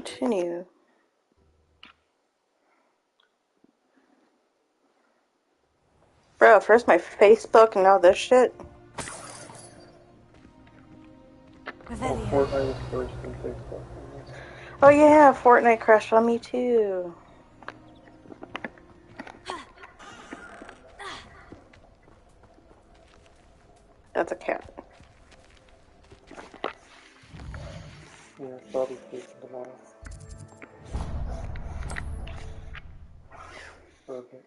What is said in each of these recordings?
continue. Bro, first my Facebook and now this shit. Oh, Fortnite is first and Facebook. Oh yeah, Fortnite crashed on me too. That's a cat. Yeah, so I'll be sleeping tomorrow. Okay.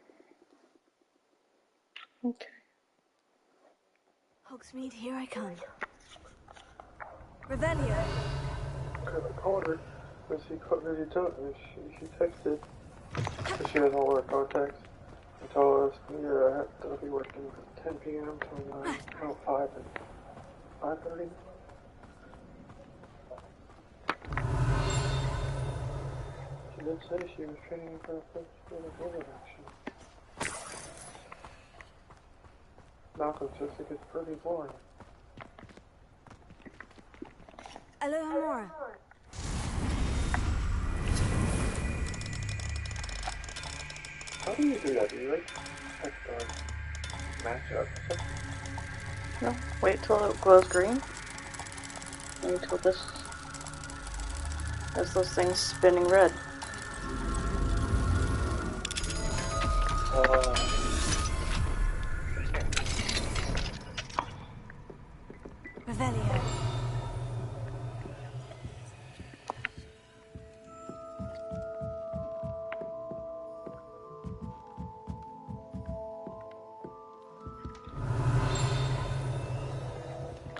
Okay. Hogsmeade, here I come. Revelio. Because I called her, but she texted, because she has all our contacts, and told us, yeah, I'll be working from 10 p.m. till 9, till 5 and 5:30. She did say she was training for the bullet action. Malcolm says it gets pretty boring. Alohomora. How do you do that? Do you like check the matchup? No, wait till it glows green. Wait till this. As those things spinning red. Revelio.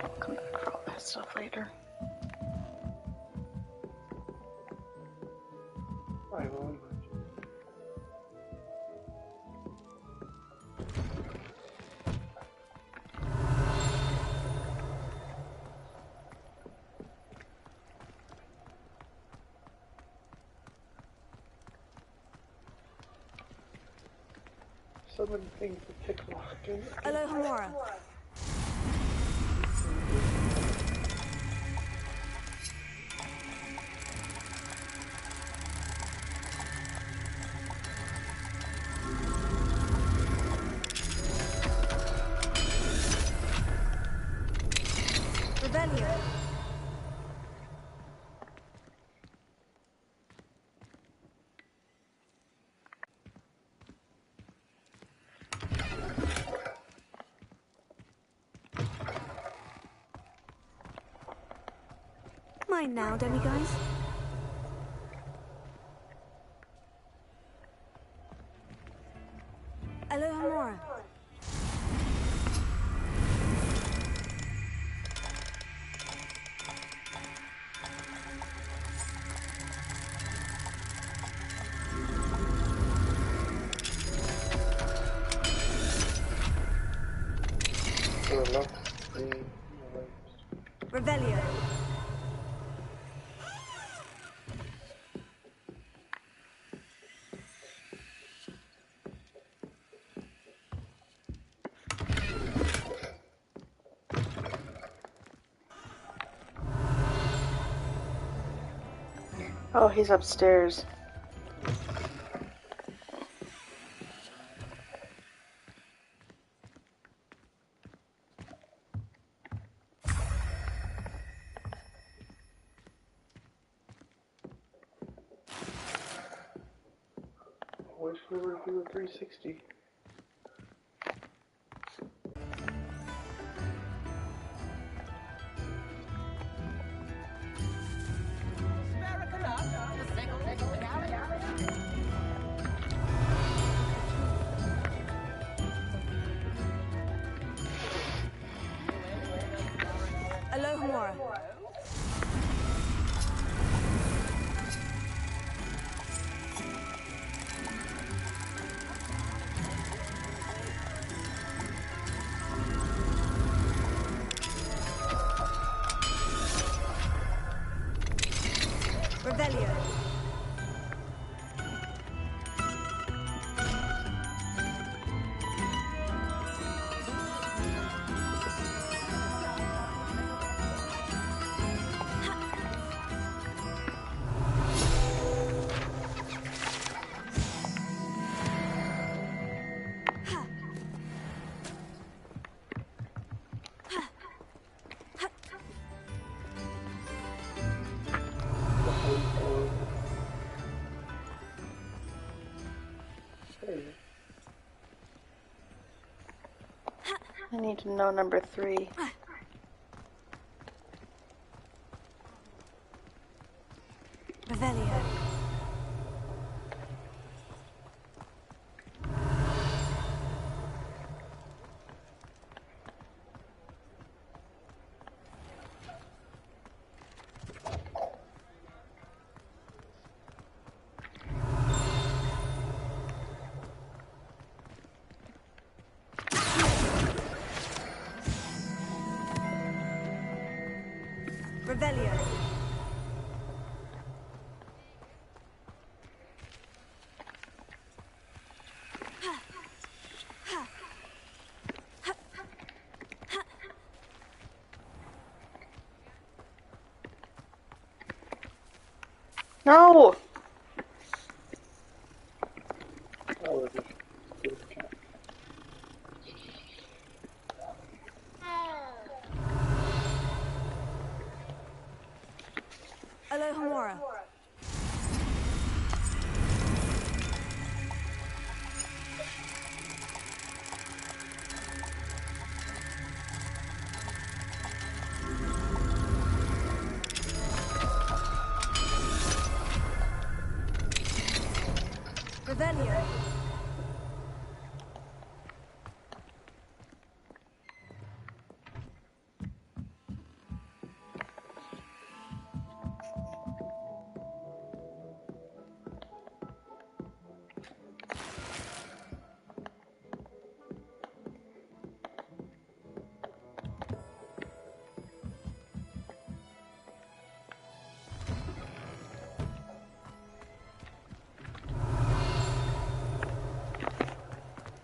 I'll come back for all that stuff later. I will. So many things to tick off. Alohomora. Revelio. Mine now, demiguise. Alohomora. Revelio. Oh, he's upstairs. I wish we were to do a 360. Alohomora. Revelio. I need to know number 3. Revelio. Revelio. No! Oh, just do the cat. Alohomora. Revelio.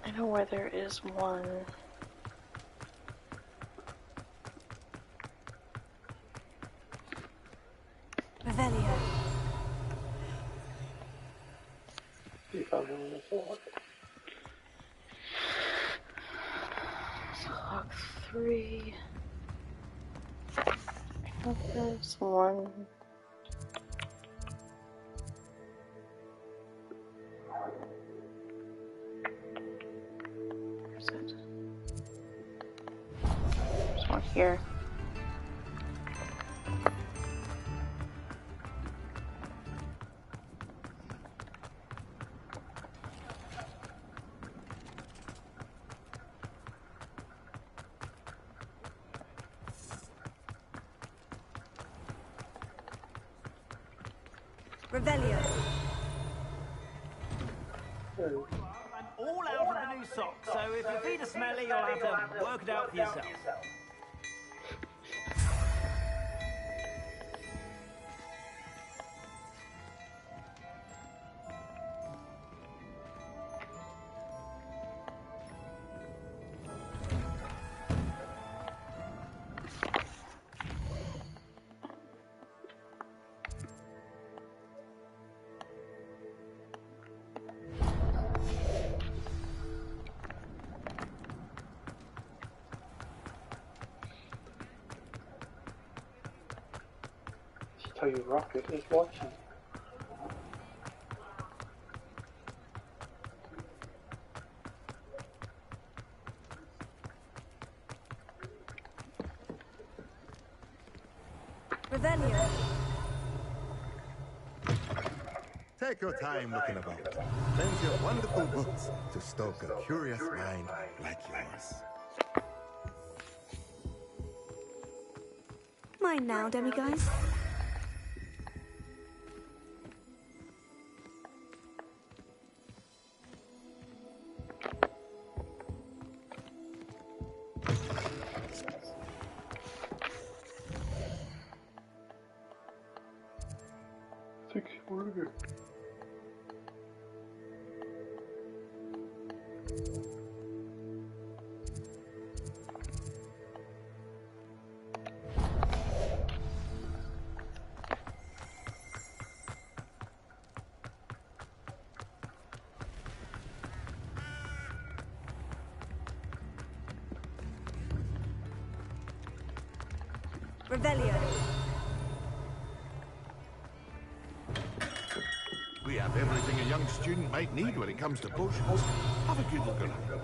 I know where there is one. Revelio. You found him in the floor. Log 3. I know there's one. Where's it? There's one here. Revelio. There he is. I'm all out of the new socks, so if your feet are smelly, you'll have to work it out for yourself. Tell you Rocket is watching. Revelio. Take your time looking about. Plenty of wonderful books to stoke a curious mind like yours. Mine now, demiguise. Six burger. Revelio. We have everything a young student might need when it comes to potions. Have a good look around.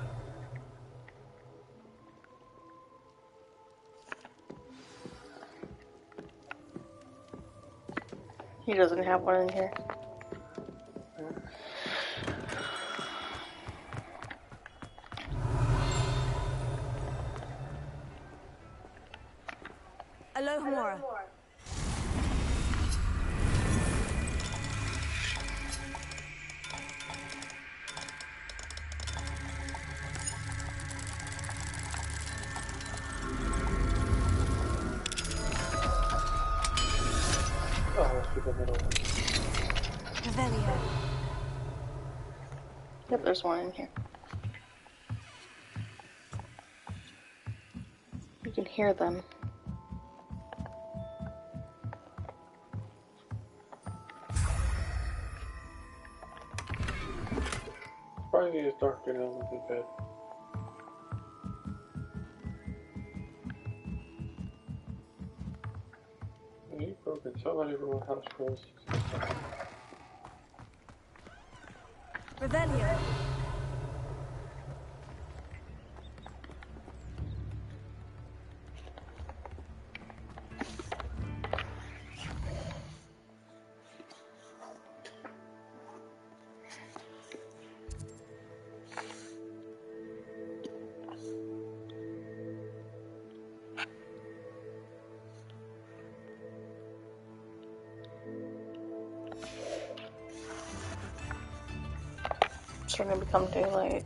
He doesn't have one in here. Alohomora. Oh, let's do the middle one. Revelio. Yep, there's one in here. You can hear them. Probably it's darker than would be bad. You broken so many everyone house rules. Revelio. It's starting to become daylight.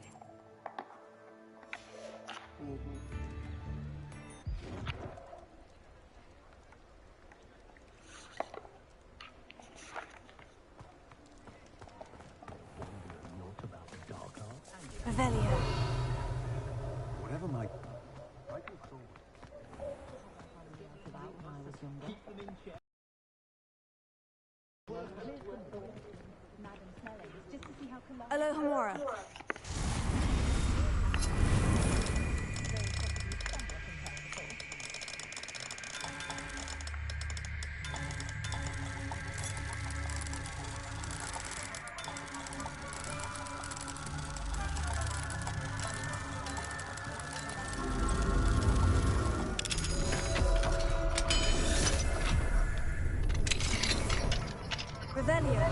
Revelio. Whatever my... Alohomora. Revelio.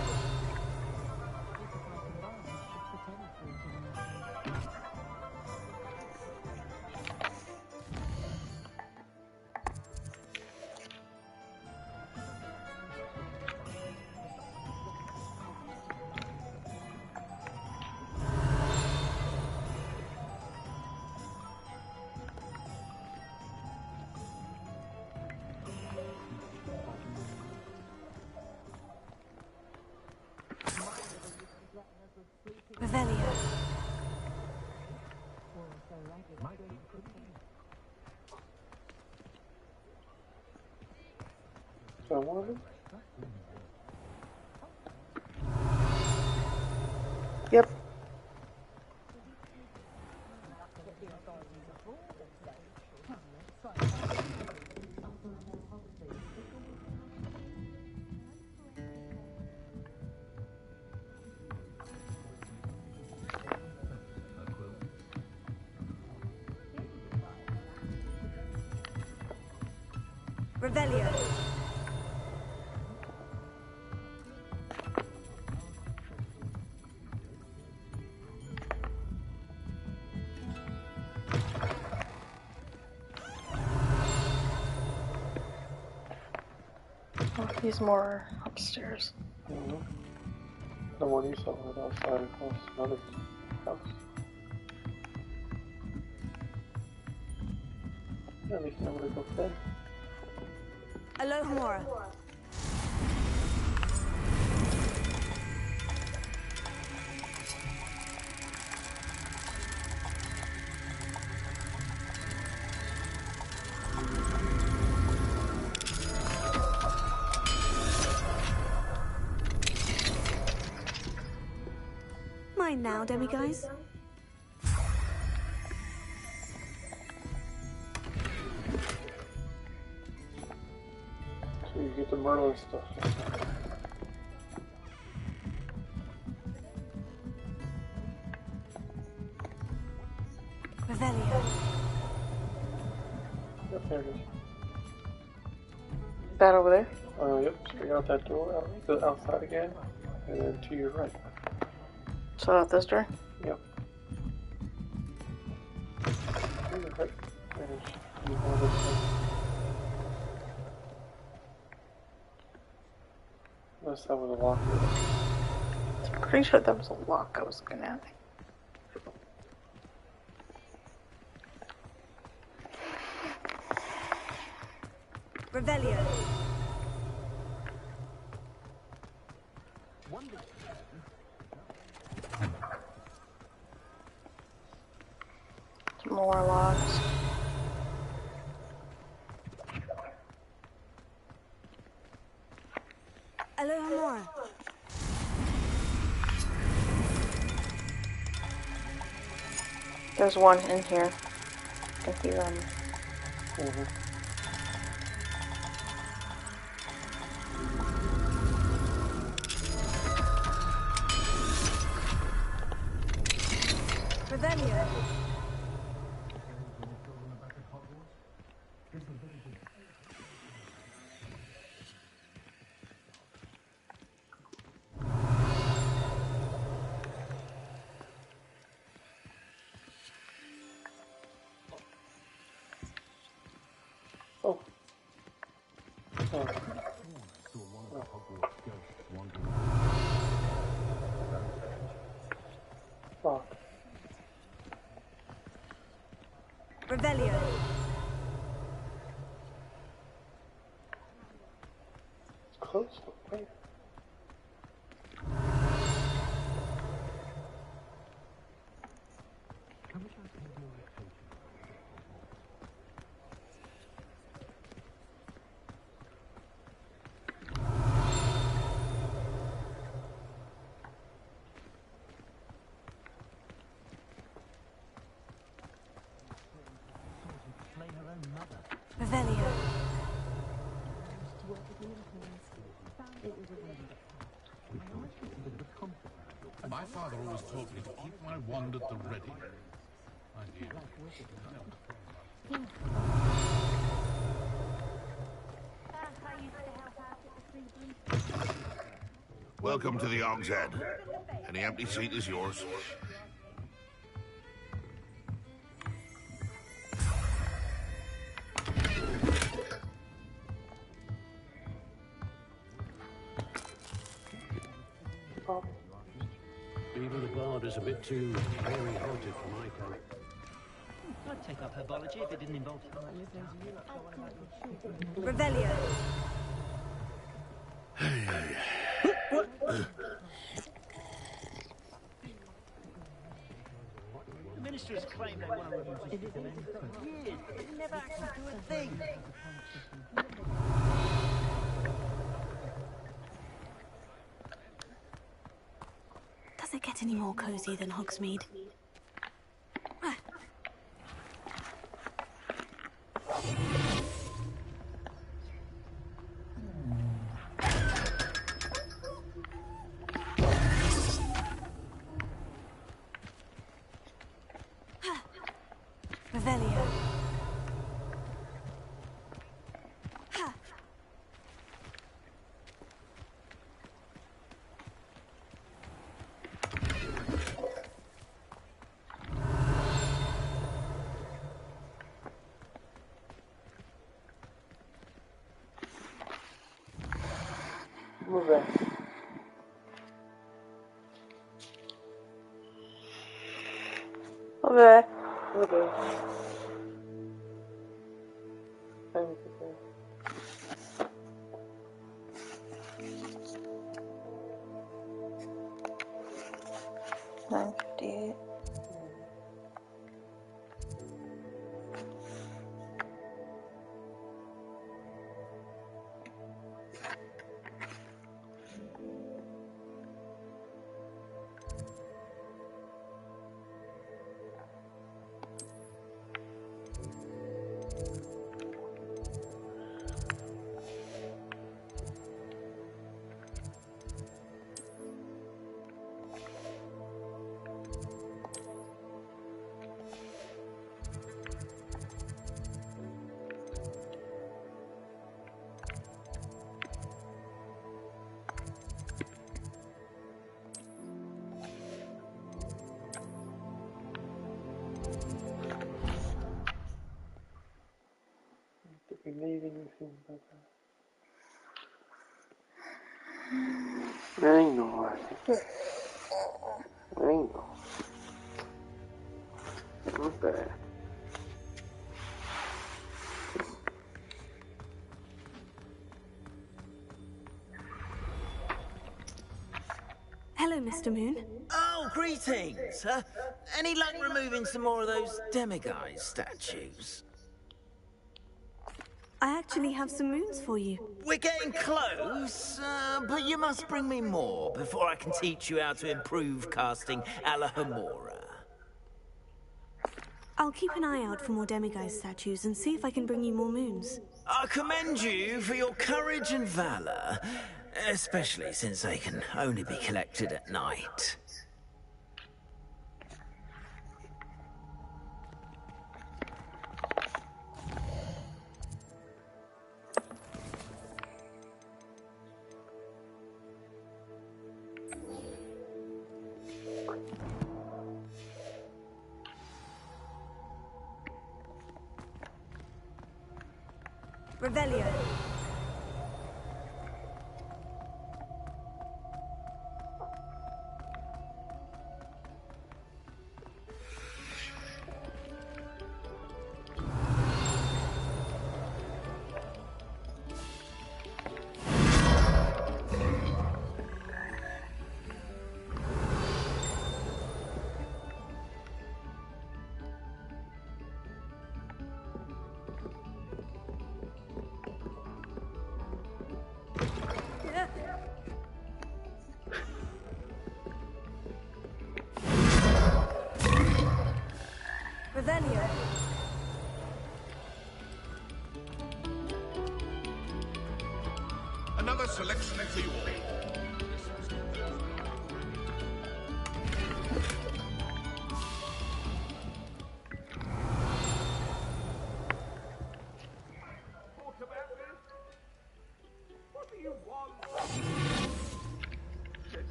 Revelio. Someone? Yep. Revelio. Oh, he's more upstairs. Mm-hmm. The one you saw was outside across another house. At least nobody go to bed. Alohomora. Mine now, demiguys. So you get the Merlin stuff. Revelio. Yep, there it is. That over there? Yep, straight out that door, out the outside again, and then to your right. So out this door? Yep. To your right. And it should be one of those. Unless that was a locker. I'm pretty sure that was a lock I was looking at. Revelio. Some more logs. Alohomora. There's one in here. I can hear him. Revelio. Oh. Oh. Fuck. Revelio. It's close. Wait. Revelio. My father always taught me to keep my wand at the ready. My dear. Welcome to the Og's Head. Any empty seat is yours. Beaver the Bard is a bit too hairy-hearted for my kind. I'd take up herbology if it didn't involve Revelio. The minister has claimed they want to remove it for years, but they never actually do a thing. Does it get any more cozy than Hogsmeade? Revelio. Move that. Okay. Okay. Thank you. $9.58. need anything better. I know. Not bad. Hello, Mr. Moon. Oh, greetings! Any luck removing some more of those demiguise statues? I actually have some moons for you. We're getting close, but you must bring me more before I can teach you how to improve casting a la Hamora. I'll keep an eye out for more demiguise statues and see if I can bring you more moons. I commend you for your courage and valor, especially since they can only be collected at night. Revelio. Revelio. Another selection for you all.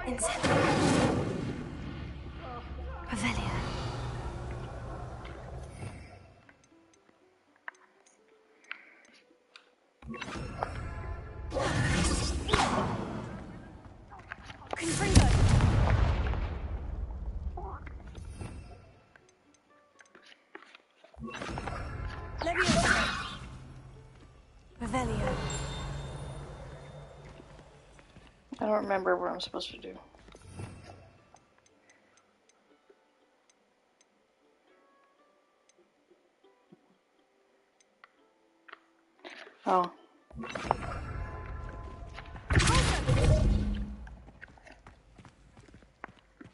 Incendio. Revelio. Confringo. Leviosa. Revelio. I don't remember what I'm supposed to do. Oh.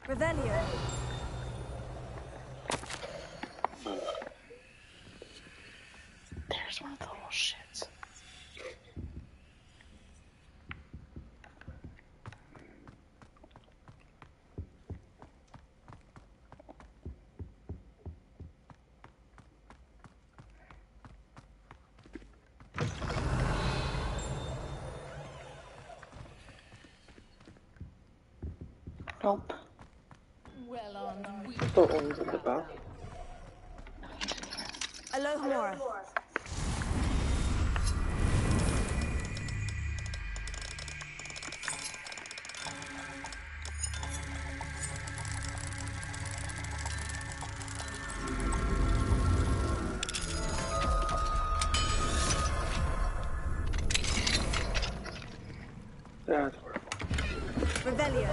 Revelio. There's one of the little shits. Nope. Thought one was at the back. Alohomora. That's horrible. Revelio.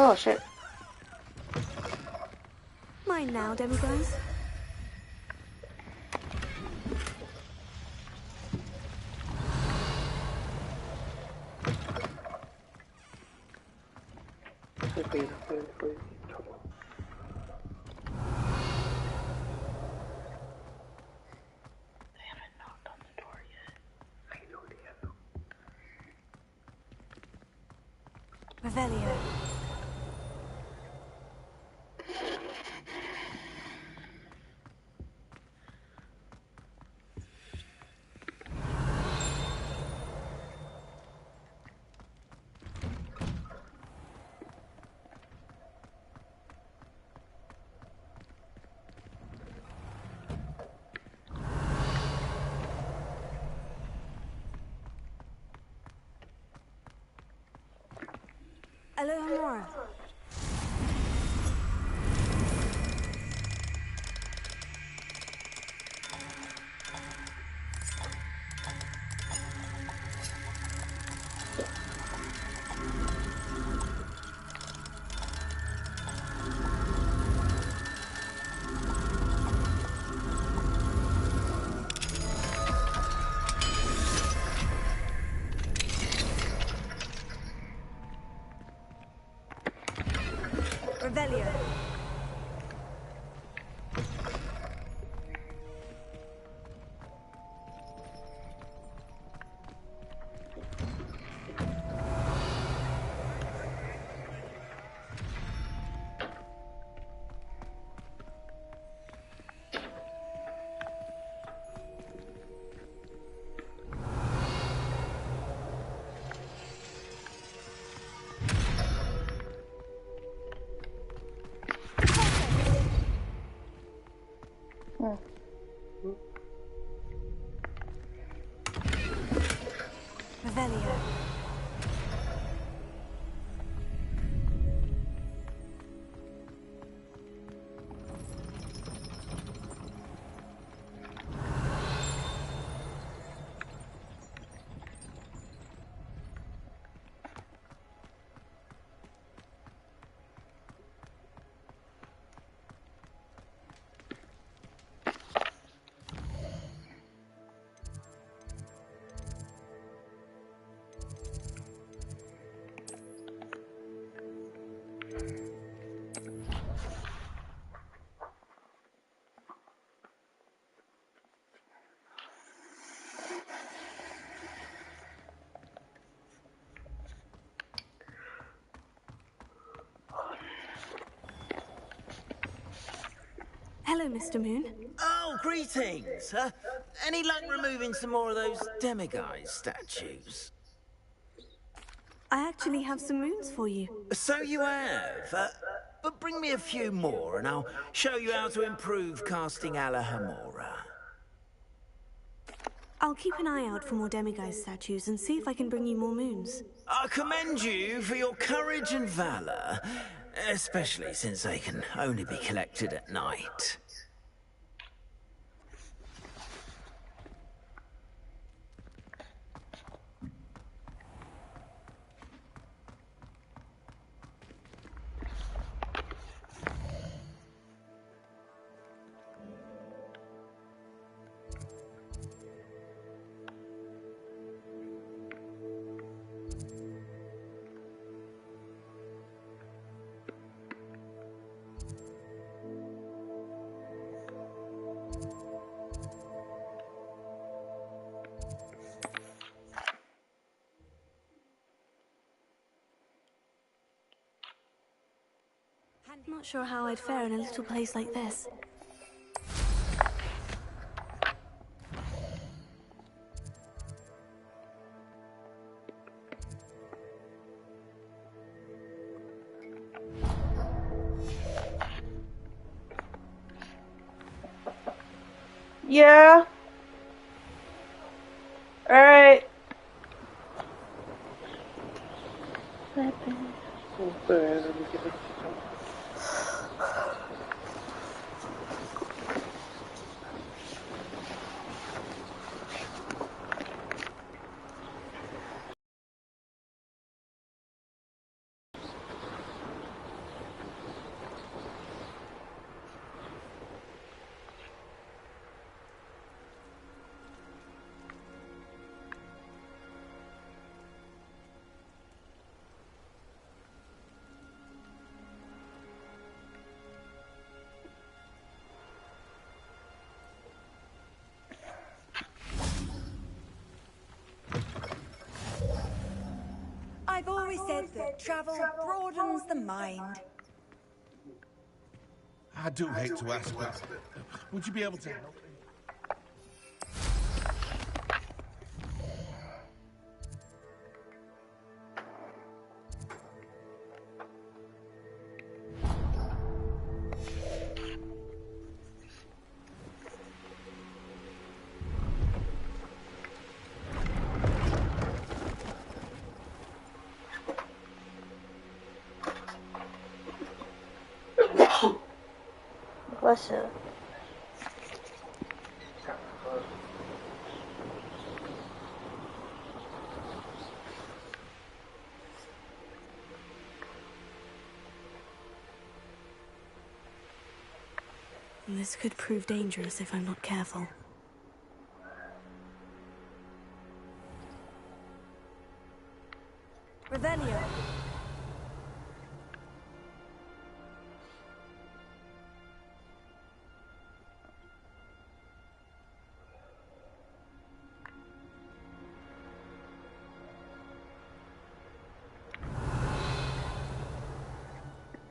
Oh shit. Mine now, demiguise. Could be in a very, very trouble. They haven't knocked on the door yet. I know they have. Revelio. Alohomora. Revelio. Revelio. Hello, Mr. Moon. Oh, greetings. Any luck removing some more of those demiguise statues? I actually have some moons for you. So you have. But bring me a few more and I'll show you how to improve casting Alohomora. I'll keep an eye out for more demiguise statues and see if I can bring you more moons. I commend you for your courage and valor, especially since they can only be collected at night. Not sure how I'd fare in a little place like this. Yeah. Alright. I've always said that travel broadens the mind. I do hate to ask, but would you be able to help? Bless you. This could prove dangerous if I'm not careful. Revelio.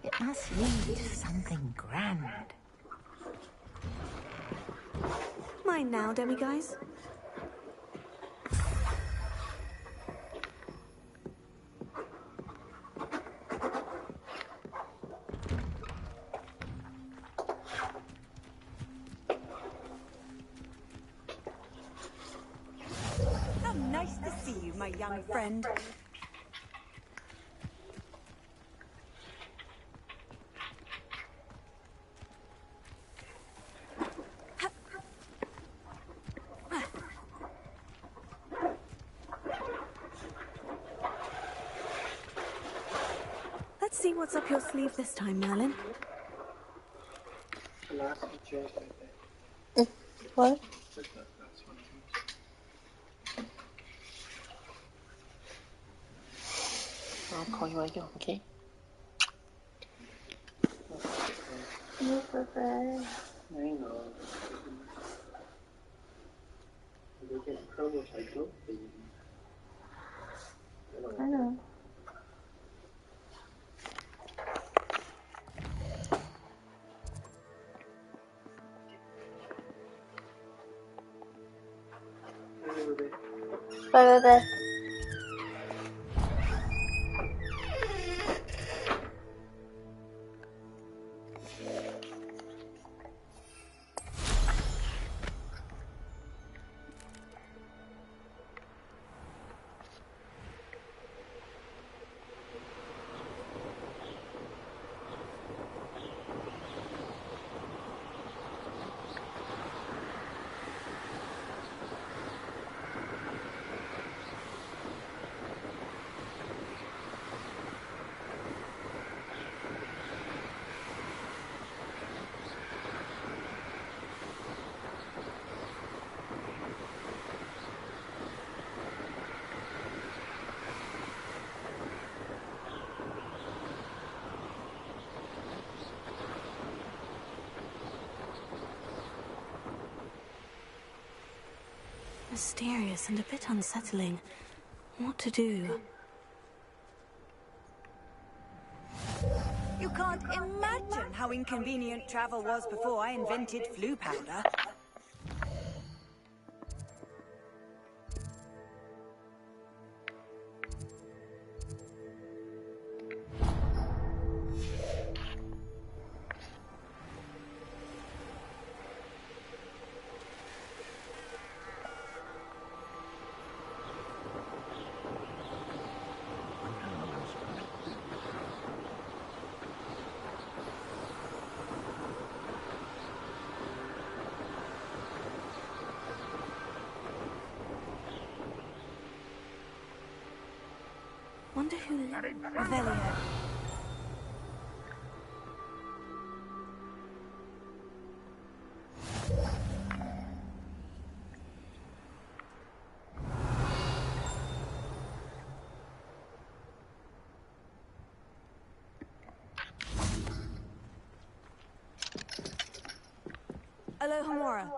It must lead to something grand. Mine now, demiguise. How nice to see you, my young friend. Let's see what's up your sleeve this time, Merlin. What? I'll call you later, okay? No, perfect. I know. You get trouble, I do. I know. Bye, bye, bye. Mysterious and a bit unsettling. What to do? You can't imagine how inconvenient travel was before I invented flu powder. Wonder who... Revelio. Alohomora.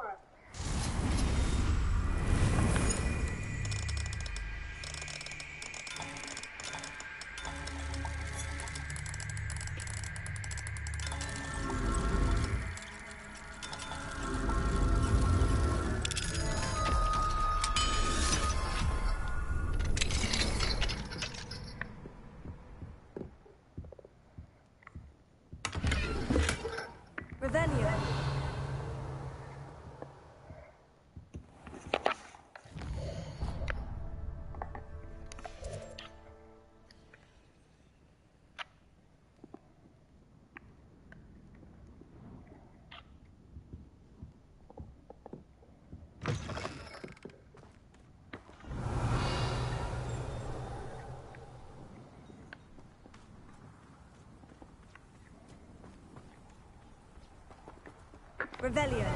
Revelio. Revelio.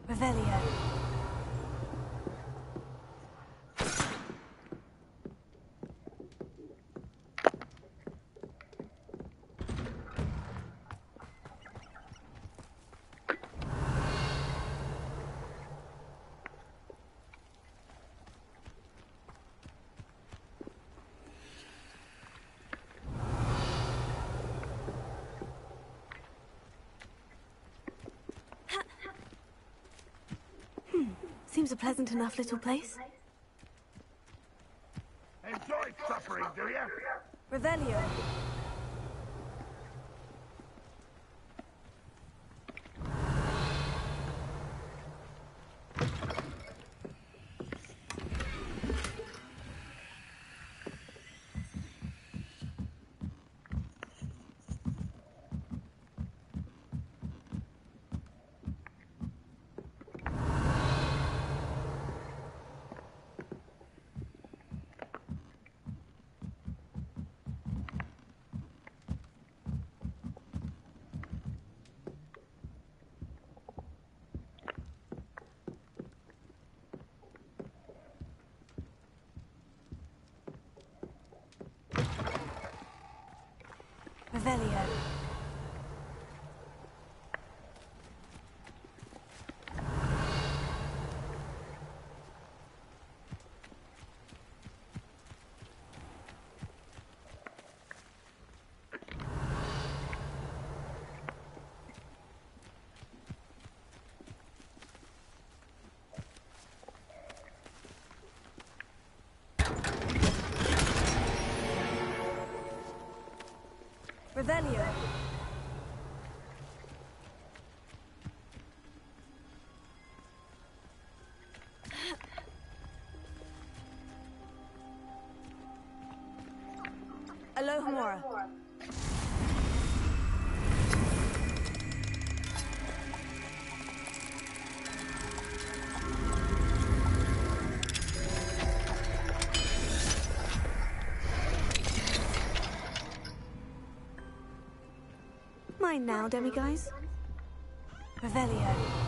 Revelio. Seems a pleasant enough little place. Enjoy suffering, do you? Revelio. Revelio. Revelio. Alohomora. Mine now, demiguise. Revelio.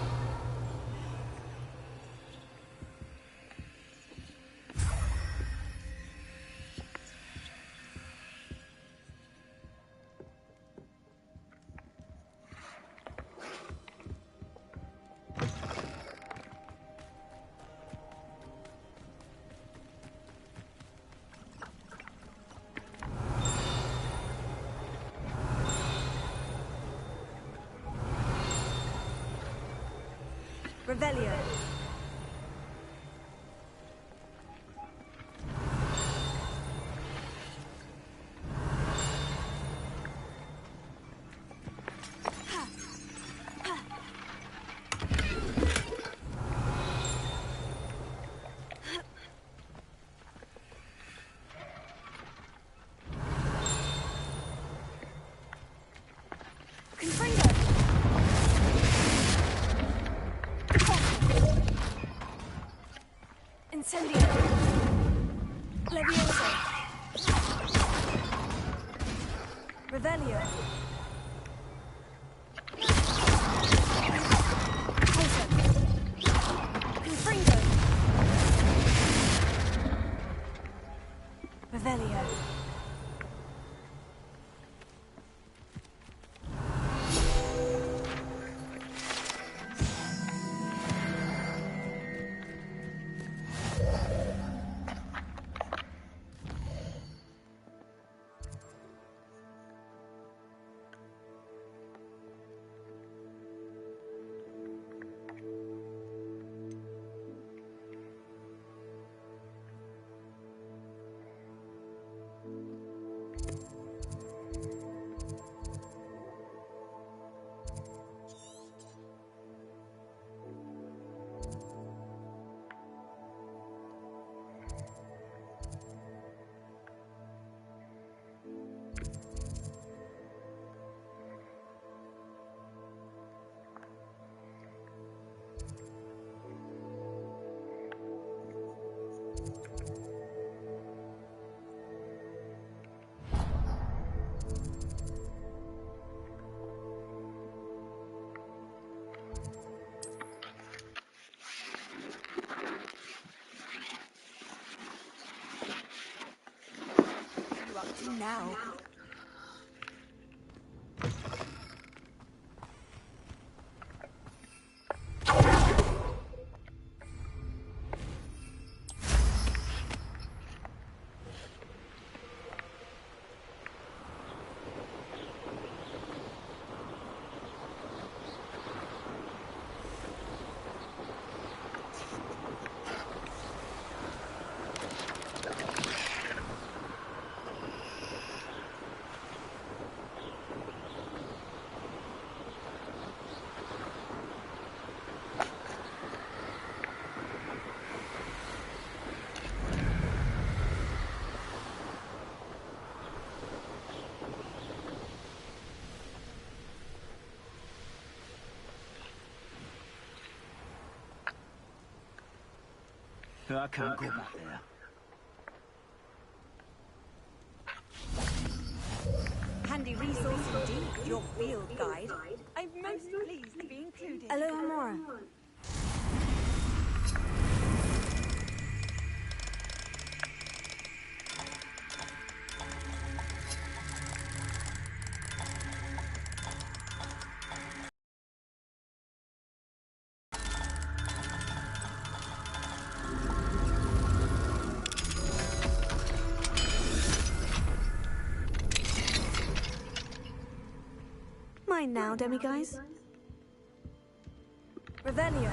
Revelio. Incendio. Levioso. Revelio. Poison. Confringo. Revelio. do now? I can't go back there. Handy resource indeed, your field guide. I'm most pleased to be included. Alohomora. Mine now, demiguise. Revelio.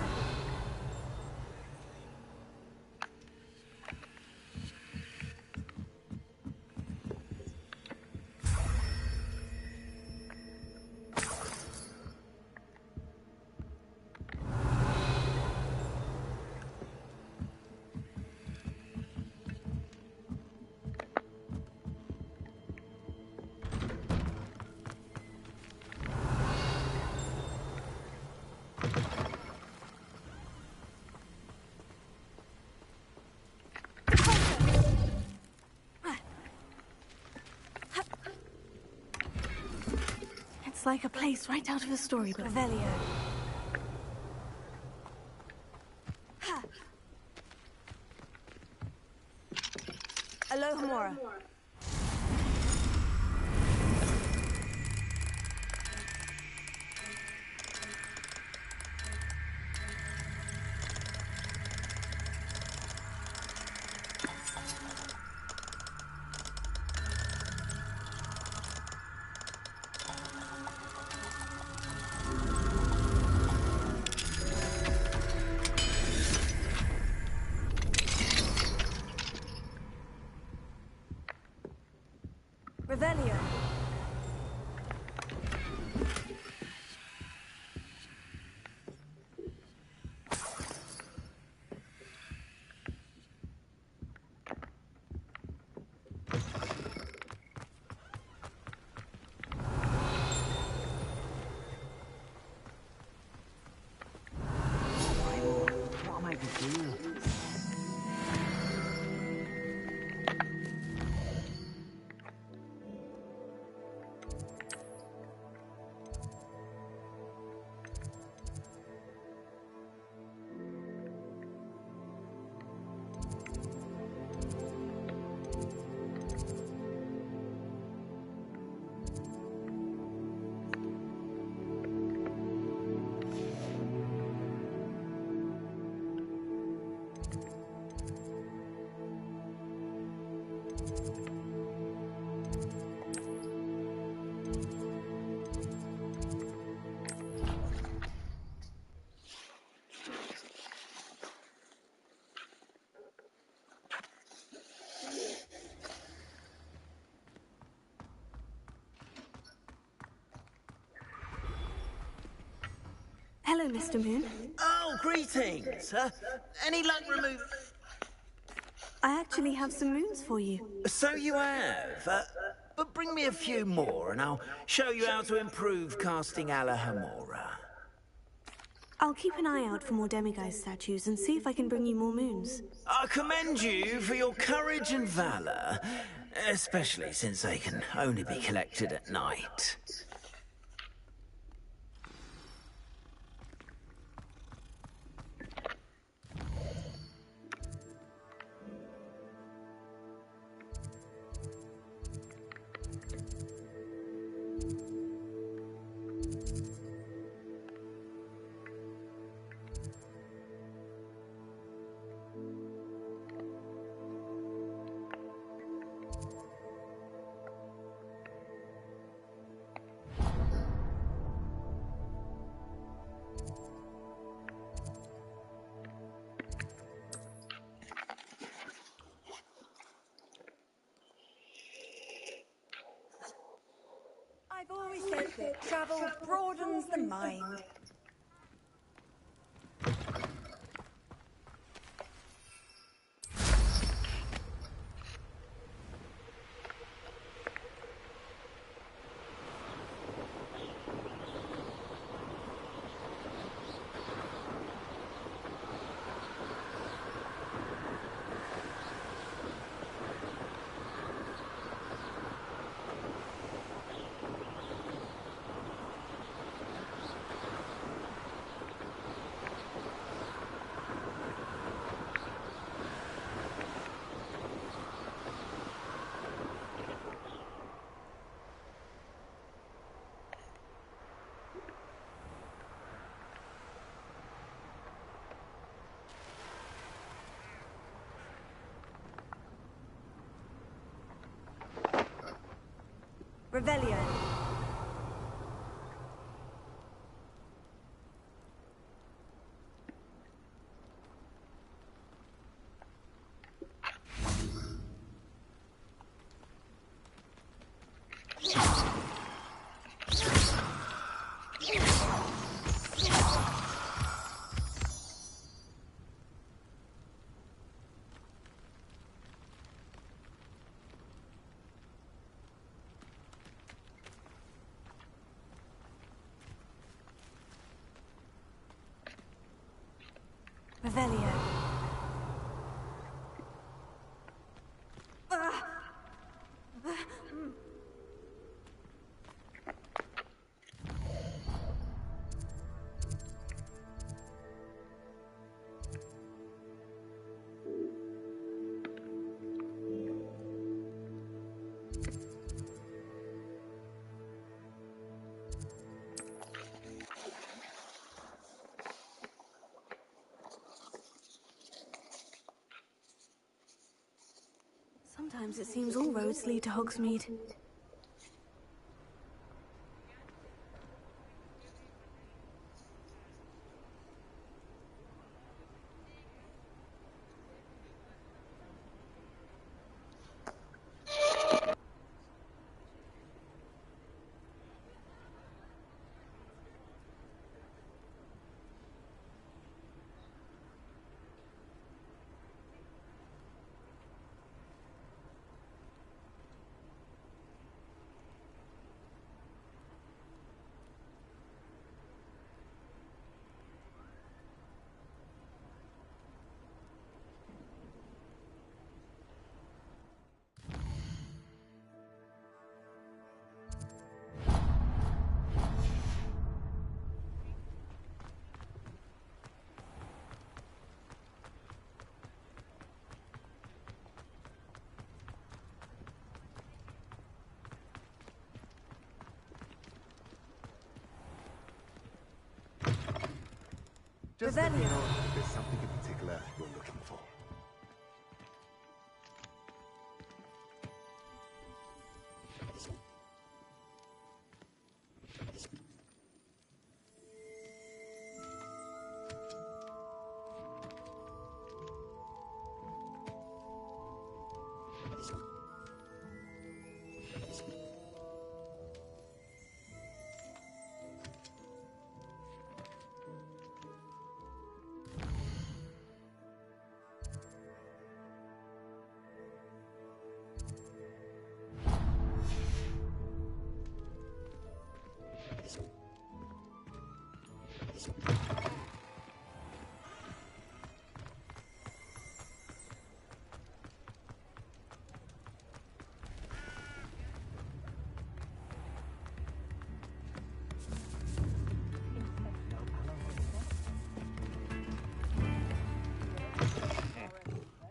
It's like a place right out of a storybook. Revelio. Alohomora. Revelio. What am I to do? Hello, Mr. Moon. Oh, greetings. Any luck remove? I actually have some moons for you. So you have. But bring me a few more and I'll show you how to improve casting Alohomora. I'll keep an eye out for more demiguise statues and see if I can bring you more moons. I commend you for your courage and valor, especially since they can only be collected at night. bit travel broadens the mind. Revelio. Revelio. Sometimes it seems all roads lead to Hogsmeade. Just let me know if there's something in particular you're looking for.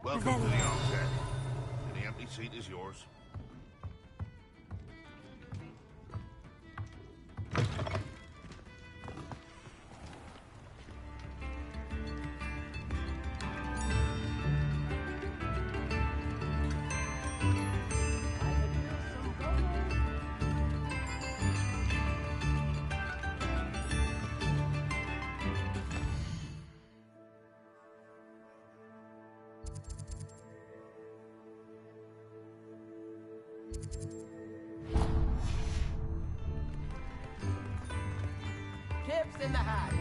Welcome to the Arctic. Any empty seat is yours. tips in the hat.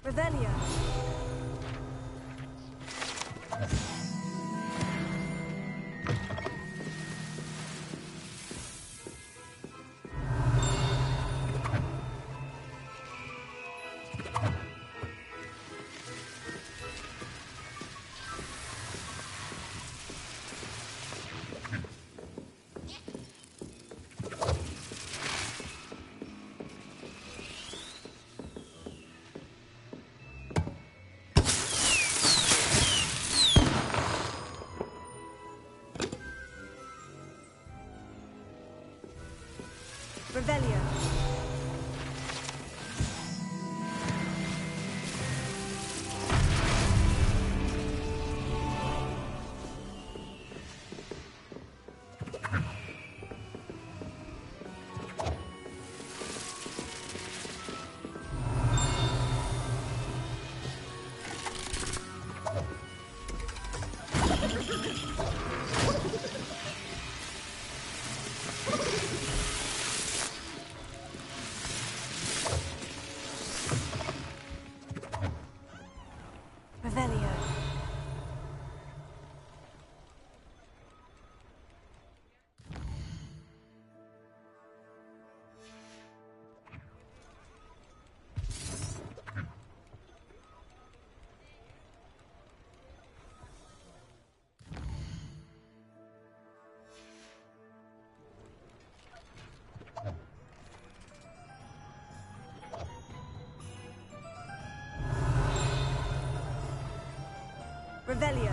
Revelio. Revelio. Revelio. Revelio.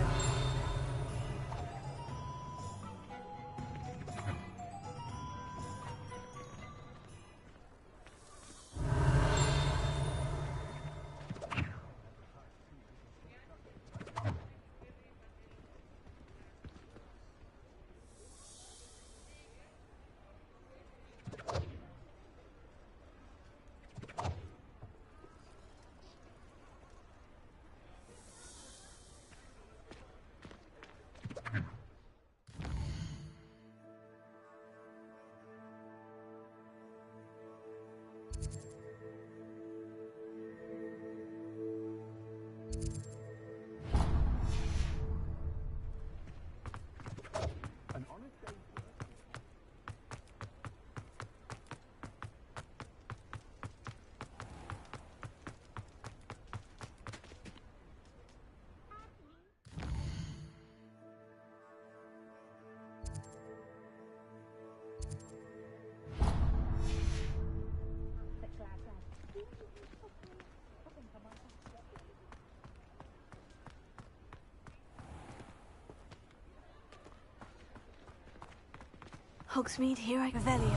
Hogsmeade, here I Revelio.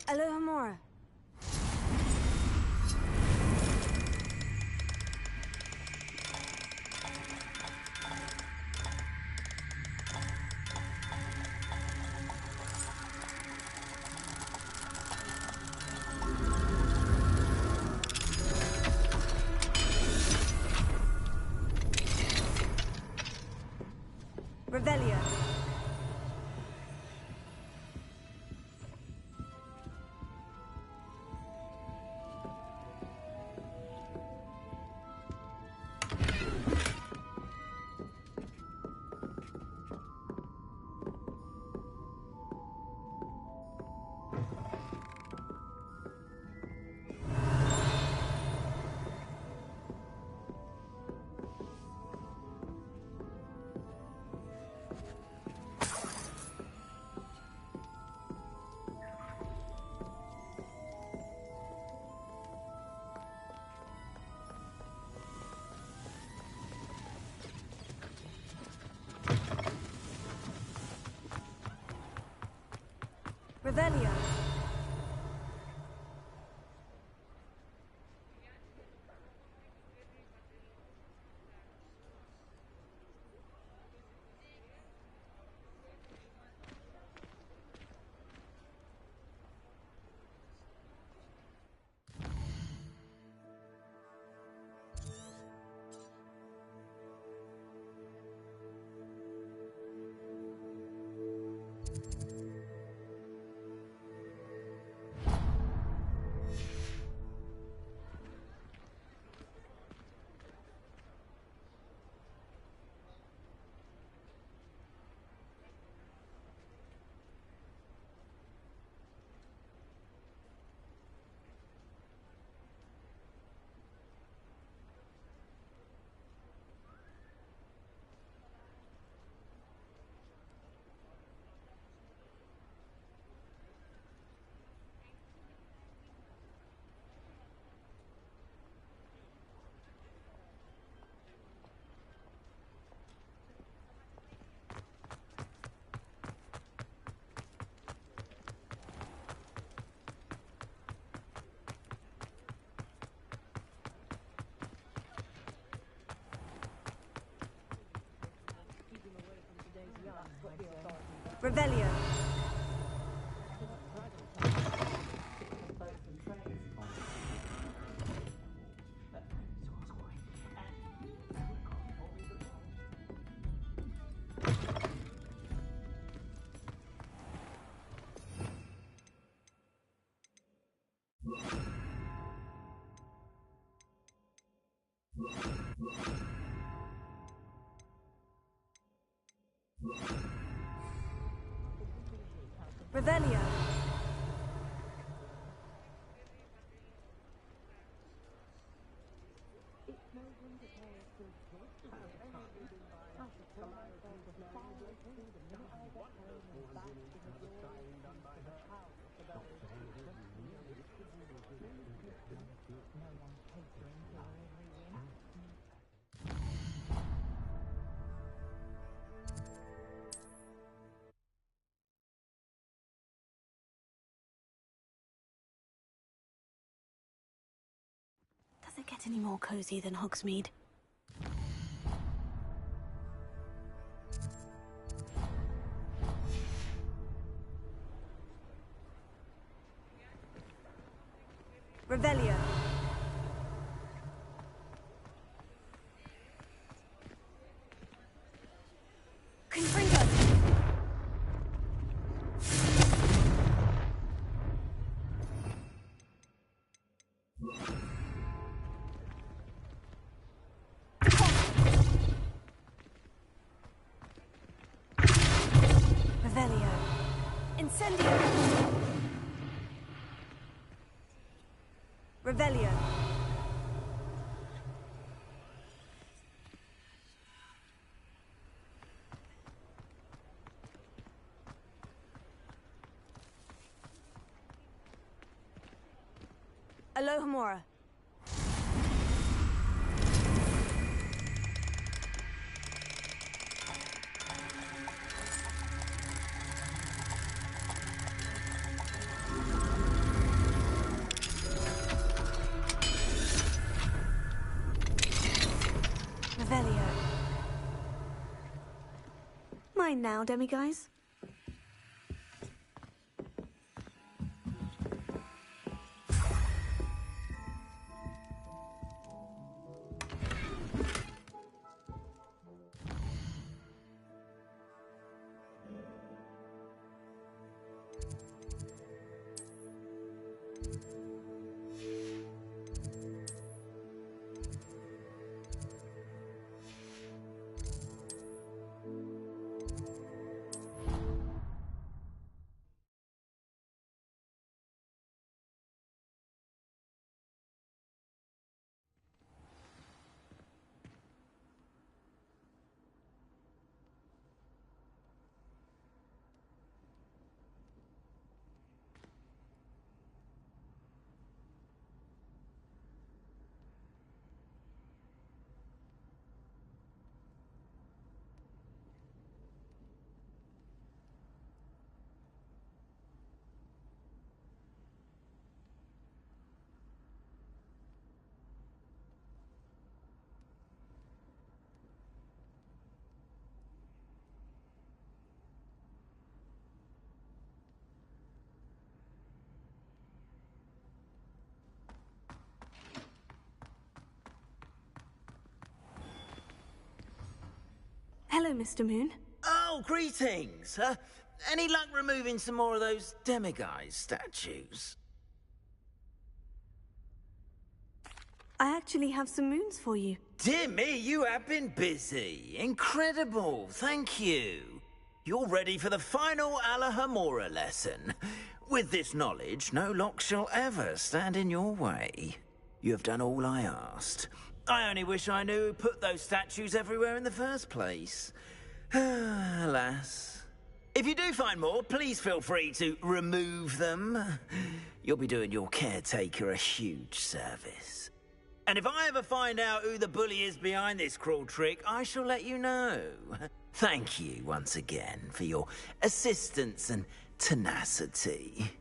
Alohomora. Revelio. Revelio. Revelio. Revelio. Does it get any more cozy than Hogsmeade? Revelio. Confringo. Revelio. Incendio. Revelio. Alohomora. Revelio. Mine now, demiguise. Hello, Mr. Moon. Oh, greetings. Any luck removing some more of those demiguise statues? I actually have some moons for you. Dear me, you have been busy. Incredible. Thank you. You're ready for the final Alahomora lesson. With this knowledge, no lock shall ever stand in your way. You have done all I asked. I only wish I knew who put those statues everywhere in the first place. Alas. If you do find more, please feel free to remove them. You'll be doing your caretaker a huge service. And if I ever find out who the bully is behind this cruel trick, I shall let you know. Thank you once again for your assistance and tenacity.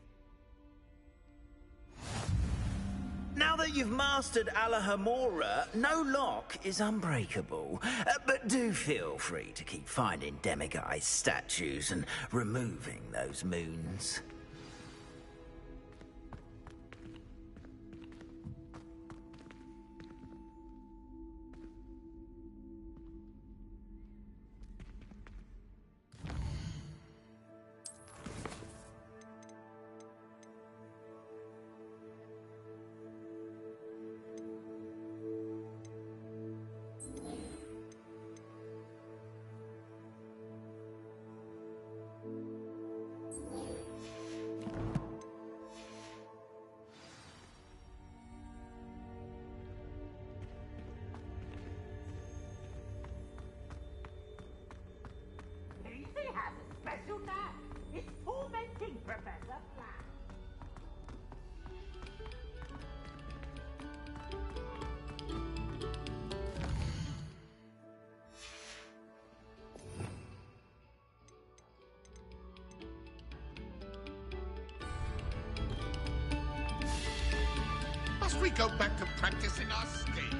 Now that you've mastered Alahomora, no lock is unbreakable. But do feel free to keep finding demiguise statues and removing those moons. He has a special knack. It's tormenting Professor Flash. Must we go back to practicing our skills?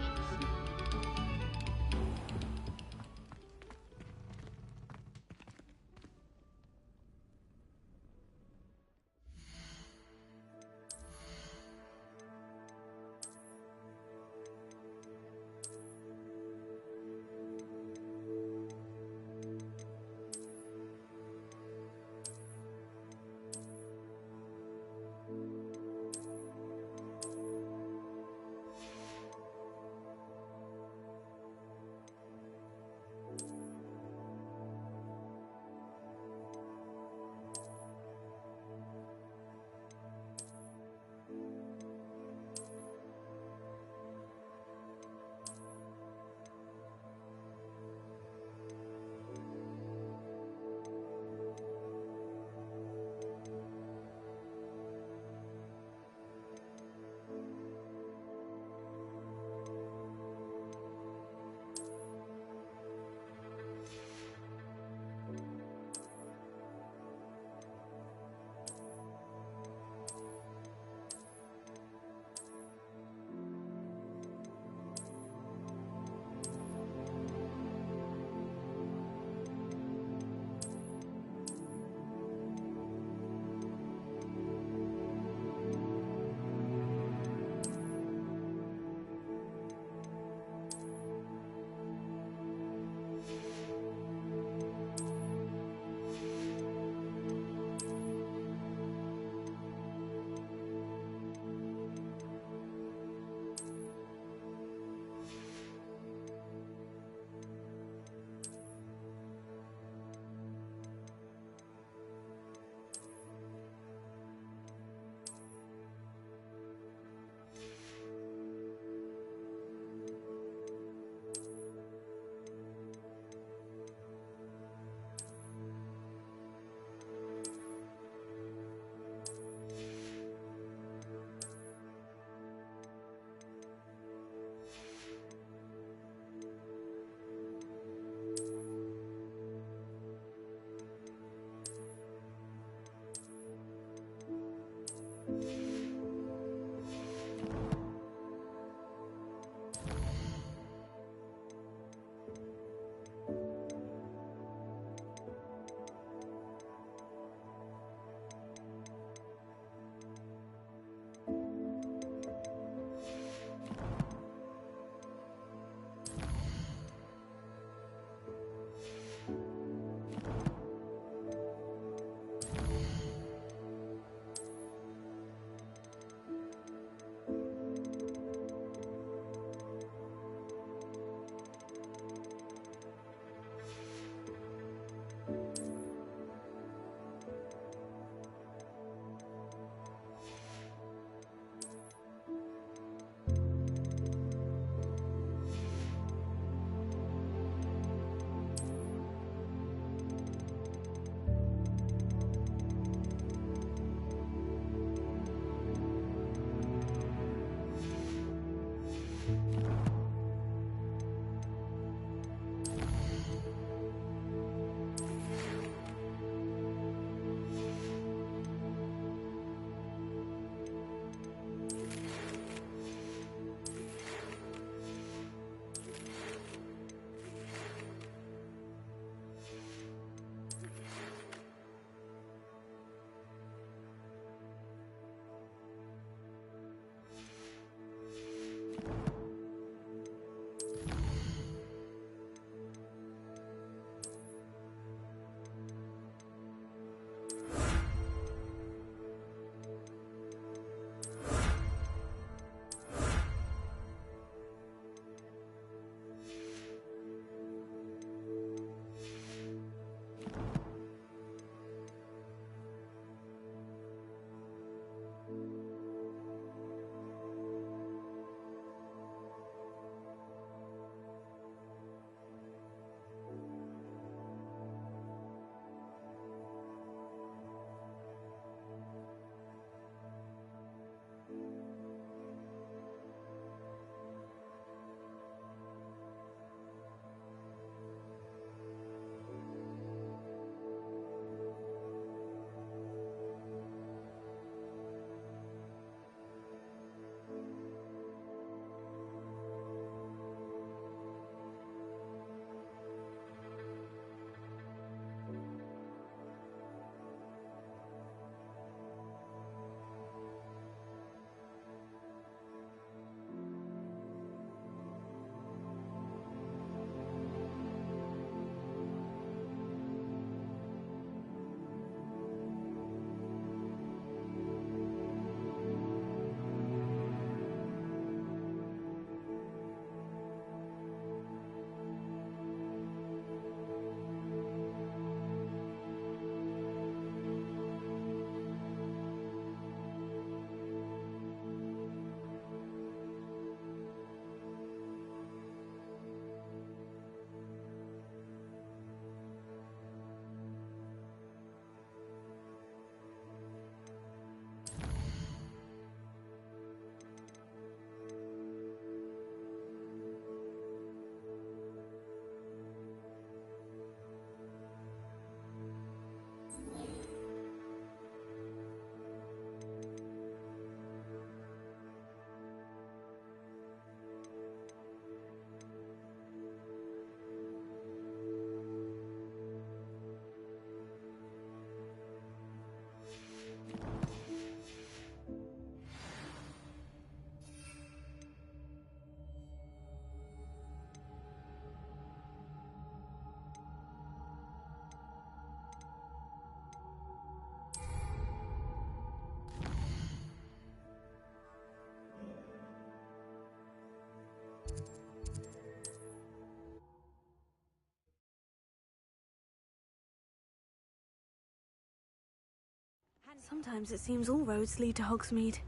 Sometimes it seems all roads lead to Hogsmeade.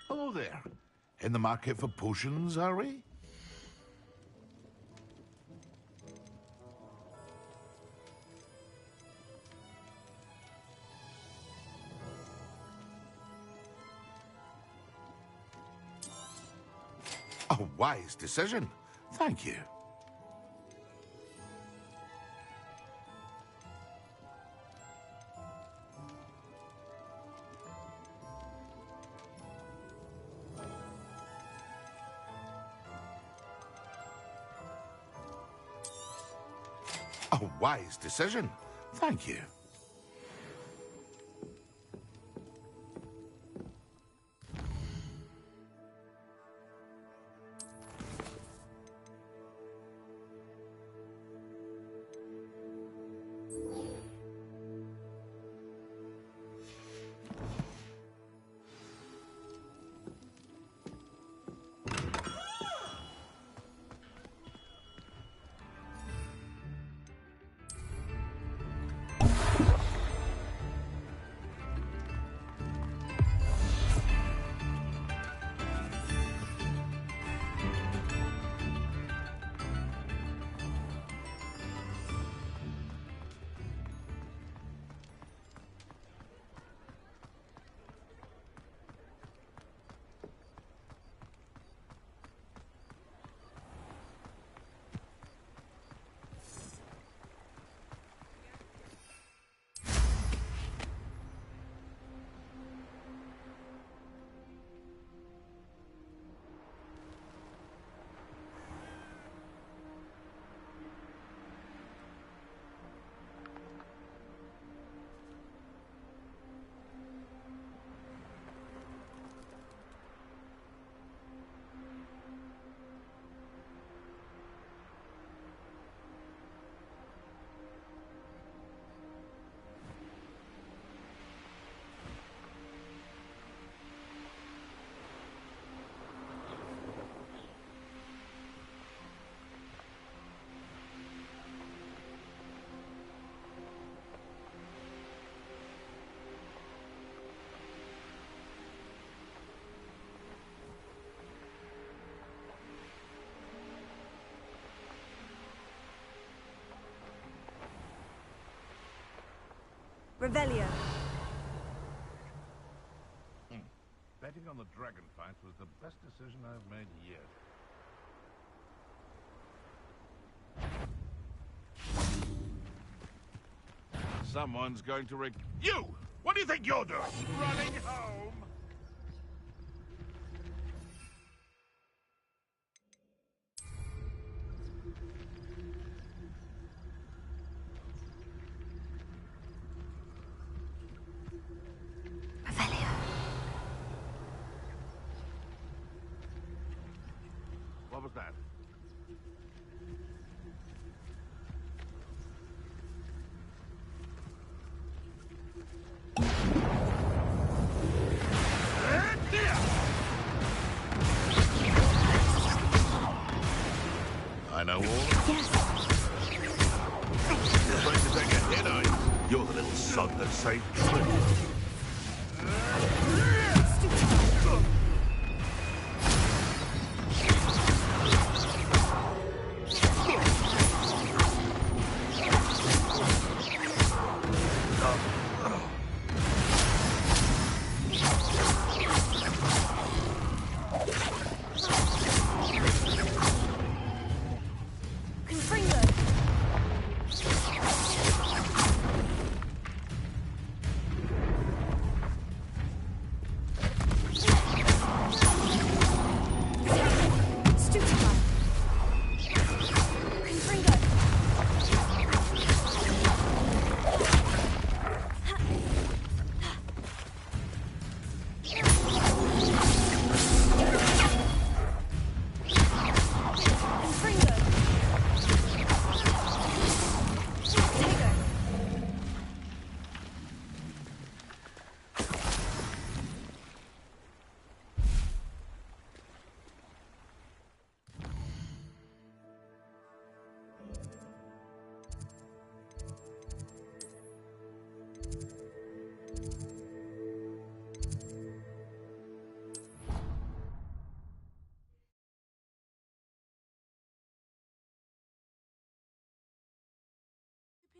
Hello there. In the market for potions, are we? A wise decision. Thank you. A wise decision. Thank you. Revelio. Betting on the dragon fight was the best decision I've made yet. Someone's going to You! What do you think you're doing? Running home? What was that? I know all. Yes. You're trying to take a hit, are you? You're the little sod that saved Trip.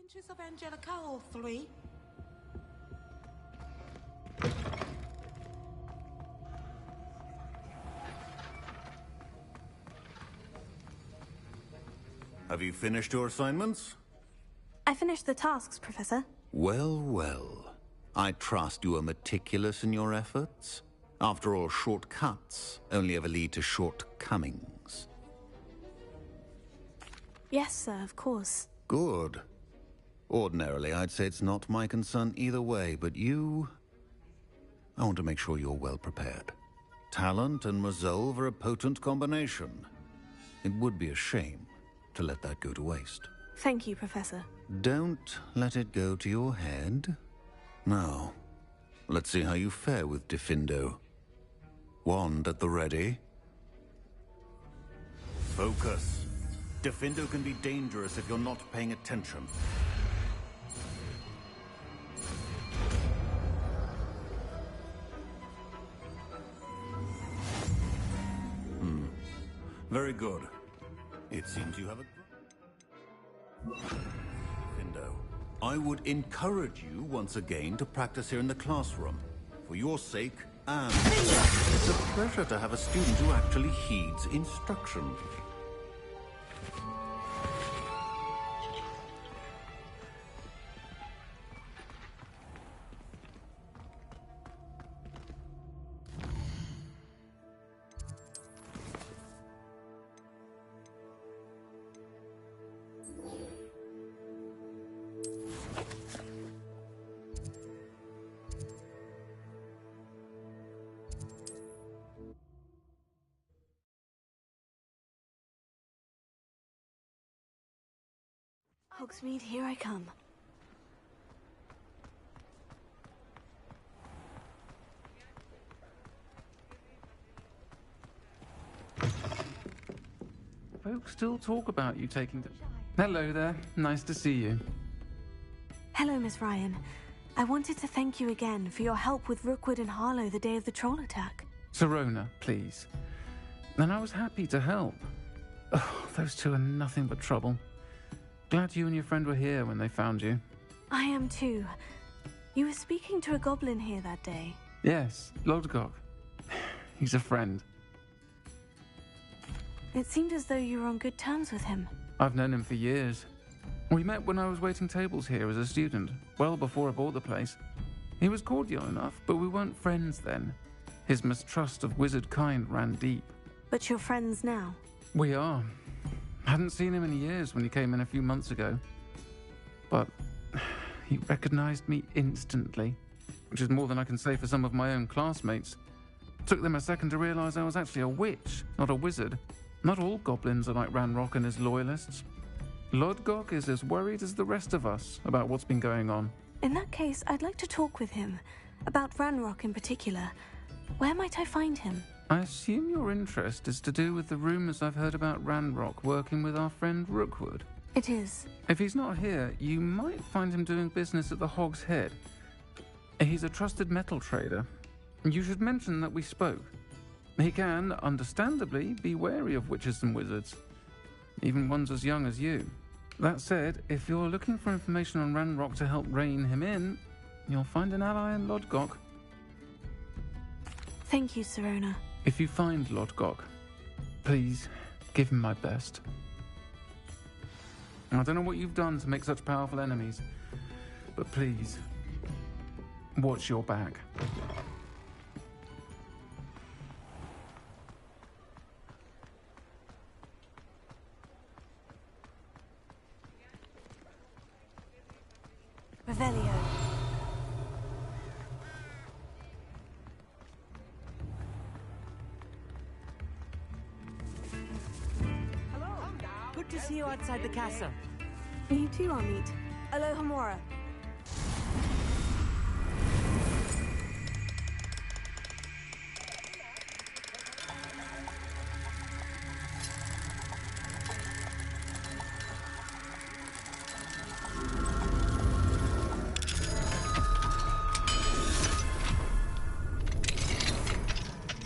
Pinches of Angelica, all three. Have you finished your assignments? I finished the tasks, Professor. Well, well. I trust you are meticulous in your efforts. After all, shortcuts only ever lead to shortcomings. Yes, sir, of course. Good. Ordinarily, I'd say it's not my concern either way, but you... I want to make sure you're well prepared. Talent and resolve are a potent combination. It would be a shame to let that go to waste. Thank you, Professor. Don't let it go to your head. Now, let's see how you fare with Diffindo. Wand at the ready. Focus. Diffindo can be dangerous if you're not paying attention. Very good. It seems you have a... Diffindo, I would encourage you once again to practice here in the classroom. For your sake, and it's a pleasure to have a student who actually heeds instruction. Hogsmeade, here I come. Folks still talk about you taking the... Hello there. Nice to see you. Hello, Miss Ryan. I wanted to thank you again for your help with Rookwood and Harlow the day of the troll attack. Sirona, please. And I was happy to help. Oh, those two are nothing but trouble. Glad you and your friend were here when they found you. I am too. You were speaking to a goblin here that day. Yes, Lodgok. He's a friend. It seemed as though you were on good terms with him. I've known him for years. We met when I was waiting tables here as a student, well before I bought the place. He was cordial enough, but we weren't friends then. His mistrust of wizard kind ran deep. But you're friends now? We are. Hadn't seen him in years when he came in a few months ago. But he recognized me instantly, which is more than I can say for some of my own classmates. Took them a second to realize I was actually a witch, not a wizard. Not all goblins are like Ranrock and his loyalists. Lodgok is as worried as the rest of us about what's been going on. In that case, I'd like to talk with him. About Ranrock in particular. Where might I find him? I assume your interest is to do with the rumors I've heard about Ranrock working with our friend Rookwood. It is. If he's not here, you might find him doing business at the Hog's Head. He's a trusted metal trader. You should mention that we spoke. He can, understandably, be wary of witches and wizards, even ones as young as you. That said, if you're looking for information on Ranrock to help rein him in, you'll find an ally in Lodgok. Thank you, Sirona. If you find Lodgok, please give him my best. I don't know what you've done to make such powerful enemies, but please, watch your back. Revelio. Good to see you outside the castle. You too, Amit. Aloha Mora.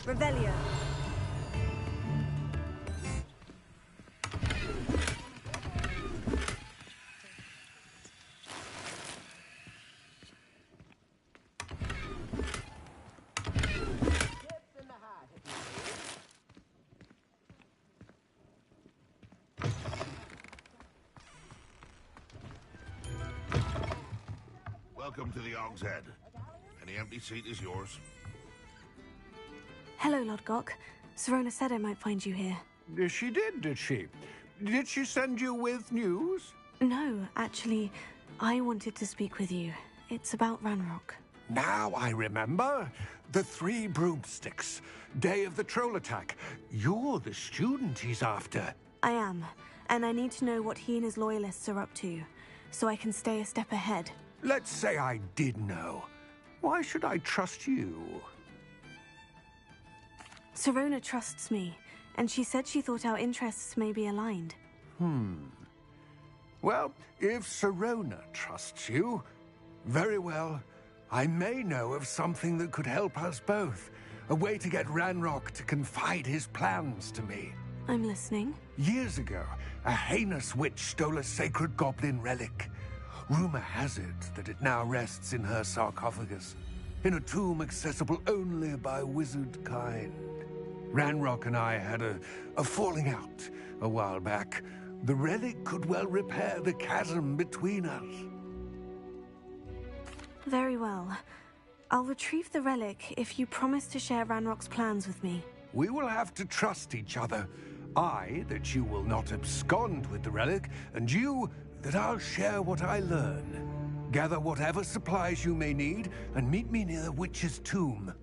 Revelio. Welcome to the Og's Head. Any empty seat is yours. Hello, Lodgok. Serona said I might find you here. She did she? Did she send you with news? No, actually, I wanted to speak with you. It's about Ranrock. Now I remember. The 3 broomsticks. Day of the troll attack. You're the student he's after. I am, and I need to know what he and his loyalists are up to, so I can stay a step ahead. Let's say I did know. Why should I trust you? Serona trusts me, and she said she thought our interests may be aligned. Well, if Serona trusts you, very well. I may know of something that could help us both. A way to get Ranrock to confide his plans to me. I'm listening. Years ago, a heinous witch stole a sacred goblin relic. Rumor has it that it now rests in her sarcophagus, in a tomb accessible only by wizard kind. Ranrock and I had a falling out a while back. The relic could well repair the chasm between us. Very well. I'll retrieve the relic if you promise to share Ranrock's plans with me. We will have to trust each other. I, that you will not abscond with the relic, and you, that I'll share what I learn. Gather whatever supplies you may need, and meet me near the witch's tomb.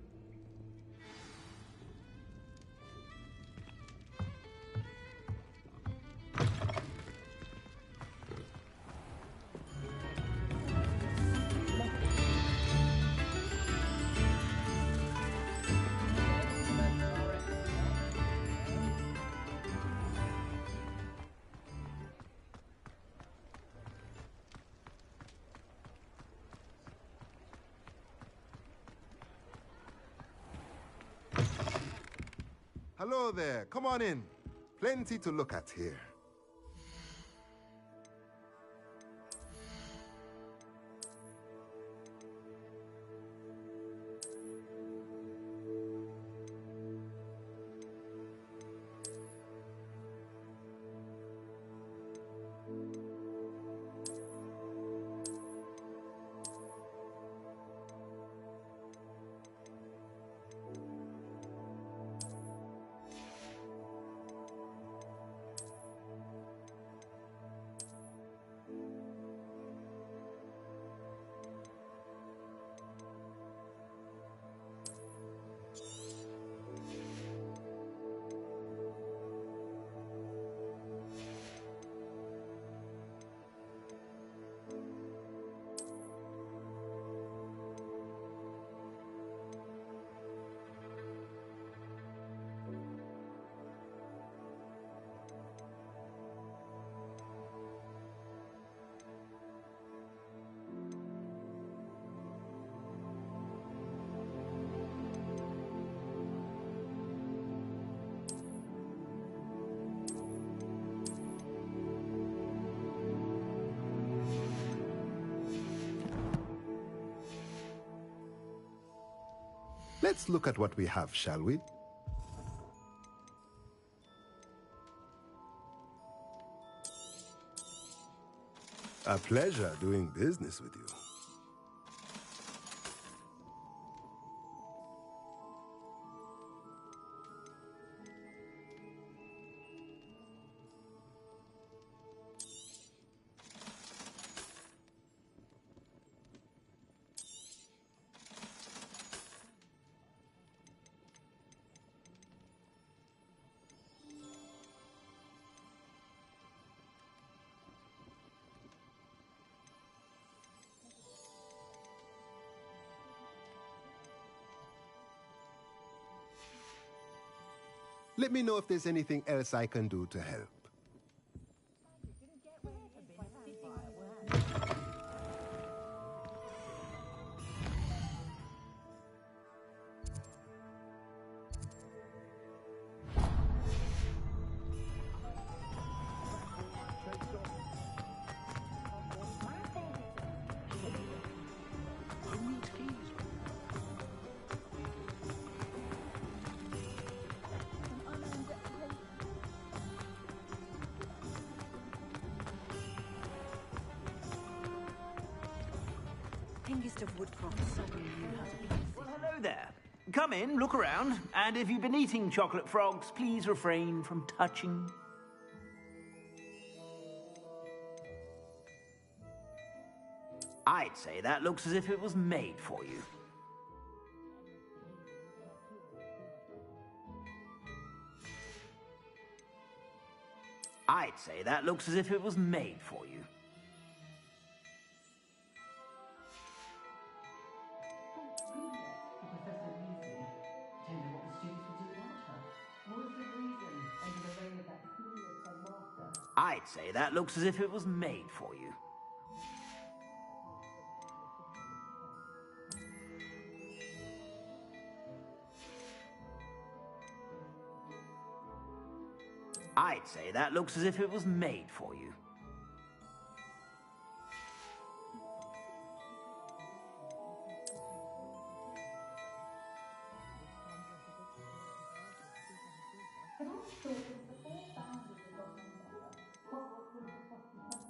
Hello there, come on in. Plenty to look at here. Let's look at what we have, shall we? A pleasure doing business with you. Let me know if there's anything else I can do to help. youngest of woodcrofters suddenly knew how to play. Well, hello there. Come in, look around, and if you've been eating chocolate frogs, please refrain from touching. I'd say that looks as if it was made for you. I'd say that looks as if it was made for you. I'd say that looks as if it was made for you. I'd say that looks as if it was made for you.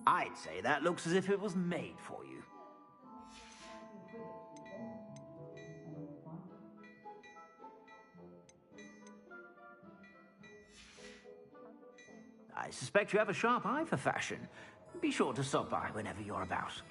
I'd say that looks as if it was made for you. I suspect you have a sharp eye for fashion. Be sure to stop by whenever you're about.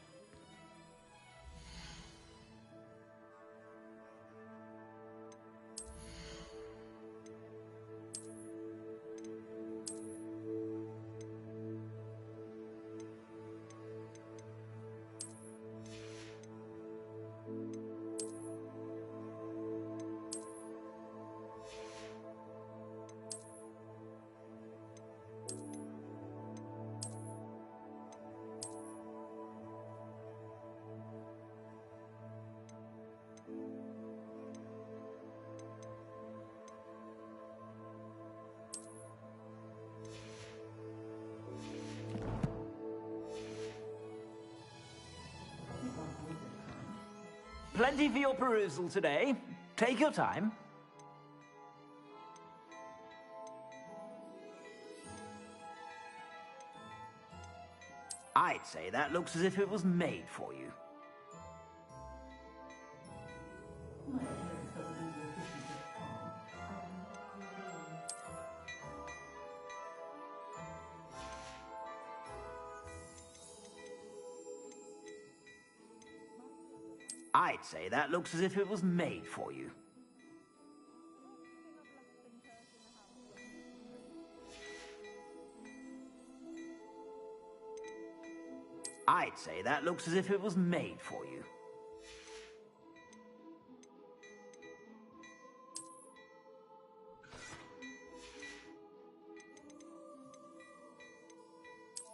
Plenty for your perusal today. Take your time. I'd say that looks as if it was made for you. I'd say that looks as if it was made for you. I'd say that looks as if it was made for you.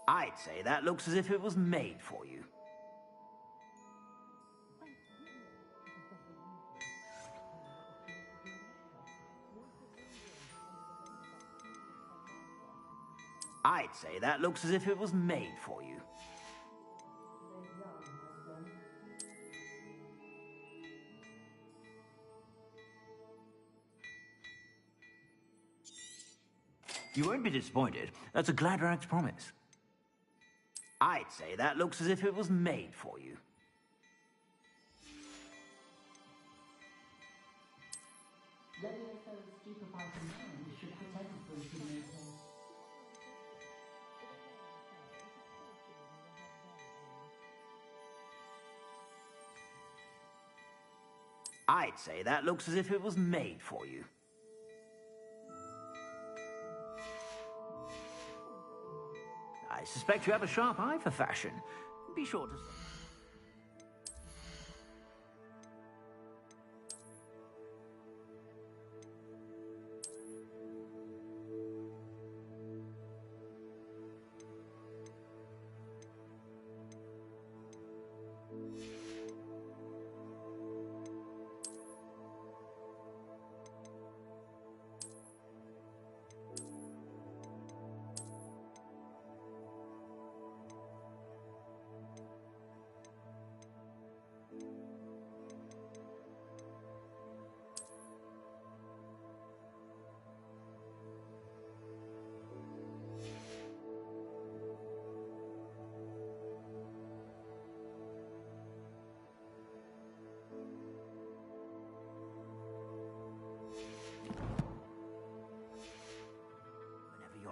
I'd say that looks as if it was made for you. I'd say that looks as if it was made for you. You won't be disappointed. That's a Gladrax promise. I'd say that looks as if it was made for you. I'd say that looks as if it was made for you. I suspect you have a sharp eye for fashion. Be sure to...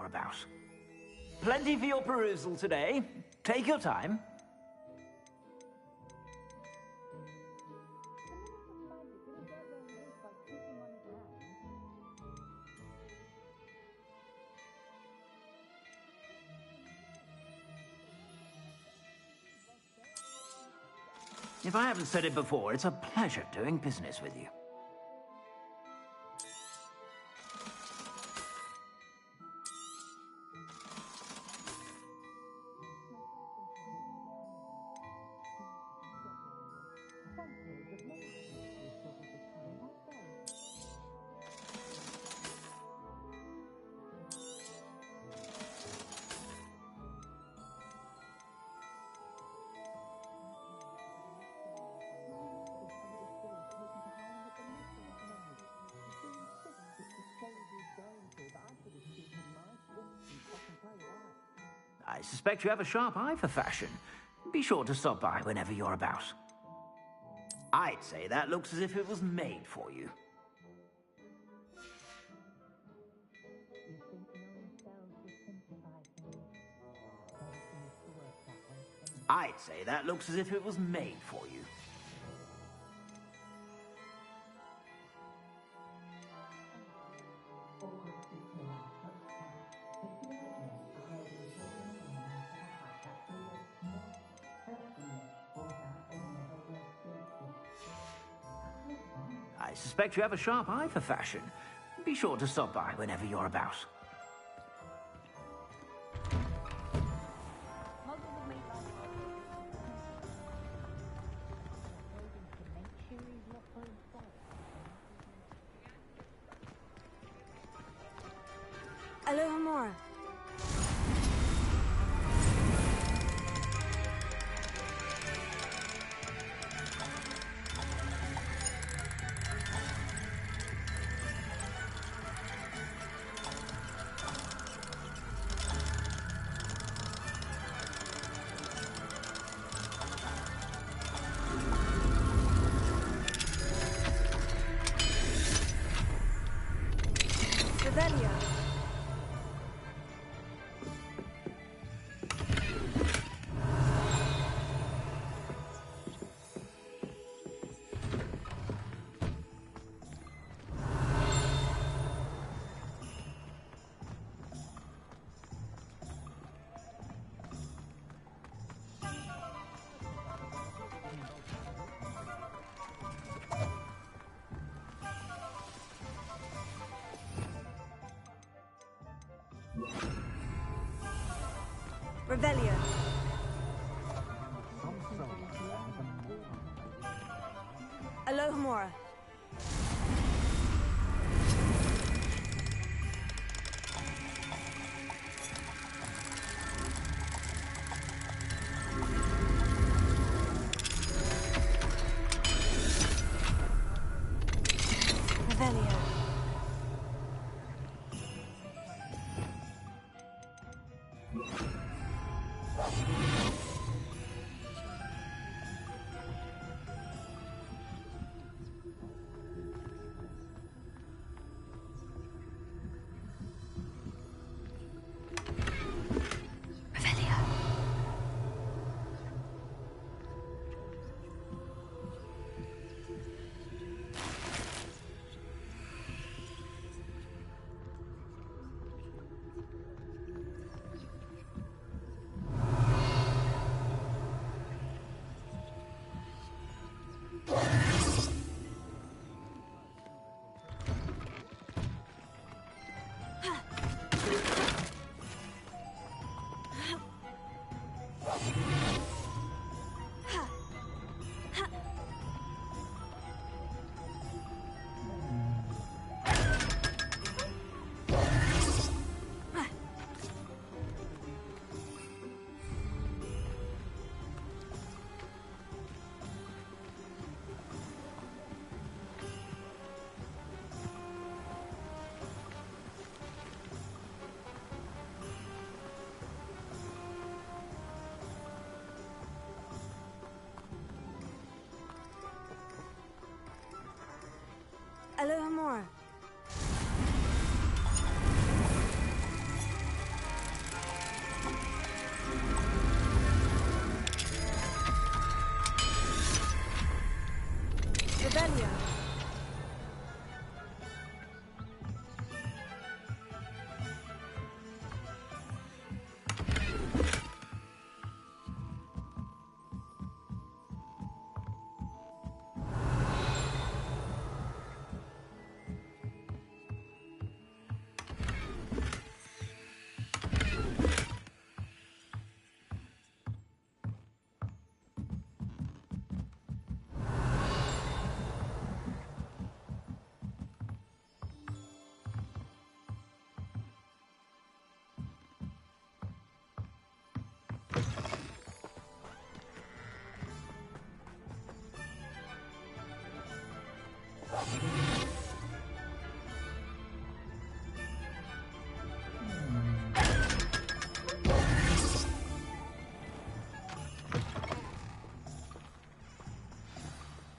about. Plenty for your perusal today. Take your time. If I haven't said it before, it's a pleasure doing business with you. I suspect you have a sharp eye for fashion. Be sure to stop by whenever you're about. I'd say that looks as if it was made for you. I'd say that looks as if it was made for you. I suspect you have a sharp eye for fashion. Be sure to stop by whenever you're about. Alohomora. Revelio. Revelio. Alohomora. Revelio.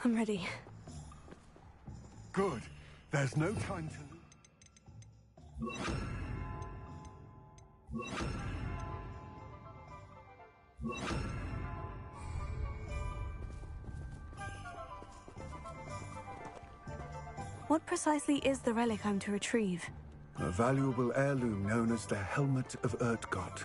I'm ready. Good. There's no time to lose. What precisely is the relic I'm to retrieve? A valuable heirloom known as the Helmet of Urtgott.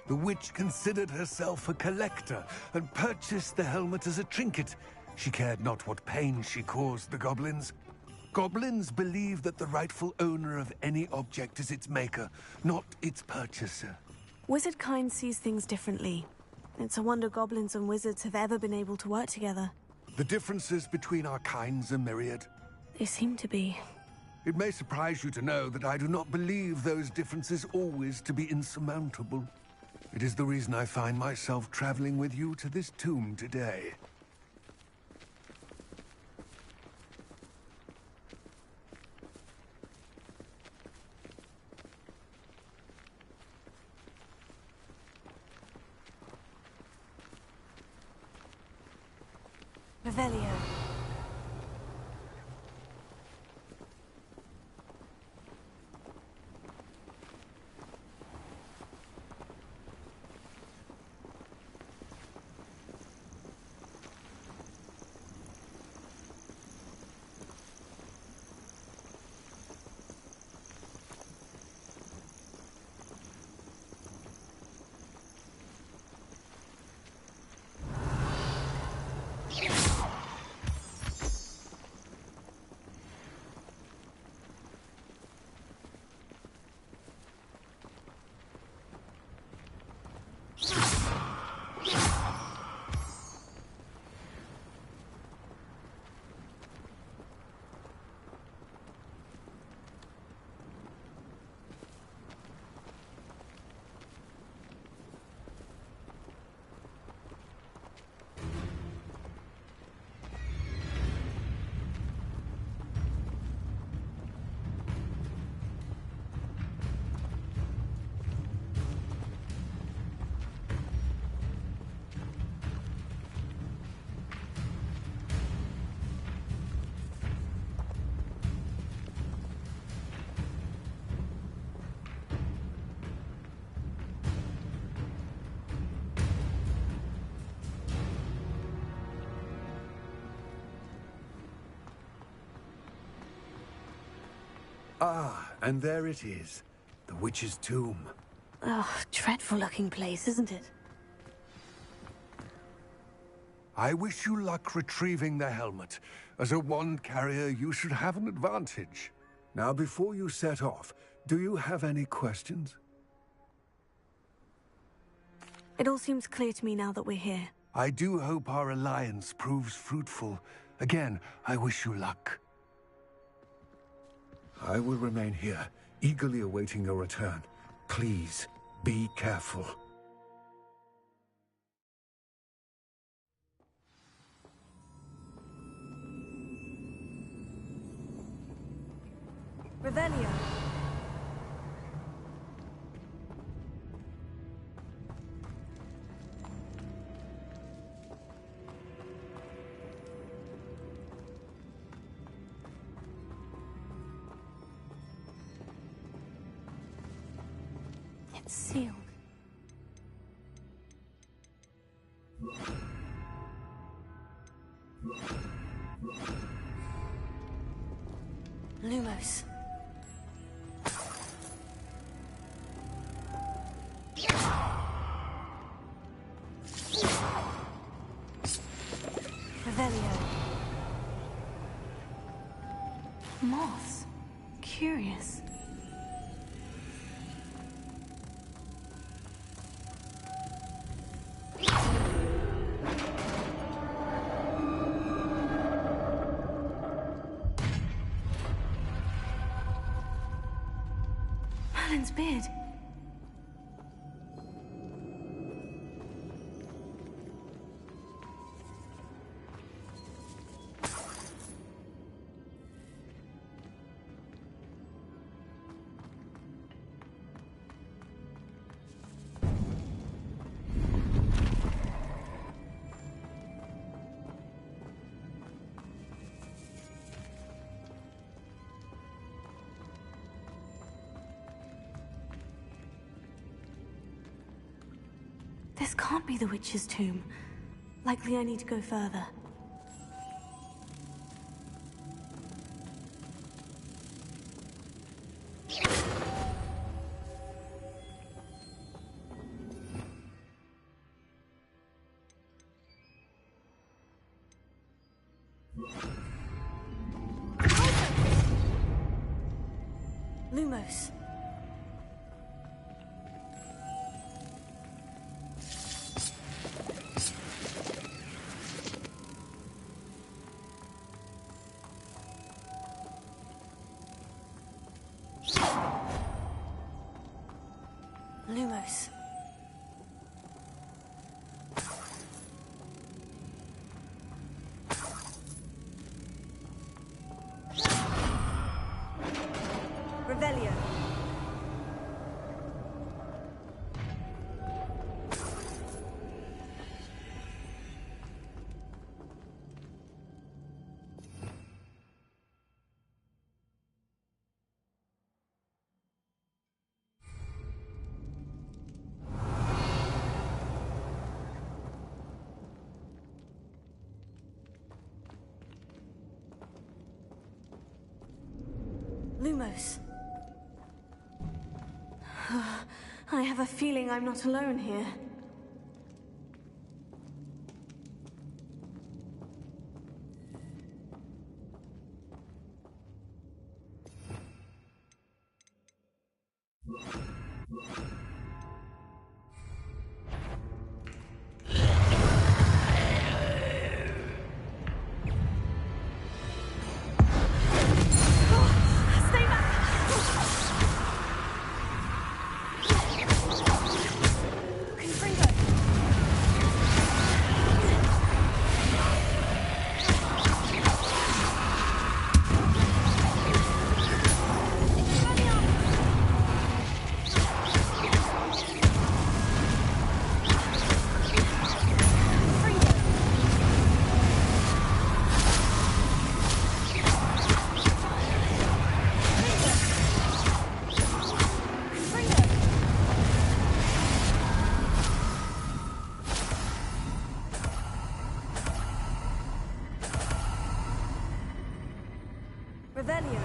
The witch considered herself a collector and purchased the helmet as a trinket. She cared not what pain she caused the goblins. Goblins believe that the rightful owner of any object is its maker, not its purchaser. Wizard kind sees things differently. It's a wonder goblins and wizards have ever been able to work together. The differences between our kinds are myriad. They seem to be. It may surprise you to know that I do not believe those differences always to be insurmountable. It is the reason I find myself traveling with you to this tomb today. Revelio. Ah, and there it is. The witch's tomb. Oh, dreadful looking place, isn't it? I wish you luck retrieving the helmet. As a wand carrier, you should have an advantage. Now, before you set off, do you have any questions? It all seems clear to me now that we're here. I do hope our alliance proves fruitful. Again, I wish you luck. I will remain here, eagerly awaiting your return. Please, be careful. Revelio. It's sealed. Lumos. Revelio. Moths. Curious. Merlin's beard. This can't be the witch's tomb. Likely I need to go further. Lumos. Lumos. Revelio. Lumos. I have a feeling I'm not alone here. Revelio.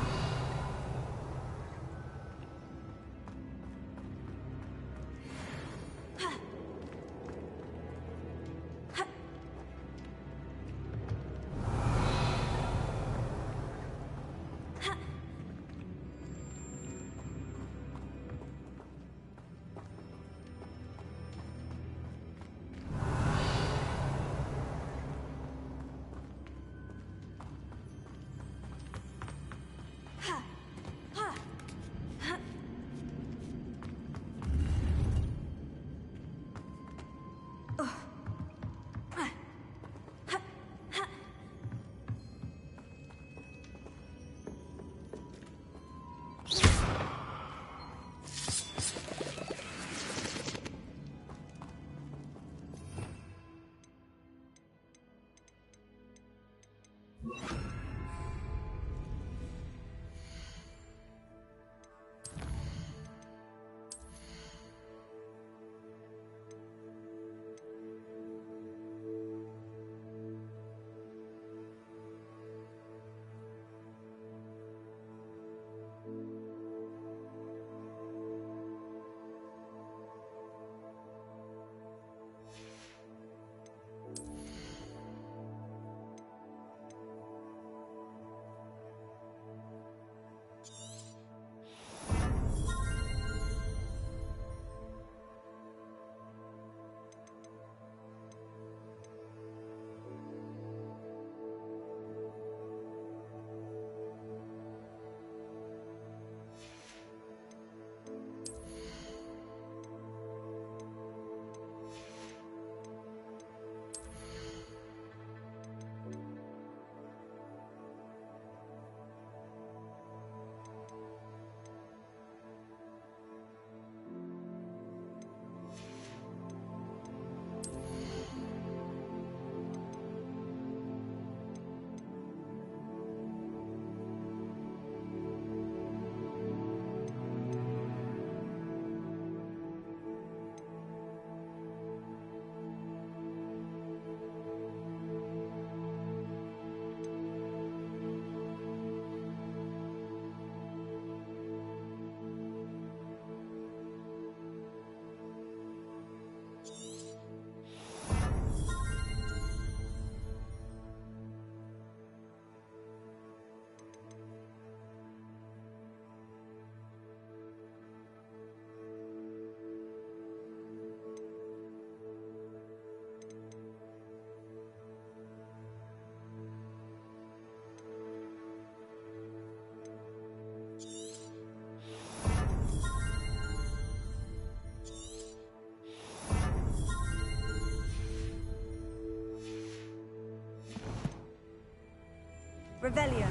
Revelio.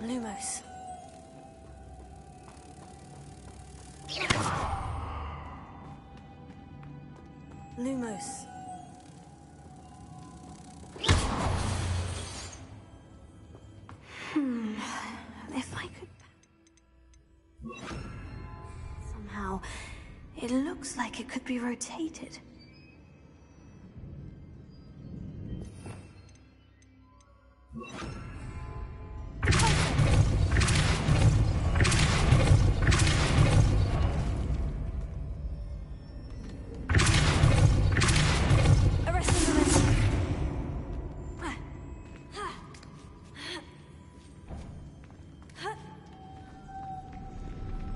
Lumos. Lumos. If I could... Somehow, it looks like it could be rotated.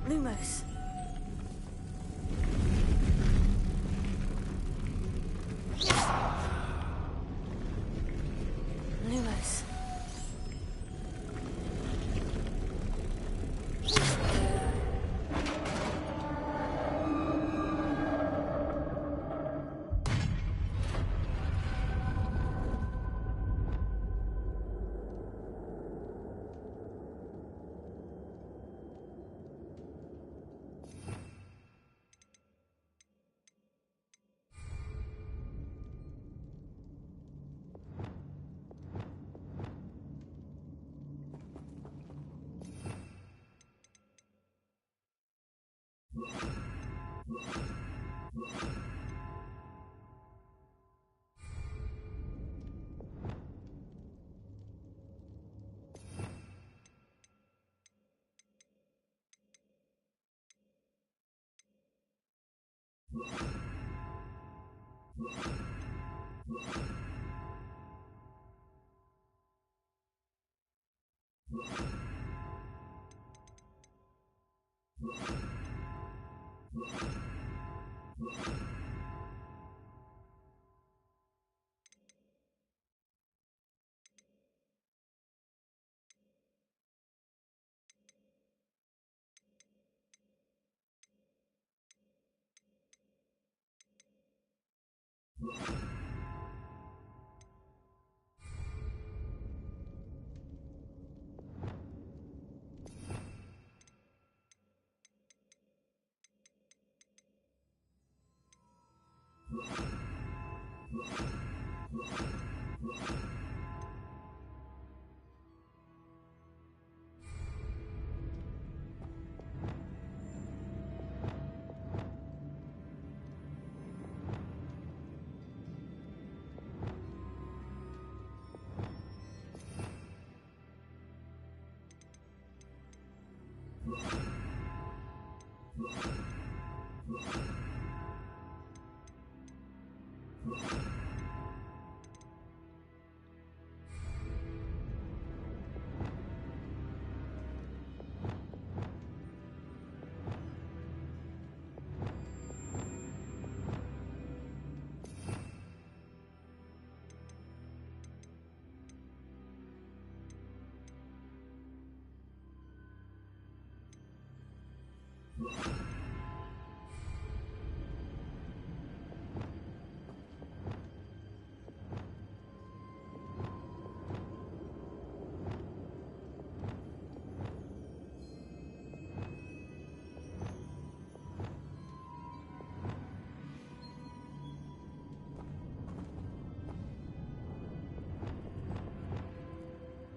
Lumos. Lumos.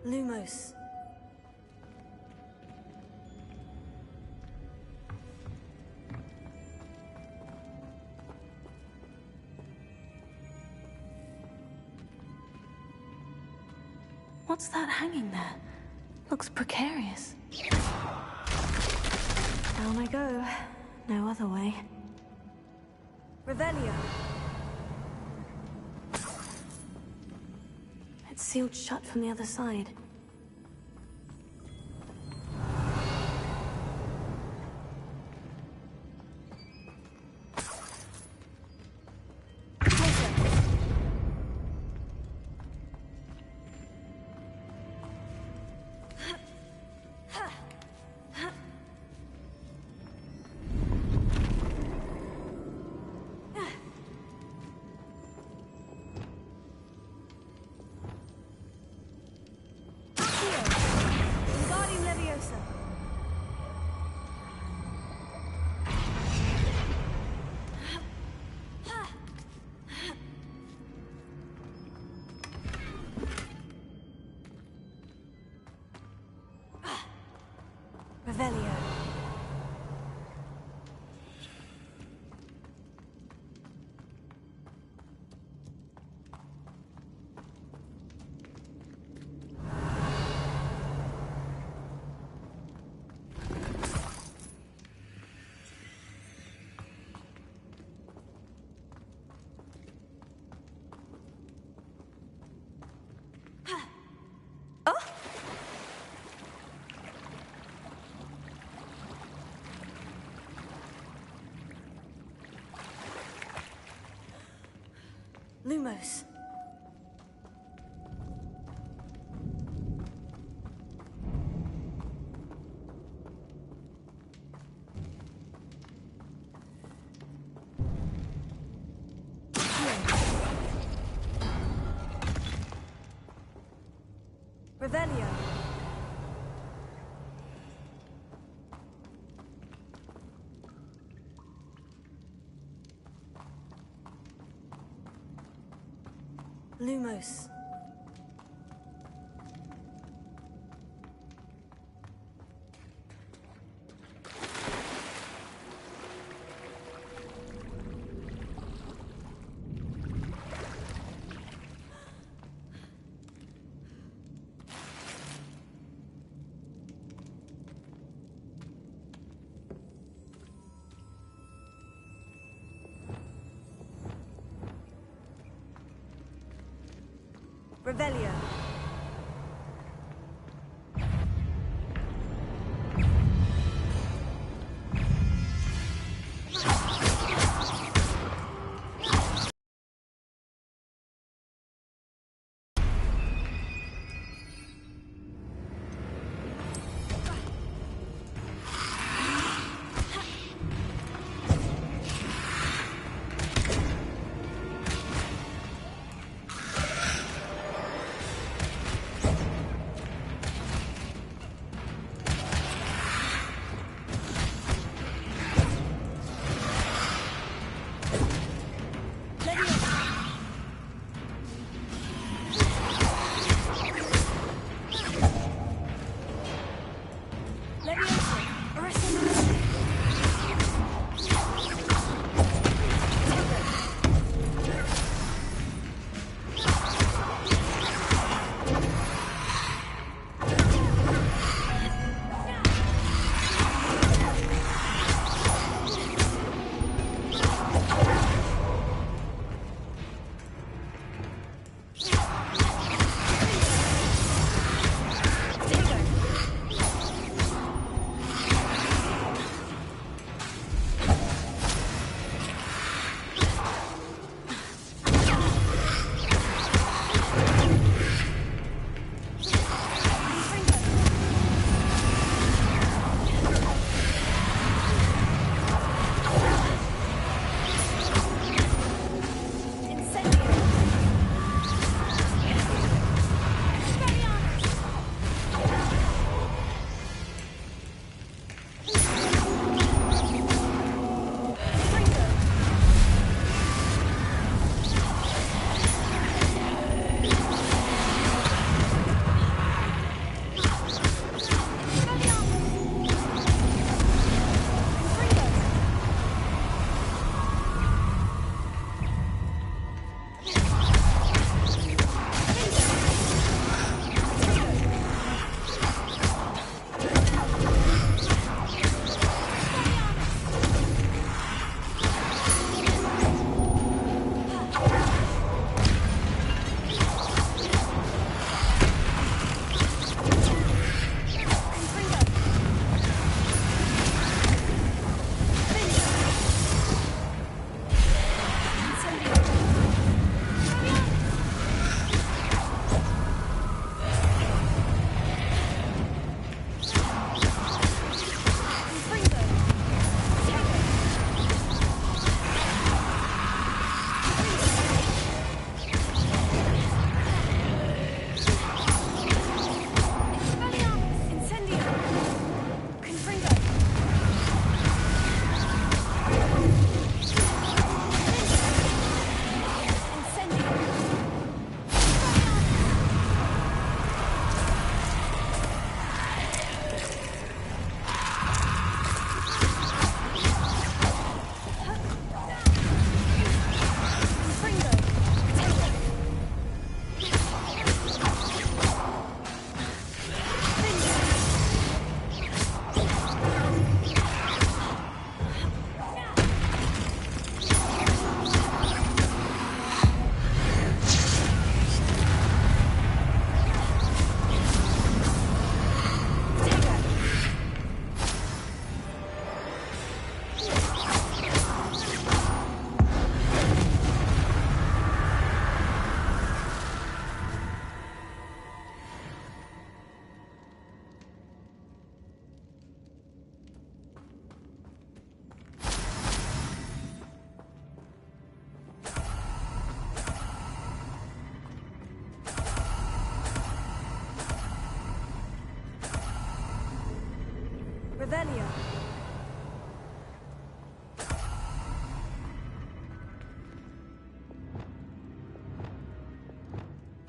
Lumos. What's that hanging there? Looks precarious. Down I go. No other way. Revelio. It's sealed shut from the other side. Lumos. Revelio. Lumos. Revelio.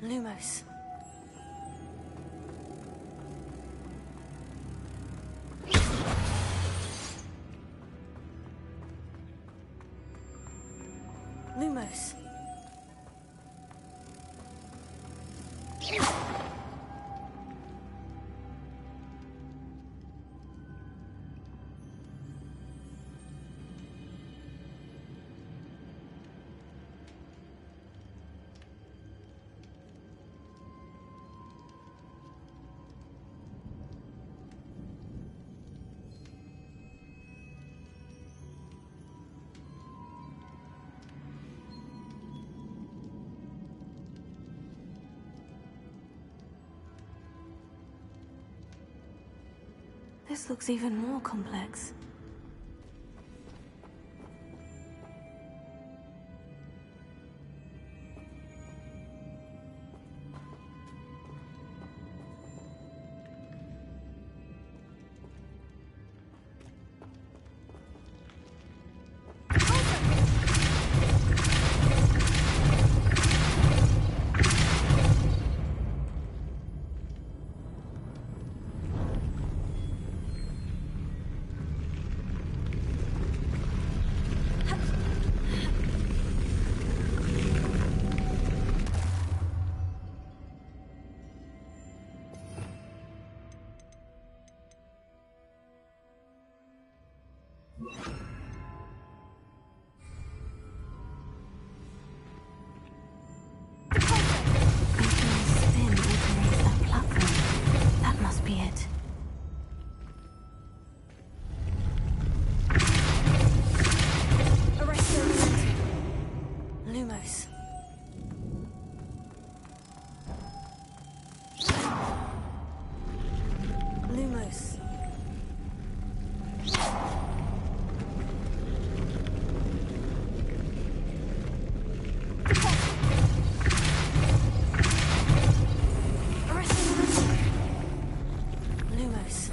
Lumos. Lumos. This looks even more complex. Lumos. Lumos. Lumos.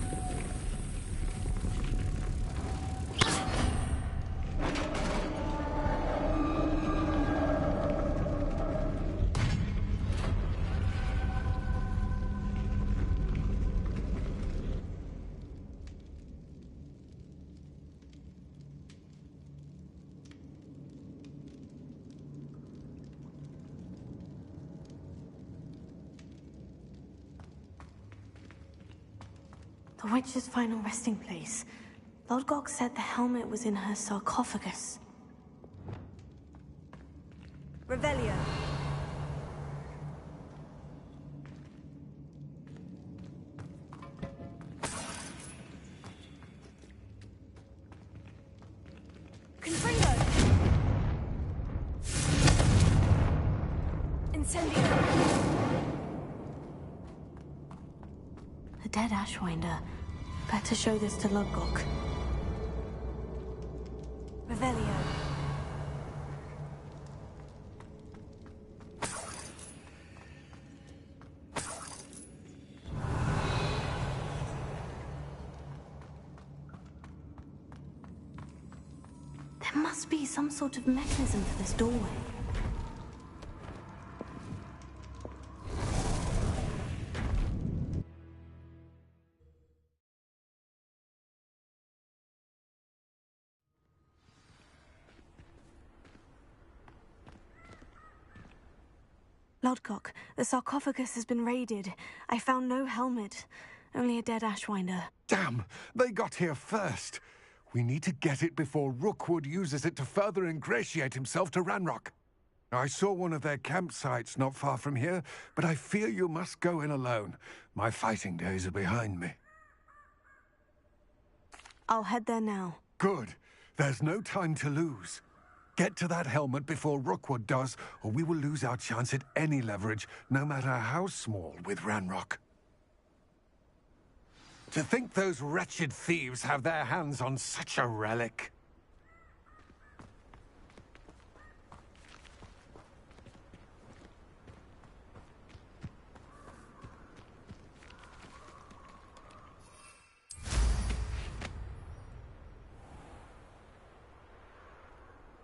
The witch's final resting place. Lodgok said the helmet was in her sarcophagus. Revelio. Confringo. Incendio. A dead Ashwinder. Better show this to Lodgok. Revelio. There must be some sort of mechanism for this doorway. Lodgok, the sarcophagus has been raided. I found no helmet, only a dead Ashwinder. Damn! They got here first. We need to get it before Rookwood uses it to further ingratiate himself to Ranrock. I saw one of their campsites not far from here, but I fear you must go in alone. My fighting days are behind me. I'll head there now. Good. There's no time to lose. Get to that helmet before Rookwood does, or we will lose our chance at any leverage, no matter how small, with Ranrock. To think those wretched thieves have their hands on such a relic.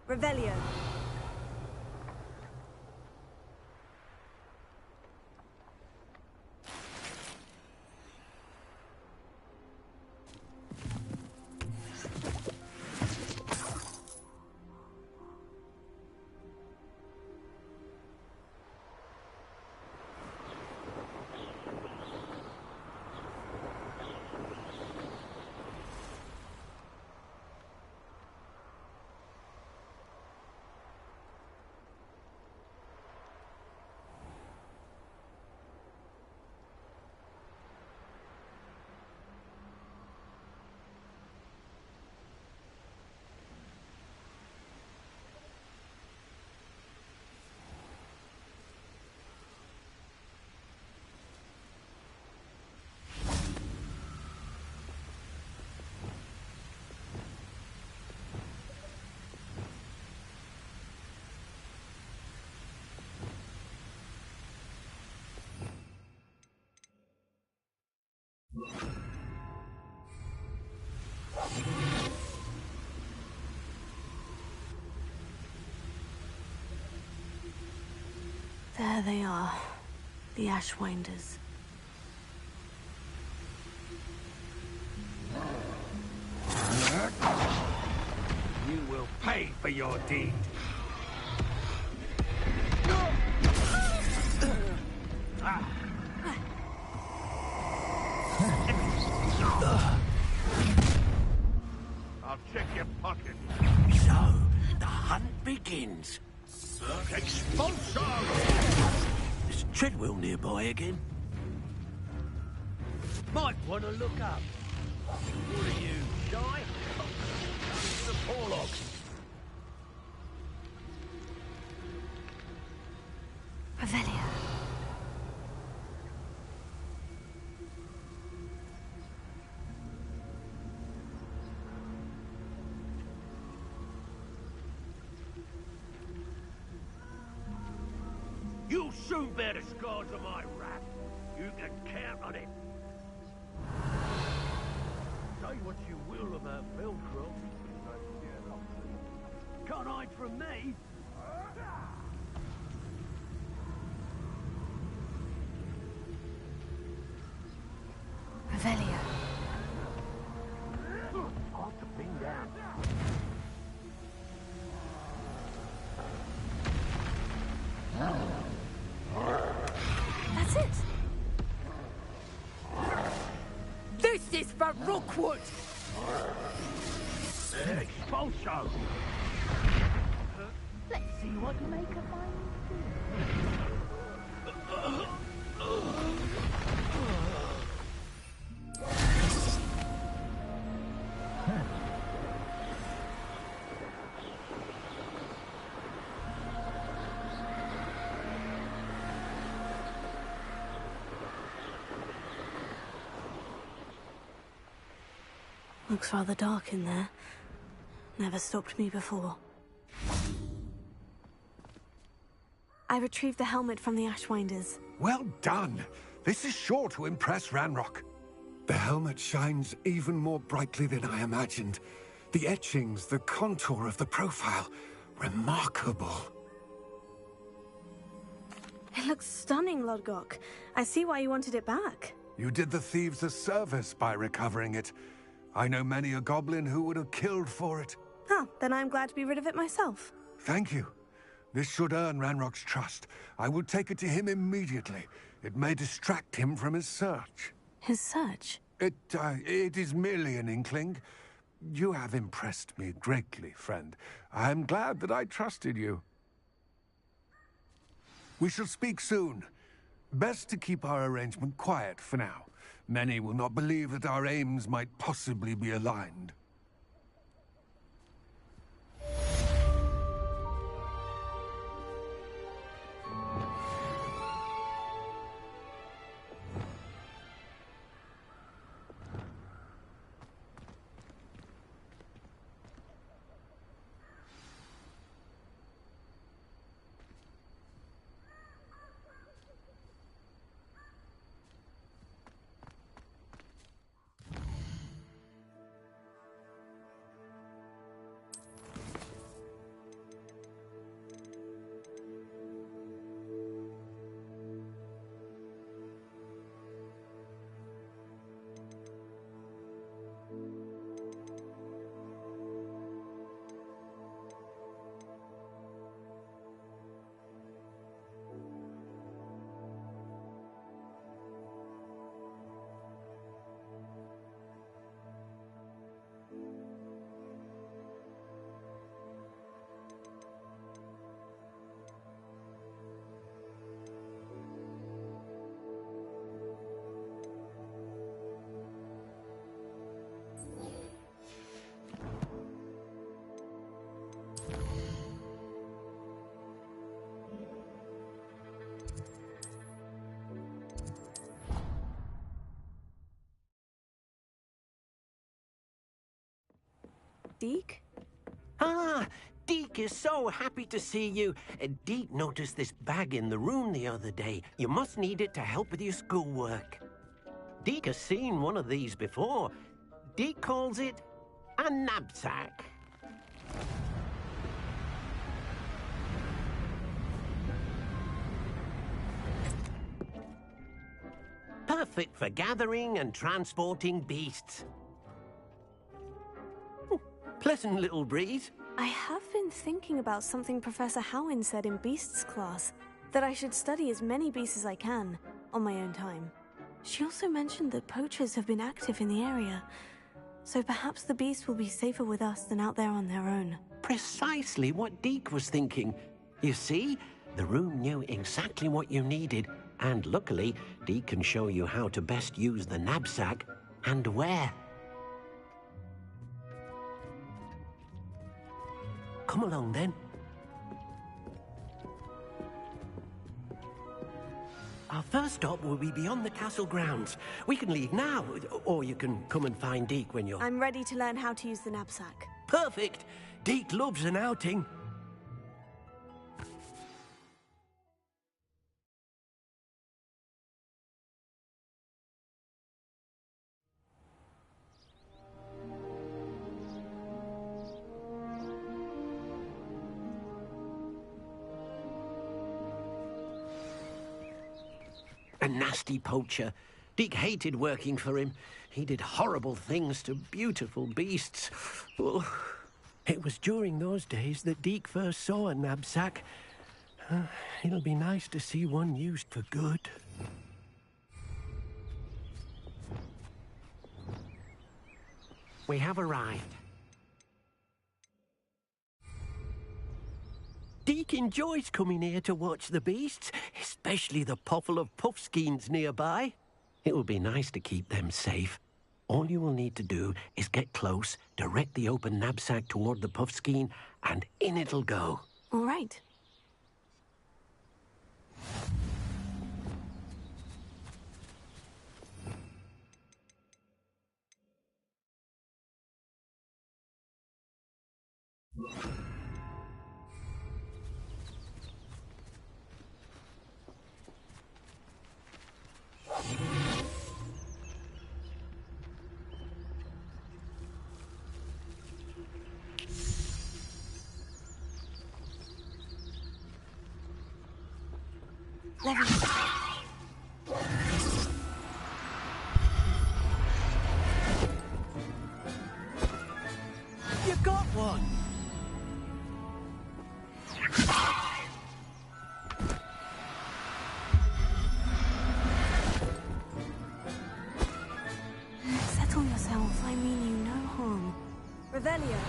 Revelio. There they are, the Ashwinders. You will pay for your deed. I'll check your pocket. So, the hunt begins. Expulso! Is Treadwell nearby again? Might want to look up. What are you, shy? The Porlocks. Revelia. You'll soon bear the scars of my wrath. You can count on it. Say what you will about Velcro. Can't hide from me. Revelia. Hard to pin down. That's it. This is for Rookwood! Expulso! Let's see what you make of my Looks rather dark in there. Never stopped me before. I retrieved the helmet from the Ashwinders. Well done. This is sure to impress Ranrock. The helmet shines even more brightly than I imagined. The etchings, the contour of the profile. Remarkable. It looks stunning, Lodgok. I see why you wanted it back. You did the thieves a service by recovering it. I know many a goblin who would have killed for it. Oh, then I'm glad to be rid of it myself. Thank you. This should earn Ranrock's trust. I will take it to him immediately. It may distract him from his search. His search? It is merely an inkling. You have impressed me greatly, friend. I am glad that I trusted you. We shall speak soon. Best to keep our arrangement quiet for now. Many will not believe that our aims might possibly be aligned. Deke? Ah, Deke is so happy to see you. Deke noticed this bag in the room the other day. You must need it to help with your schoolwork. Deke has seen one of these before. Deke calls it a knapsack. perfect for gathering and transporting beasts. Pleasant little breeze. I have been thinking about something Professor Howin said in Beasts class, that I should study as many beasts as I can, on my own time. She also mentioned that poachers have been active in the area, so perhaps the beasts will be safer with us than out there on their own. Precisely what Deke was thinking. You see, the room knew exactly what you needed, and luckily, Deke can show you how to best use the knapsack and where. Come along, then. Our first stop will be beyond the castle grounds. We can leave now, or you can come and find Deke when you're... I'm ready to learn how to use the knapsack. Perfect! Deke loves an outing. A nasty poacher. Deke hated working for him. He did horrible things to beautiful beasts. Oh, it was during those days that Deke first saw a knapsack. It'll be nice to see one used for good. We have arrived. Deke enjoys coming here to watch the beasts, especially the potful of puffskeins nearby. It will be nice to keep them safe. All you will need to do is get close, direct the open knapsack toward the puffskein, and in it'll go. All right. Levy. You got one! Settle yourself, I mean you no harm. Revelio.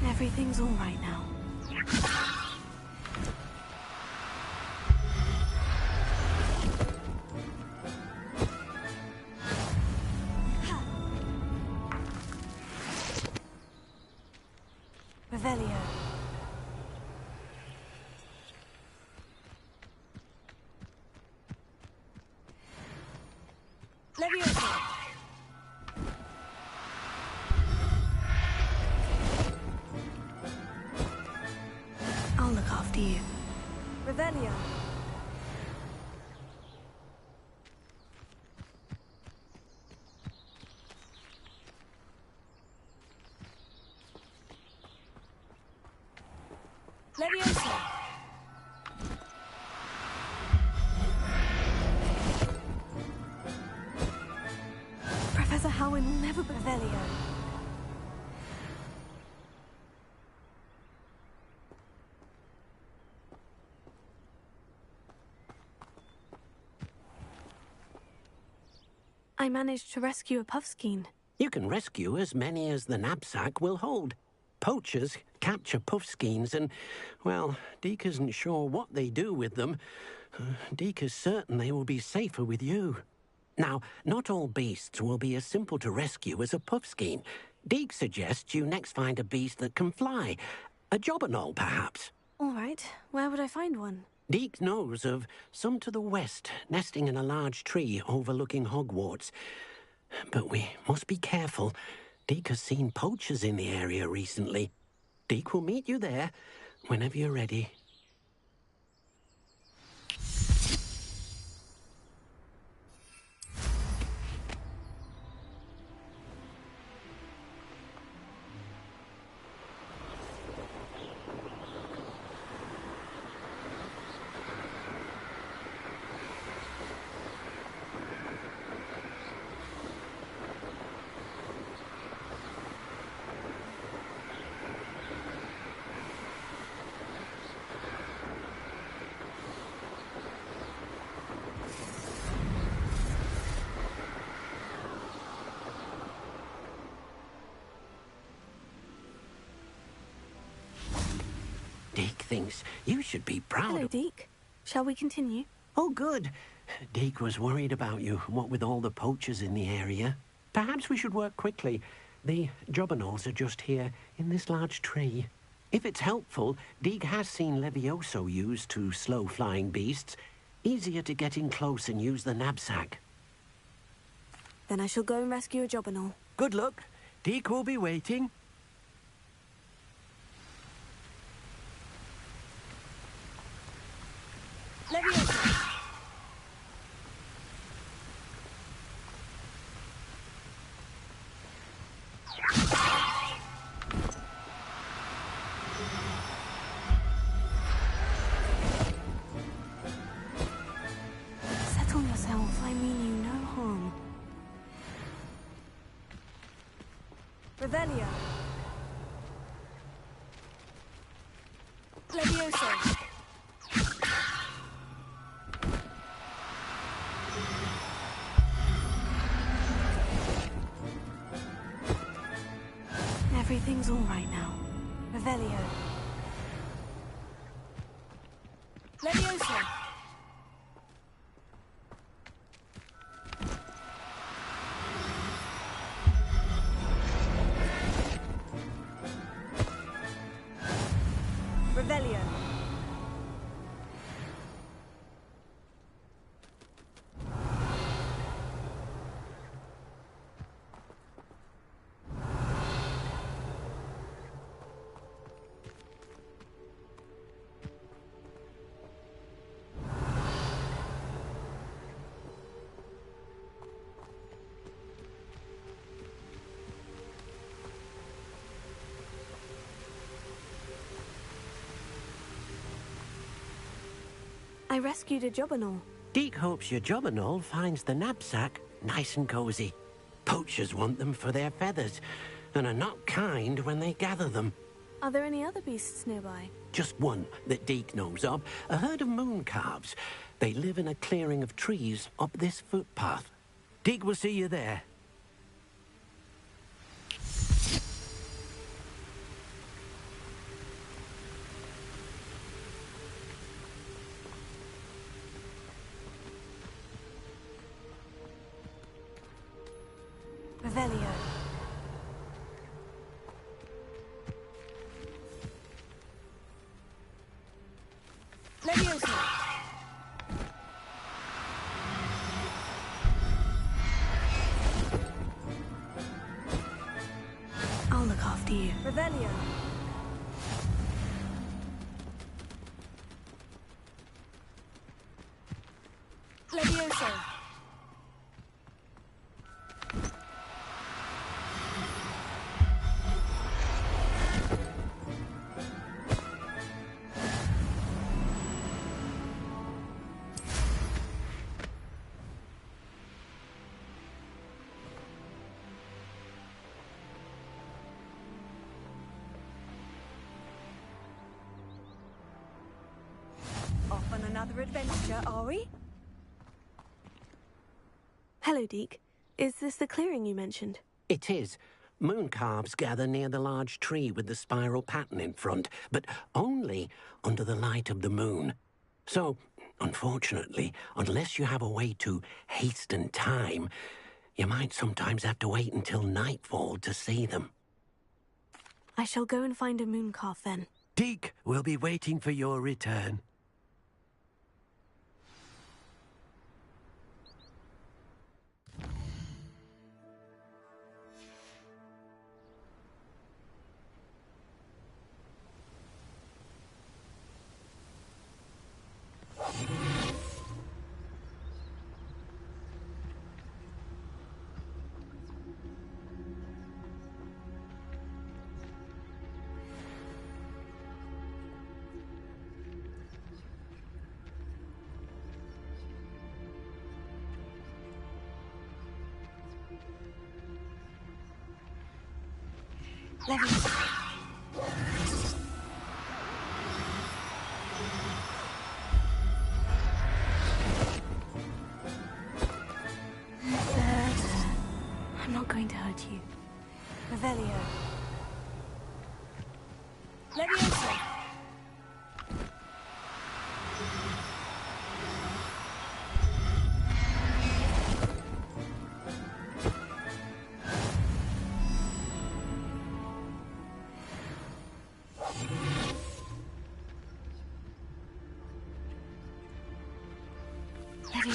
Everything's all right now. Revelio. Leviosa. I'll look after you. Revelio. Leviosa. Professor Howin will never Revelio. I managed to rescue a puffskein. You can rescue as many as the knapsack will hold. Poachers capture puffskeins and, well, Deke isn't sure what they do with them. Deke is certain they will be safer with you. Now, not all beasts will be as simple to rescue as a puffskein. Deke suggests you next find a beast that can fly. A jobberknoll, perhaps. All right, where would I find one? Deke knows of some to the west, nesting in a large tree overlooking Hogwarts. But we must be careful. Deke has seen poachers in the area recently. Deke will meet you there whenever you're ready. Deke thinks you should be proud Hello, of... Deke. Shall we continue? Oh, good. Deke was worried about you, what with all the poachers in the area. Perhaps we should work quickly. The jobberknolls are just here, in this large tree. If it's helpful, Deke has seen Levioso used to slow flying beasts. Easier to get in close and use the knapsack. Then I shall go and rescue a jobberknoll. Good luck. Deke will be waiting. Levioso! Settle yourself. I mean you no harm. Revelio. Levioso. Everything's all right now. Revelio. Levioso. Revelio. I rescued a jobberknoll. Deke hopes your jobberknoll finds the knapsack nice and cozy. Poachers want them for their feathers, and are not kind when they gather them. Are there any other beasts nearby? Just one that Deke knows of, a herd of moon calves. They live in a clearing of trees up this footpath. Deke will see you there. Revelio. Levioso. I'll look after you. Revelio. Levioso. Off on another adventure, are we? Hello, Deke. Is this the clearing you mentioned? It is. Moon calves gather near the large tree with the spiral pattern in front, but only under the light of the moon. So, unfortunately, unless you have a way to hasten time, you might sometimes have to wait until nightfall to see them. I shall go and find a moon calf then. Deke will be waiting for your return. I'm not going to hurt you. Revelio. Levioso. Settle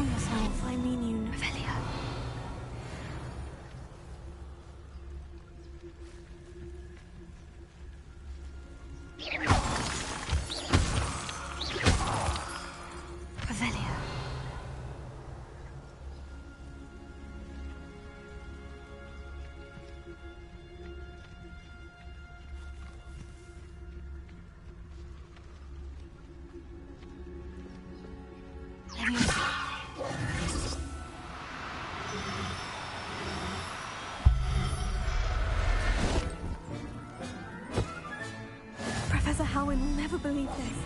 yourself, I mean you, Revelio. Revelio. Professor Howin will never believe this.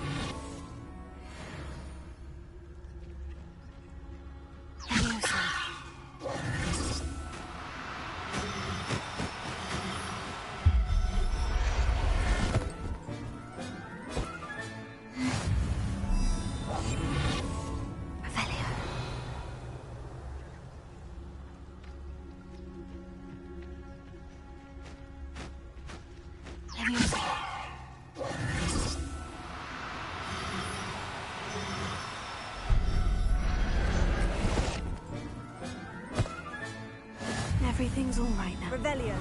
Everything's all right now. Revelio.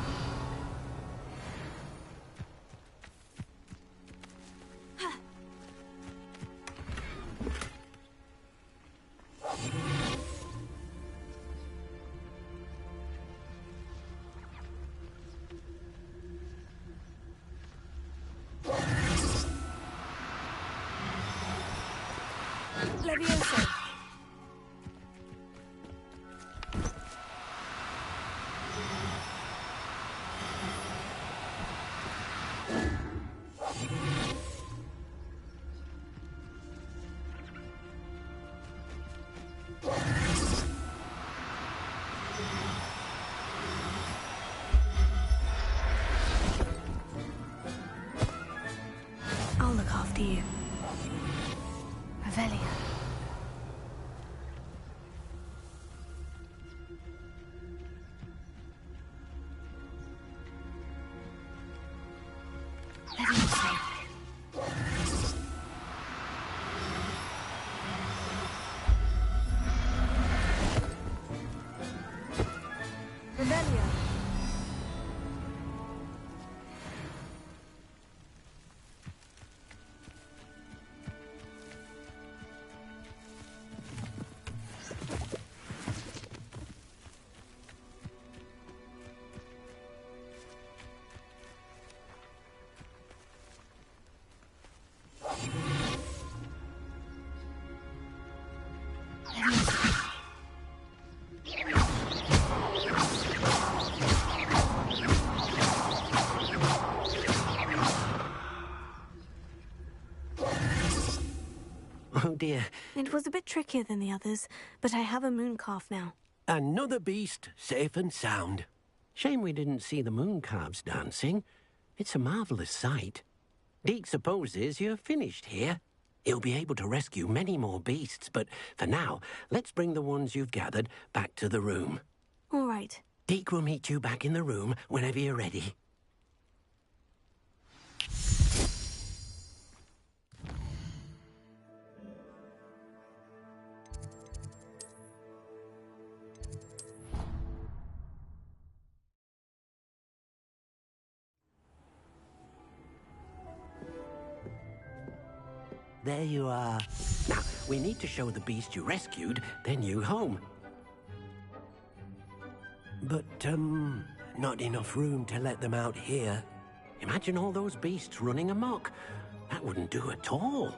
Levioso. I'll look after you. Revelio. Revelio. Oh dear. It was a bit trickier than the others, but I have a moon calf now. Another beast, safe and sound. Shame we didn't see the moon calves dancing. It's a marvellous sight. Deke supposes you're finished here. He'll be able to rescue many more beasts, but for now, let's bring the ones you've gathered back to the room. All right. Deke will meet you back in the room whenever you're ready. There you are. Now, we need to show the beast you rescued their new home. But, not enough room to let them out here. Imagine all those beasts running amok. That wouldn't do at all.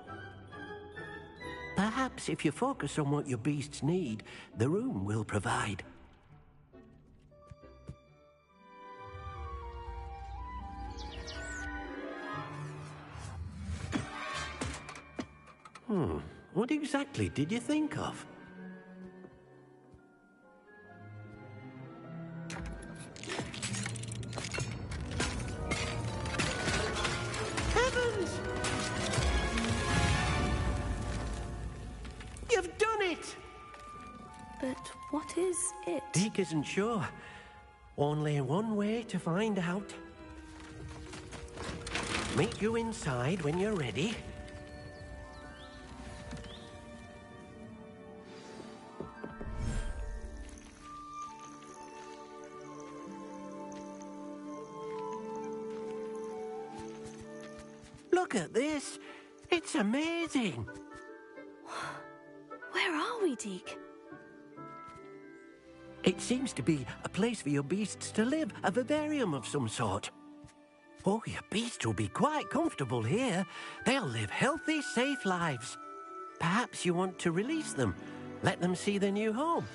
Perhaps if you focus on what your beasts need, the room will provide. What exactly did you think of? Heavens! You've done it! But what is it? Deke isn't sure. Only one way to find out. Meet you inside when you're ready. Look at this. It's amazing. Where are we, Deke? It seems to be a place for your beasts to live, a vivarium of some sort. Oh, your beasts will be quite comfortable here. They'll live healthy, safe lives. Perhaps you want to release them, let them see their new home.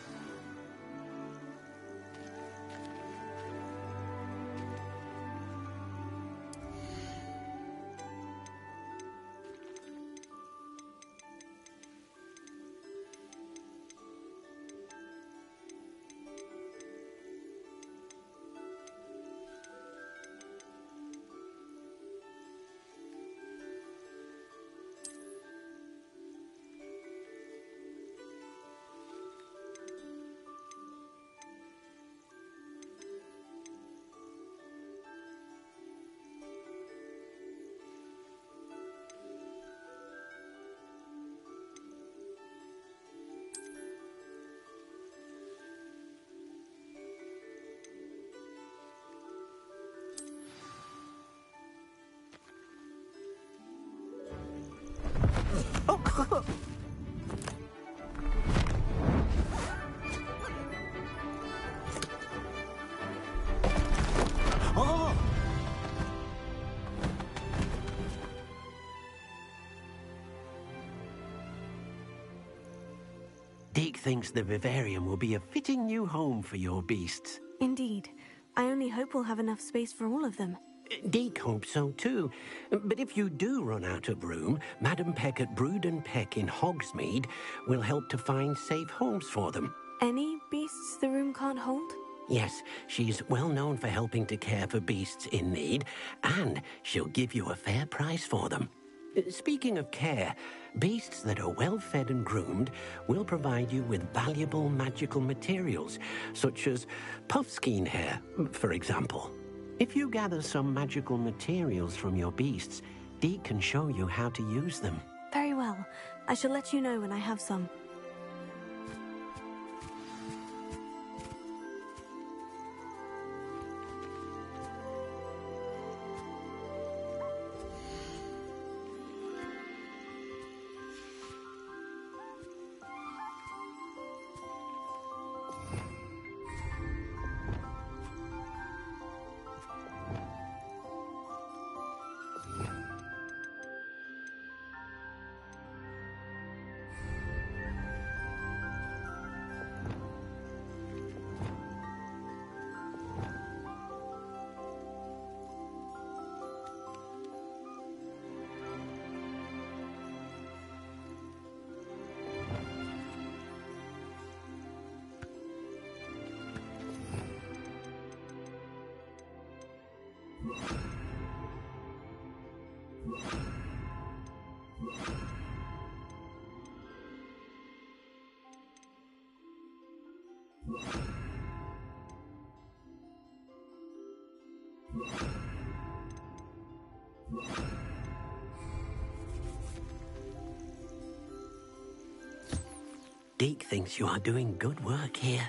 Oh! Deke thinks the vivarium will be a fitting new home for your beasts. Indeed. I only hope we'll have enough space for all of them. Deke hopes so too. But if you do run out of room, Madam Peck at Brood and Peck in Hogsmeade will help to find safe homes for them. Any beasts the room can't hold? Yes, she's well known for helping to care for beasts in need, and she'll give you a fair price for them. Speaking of care, beasts that are well fed and groomed will provide you with valuable magical materials, such as puffskein hair, for example. If you gather some magical materials from your beasts, Deke can show you how to use them. Very well. I shall let you know when I have some. Deke thinks you are doing good work here.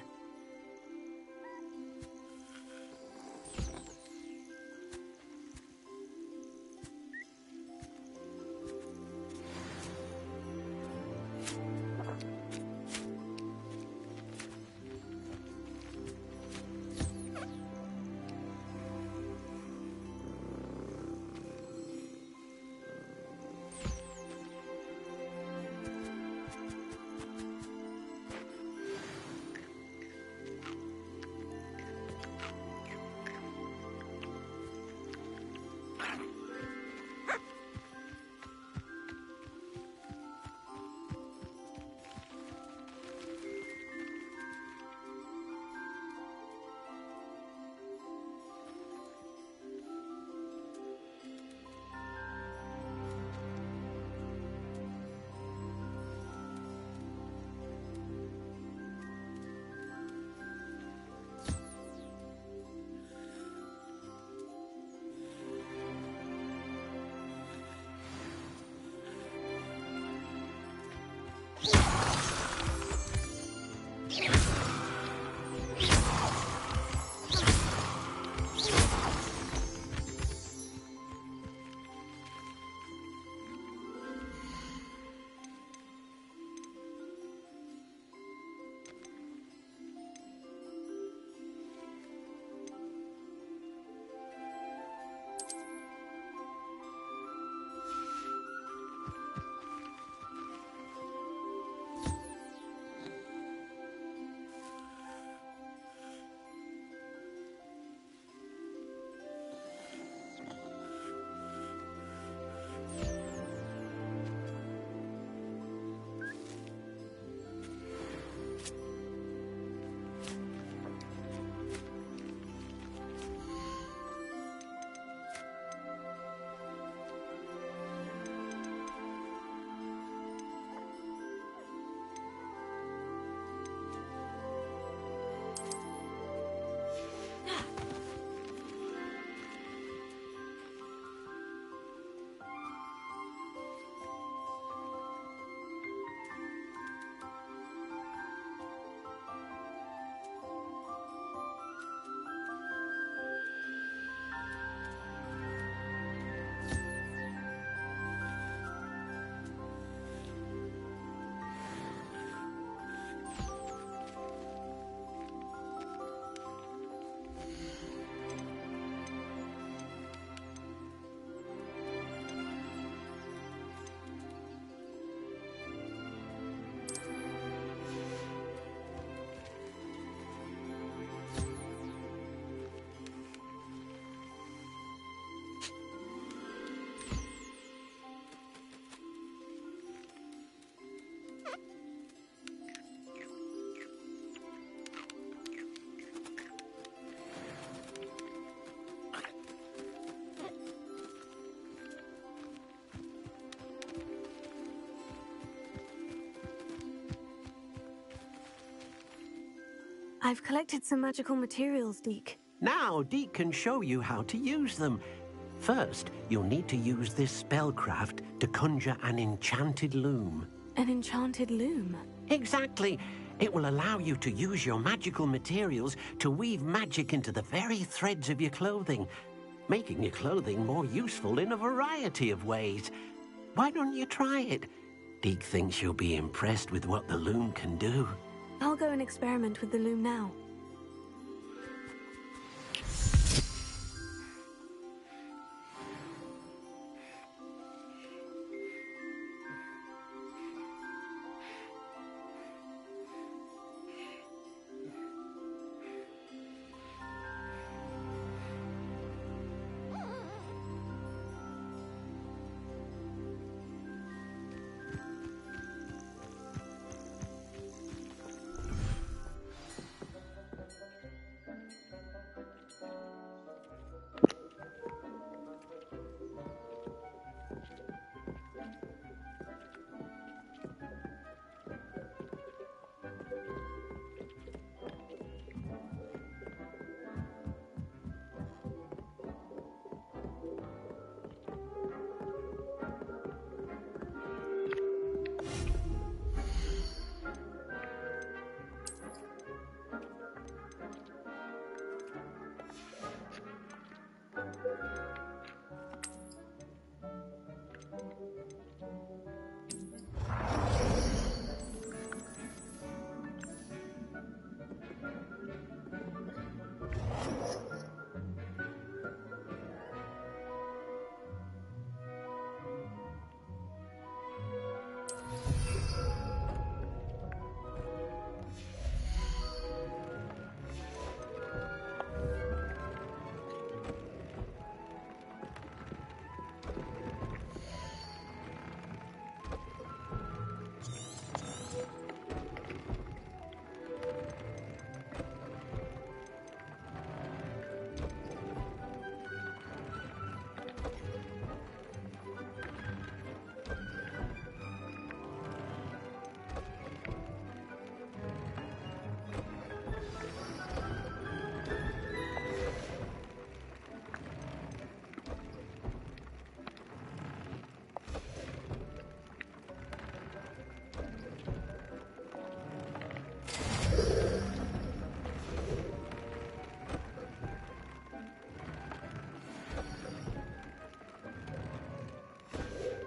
I've collected some magical materials, Deke. Now, Deke can show you how to use them. First, you'll need to use this spellcraft to conjure an enchanted loom. An enchanted loom? Exactly. It will allow you to use your magical materials to weave magic into the very threads of your clothing, making your clothing more useful in a variety of ways. Why don't you try it? Deke thinks you'll be impressed with what the loom can do. I'll go and experiment with the loom now.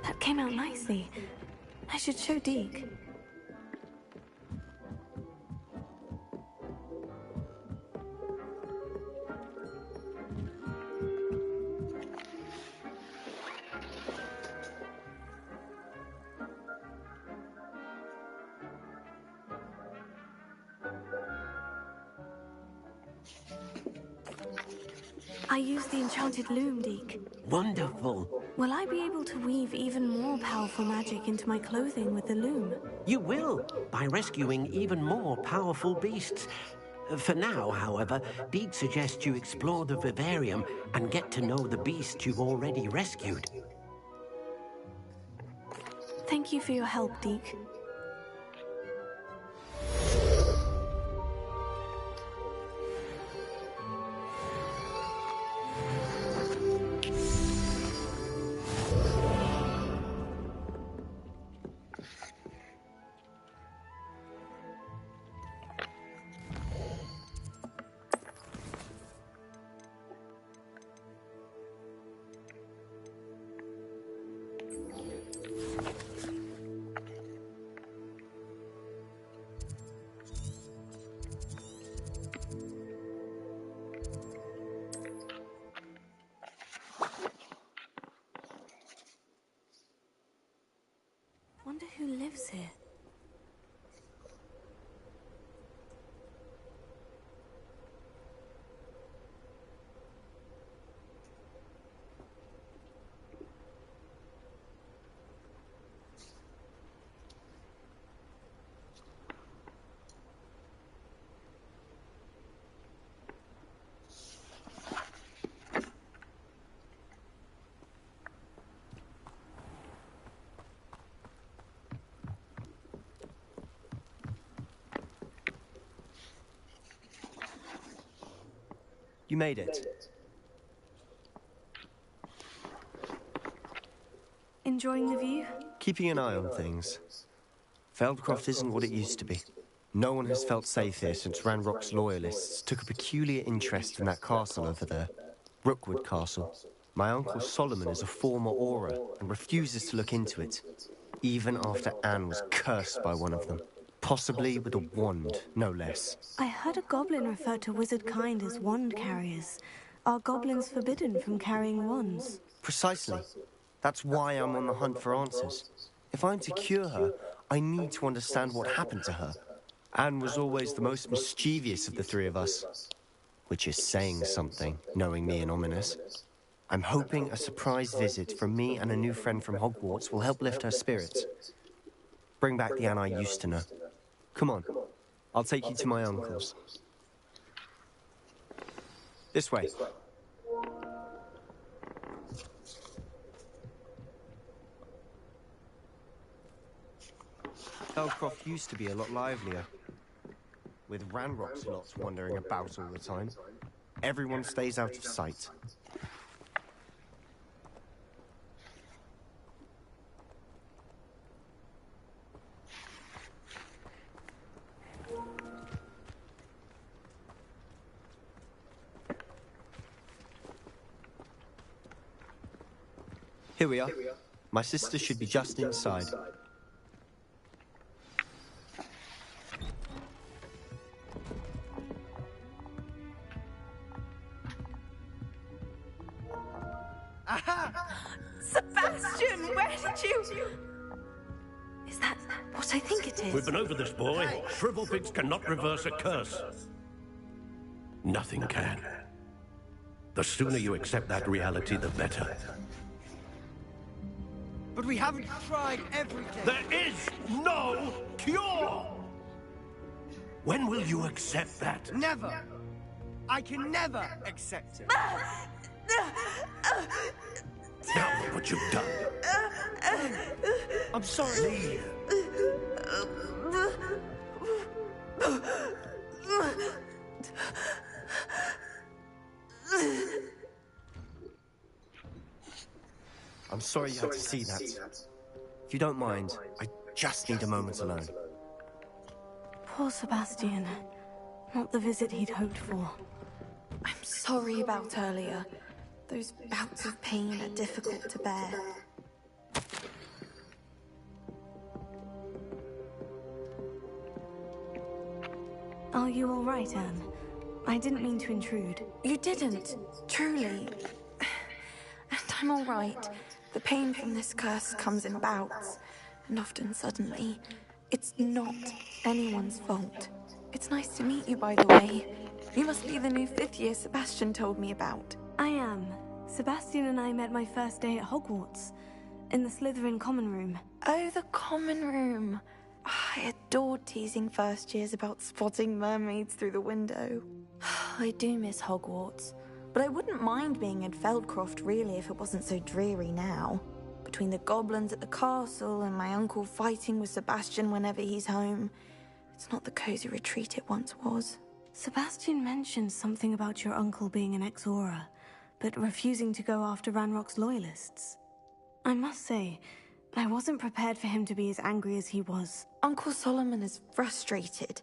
That came out nicely. I should show Deke. I used the enchanted loom, Deke. Wonderful. Will I be able to weave even more powerful magic into my clothing with the loom? You will, by rescuing even more powerful beasts. For now, however, Deke suggests you explore the vivarium and get to know the beasts you've already rescued. Thank you for your help, Deke. Wonder who lives here. You made it. Enjoying the view? Keeping an eye on things. Feldcroft isn't what it used to be. No one has felt safe here since Ranrock's loyalists took a peculiar interest in that castle over there. Rookwood Castle. My uncle Solomon is a former Auror and refuses to look into it, even after Anne was cursed by one of them. Possibly with a wand, no less. I heard a goblin refer to wizard kind as wand carriers. Are goblins forbidden from carrying wands? Precisely. That's why I'm on the hunt for answers. If I'm to cure her, I need to understand what happened to her. Anne was always the most mischievous of the three of us. Which is saying something, knowing me and Ominous. I'm hoping a surprise visit from me and a new friend from Hogwarts will help lift her spirits. Bring back the Anne I used to know. Come on, I'll take you to my uncle's. This way. Feldcroft used to be a lot livelier, with Ranrock's lots wandering about all the time. Everyone stays out of sight. Here we are. My sister should be just inside. Sebastian, where did you... Is that what I think it is? We've been over this, boy. Shrivelpigs cannot reverse a curse. Nothing can. The sooner you accept that reality, the better. But we haven't tried everything. There is no cure! When will you accept that? Never. I can never accept it. Now look what you've done. I'm sorry. Leave. I'm sorry you had to see that. If you don't mind, I just need a moment alone. Poor Sebastian. Not the visit he'd hoped for. I'm sorry about earlier. Those bouts of pain are difficult to bear. Are you all right, Anne? I didn't mean to intrude. You didn't, truly. And I'm all right. The pain from this curse comes in bouts, and often suddenly. It's not anyone's fault. It's nice to meet you, by the way. You must be the new 5th year Sebastian told me about. I am. Sebastian and I met my first day at Hogwarts, in the Slytherin common room. Oh, the common room. I adored teasing first years about spotting mermaids through the window. I do miss Hogwarts, but I wouldn't mind being in Feldcroft really if it wasn't so dreary now. Between the goblins at the castle and my uncle fighting with Sebastian whenever he's home, it's not the cozy retreat it once was. Sebastian mentioned something about your uncle being an ex-Auror, but refusing to go after Ranrock's loyalists. I must say, I wasn't prepared for him to be as angry as he was. Uncle Solomon is frustrated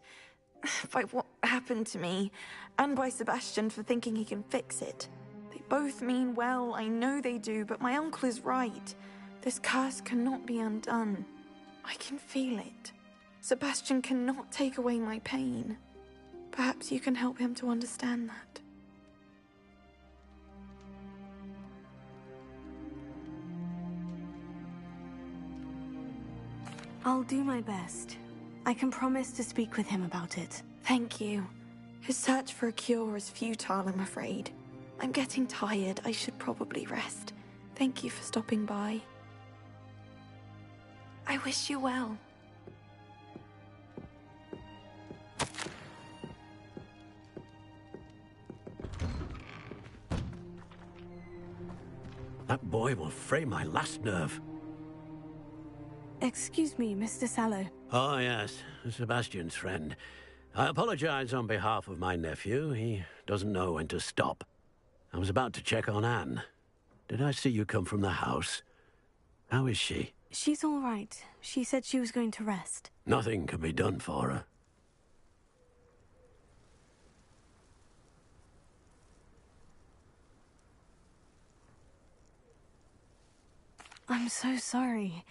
by what happened to me, and by Sebastian for thinking he can fix it. They both mean well, I know they do, but my uncle is right. This curse cannot be undone. I can feel it. Sebastian cannot take away my pain. Perhaps you can help him to understand that. I'll do my best. I can promise to speak with him about it. Thank you. His search for a cure is futile, I'm afraid. I'm getting tired. I should probably rest. Thank you for stopping by. I wish you well. That boy will fray my last nerve. Excuse me, Mr. Sallow. Oh, yes, Sebastian's friend. I apologize on behalf of my nephew. He doesn't know when to stop. I was about to check on Anne. Did I see you come from the house? How is she? She's all right. She said she was going to rest. Nothing can be done for her. I'm so sorry.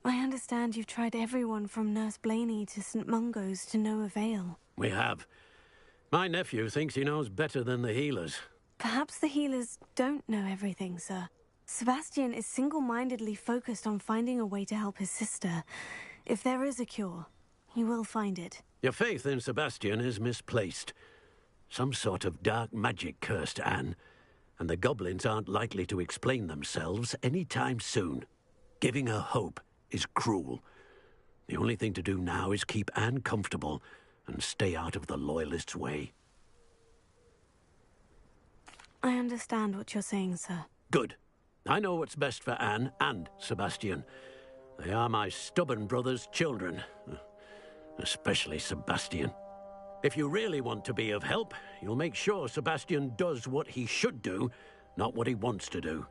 I understand you've tried everyone from Nurse Blaney to St. Mungo's to no avail. We have. My nephew thinks he knows better than the healers. Perhaps the healers don't know everything, sir. Sebastian is single-mindedly focused on finding a way to help his sister. If there is a cure, he will find it. Your faith in Sebastian is misplaced. Some sort of dark magic cursed Anne, and the goblins aren't likely to explain themselves anytime soon. Giving her hope is cruel. The only thing to do now is keep Anne comfortable and stay out of the Loyalists' way. I understand what you're saying, sir. Good. I know what's best for Anne and Sebastian. They are my stubborn brother's children. Especially Sebastian. If you really want to be of help, you'll make sure Sebastian does what he should do, not what he wants to do.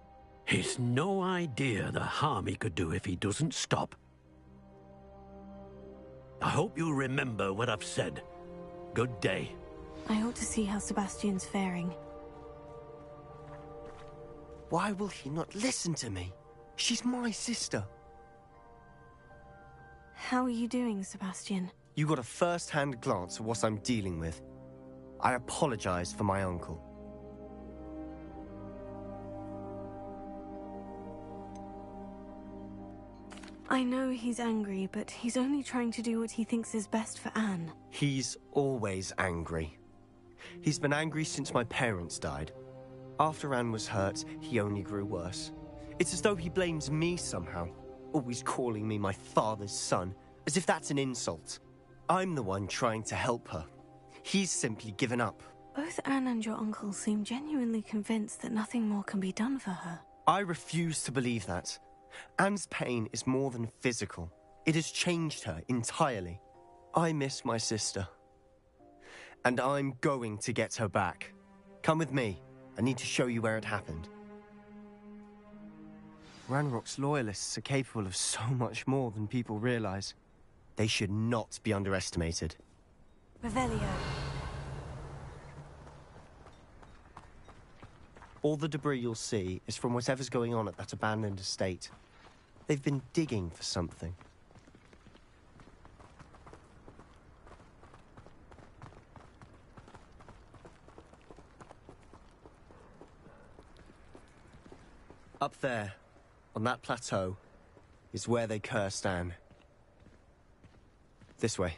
He's no idea the harm he could do if he doesn't stop. I hope you remember what I've said. Good day. I ought to see how Sebastian's faring. Why will he not listen to me? She's my sister. How are you doing, Sebastian? You got a first-hand glance at what I'm dealing with. I apologize for my uncle. I know he's angry, but he's only trying to do what he thinks is best for Anne. He's always angry. He's been angry since my parents died. After Anne was hurt, he only grew worse. It's as though he blames me somehow, always calling me my father's son, as if that's an insult. I'm the one trying to help her. He's simply given up. Both Anne and your uncle seem genuinely convinced that nothing more can be done for her. I refuse to believe that. Anne's pain is more than physical. It has changed her entirely. I miss my sister. And I'm going to get her back. Come with me. I need to show you where it happened. Ranrock's loyalists are capable of so much more than people realize. They should not be underestimated. Revelio. All the debris you'll see is from whatever's going on at that abandoned estate. They've been digging for something. Up there, on that plateau, is where they cursed Anne. This way.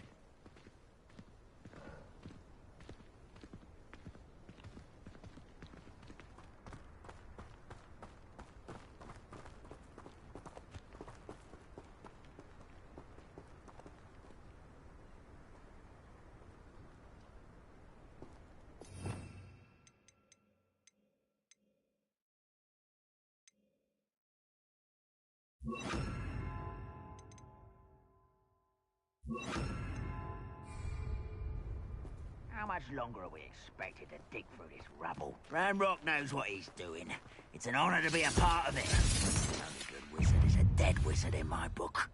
How much longer are we expected to dig through this rubble? Ranrock knows what he's doing. It's an honor to be a part of it. The only good wizard is a dead wizard in my book.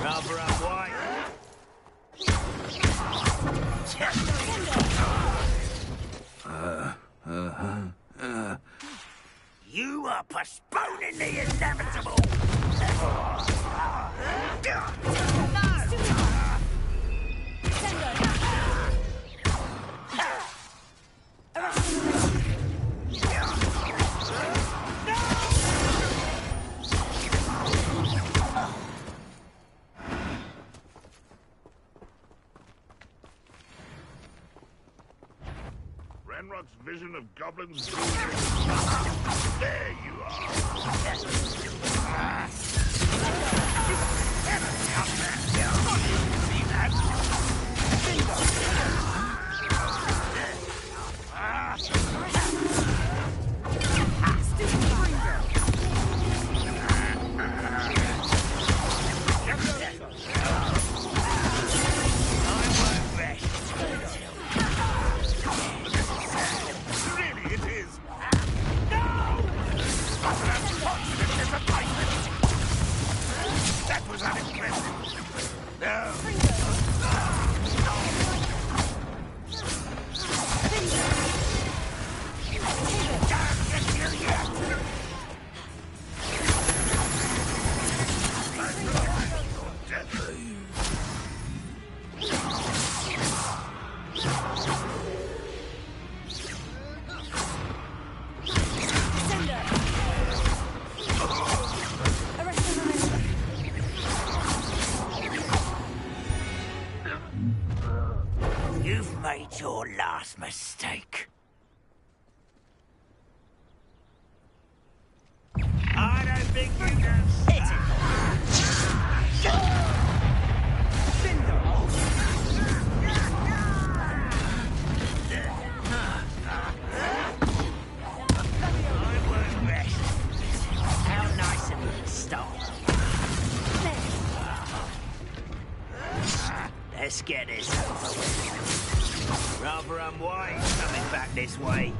Rather up white. You are postponing the inevitable! Ranrock's vision of goblins. There you are. See that? What's your last mistake? I don't think you can hit it. I work best. How nice of you to stop. Let's get this over with. Rather unwise coming back this way.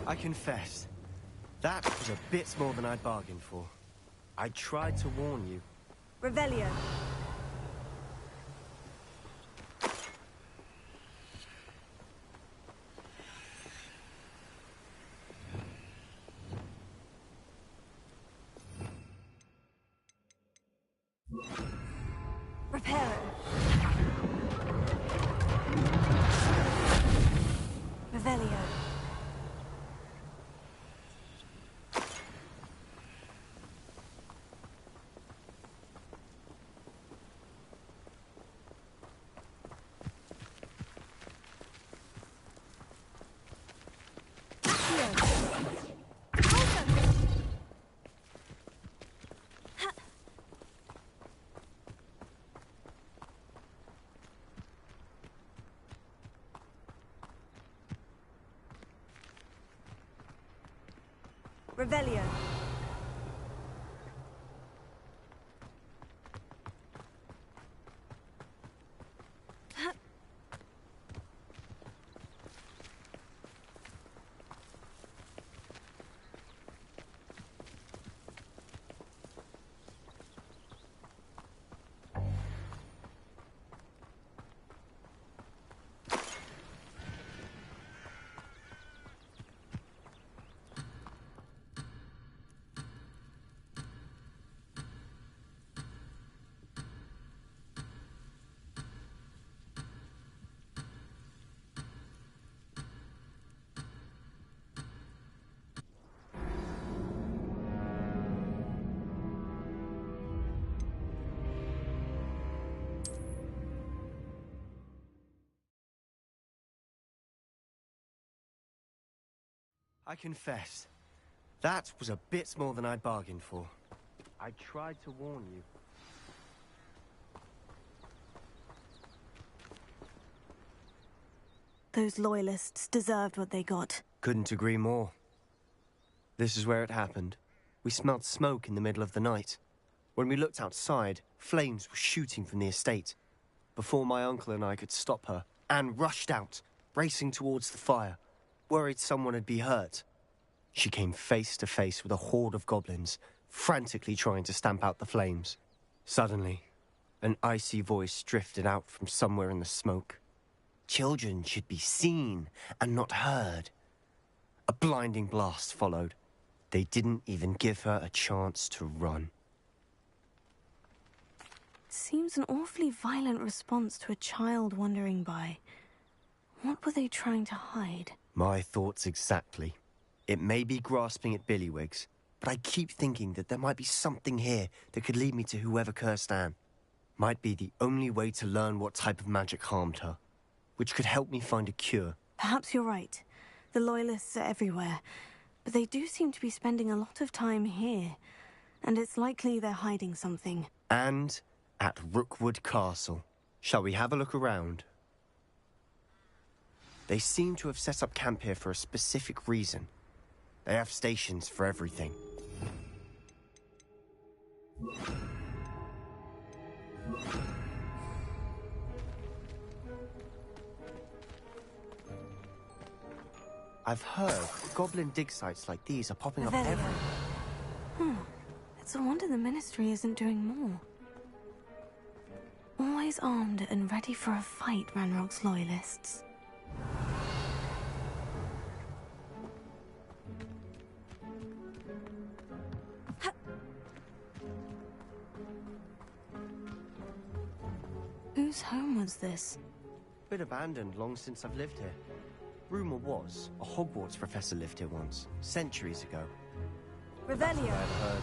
I confess, that was a bit more than I'd bargained for. I tried to warn you. Revelio. Reparo. Revelio. Revelio. I confess, that was a bit more than I'd bargained for. I tried to warn you. Those loyalists deserved what they got. Couldn't agree more. This is where it happened. We smelled smoke in the middle of the night. When we looked outside, flames were shooting from the estate. Before my uncle and I could stop her, Anne rushed out, racing towards the fire, worried someone had been hurt. She came face to face with a horde of goblins, frantically trying to stamp out the flames. Suddenly, an icy voice drifted out from somewhere in the smoke. Children should be seen and not heard. A blinding blast followed. They didn't even give her a chance to run. Seems an awfully violent response to a child wandering by. What were they trying to hide? My thoughts exactly. It may be grasping at Billywigs, but I keep thinking that there might be something here that could lead me to whoever cursed Anne. Might be the only way to learn what type of magic harmed her, which could help me find a cure. Perhaps you're right. The Loyalists are everywhere, but they do seem to be spending a lot of time here, and it's likely they're hiding something. And At Rookwood Castle. Shall we have a look around? They seem to have set up camp here for a specific reason. They have stations for everything. I've heard goblin dig sites like these are popping up everywhere. It's a wonder the Ministry isn't doing more. Always armed and ready for a fight, Ranrock's loyalists. Whose home was this? Been abandoned long since I've lived here. Rumor was, a Hogwarts professor lived here once, centuries ago. But that's what I've heard.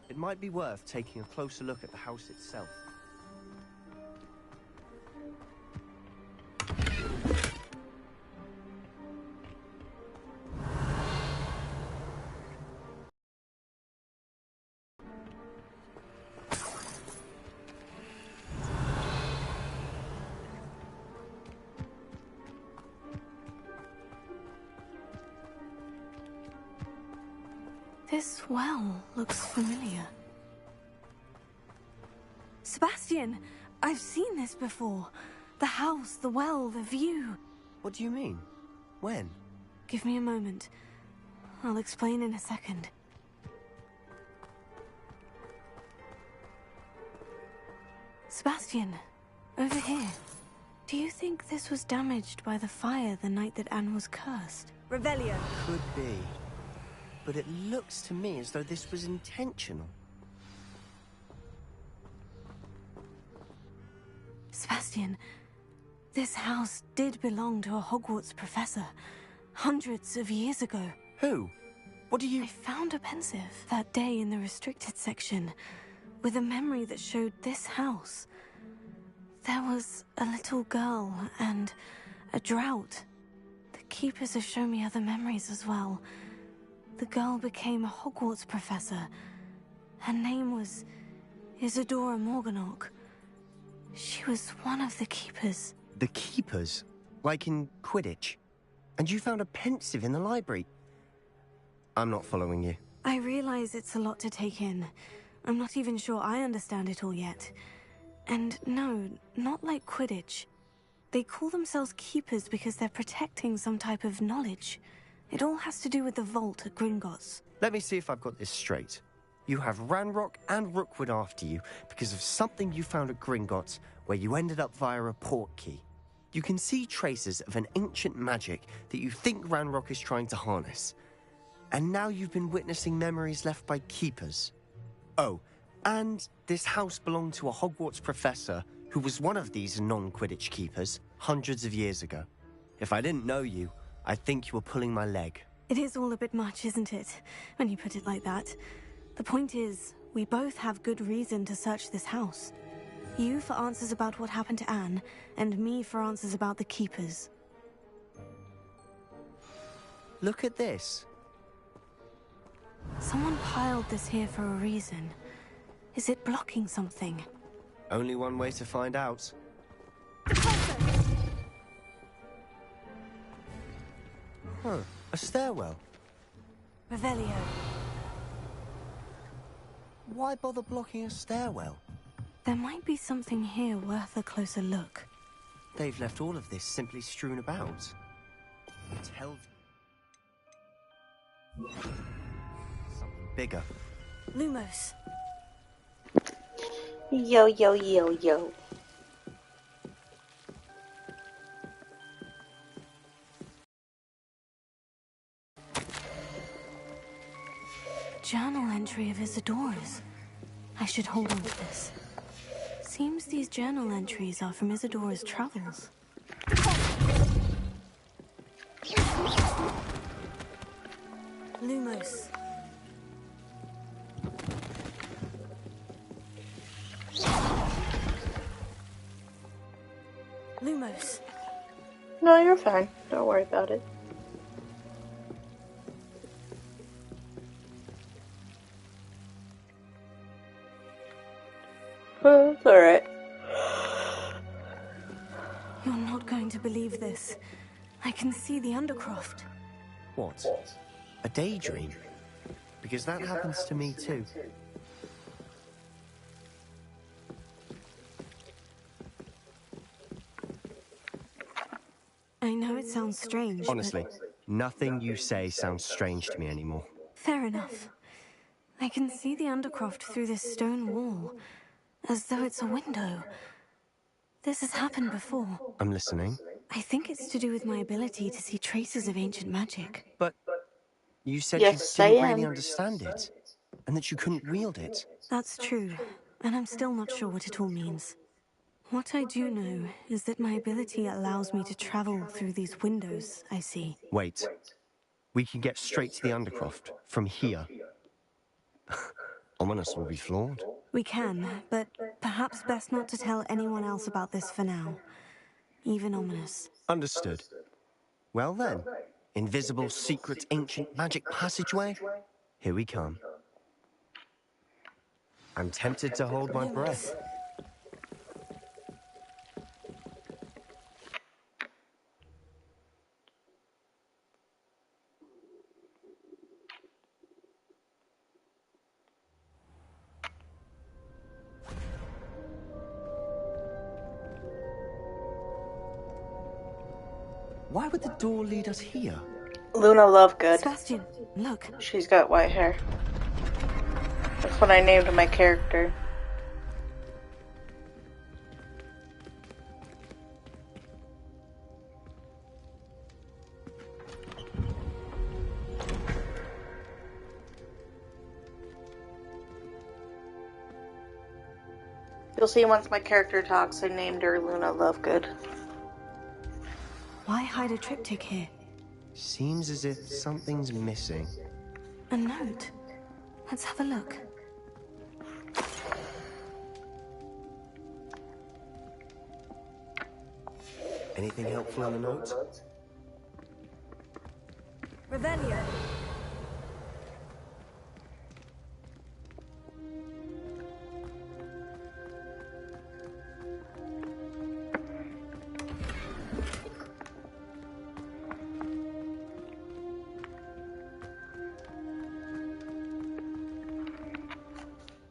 It might be worth taking a closer look at the house itself. This well looks familiar. Sebastian! I've seen this before. The house, the well, the view. What do you mean? When? Give me a moment. I'll explain in a second. Sebastian, over here. Do you think this was damaged by the fire the night that Anne was cursed? Revelio. Could be. But it looks to me as though this was intentional. Sebastian, this house did belong to a Hogwarts professor, hundreds of years ago. Who? What do you... I found a pensive that day in the restricted section, with a memory that showed this house. There was a little girl and a drought. The keepers have shown me other memories as well. The girl became a Hogwarts professor. Her name was Isadora Morganach. She was one of the keepers. The keepers? Like in Quidditch? And you found a pensive in the library? I'm not following you. I realize it's a lot to take in. I'm not even sure I understand it all yet. And no, not like Quidditch. They call themselves keepers because they're protecting some type of knowledge. It all has to do with the vault at Gringotts. Let me see if I've got this straight. You have Ranrock and Rookwood after you because of something you found at Gringotts where you ended up via a portkey. You can see traces of an ancient magic that you think Ranrock is trying to harness. And now you've been witnessing memories left by keepers. Oh, and this house belonged to a Hogwarts professor who was one of these non-Quidditch keepers hundreds of years ago. If I didn't know you, I think you were pulling my leg. It is all a bit much, isn't it, when you put it like that? The point is, we both have good reason to search this house. You for answers about what happened to Anne, and me for answers about the keepers. Look at this. Someone piled this here for a reason. Is it blocking something? Only one way to find out. Huh, a stairwell. Revelio. Why bother blocking a stairwell? There might be something here worth a closer look. They've left all of this simply strewn about. Tell... something bigger. Lumos. Yo, yo, yo, yo. Journal entry of Isadora's. I should hold on to this. Seems these journal entries are from Isadora's travels. Lumos. Lumos. No, you're fine. Don't worry about it. You're not going to believe this. I can see the Undercroft. What? A daydream? Because that happens to me too. I know it sounds strange, Honestly, but... nothing you say sounds strange to me anymore. Fair enough. I can see the Undercroft through this stone wall, as though it's a window. This has happened before. I'm listening. I think it's to do with my ability to see traces of ancient magic. But you said Yes, you I didn't am. really understand it, and that you couldn't wield it. That's true, and I'm still not sure what it all means. What I do know is that my ability allows me to travel through these windows I see. Wait. We can get straight to the Undercroft from here. Ominous will be flawed. We can, but perhaps best not to tell anyone else about this for now. Even Ominous. Understood. Well then, invisible, secret, ancient magic passageway? Here we come. I'm tempted to hold my breath. Why would the door lead us here? Luna Lovegood. Sebastian, look. She's got white hair. That's what I named my character. You'll see once my character talks, I named her Luna Lovegood. Why hide a triptych here? Seems as if something's missing. A note. Let's have a look. Anything helpful in the note? Revelio.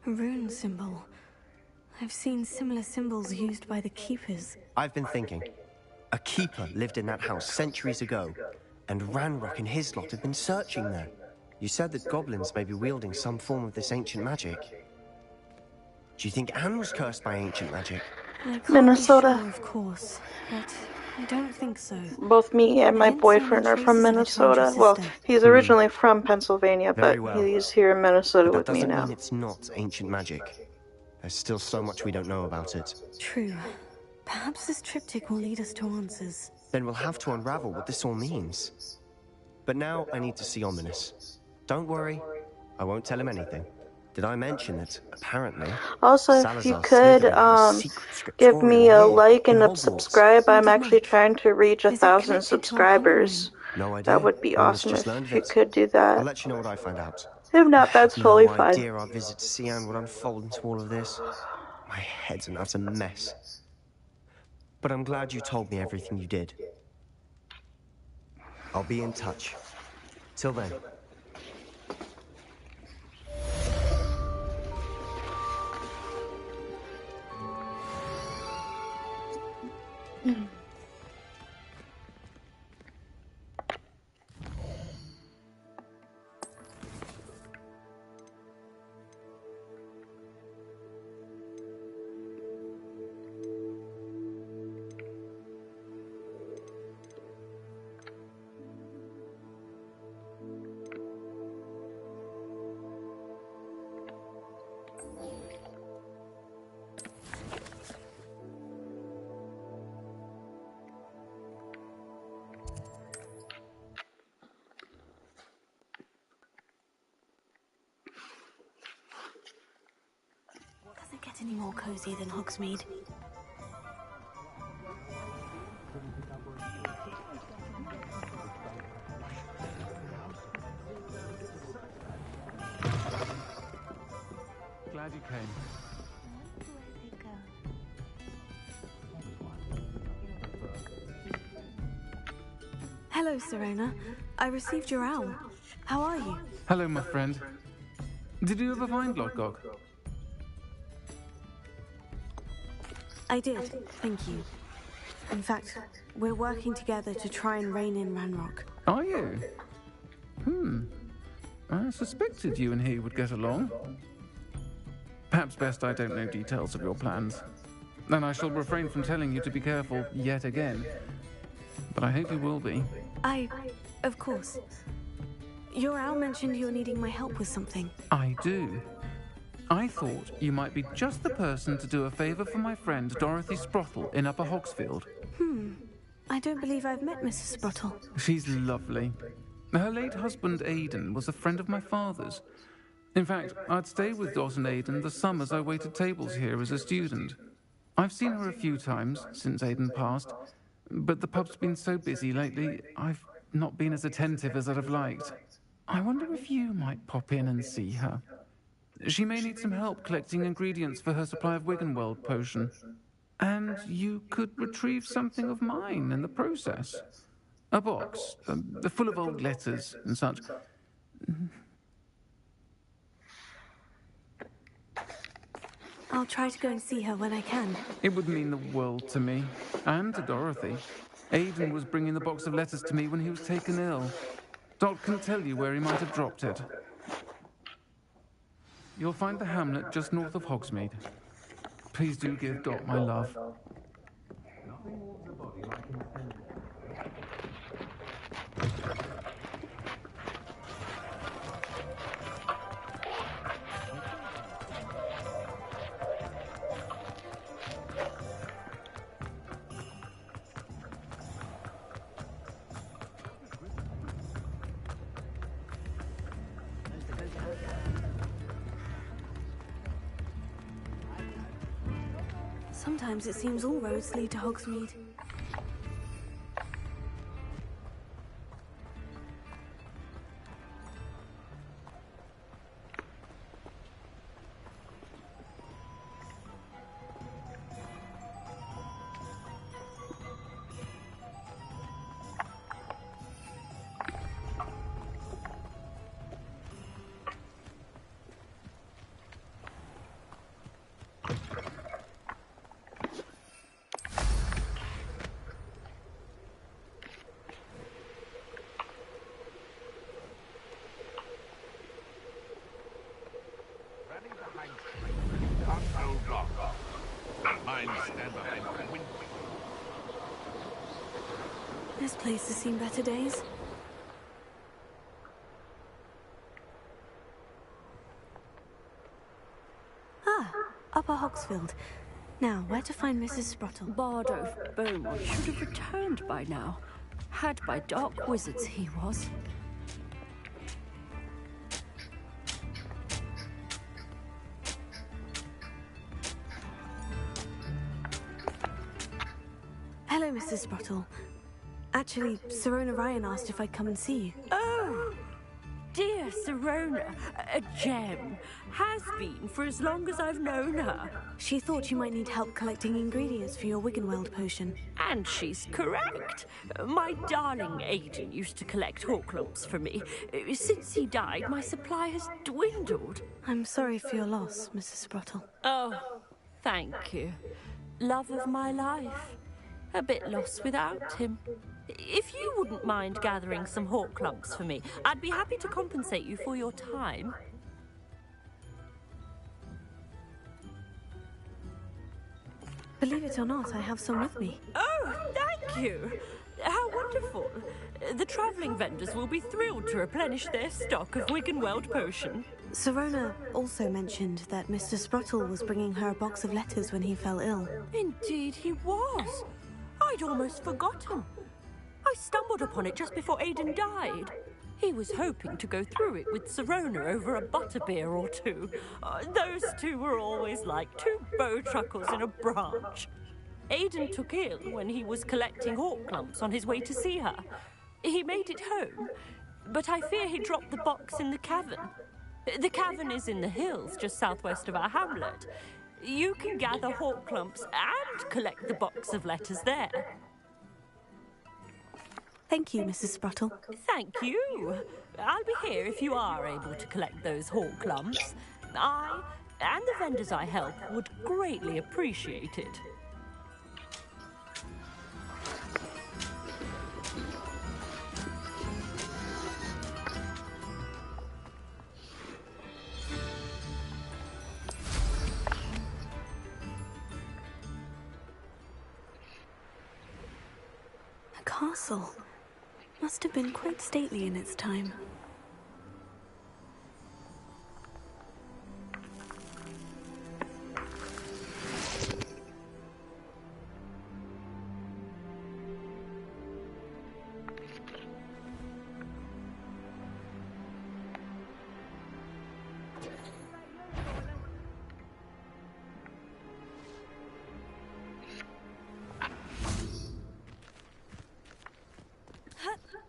A rune symbol. I've seen similar symbols used by the Keepers. I've been thinking. A keeper lived in that house centuries ago, and Ranrock and his lot have been searching there. You said that goblins may be wielding some form of this ancient magic. Do you think Anne was cursed by ancient magic? I can't Minnesota. be sure, of course, but I don't think so. Both me and my boyfriend are from Minnesota. Well, he's originally from Pennsylvania, Very but well. he's here in Minnesota But with that me doesn't now. mean it's not ancient magic. There's still so much we don't know about it. True. Perhaps this triptych will lead us to answers. Then we'll have to unravel what this all means. But now I need to see Ominous. Don't worry, I won't tell him anything. Did I mention that, apparently... Also, if you could, give me a like and a subscribe. I'm actually trying to reach 1,000 subscribers. No idea. That would be Ominous awesome just if learned of you it. could do I'll that. let you know what I find out. If not, that's totally No fine. idea our visit to Cian would unfold into all of this. My head's an utter mess. But I'm glad you told me everything you did. I'll be in touch. Till then. Does it get any more cozy than Hogsmeade? Glad you came. Hello, Serona. I received your owl. How are you? Hello, my friend. Did you ever find Lodgok? I did, thank you. In fact, we're working together to try and rein in Ranrock. Are you? I suspected you and he would get along. Perhaps best I don't know details of your plans. And I shall refrain from telling you to be careful yet again. But I hope you will be. Of course. Your owl mentioned you're needing my help with something. I do. I thought you might be just the person to do a favour for my friend Dorothy Sprottle in Upper Hogsfield. I don't believe I've met Mrs. Sprottle. She's lovely. Her late husband Aidan was a friend of my father's. In fact, I'd stayed with Dot and Aidan the summers I waited tables here as a student. I've seen her a few times since Aidan passed, but the pub's been so busy lately, I've not been as attentive as I'd have liked. I wonder if you might pop in and see her. She may need some help collecting ingredients for her supply of Wiggenweld potion. And you could retrieve something of mine in the process. A box, full of old letters and such. I'll try to go and see her when I can. It would mean the world to me, and to Dorothy. Aidan was bringing the box of letters to me when he was taken ill. Dot can tell you where he might have dropped it. You'll find the hamlet just north of Hogsmeade. Please do give Dot my love. Nothing warms a body like Sometimes it seems all roads lead to Hogsmeade. This place has seen better days. Upper Hogsfield. Now, where to find Mrs. Sprottle? Bardolph Beaumont should have returned by now. Had by dark wizards he was. Hello, Mrs. Sprottle. Actually, Serona Ryan asked if I'd come and see you. Oh! Dear Serona, a gem. Has been for as long as I've known her. She thought you might need help collecting ingredients for your Wiggenweld potion. And she's correct. My darling Aidan used to collect Horklumps for me. Since he died, my supply has dwindled. I'm sorry for your loss, Mrs. Sprottle. Oh, thank you. Love of my life. A bit lost without him. If you wouldn't mind gathering some Horklumps for me, I'd be happy to compensate you for your time. Believe it or not, I have some with me. Oh, thank you! How wonderful. The travelling vendors will be thrilled to replenish their stock of Wiggenweld potion. Serona also mentioned that Mr. Sprottle was bringing her a box of letters when he fell ill. Indeed he was. I'd almost forgotten. I stumbled upon it just before Aidan died. He was hoping to go through it with Serona over a butterbeer or two. Those two were always like two bowtruckles in a branch. Aidan took ill when he was collecting Horklumps on his way to see her. He made it home, but I fear he dropped the box in the cavern. The cavern is in the hills just southwest of our hamlet. You can gather Horklumps and collect the box of letters there. Thank you, Mrs. Sprottle. Thank you. I'll be here if you are able to collect those hawk lumps. I and the vendors I help would greatly appreciate it. A castle. Must have been quite stately in its time.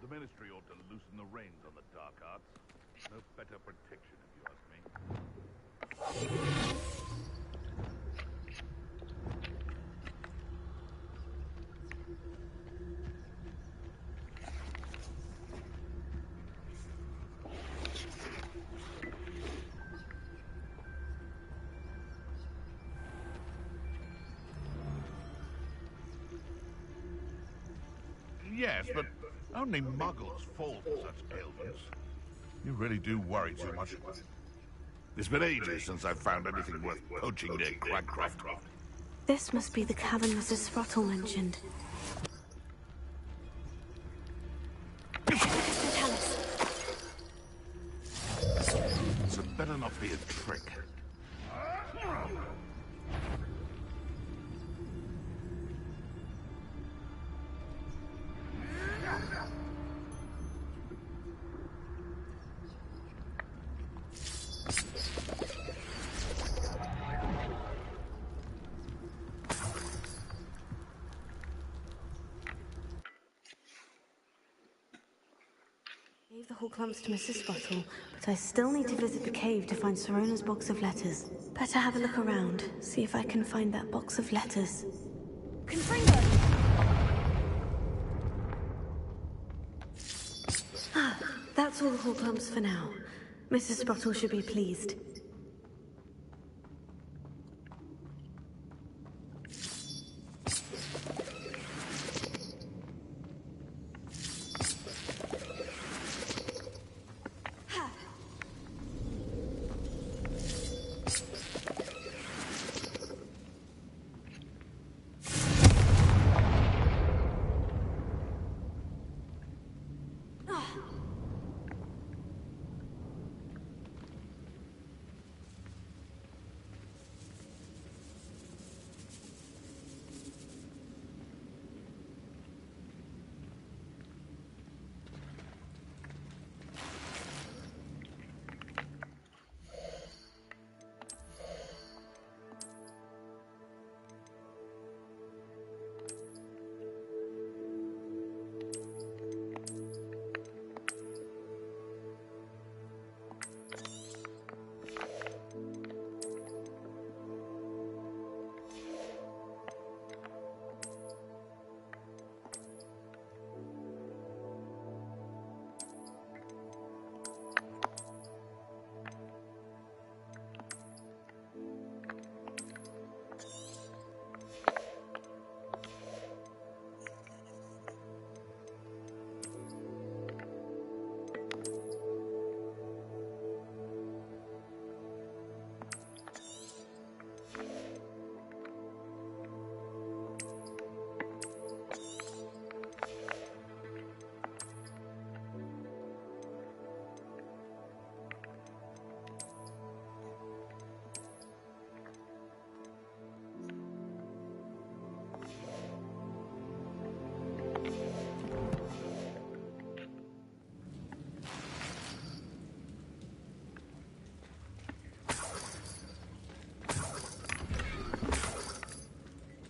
The Ministry ought to loosen the reins on the dark arts. No better protection, if you ask me. Yes, but only muggles fall for such ailments. You really do worry too much. It's been ages since I've found anything worth poaching near Cragcroft. This must be the cavern Mrs. Sprottle mentioned. So it better not be a trick. Gave the hawk lumps to Mrs. Sprottle, but I still need to visit the cave to find Sirona's box of letters. Better have a look around, see if I can find that box of letters. Confringo! That's all the hawk lumps for now. Mrs. Sprottle should be pleased.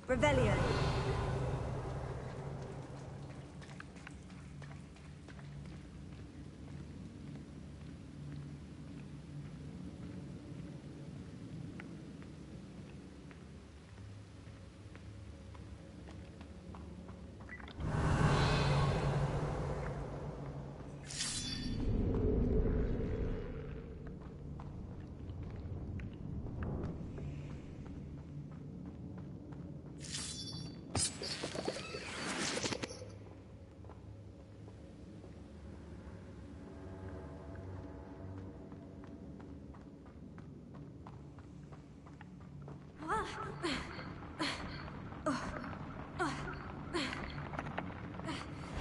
Revelio.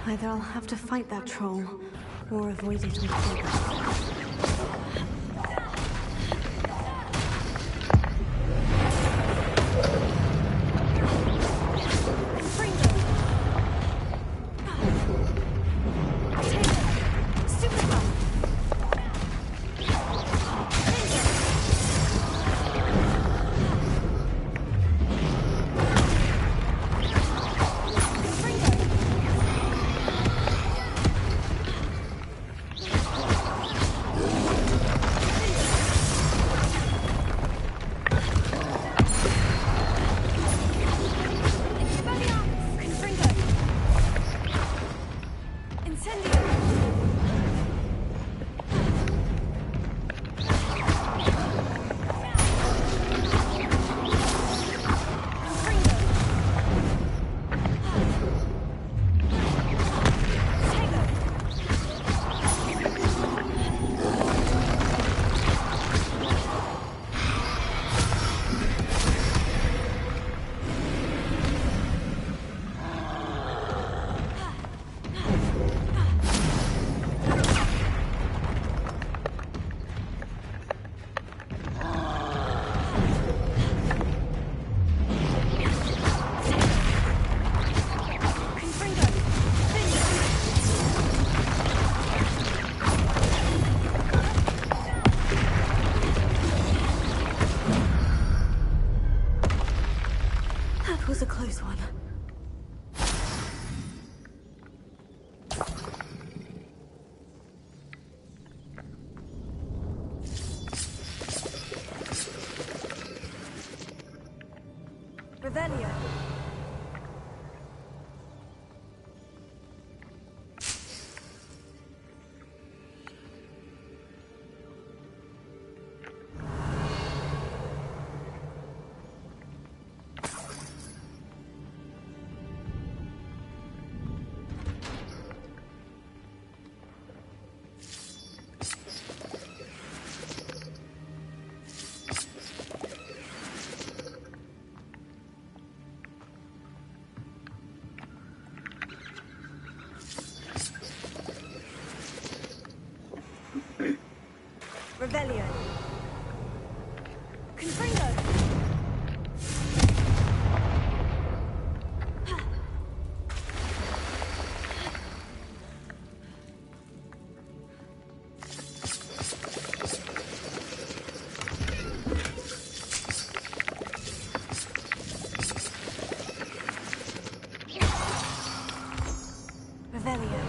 Either I'll have to fight that troll, or avoid it altogether. That was a close one. Revelio. Revelio. Confringo. Revelio.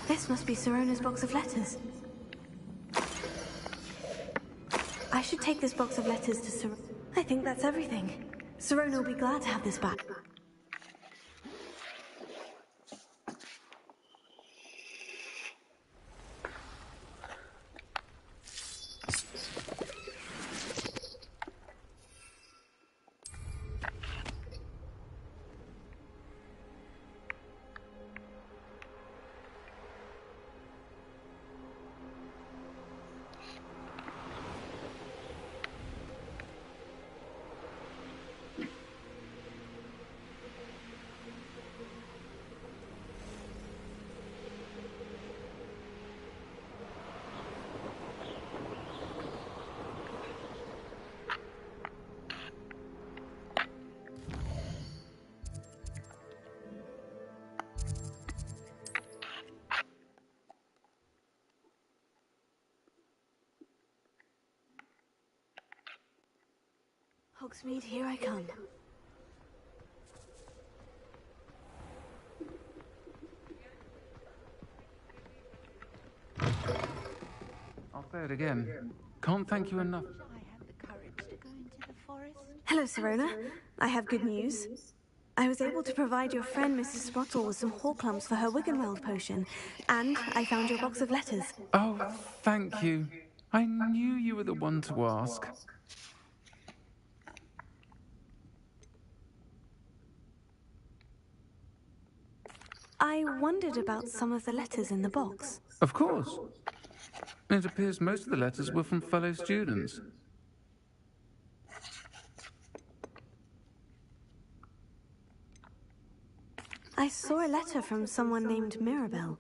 This must be Sirona's box of letters. I should take this box of letters to Sirona. I think that's everything. Sirona will be glad to have this back. Hogsmeade, here I come. I'll say it again. Can't thank you enough. Hello, Sirona. I have good news. I was able to provide your friend Mrs. Sprottle with some Horklumps for her Wiggenweld potion, and I found your box of letters. Oh, thank you. I knew you were the one to ask. I wondered about some of the letters in the box. Of course. It appears most of the letters were from fellow students. I saw a letter from someone named Mirabelle.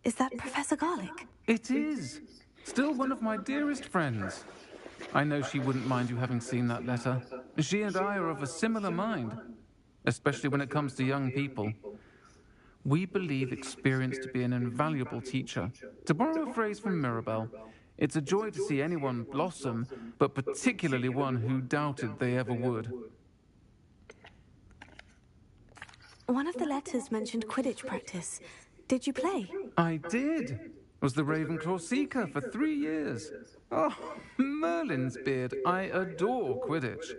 Is that Professor Garlick? It is. Still one of my dearest friends. I know she wouldn't mind you having seen that letter. She and I are of a similar mind, especially when it comes to young people. We believe experience to be an invaluable teacher. To borrow a phrase from Mirabelle, it's a joy to see anyone blossom, but particularly one who doubted they ever would. One of the letters mentioned Quidditch practice. Did you play? I did. Was the Ravenclaw Seeker for 3 years. Oh, Merlin's beard. I adore Quidditch.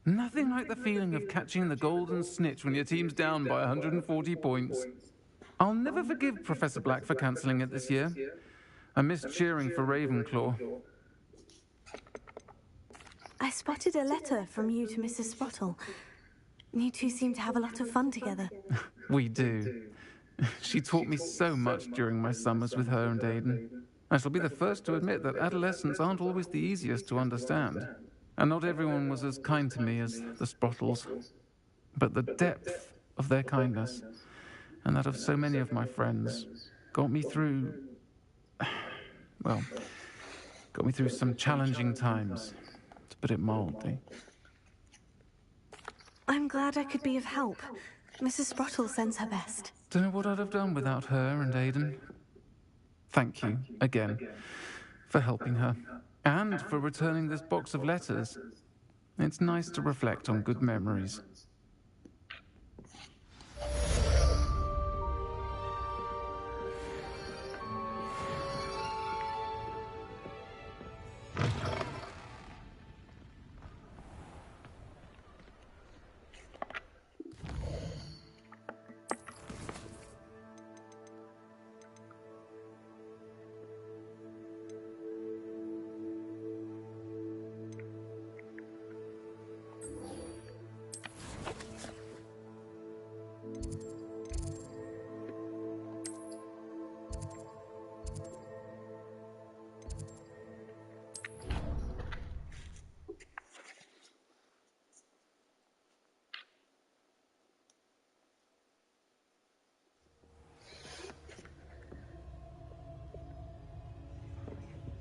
Nothing like the feeling of catching the golden snitch when your team's down by 140 points. I'll never forgive Professor Black for cancelling it this year. I missed cheering for Ravenclaw. I spotted a letter from you to Mrs. Sprottle. You two seem to have a lot of fun together. We do. She taught me so much during my summers with her and Aiden. I shall be the first to admit that adolescents aren't always the easiest to understand. And not everyone was as kind to me as the Sprottles. But the depth of their kindness, and that of so many of my friends, got me through... well, got me through some challenging times, to put it mildly. I'm glad I could be of help. Mrs. Sprottle sends her best. Don't know what I'd have done without her and Aiden. Thank you, again, for helping her, and for returning this box of letters. It's nice to reflect on good memories.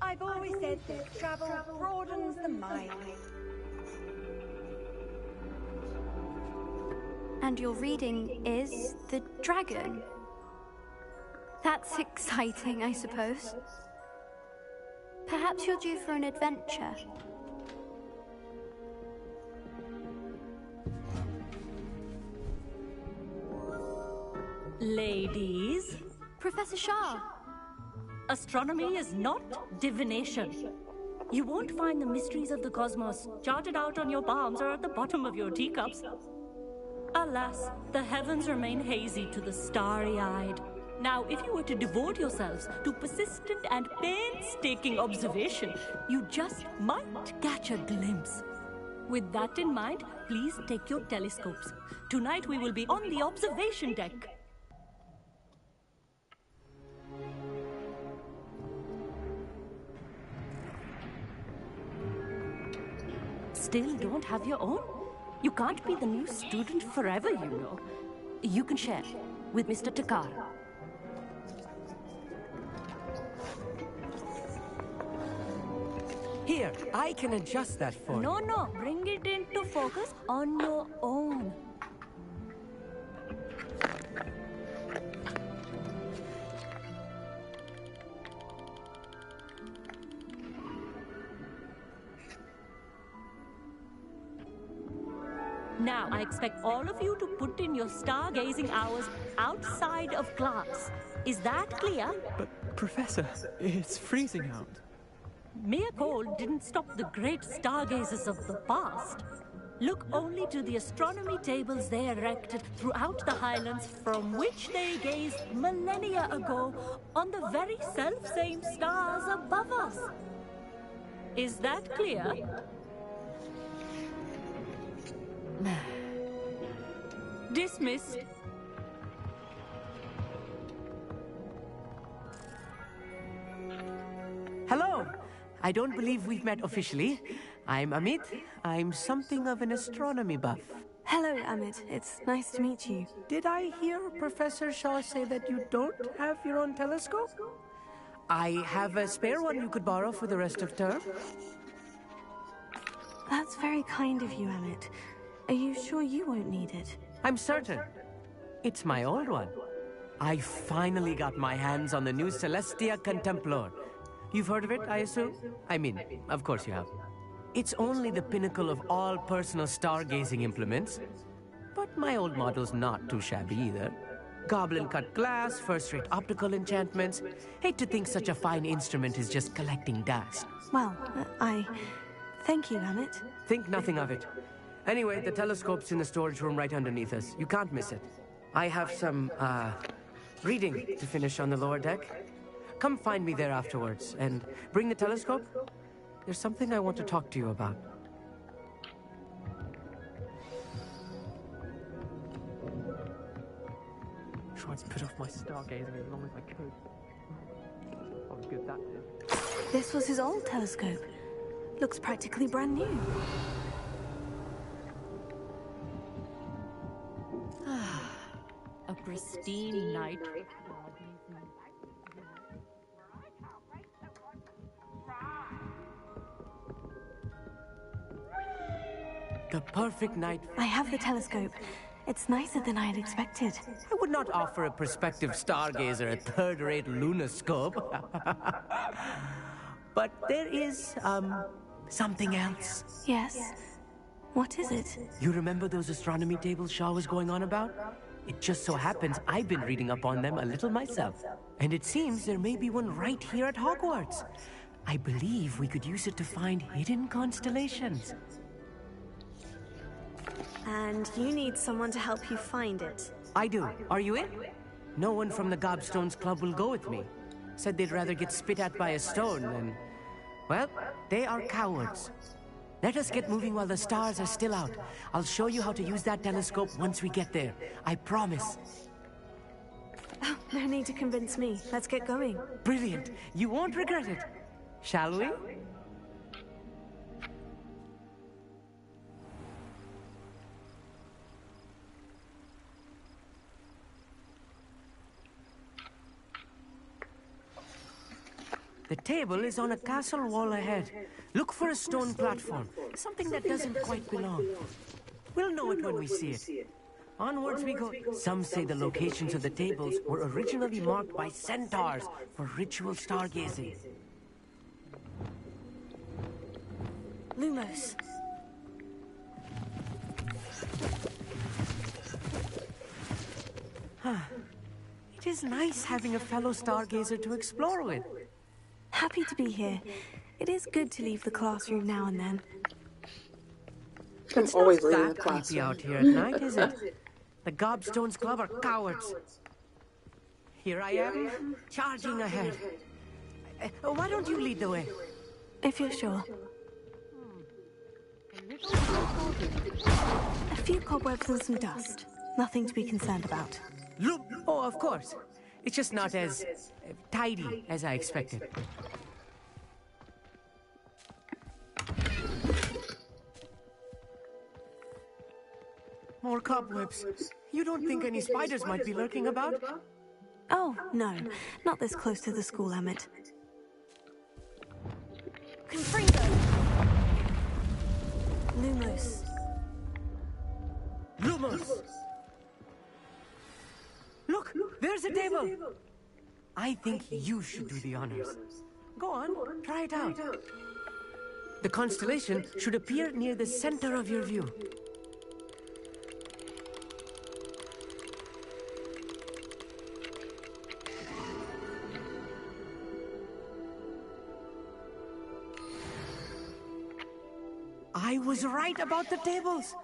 I've always said that travel broadens the mind. And your reading is The Dragon. That's exciting, I suppose. Perhaps you're due for an adventure. Ladies, Professor Shah. astronomy is not divination. You won't find the mysteries of the cosmos charted out on your palms or at the bottom of your teacups. Alas, the heavens remain hazy to the starry-eyed. Now, if you were to devote yourselves to persistent and painstaking observation, you just might catch a glimpse. With that in mind, please take your telescopes. Tonight we will be on the observation deck. Still don't have your own? You can't be the new student forever, you know. You can share with Mr. Takar. Here, I can adjust that for you. No, bring it into focus on your own. Now, I expect all of you to put in your stargazing hours outside of class. Is that clear? But, Professor, it's freezing out. Mere cold didn't stop the great stargazers of the past. Look only to the astronomy tables they erected throughout the Highlands from which they gazed millennia ago on the very self-same stars above us. Is that clear? Dismissed. Hello. I don't believe we've met officially. I'm Amit. I'm something of an astronomy buff. Hello, Amit. It's nice to meet you. Did I hear Professor Shaw say that you don't have your own telescope? I have a spare one you could borrow for the rest of term. That's very kind of you, Amit. Are you sure you won't need it? I'm certain. It's my old one. I finally got my hands on the new Celestia Contemplor. You've heard of it, I assume? I mean, of course you have. It's only the pinnacle of all personal stargazing implements. But my old model's not too shabby either. Goblin-cut glass, first-rate optical enchantments. Hate to think such a fine instrument is just collecting dust. Well, thank you, Amit. Think nothing of it. Anyway, the telescope's in the storage room right underneath us. You can't miss it. I have some, reading to finish on the lower deck. Come find me there afterwards, and bring the telescope. There's something I want to talk to you about. Tried to put off my stargazing as long as I could. How good that did. This was his old telescope. Looks practically brand new. A pristine night. The perfect night. I have the telescope. It's nicer than I had expected. I would not offer a prospective stargazer a third-rate lunoscope. But there is, something else. Yes? What is it? You remember those astronomy tables Shaw was going on about? It just so happens I've been reading up on them a little myself. And it seems there may be one right here at Hogwarts. I believe we could use it to find hidden constellations. And you need someone to help you find it. I do. Are you in? No one from the Gobstones Club will go with me. Said they'd rather get spit at by a stone than... Well, they are cowards. Let us get moving while the stars are still out. I'll show you how to use that telescope once we get there. I promise. Oh, no need to convince me. Let's get going. Brilliant. You won't regret it. Shall we? The table is on a castle wall ahead. Look for a stone platform, something that doesn't quite belong. We'll know it when we see it. Onwards we go. Some say the locations of the tables were originally marked by centaurs for ritual stargazing. Lumos. It is nice having a fellow stargazer to explore with. Happy to be here. It is good to leave the classroom now and then. It's not that creepy out here at night, is it? The Gobstones Club are cowards. Here I am, charging ahead. Why don't you lead the way? If you're sure. A few cobwebs and some dust. Nothing to be concerned about. Look! Oh, of course. It's just not as tidy as I expected. More cobwebs. You don't think any spiders might be lurking about? Oh, no. Not this close to the school, Amit. Confringo! Lumos. Lumos! Look! There's a table! I think you should do the honors. Go on, try it out. The constellation should appear near the center of your view. I was right about the tables.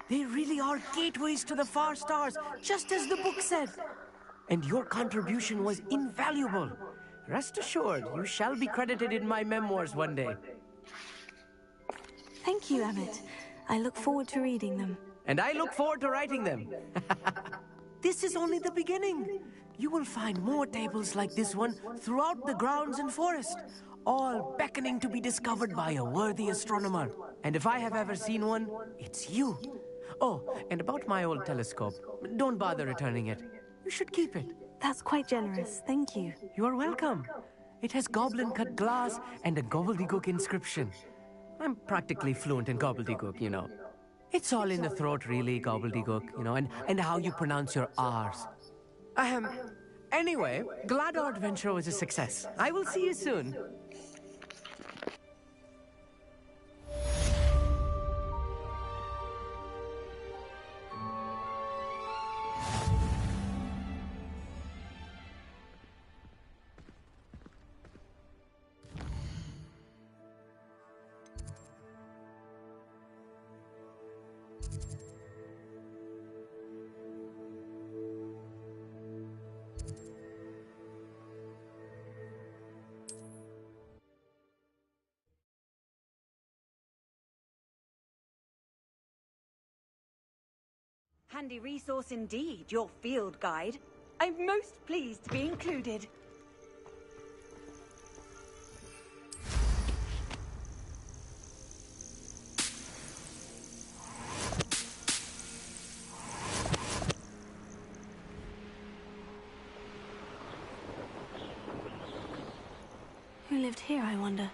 They really are gateways to the far stars, just as the book said. And your contribution was invaluable. Rest assured, you shall be credited in my memoirs one day. Thank you, Emmett. I look forward to reading them. And I look forward to writing them. This is only the beginning. You will find more tables like this one throughout the grounds and forest, all beckoning to be discovered by a worthy astronomer. And if I have ever seen one, it's you. Oh, and about my old telescope, don't bother returning it. You should keep it. That's quite generous, thank you. You're welcome. It has goblin-cut glass and a gobbledygook inscription. I'm practically fluent in gobbledygook, you know. It's all in the throat, really, gobbledygook, you know, and how you pronounce your R's. Anyway, glad our adventure was a success. I will see you soon. Handy resource indeed, your field guide. I'm most pleased to be included. Who lived here, I wonder?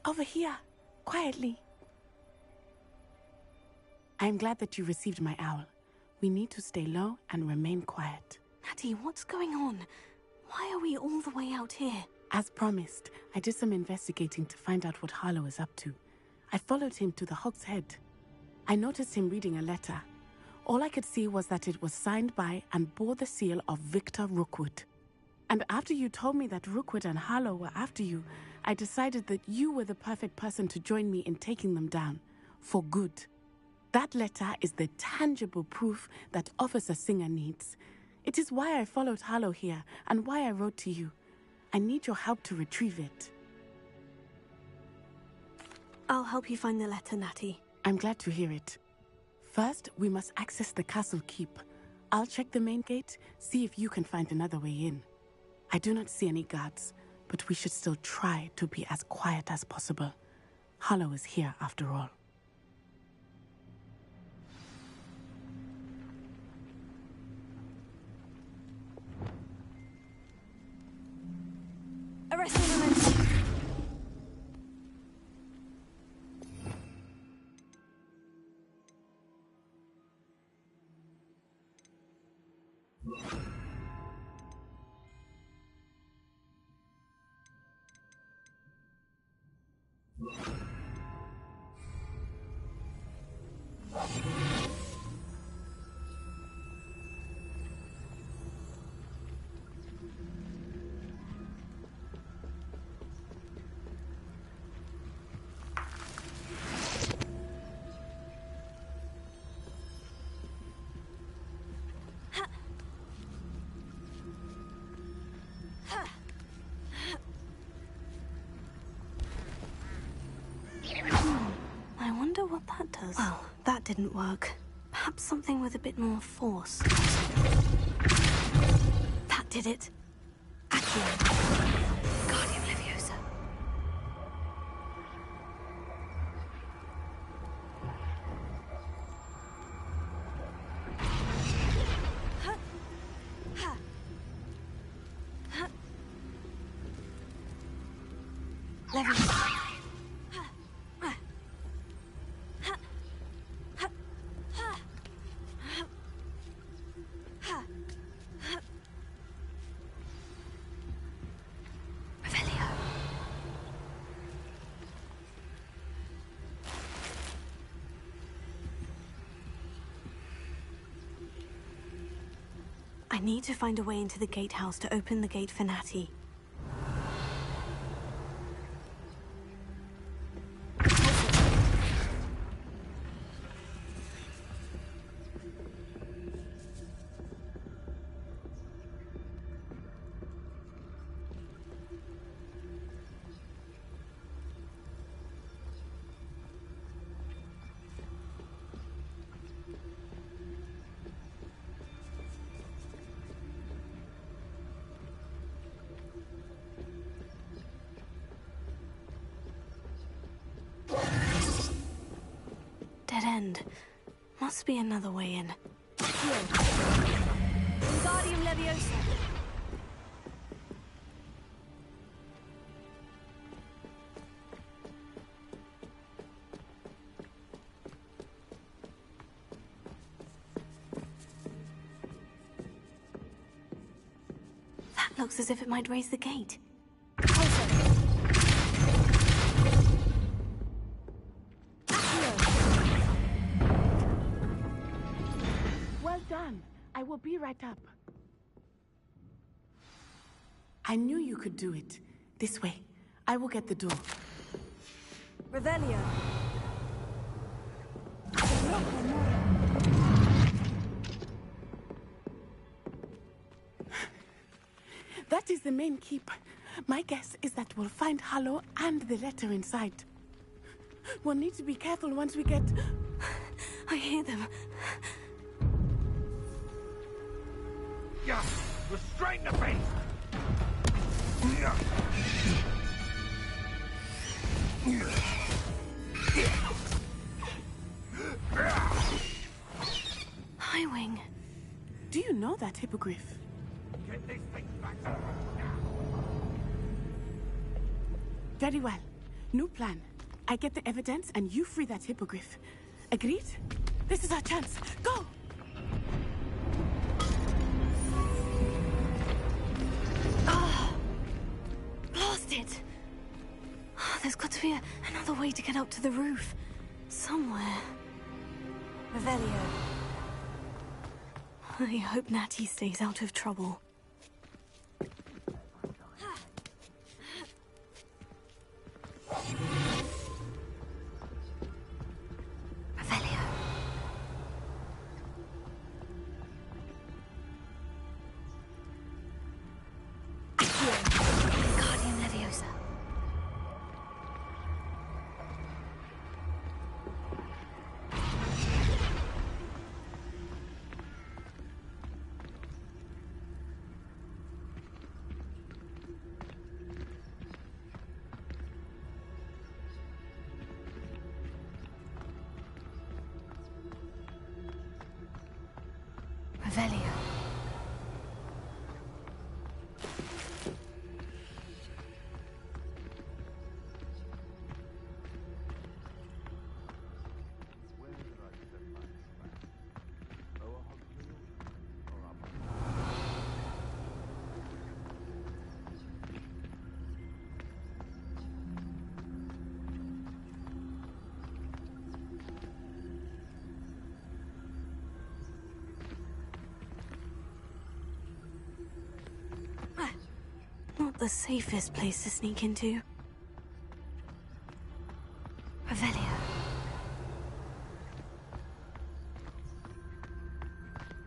Over here, quietly. I am glad that you received my owl. We need to stay low and remain quiet. Natty, what's going on? Why are we all the way out here? As promised, I did some investigating to find out what Harlow is up to. I followed him to the Hog's Head. I noticed him reading a letter. All I could see was that it was signed by and bore the seal of Victor Rookwood. And after you told me that Rookwood and Harlow were after you, I decided that you were the perfect person to join me in taking them down. For good. That letter is the tangible proof that Officer Singer needs. It is why I followed Harlow here and why I wrote to you. I need your help to retrieve it. I'll help you find the letter, Natty. I'm glad to hear it. First, we must access the castle keep. I'll check the main gate, see if you can find another way in. I do not see any guards, but we should still try to be as quiet as possible. Harlow is here after all. Arrest him, I wonder what that does. Well, that didn't work. Perhaps something with a bit more force. That did it. Accio. Guardian Leviosa. Leviosa. need to find a way into the gatehouse to open the gate for Natty. Dead end. Must be another way in. Wingardium Leviosa. That looks as if it might raise the gate. Well done. I will be right up. I knew you could do it. This way. I will get the door. Revelio. That is the main keep. My guess is that we'll find Hallow and the letter inside. We'll need to be careful once we get... I hear them. Yeah, restrain the beast! Highwing. Do you know that hippogriff? Get this thing back to Very well. New plan. I get the evidence and you free that hippogriff. Agreed? This is our chance. Go! Blasted! There's got to be another way to get up to the roof. Somewhere. Revelio. I hope Natty stays out of trouble. Revelio. Wingardium Leviosa. Revelio. Not the safest place to sneak into. Revelio.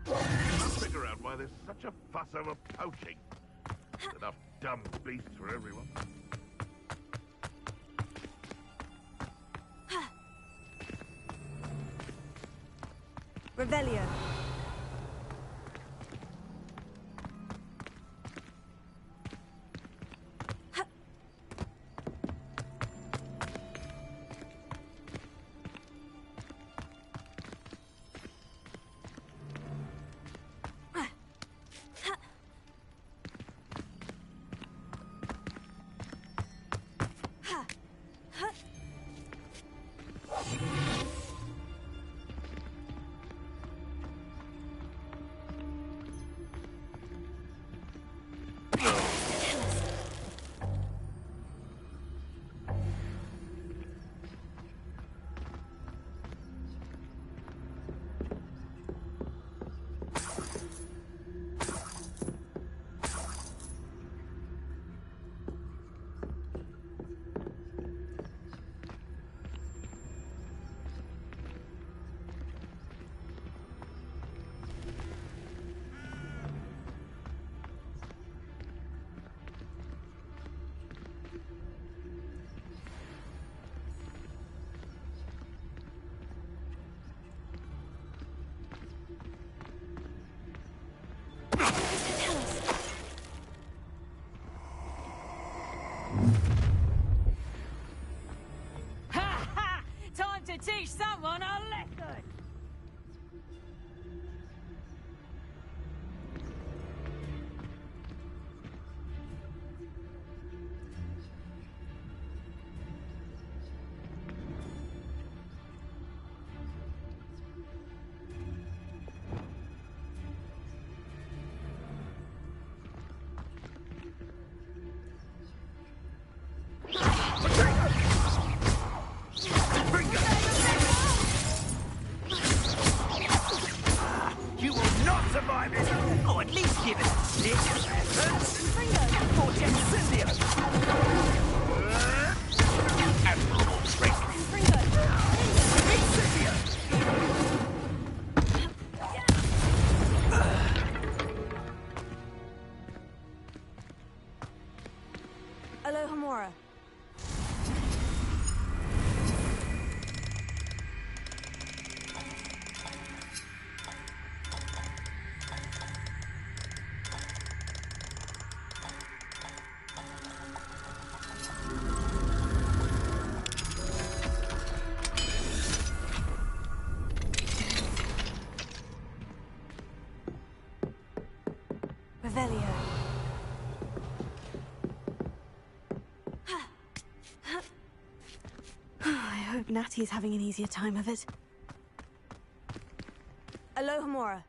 I'll figure out why there's such a fuss over poaching. Enough dumb beasts for everyone. Revelio. teach someone a lesson! You will not survive it! Oh, at least give it a serious effort! Forge Incendio! Admirable strength! Incendio! Alohomora. Revelio. I hope Natty's having an easier time of it. Alohomora.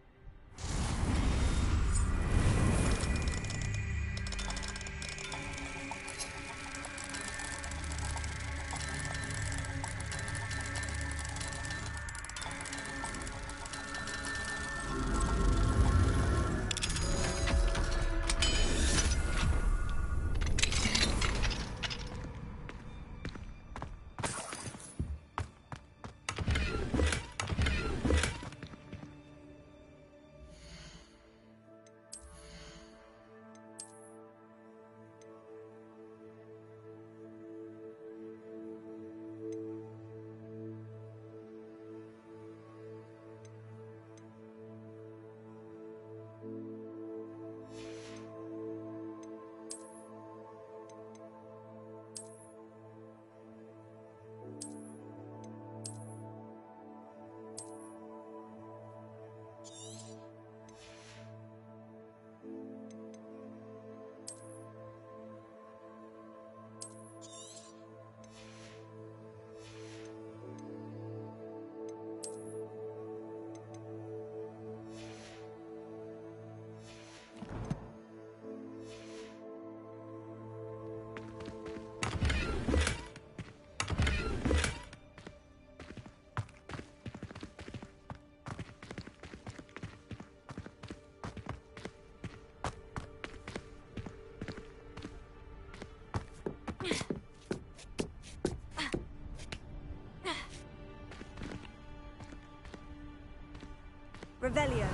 Revelio.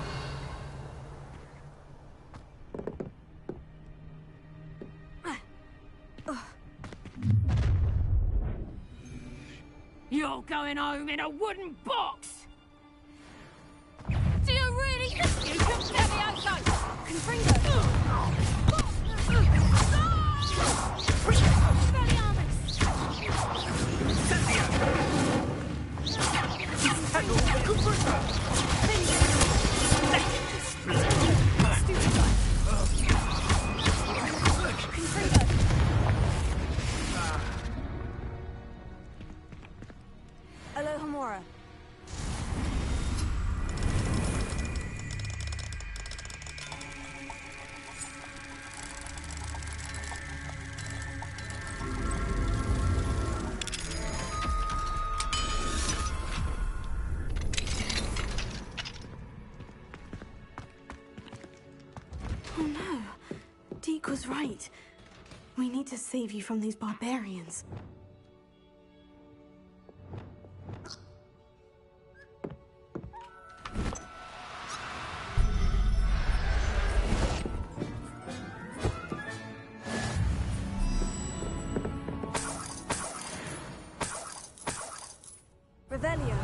You're going home in a wooden box! Do you really think you can get me outside? Confringo! Alohomora. Oh no. Deke was right. We need to save you from these barbarians. Revelio.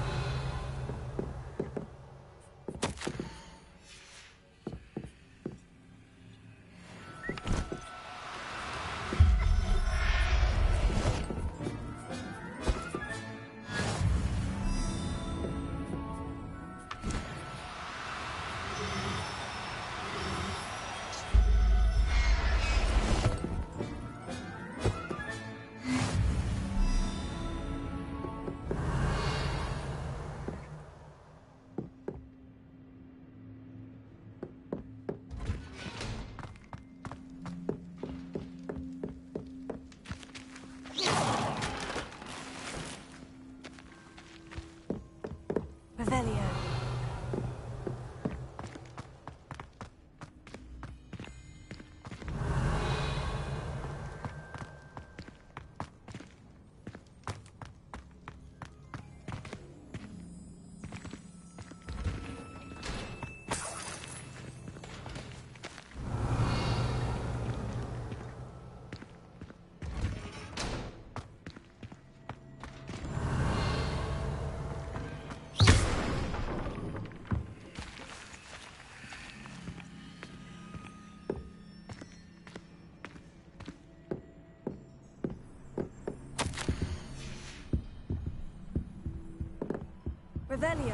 Revelio.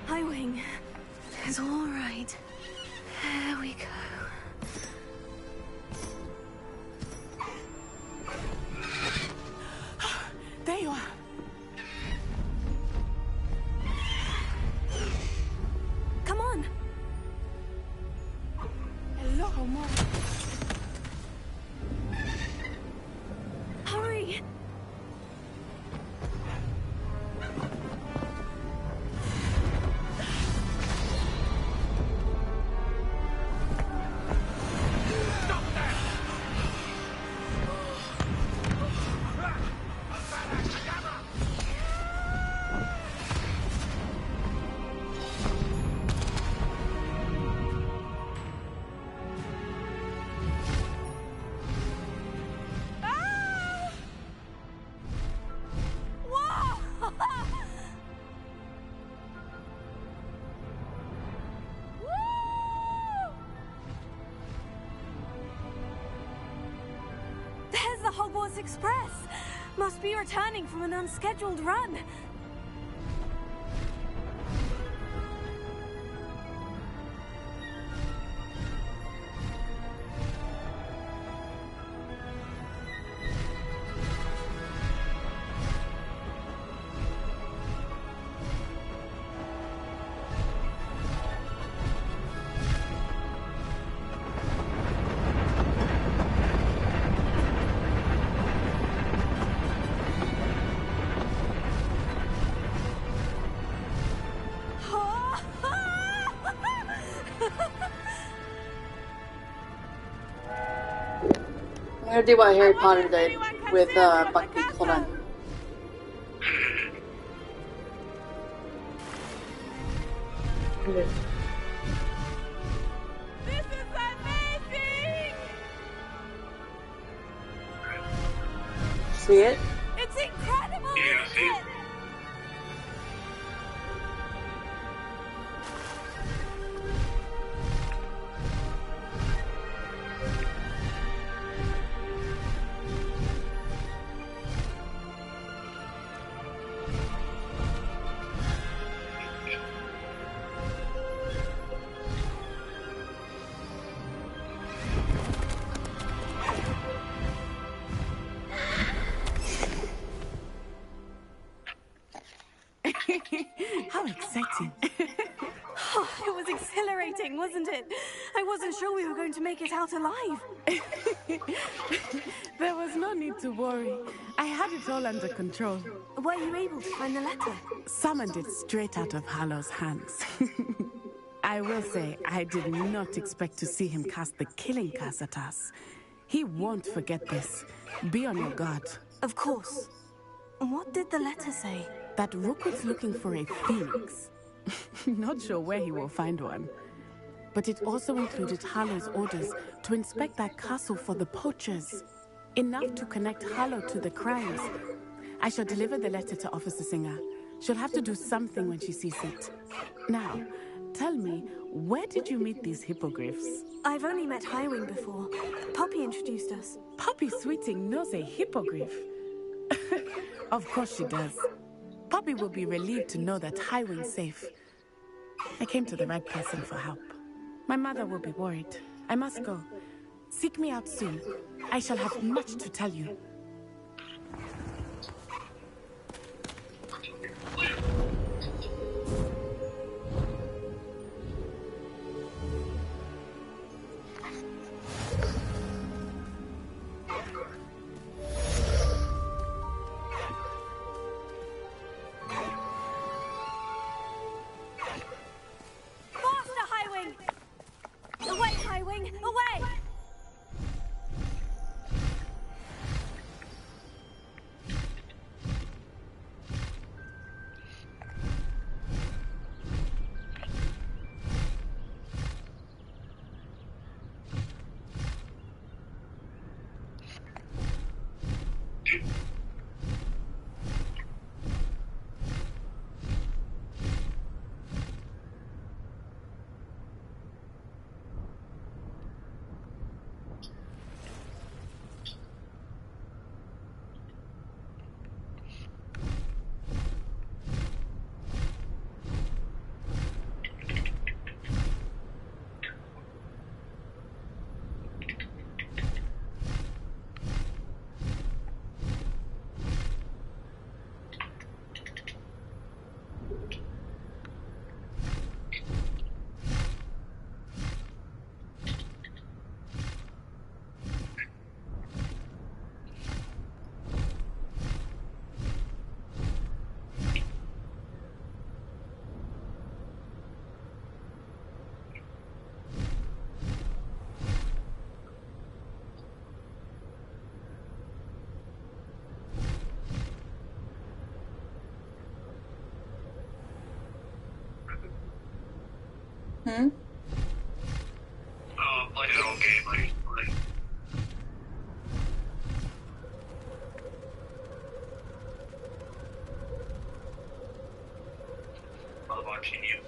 Highwing. It's all right. There we go. There you are. Come on. Hello, Mom. Hurry. There's the Hogwarts Express! Must be returning from an unscheduled run. I'm gonna do what Harry Potter did with Buckbeak. Hold on. This is amazing! See it? It's incredible, isn't it? How exciting. Oh, it was exhilarating, wasn't it? I wasn't sure we were going to make it out alive. There was no need to worry. I had it all under control. Were you able to find the letter? Summoned it straight out of Hallow's hands. I will say, I did not expect to see him cast the killing curse at us. He won't forget this. Be on your guard. Of course. What did the letter say? That Rookwood's looking for a phoenix. Not sure where he will find one. But it also included Hallow's orders to inspect that castle for the poachers. Enough to connect Hallow to the crimes. I shall deliver the letter to Officer Singer. She'll have to do something when she sees it. Now, tell me, where did you meet these hippogriffs? I've only met Highwing before. Poppy introduced us. Poppy Sweeting knows a hippogriff. Of course she does. Poppy will be relieved to know that Highwing's safe. I came to the right person for help. My mother will be worried. I must go. Seek me out soon. I shall have much to tell you. Away, Highwing! Away! Hmm? Like an old game I used to play. While watching you.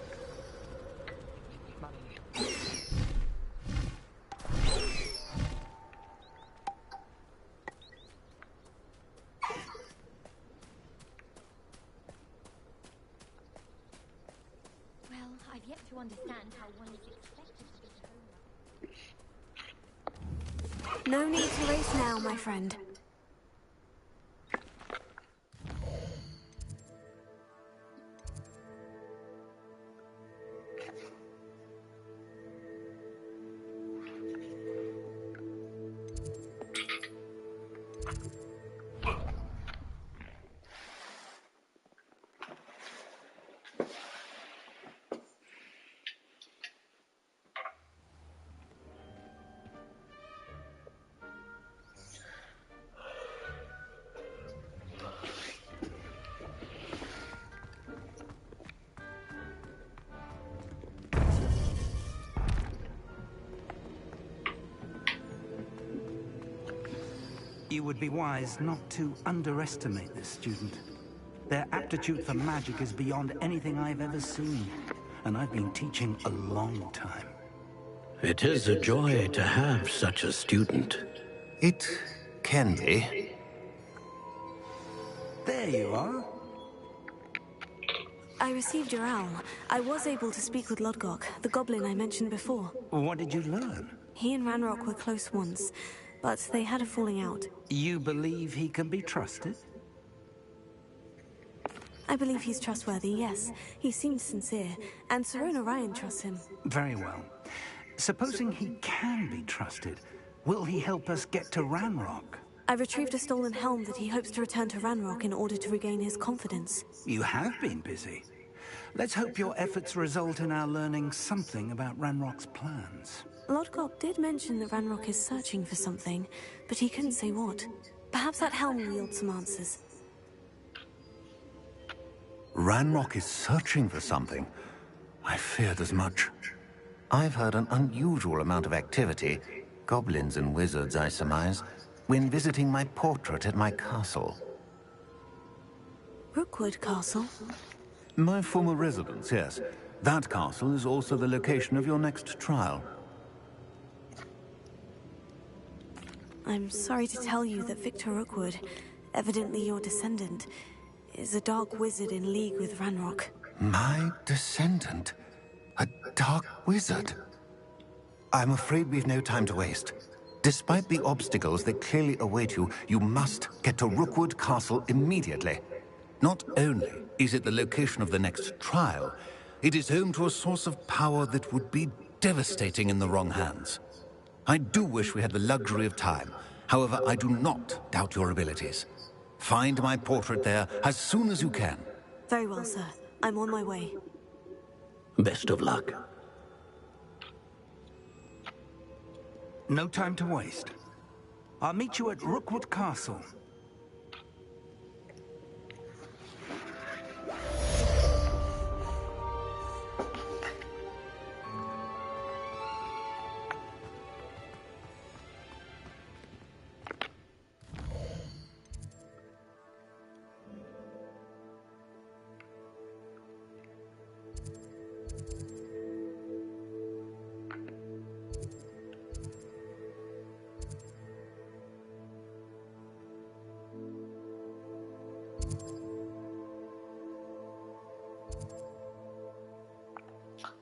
Well, I've yet to understand how one is expected to be. No need to race now, my friend. You would be wise not to underestimate this student. Their aptitude for magic is beyond anything I've ever seen, and I've been teaching a long time. It is a joy to have such a student. It can be. There you are. I received your owl. I was able to speak with Lodgok, the goblin I mentioned before. What did you learn? He and Ranrock were close once, but they had a falling out. You believe he can be trusted? I believe he's trustworthy, yes. He seems sincere, and Sirona Ryan trusts him. Very well. Supposing he can be trusted, will he help us get to Ranrock? I retrieved a stolen helm that he hopes to return to Ranrock in order to regain his confidence. You have been busy. Let's hope your efforts result in our learning something about Ranrock's plans. Lodgok did mention that Ranrock is searching for something, but he couldn't say what. Perhaps that helm will yield some answers. Ranrock is searching for something. I feared as much. I've heard an unusual amount of activity, goblins and wizards, I surmise, when visiting my portrait at my castle. Rookwood Castle? My former residence, yes. That castle is also the location of your next trial. I'm sorry to tell you that Victor Rookwood, evidently your descendant, is a dark wizard in league with Ranrock. My descendant? A dark wizard? I'm afraid we've no time to waste. Despite the obstacles that clearly await you, you must get to Rookwood Castle immediately. Not only is it the location of the next trial, it is home to a source of power that would be devastating in the wrong hands. I do wish we had the luxury of time. However, I do not doubt your abilities. Find my portrait there as soon as you can. Very well, sir. I'm on my way. Best of luck. No time to waste. I'll meet you at Rookwood Castle.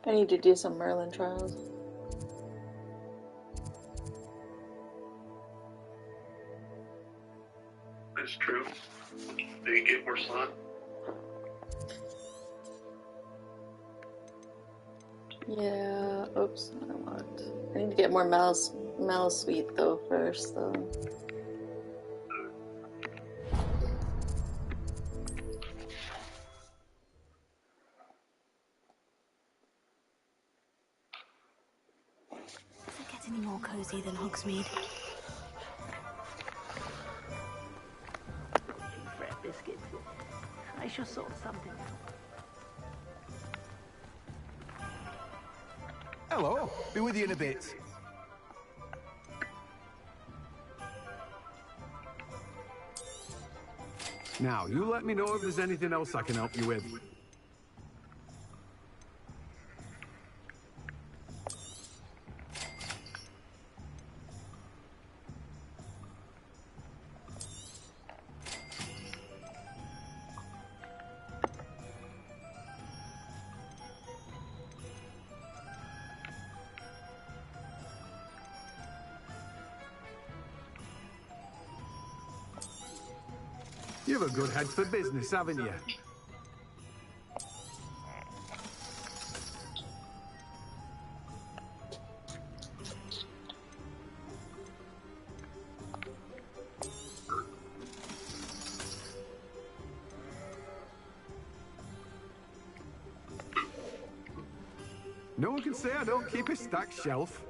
I need to do some Merlin trials. That's true. Do you get more sun? Yeah, oops, I don't want. I need to get more Mal Sweet though first though. Does it get any more cozy than Hogsmeade? Bread biscuit. I shall sort something out. Hello. Be with you in a bit. Now, you let me know if there's anything else I can help you with. You've a good head for business, haven't you? No one can say I don't keep a stacked shelf.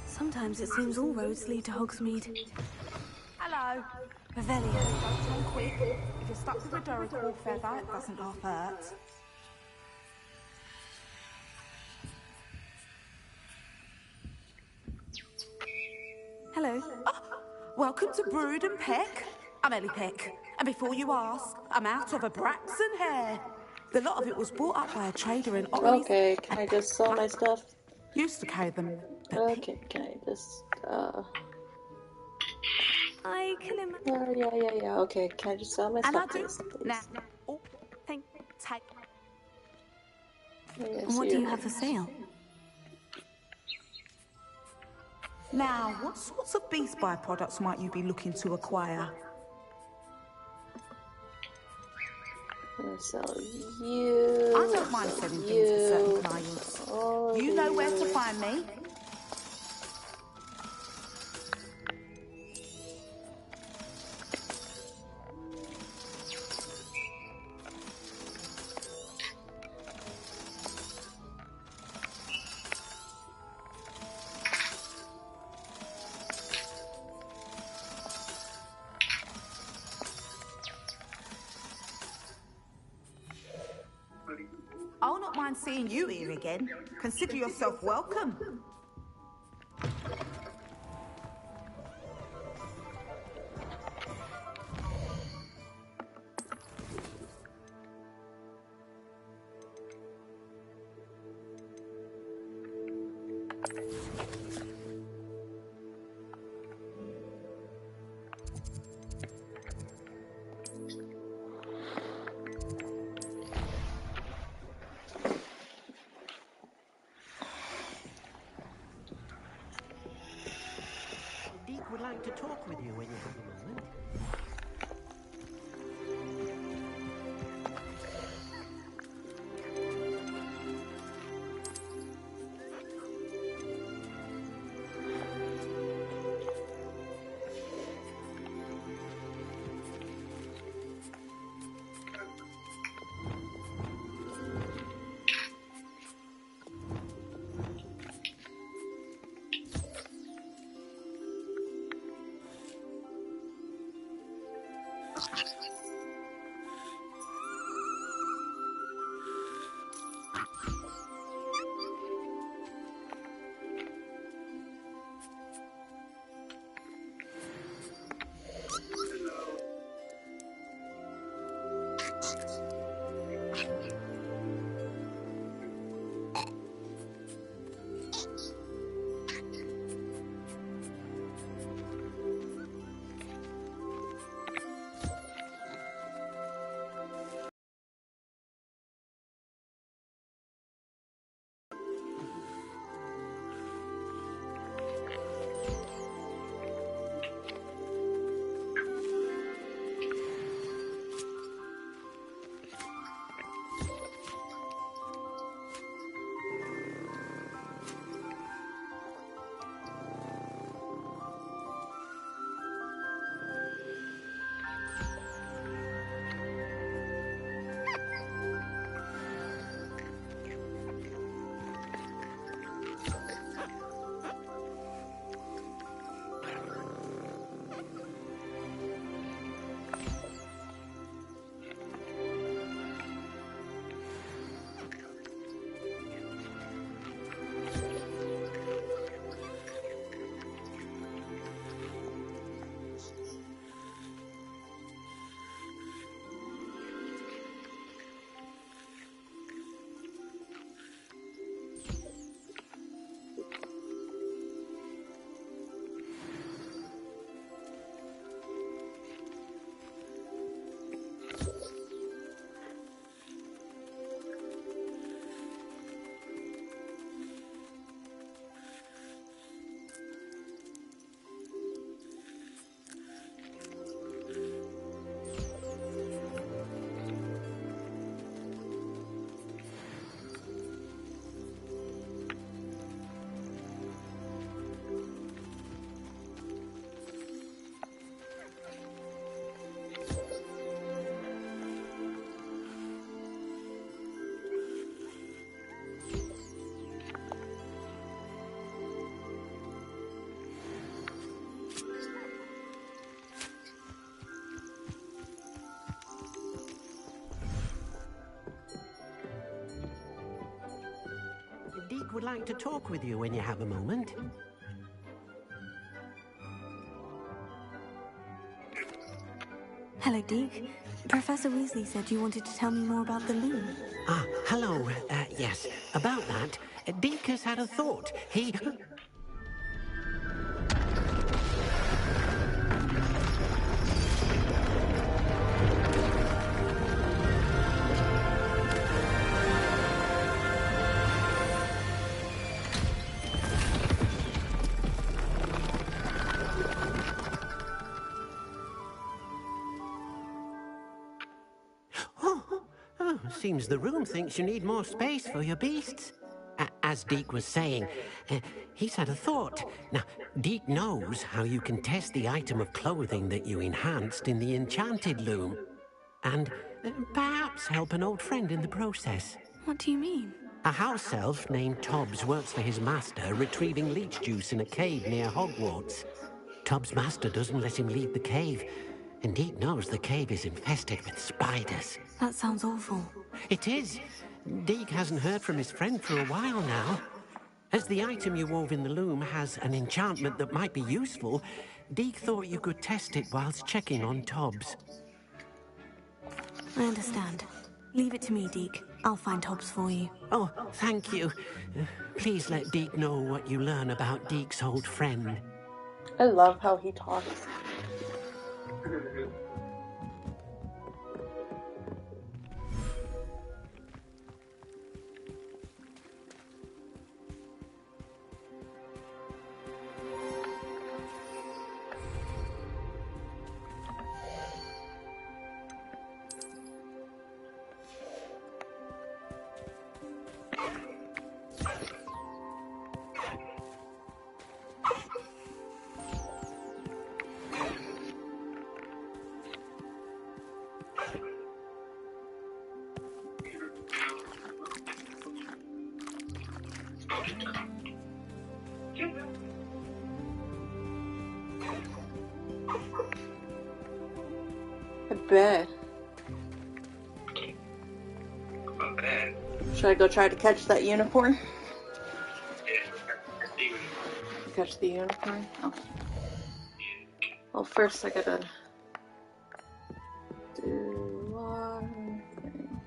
Sometimes it seems all roads lead to Hogsmeade. Hello. Revelio. Don't turn quick. If you're stuck with a Duracell feather, it doesn't half hurt. Hello. Welcome to Brood and Peck. I'm Ellie Peck. And before you ask, I'm out of a Braxton hair. The lot of it was bought up by a trader in Otley. Okay, can I just sell my stuff? Used to carry them. Okay, can I just, I kill him. Yeah, okay, can I just sell my stuff, please? Now, take. What do you have for sale? Now, what sorts of beast byproducts might you be looking to acquire? I'm gonna sell you. I don't mind selling things for certain clients. You know where to find me. I'll not mind seeing you here again. Consider yourself welcome. Deke would like to talk with you when you have a moment. Deek would like to talk with you when you have a moment. Hello, Deke. Professor Weasley said you wanted to tell me more about the loom. Ah, hello. Yes, about that. Deek has had a thought. He... Seems the room thinks you need more space for your beasts. As Deek was saying, he's had a thought. Now, Deek knows how you can test the item of clothing that you enhanced in the enchanted loom. And perhaps help an old friend in the process. What do you mean? A house elf named Tobbs works for his master retrieving leech juice in a cave near Hogwarts. Tobbs' master doesn't let him leave the cave, and Deek knows the cave is infested with spiders. That sounds awful. It is. Deek hasn't heard from his friend for a while now. As the item you wove in the loom has an enchantment that might be useful, Deek thought you could test it whilst checking on Tobbs. I understand. Leave it to me, Deke. I'll find Tobbs for you. Oh, thank you. Please let Deek know what you learn about Deek's old friend. I love how he talks. Bet. Should I go try to catch that unicorn? Catch the unicorn? Oh. Well, first I gotta do one thing.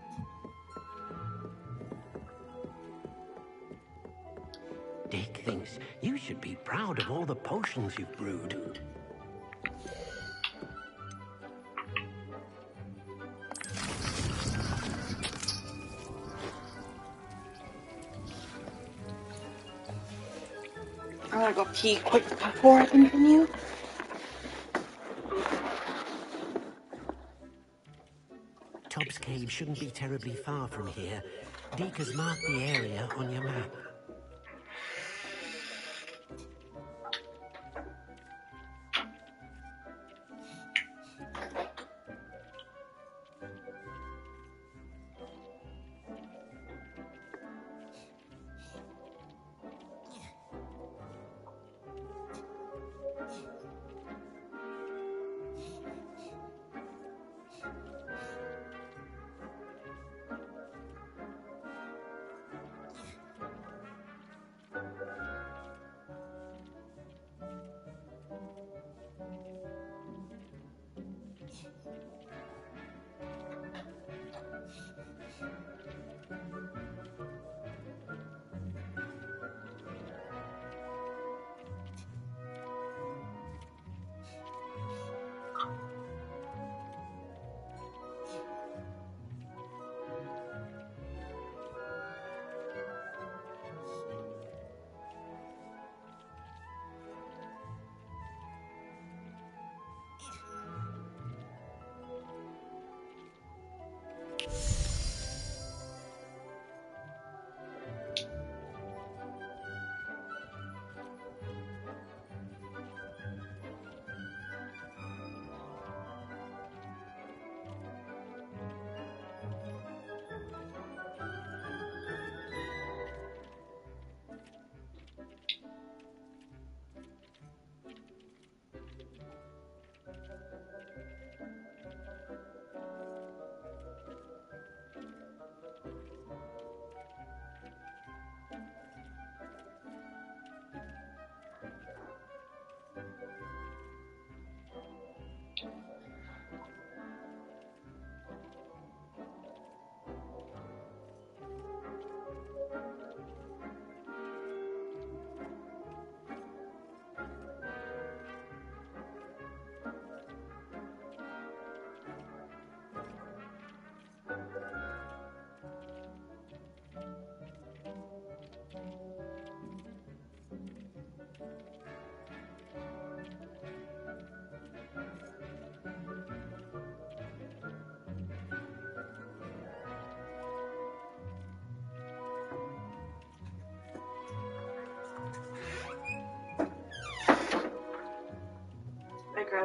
Deek thinks you should be proud of all the potions you've brewed. I'm gonna go pee quick before I continue. Tobbs Cave shouldn't be terribly far from here. Deek has marked the area on your map.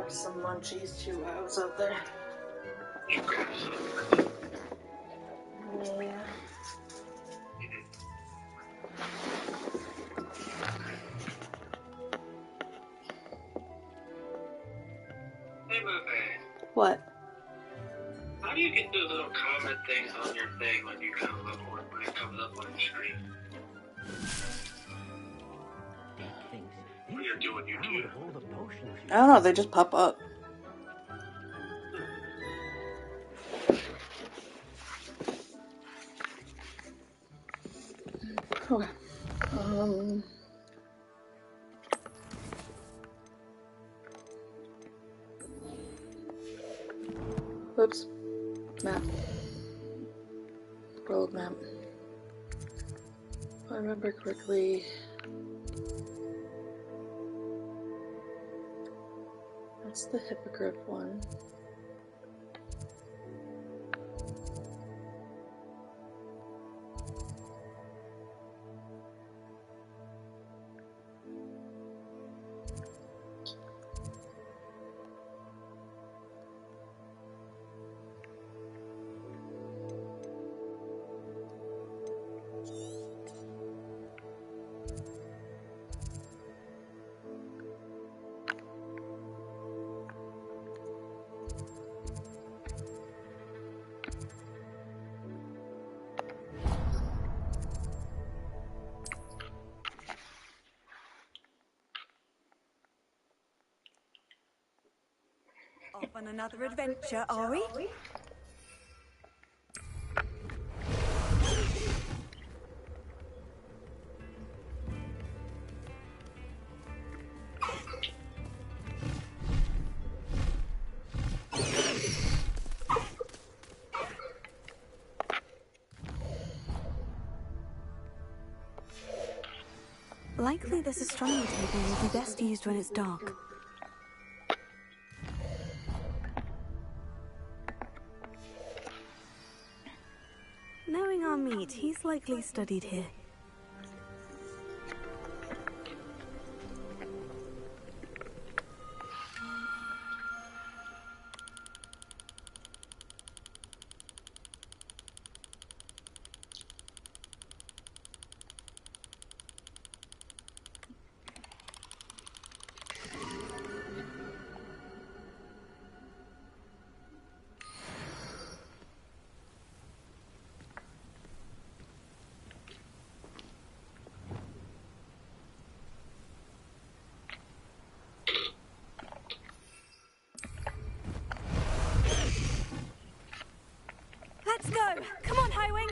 grab some munchies too while I was out there. You grab some. Yeah. Hey, Movie. What? How do you get those little comment things on your thing when you kind of look when it comes up on your screen? When you're doing YouTube? I don't know, they just pop up. Okay. Oops. Map. World map. If I remember correctly. That's the hippogriff one. Off on another adventure, are we? Likely this astronomy table will be best used when it's dark. Knowing our meat, he's likely studied here. Let's go! Come on, Highwing!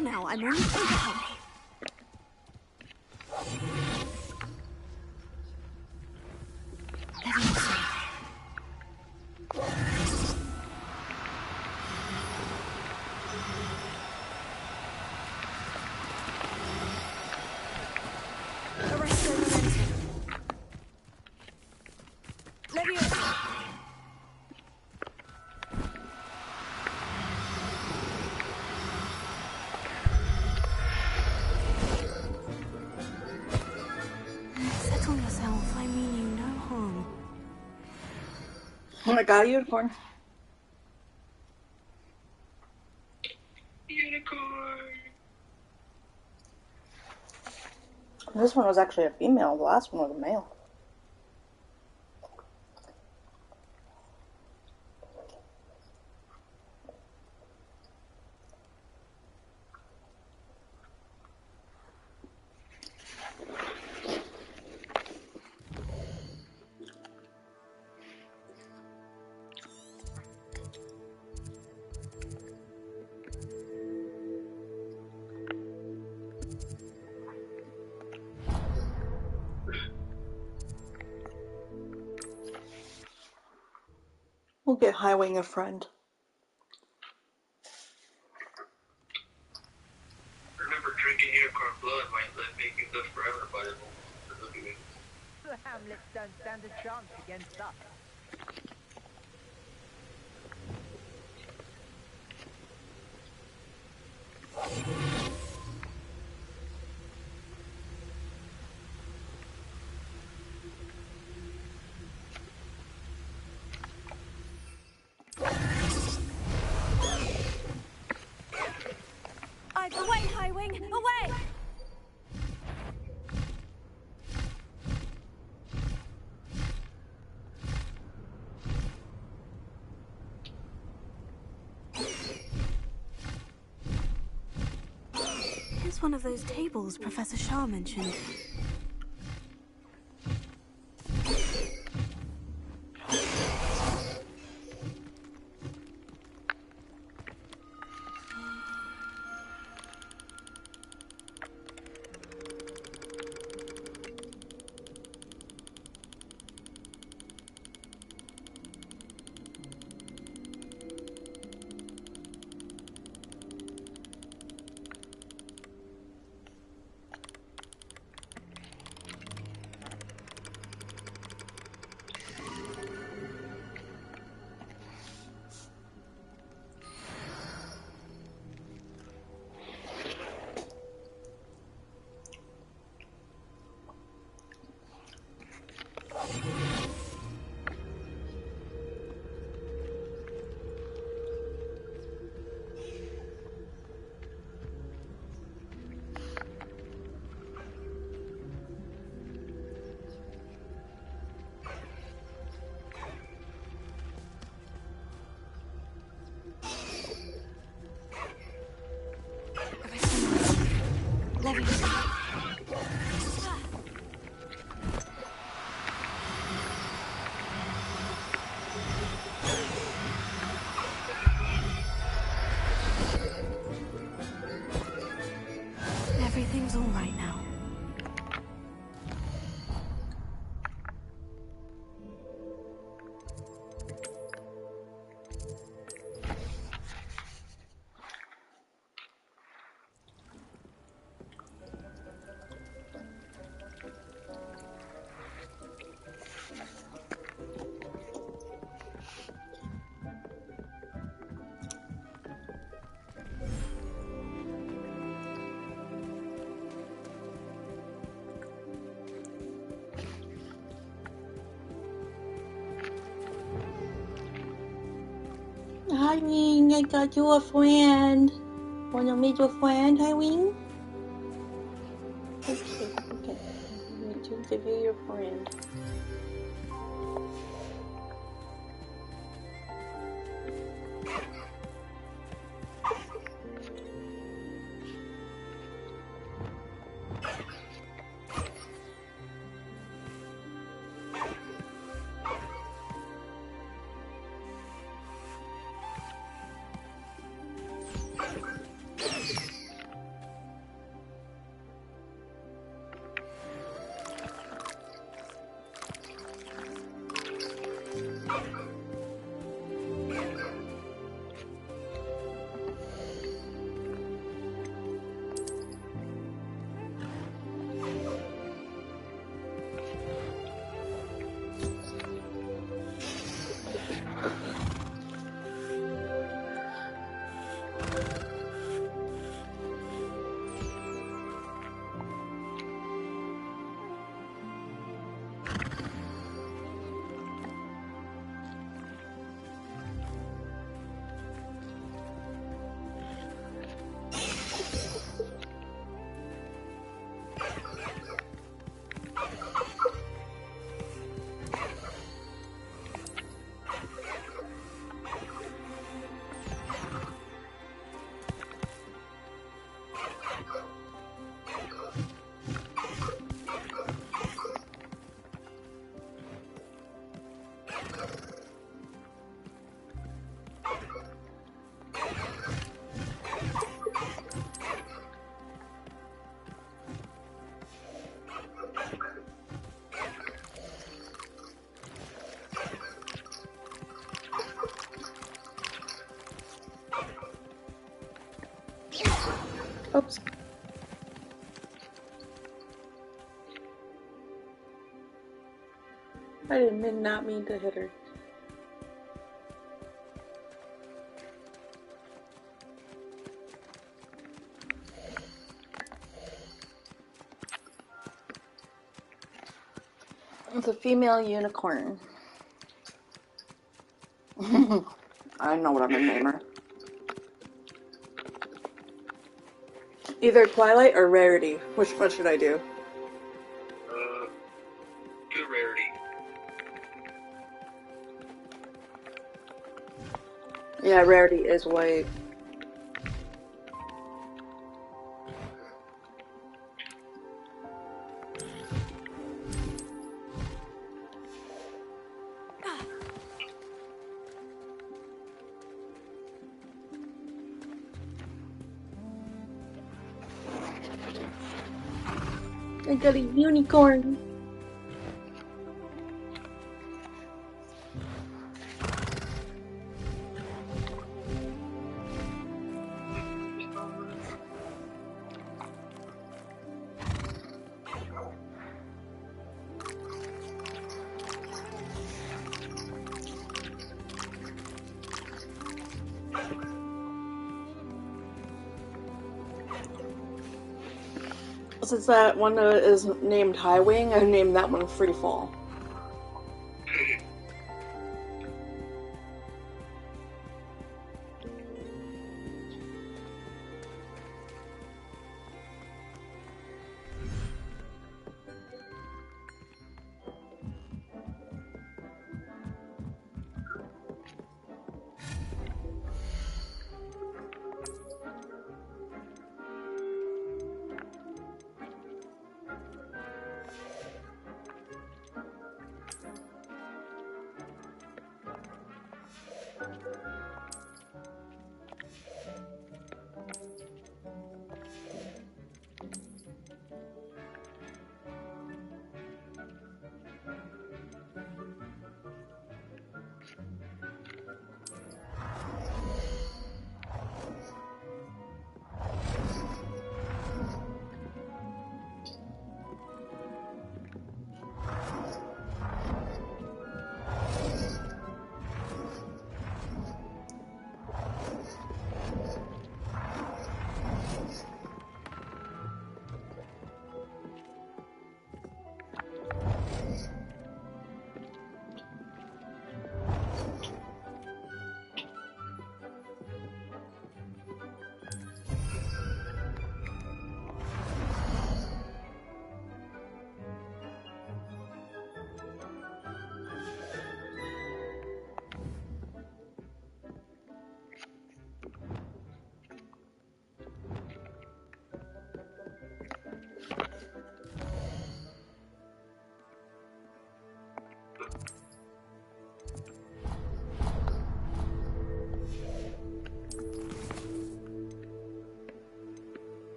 Now, I'm only thinking. I got a unicorn. Unicorn. This one was actually a female. The last one was a male. We'll get Highwing a friend. Remember, drinking unicorn blood might make you live forever, but it won't live you. The Hamlets don't stand a chance against us. Away, Highwing! Away! Here's one of those tables Professor Shah mentioned. Everything's all right now. Highwing, I got you a friend. Wanna meet your friend, Highwing? Okay. I'm going to give you your friend. Oops. I did not mean to hit her. It's a female unicorn. I know what I'm gonna name her. Either Twilight or Rarity. Which one should I do? Do Rarity. Yeah, Rarity is white. I got a unicorn. Since that one is named High Wing, I named that one Free Fall.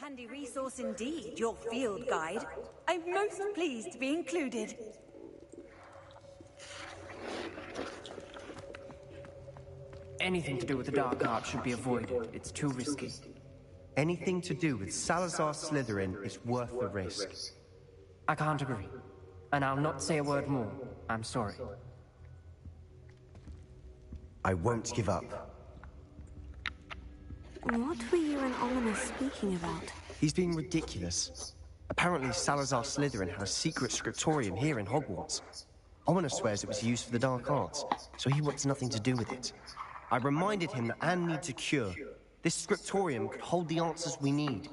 Handy resource indeed, your field guide. I'm most pleased to be included. Anything to do with the dark arts should be avoided. It's too risky. Anything to do with Salazar Slytherin is worth the risk. I can't agree. And I'll not say a word more. I'm sorry. I won't give up. What were you and Ominous speaking about? He's being ridiculous. Apparently Salazar Slytherin had a secret scriptorium here in Hogwarts. Ominous swears it was used for the dark arts, so he wants nothing to do with it. I reminded him that Anne needs a cure. This scriptorium could hold the answers we need.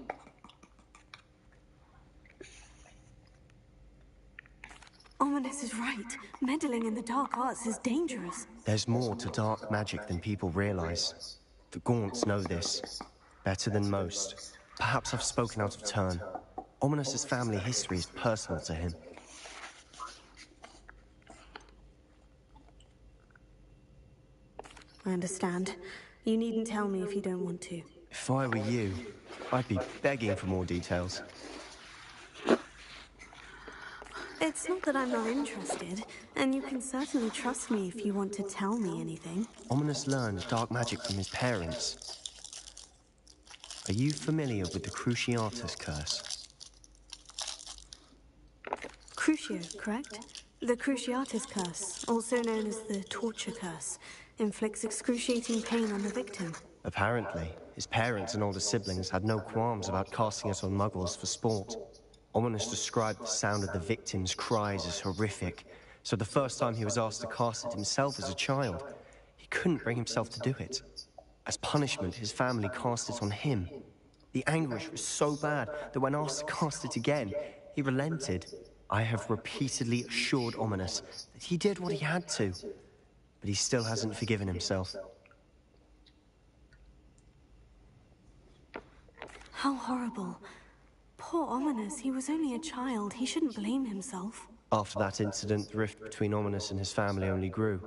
Ominous is right. Meddling in the dark arts is dangerous. There's more to dark magic than people realize. The Gaunts know this. Better than most. Perhaps I've spoken out of turn. Ominous's family history is personal to him. I understand. You needn't tell me if you don't want to. If I were you, I'd be begging for more details. It's not that I'm not interested, and you can certainly trust me if you want to tell me anything. Ominous learned dark magic from his parents. Are you familiar with the Cruciatus curse? Crucio, correct? The Cruciatus curse, also known as the torture curse, inflicts excruciating pain on the victim. Apparently, his parents and older siblings had no qualms about casting it on muggles for sport. Ominous described the sound of the victim's cries as horrific, so the first time he was asked to cast it himself as a child, he couldn't bring himself to do it. As punishment, his family cast it on him. The anguish was so bad that when asked to cast it again, he relented. I have repeatedly assured Ominous that he did what he had to, but he still hasn't forgiven himself. How horrible. Poor Ominous, he was only a child. He shouldn't blame himself. After that incident, the rift between Ominous and his family only grew.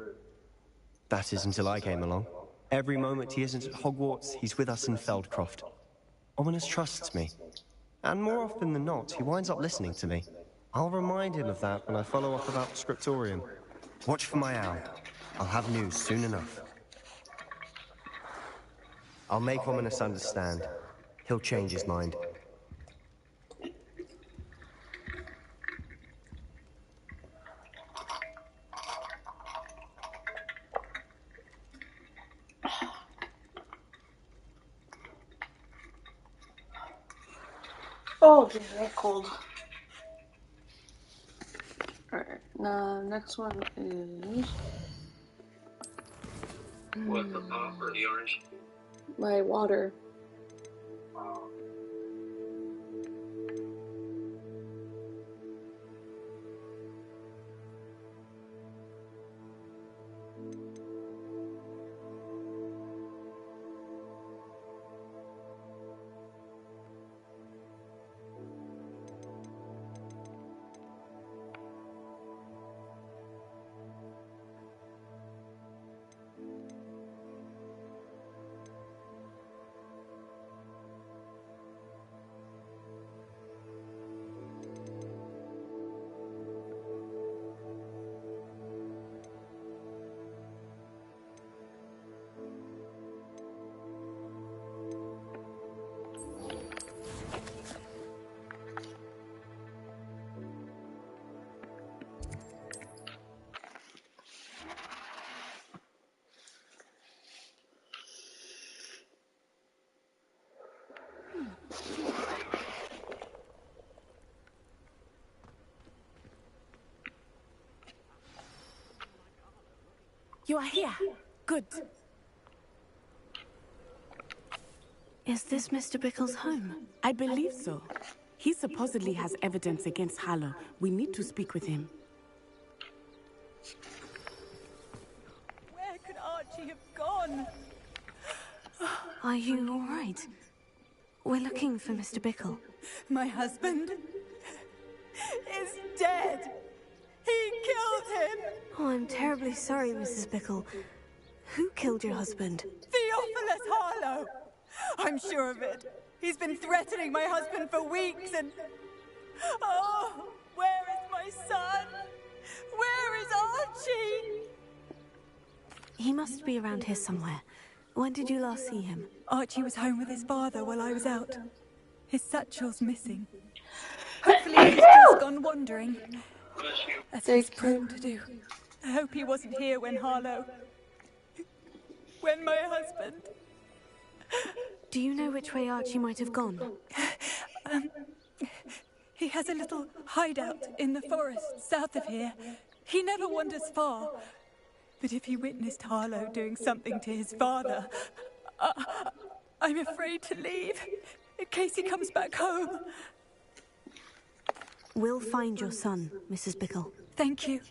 That is until I came along. Every moment he isn't at Hogwarts, he's with us in Feldcroft. Ominous trusts me. And more often than not, he winds up listening to me. I'll remind him of that when I follow up about the scriptorium. Watch for my owl. I'll have news soon enough. I'll make Ominous understand. He'll change his mind. Oh, geez, that's cold. Alright, now next one is... What, the pop or the orange? My water. You are here. Good. Is this Mr. Bickle's home? I believe so. He supposedly has evidence against Harlow. We need to speak with him. Where could Archie have gone? Are you all right? We're looking for Mr. Bickle. My husband is dead. He killed him. Oh, I'm terribly sorry, Mrs. Bickle. Who killed your husband? Theophilus Harlow. I'm sure of it. He's been threatening my husband for weeks and... Oh, where is my son? Where is Archie? He must be around here somewhere. When did you last see him? Archie was home with his father while I was out. His satchel's missing. Hopefully he's just gone wandering. As he's prone to do. I hope he wasn't here when Harlow... when my husband... Do you know which way Archie might have gone? He has a little hideout in the forest south of here. He never wanders far. But if he witnessed Harlow doing something to his father, I'm afraid to leave in case he comes back home. We'll find your son, Mrs. Bickle. Thank you.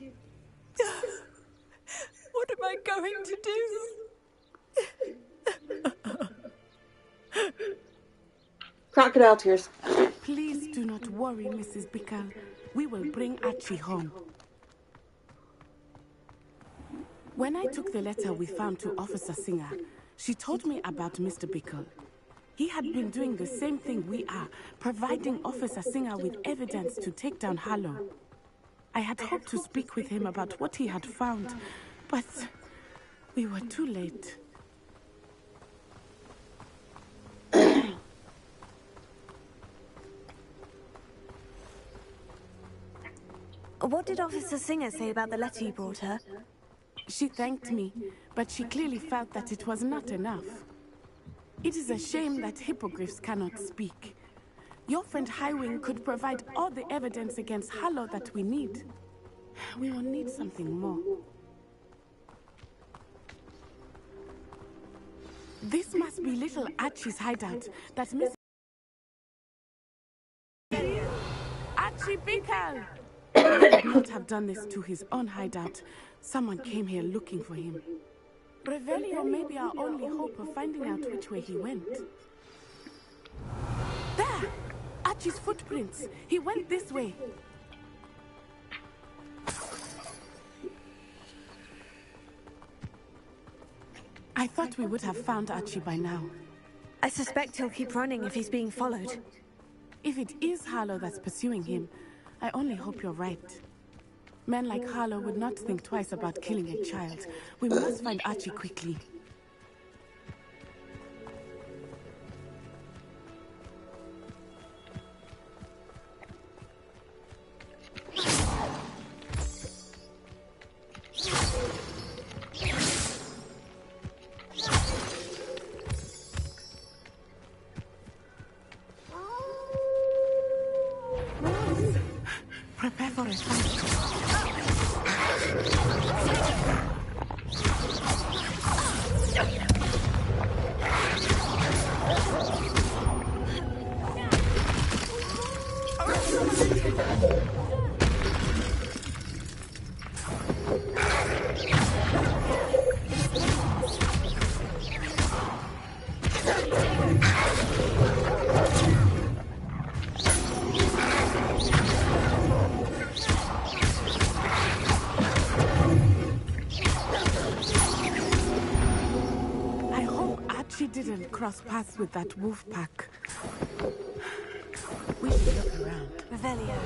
What am I going to do? Crocodile tears. Please do not worry, Mrs. Bickle. We will bring Archie home. When I took the letter we found to Officer Singer, she told me about Mr. Bickle. He had been doing the same thing we are, providing Officer Singer with evidence to take down Harlow. I had hoped to speak with him about what he had found, but we were too late. What did Officer Singer say about the letter you brought her? She thanked me, but she clearly felt that it was not enough. It is a shame that hippogriffs cannot speak. Your friend Highwing could provide all the evidence against Harlow that we need. We will need something more. This must be little Archie's hideout. That Miss... Archie Bickle! He would not have done this to his own hideout. Someone came here looking for him. Revelio may be our only hope of finding out which way he went. There! Archie's footprints. He went this way. I thought we would have found Archie by now. I suspect he'll keep running if he's being followed. If it is Harlow that's pursuing him, I only hope you're right. Men like Harlow would not think twice about killing a child. We must find Archie quickly. Prepare for a fight. Didn't cross paths with that wolf pack. We should look around. Revelio.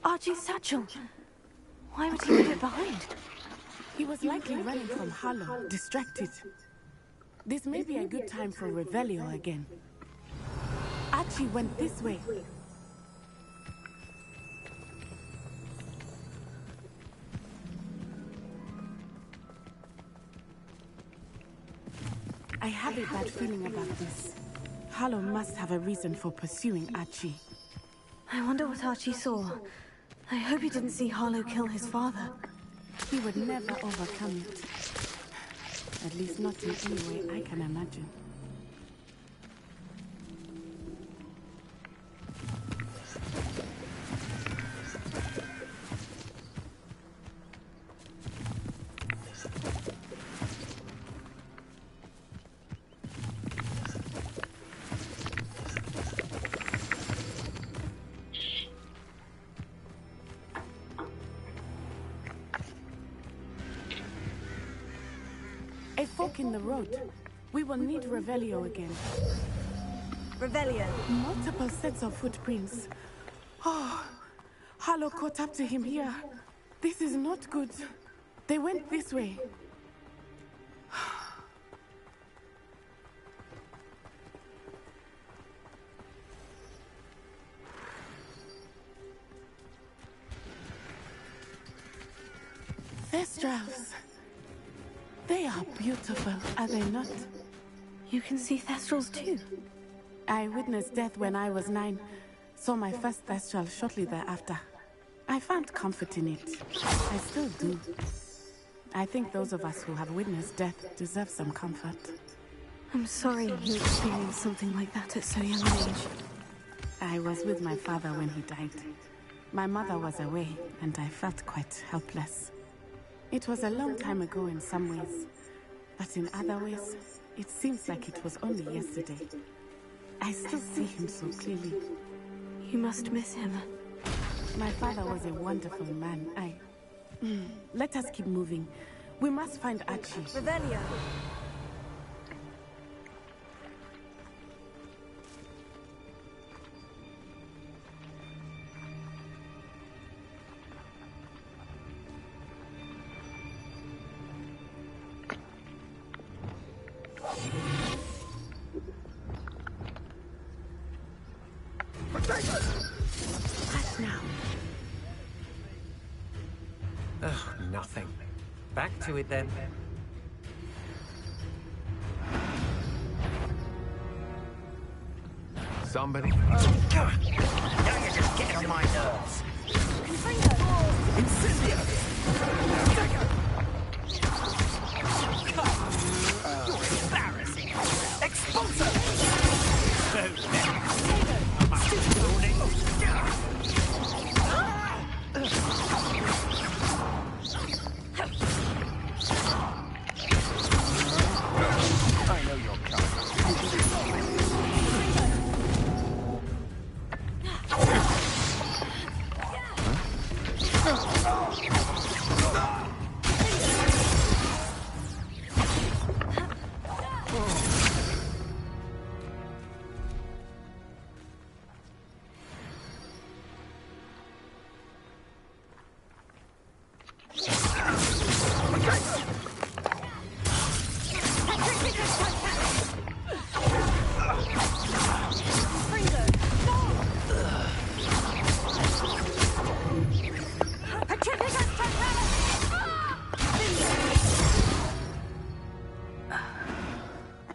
Archie's satchel. Why would he leave it behind? He was likely running from Harlow, distracted. This may be a good time for Revelio again. Archie went this way. I have a bad feeling about this. Harlow must have a reason for pursuing Archie. I wonder what Archie saw. I hope he didn't see Harlow kill his father. He would never overcome it. At least not in any way I can imagine. A fork in the road. We will need Revelio again. Revelio. Multiple sets of footprints. Oh, Harlow caught up to him here. This is not good. They went this way. Thestrals. They are beautiful, are they not? You can see Thestrals too. I witnessed death when I was 9. Saw my first Thestral shortly thereafter. I found comfort in it. I still do. I think those of us who have witnessed death deserve some comfort. I'm sorry you experienced something like that at so young an age. I was with my father when he died. My mother was away, and I felt quite helpless. It was a long time ago in some ways, but in other ways, it seems like it was only yesterday. I still see him so clearly. You must miss him. My father was a wonderful man. Let us keep moving. We must find Archie. Revelio. What now? Oh, nothing. Back to it then. Somebody. Now you're just getting on my nerves. Incendio! You're embarrassing. Expulso! I know you're coming.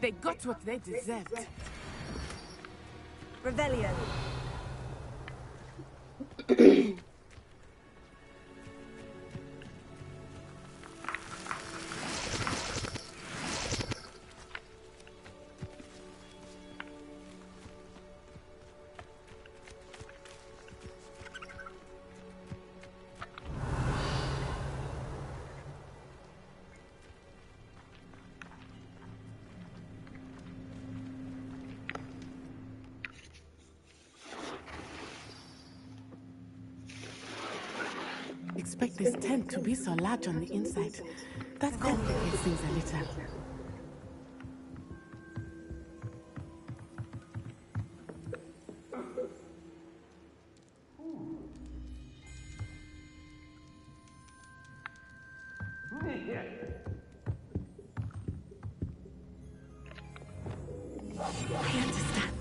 They got what they deserved. Revelio. Expect this tent to be so large on the inside. That complicates things a little. I understand.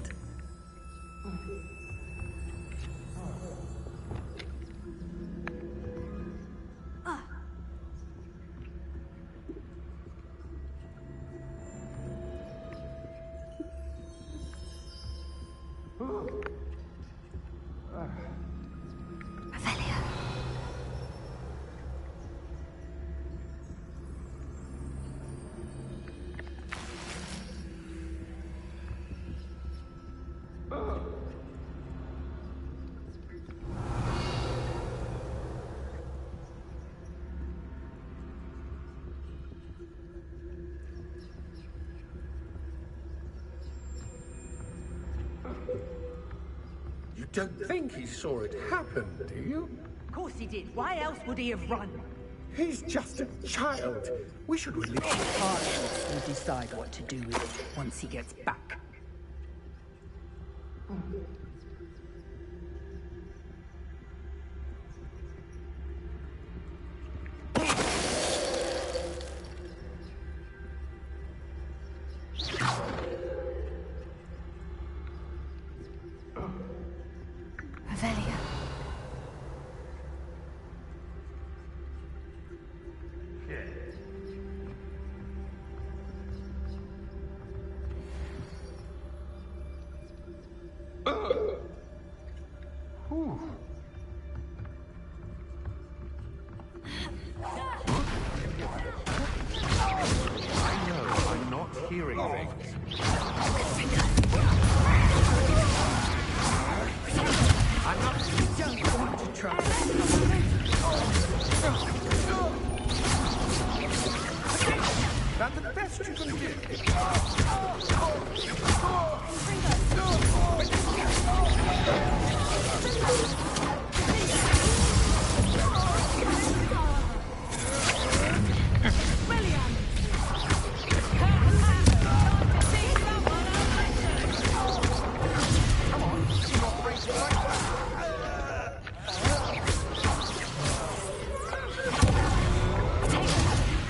You don't think he saw it happen, do you? Of course he did. Why else would he have run? He's just a child. We should release him. Archie will decide what to do with it once he gets back. Revelio. I know I'm not hearing things. I'm not going to That's the best you can do.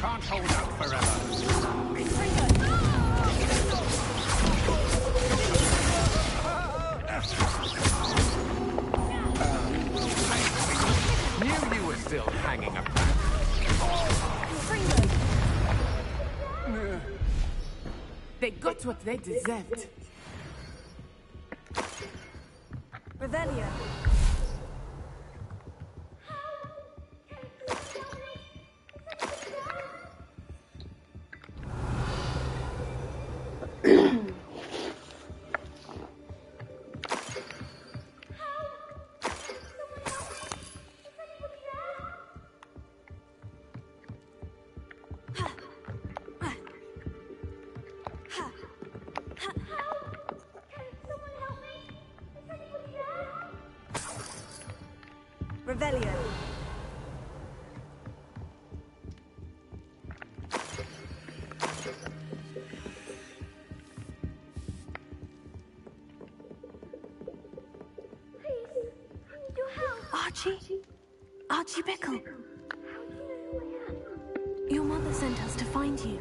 Can't hold out forever. Knew you were still hanging around. They got what they deserved. Revelio. Revelio. Archie? Archie Bickle. Your mother sent us to find you.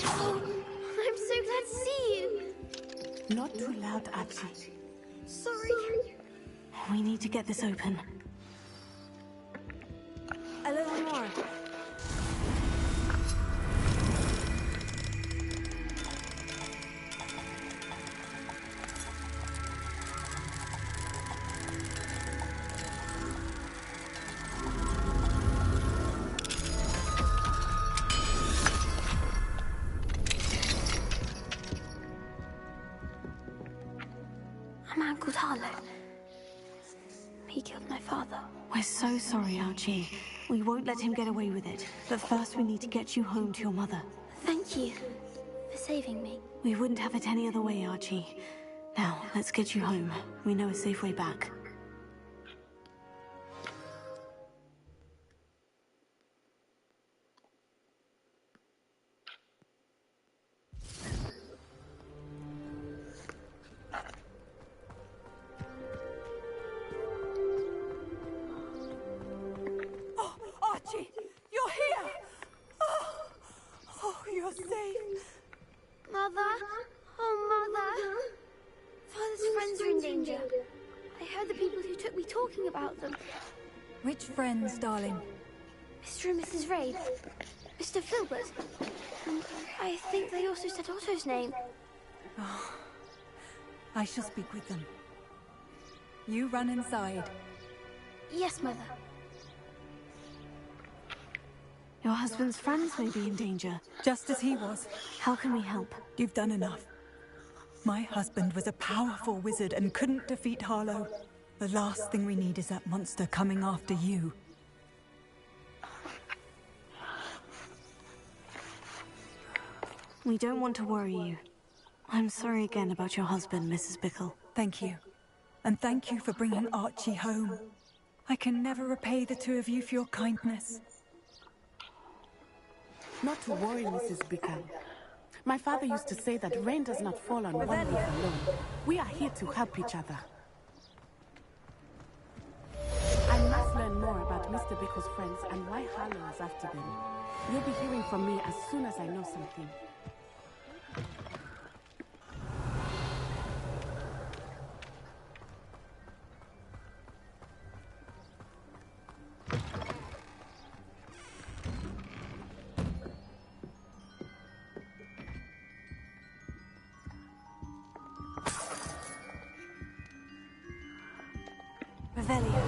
Oh, I'm so glad to see you. Not too loud, Archie. Sorry. We need to get this open. A little more. A man called Harlow. He killed my father. We're so sorry, Archie. We won't let him get away with it. But first we need to get you home to your mother. Thank you for saving me. We wouldn't have it any other way, Archie. Now, let's get you home. We know a safe way back. Archie, you're here! Oh, you're safe. Mother? Oh, Mother. Father's friends are in danger. I heard the people who took me talking about them. Which friends, darling? Mr. and Mrs. Raid. Mr. Filbert. And I think they also said Otto's name. Oh, I shall speak with them. You run inside. Yes, Mother. Your husband's friends may be in danger. Just as he was. How can we help? You've done enough. My husband was a powerful wizard and couldn't defeat Harlow. The last thing we need is that monster coming after you. We don't want to worry you. I'm sorry again about your husband, Mrs. Bickle. Thank you. And thank you for bringing Archie home. I can never repay the two of you for your kindness. Not to worry, Mrs. Bickle. My father used to say that rain does not fall on one roof alone. We are here to help each other. I must learn more about Mr. Bickle's friends and why Harlow is after them. You'll be hearing from me as soon as I know something. Revelio.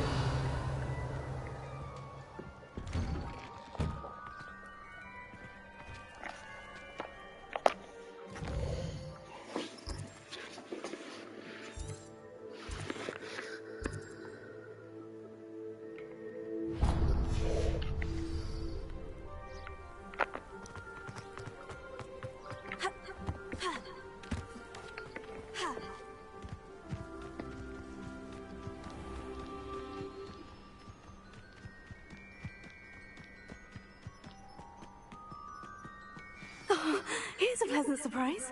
pleasant surprise.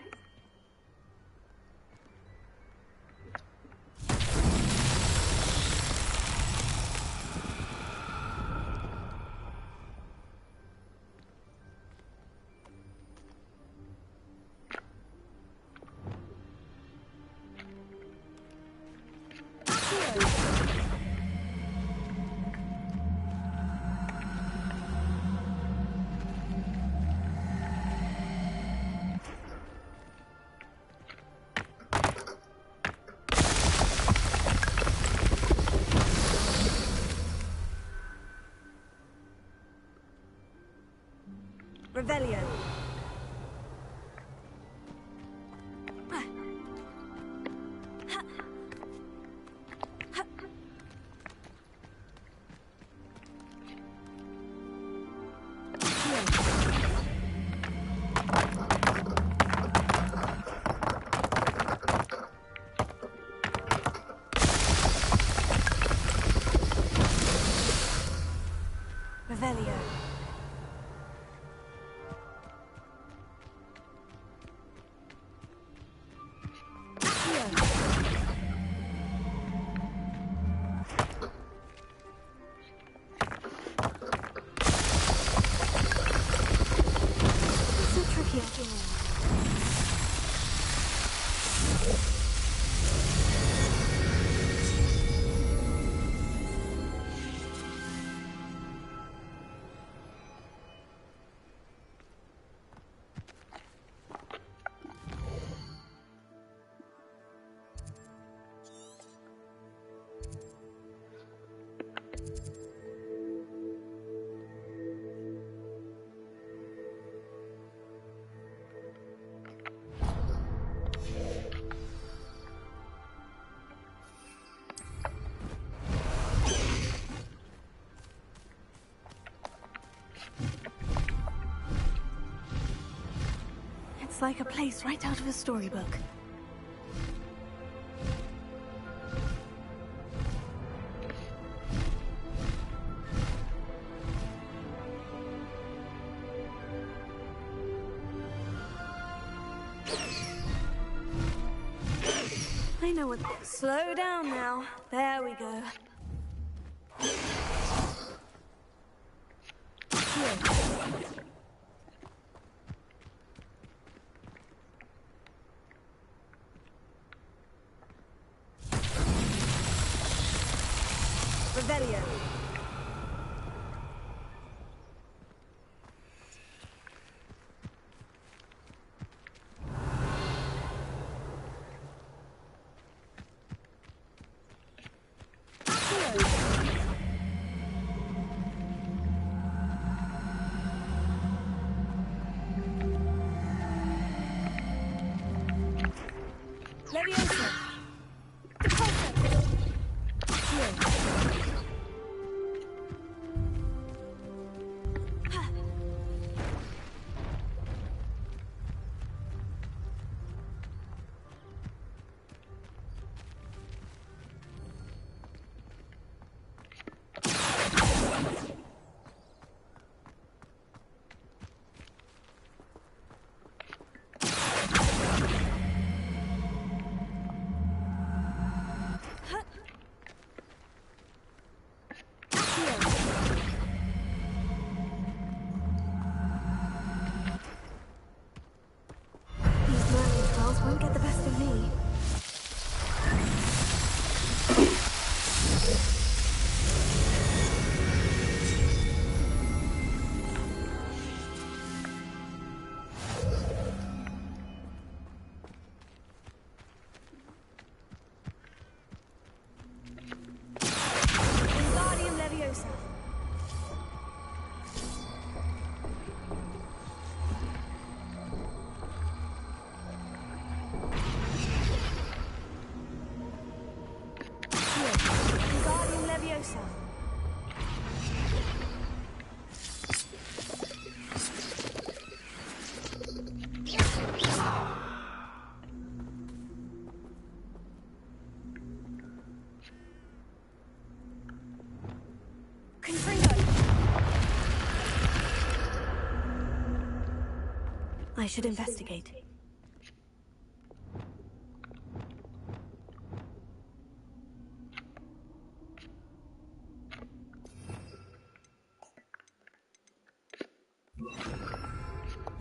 Revelio. Revelio. So tricky after all. It's like a place right out of a storybook. I know what. Slow down now. There we go. Revelio. Leviosa. I should investigate.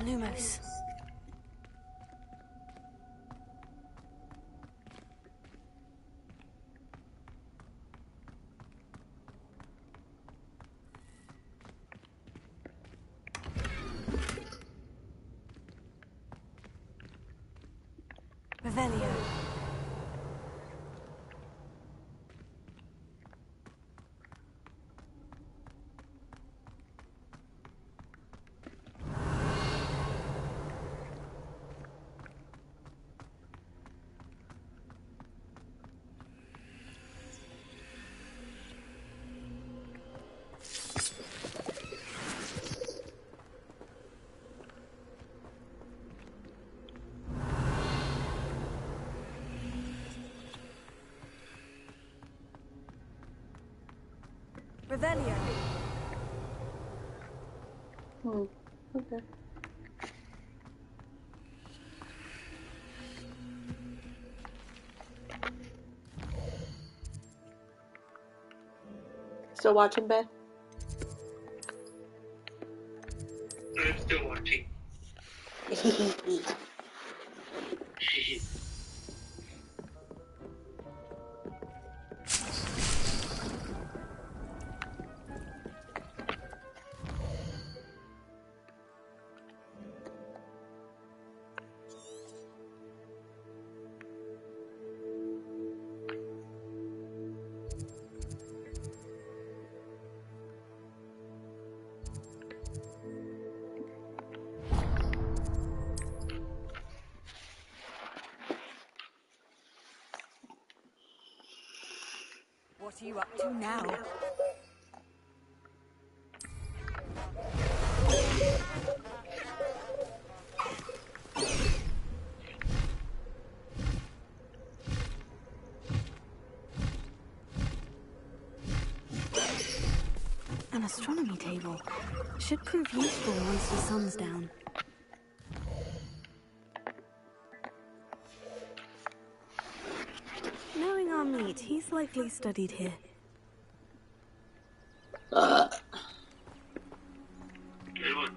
Lumos. Revelio. Revelio. Okay. Still watching, Ben? I'm still watching. What are you up to now? An astronomy table. Should prove useful once the sun's down. Knowing our meat, he's likely studied here. Good one.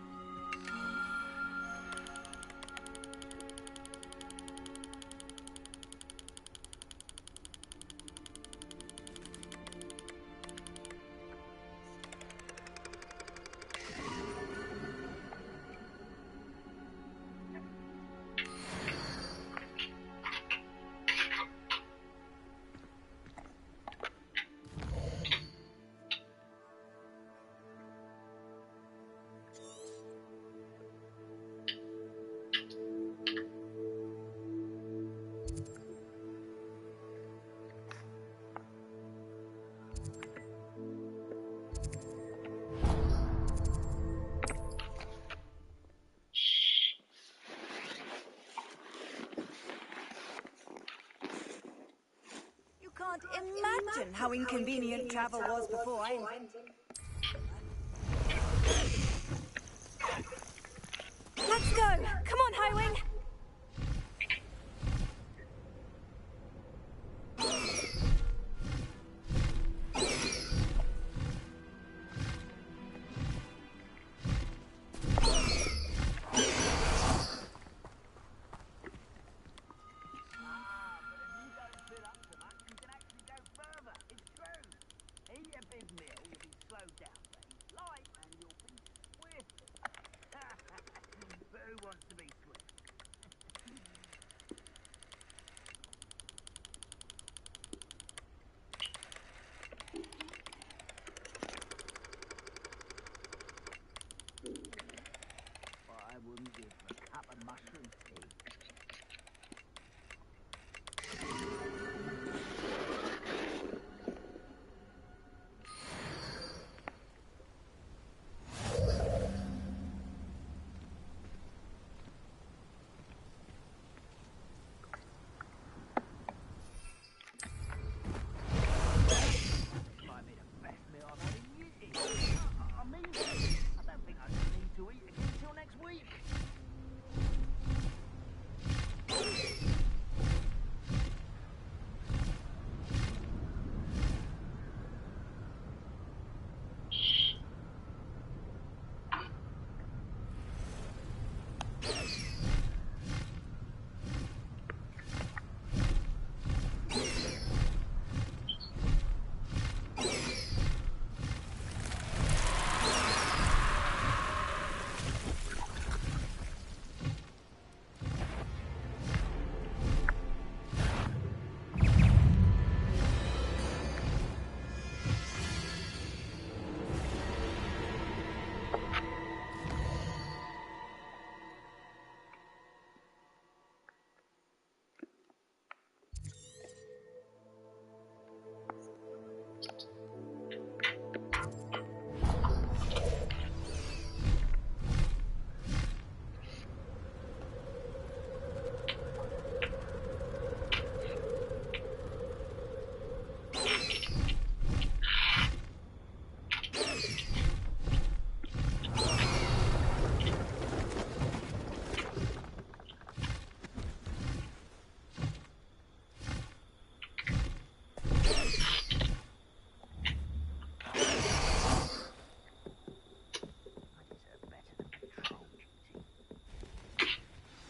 You can't imagine how inconvenient travel was before I invented. Let's go! Come on, Highwing!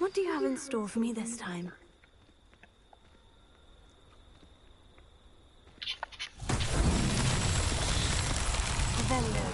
What do you have in store for me this time? Vendor.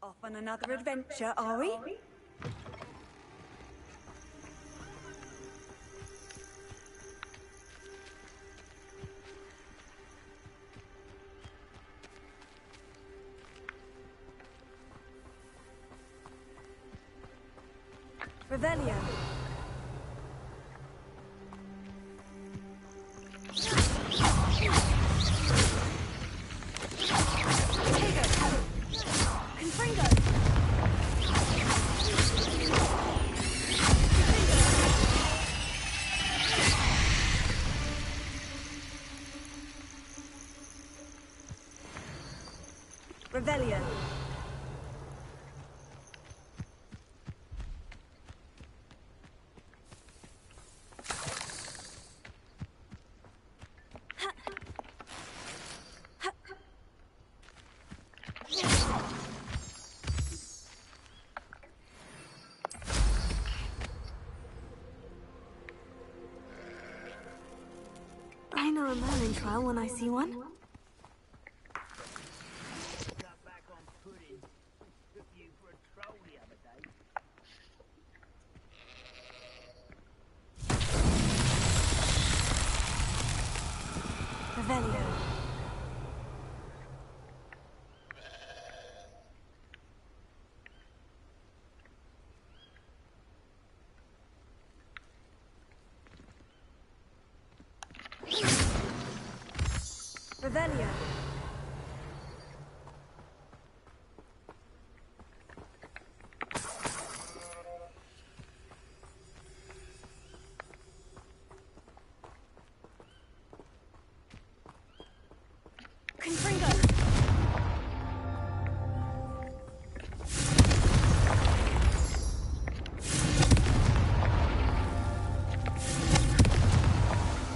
Off on another adventure, are we? Revelio. Revelio. I know a Merlin trial when I see one. Revelio. Revelio. Confringo.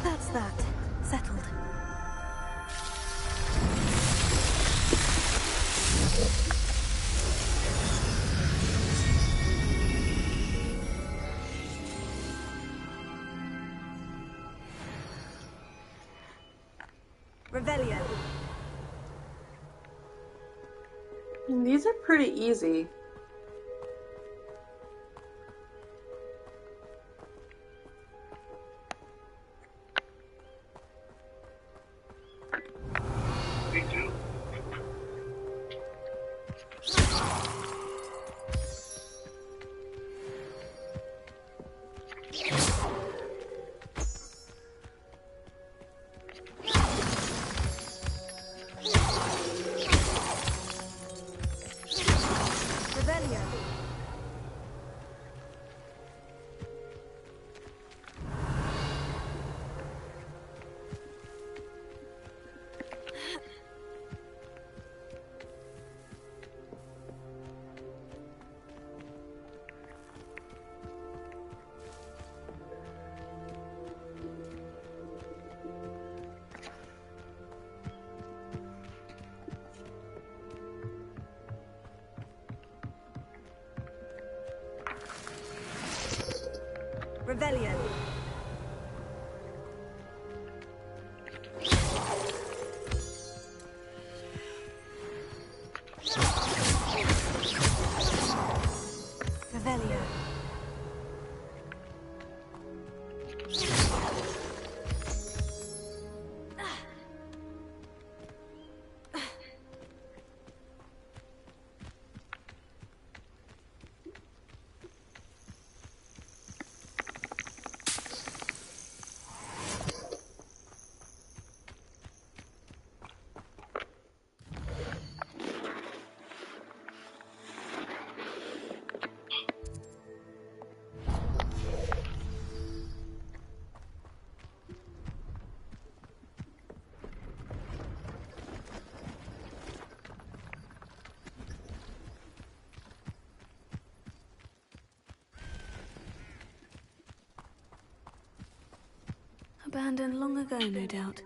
That's that. Settled. Revelio. These are pretty easy. Me too. Revelio. Revelio. Abandoned long ago, no doubt.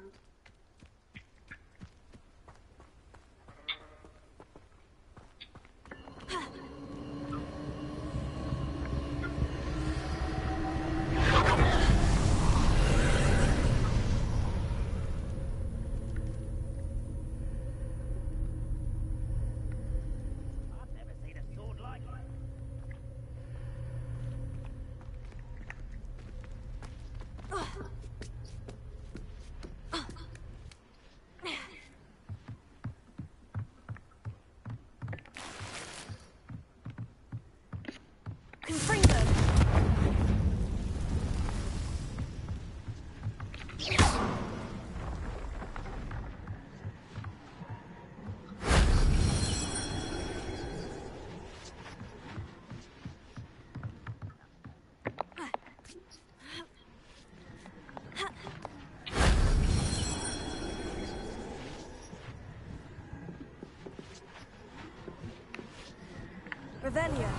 Revelio.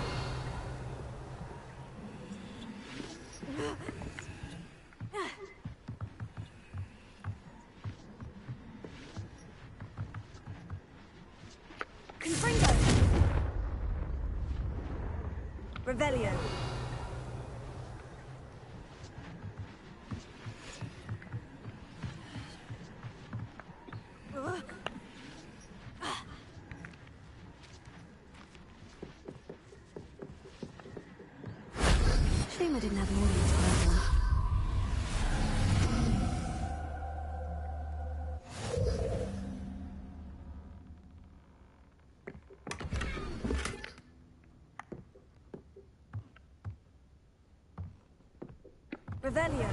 Confringo. Revelio. Shame I didn't have an audience for that one. Revelio.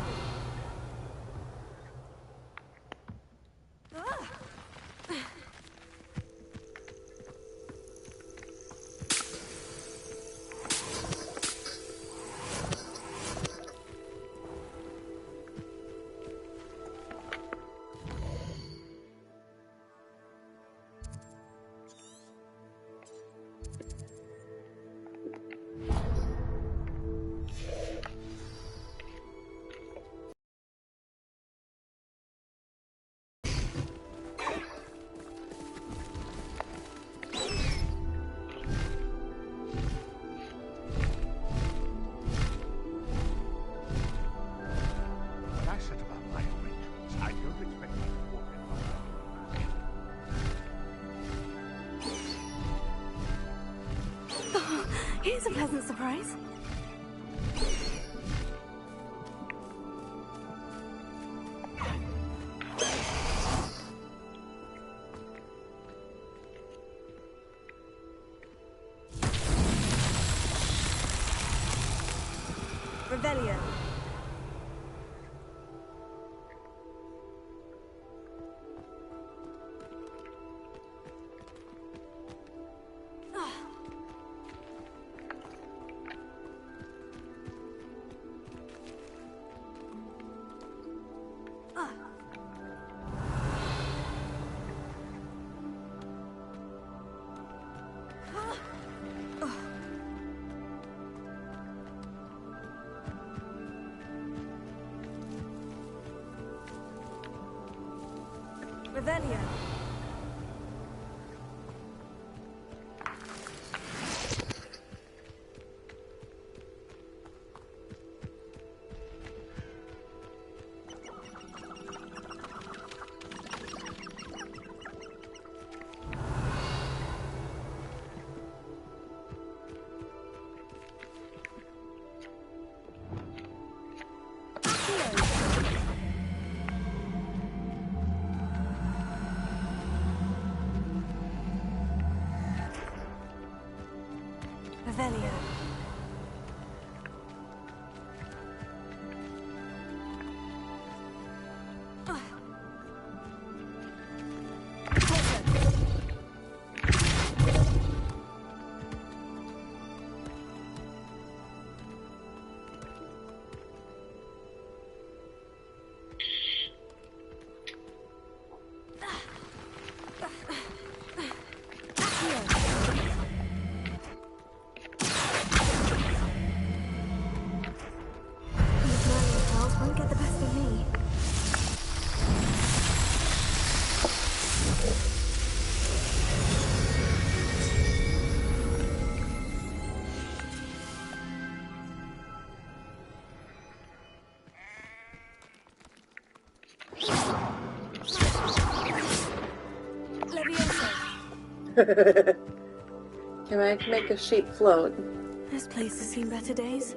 Here's a pleasant surprise. Revelio. Revelio. Revelio. Won't get the best of me. Can I make a sheep float? This place has seen better days.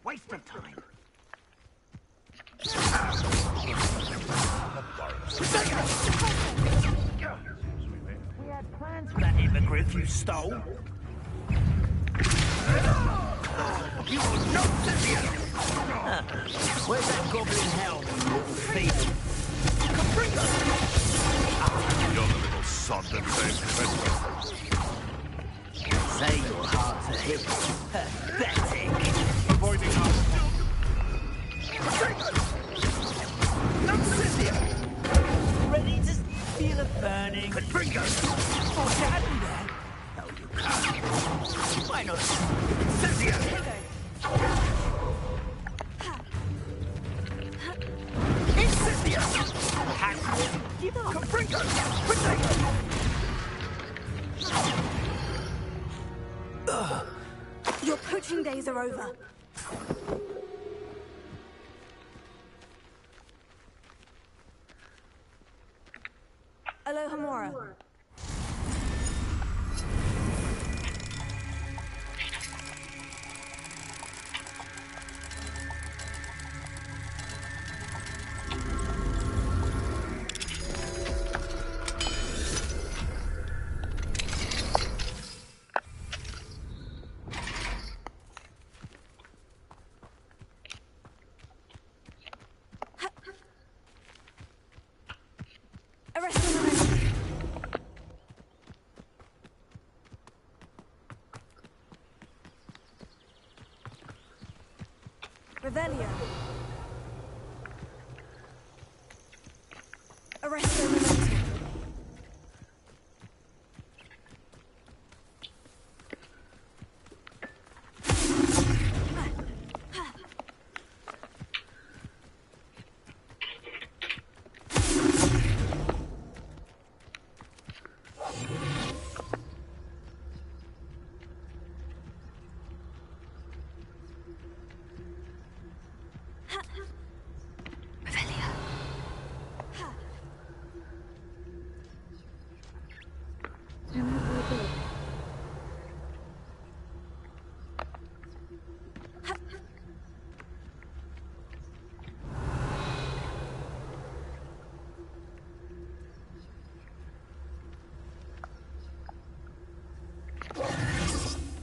Waste of time. We had plans for that hippogriff you stole. You will not Scythian! Where's that goblin helm, you little thief? You're the little sod that saves Christmas. Say your heart's a hit. Pathetic. Avoiding us. No Scythian! Ready to feel a burning. Confringo! Oh, daddy there. No, you can't. Why not? Scythian! Scythian! Give up! Confringo! Protect! Your poaching days are over. Alohomora. Revelio. Arresto Momentum.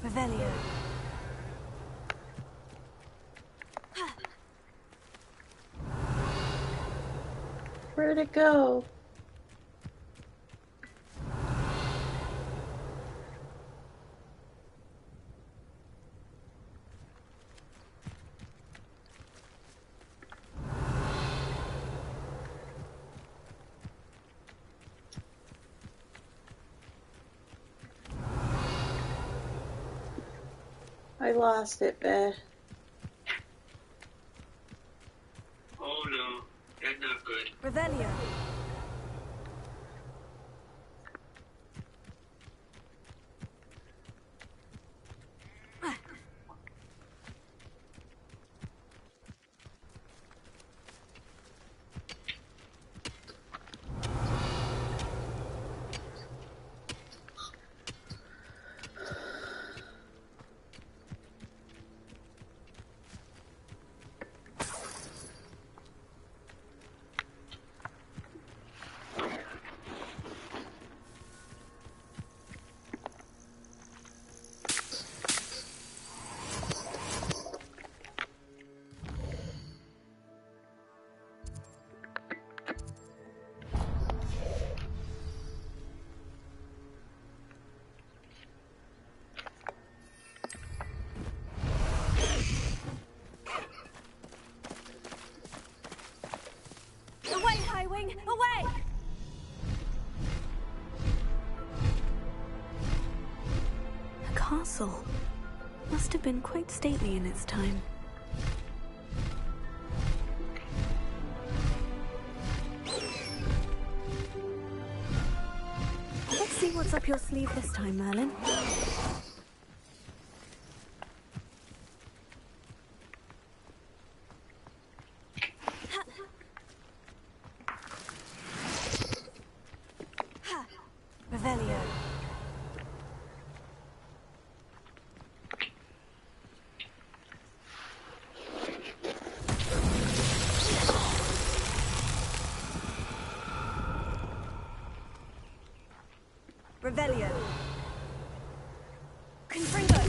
Revelio. Where'd it go? I lost it, Beth. Oh no. And not good. Revelio. Away, High Wing! Away! A castle. Must have been quite stately in its time. Let's see what's up your sleeve this time, Merlin. Revelio. Revelio. Confringo.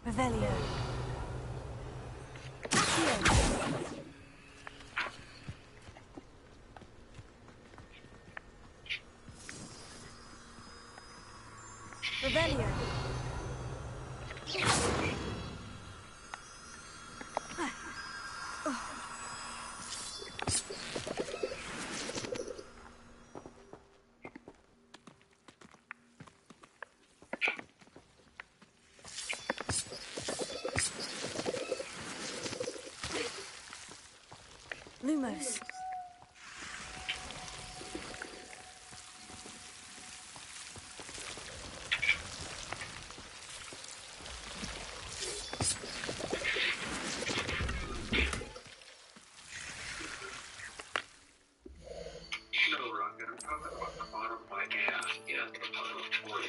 Revelio. Revelio. Lumos. No, Rocket, I'm probably at the bottom of my gas. Yeah, the bottom of 49.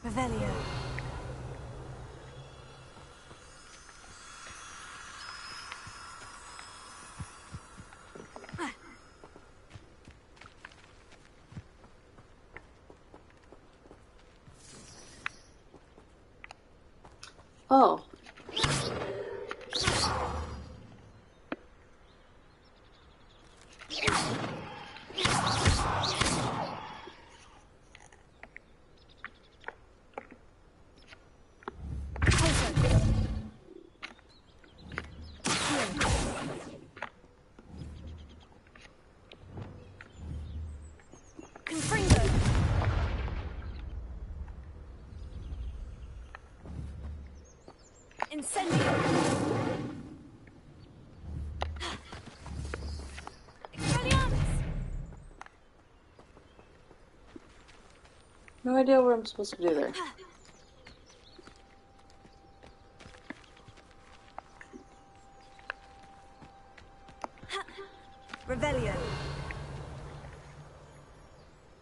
Revelio. Oh. No idea what I'm supposed to do there. Revelio.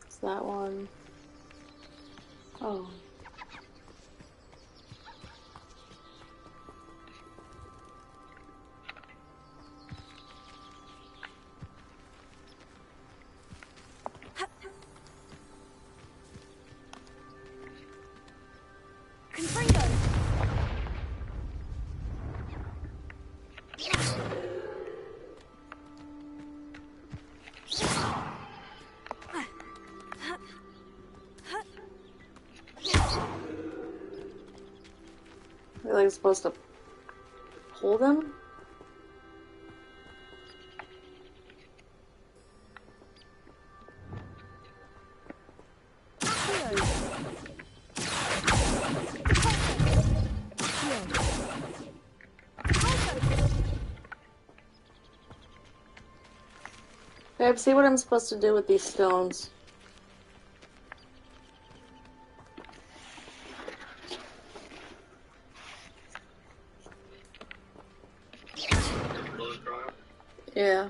It's that one. Oh. Really supposed to pull them? Babe, see what I'm supposed to do with these stones. Yeah.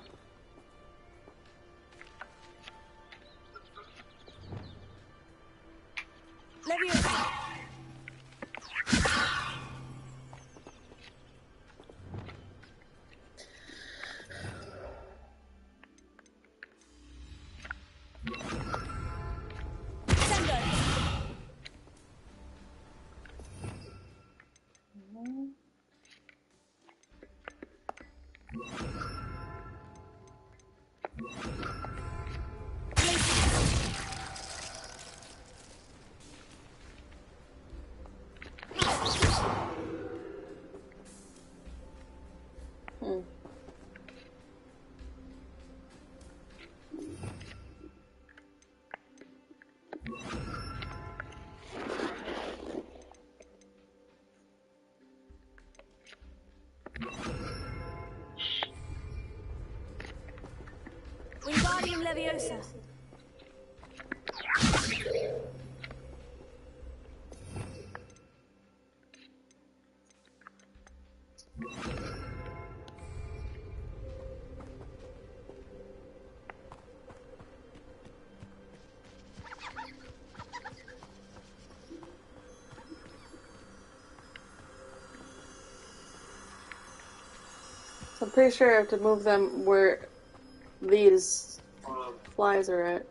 Wingardium Leviosa. So I'm pretty sure I have to move them where these flies are at.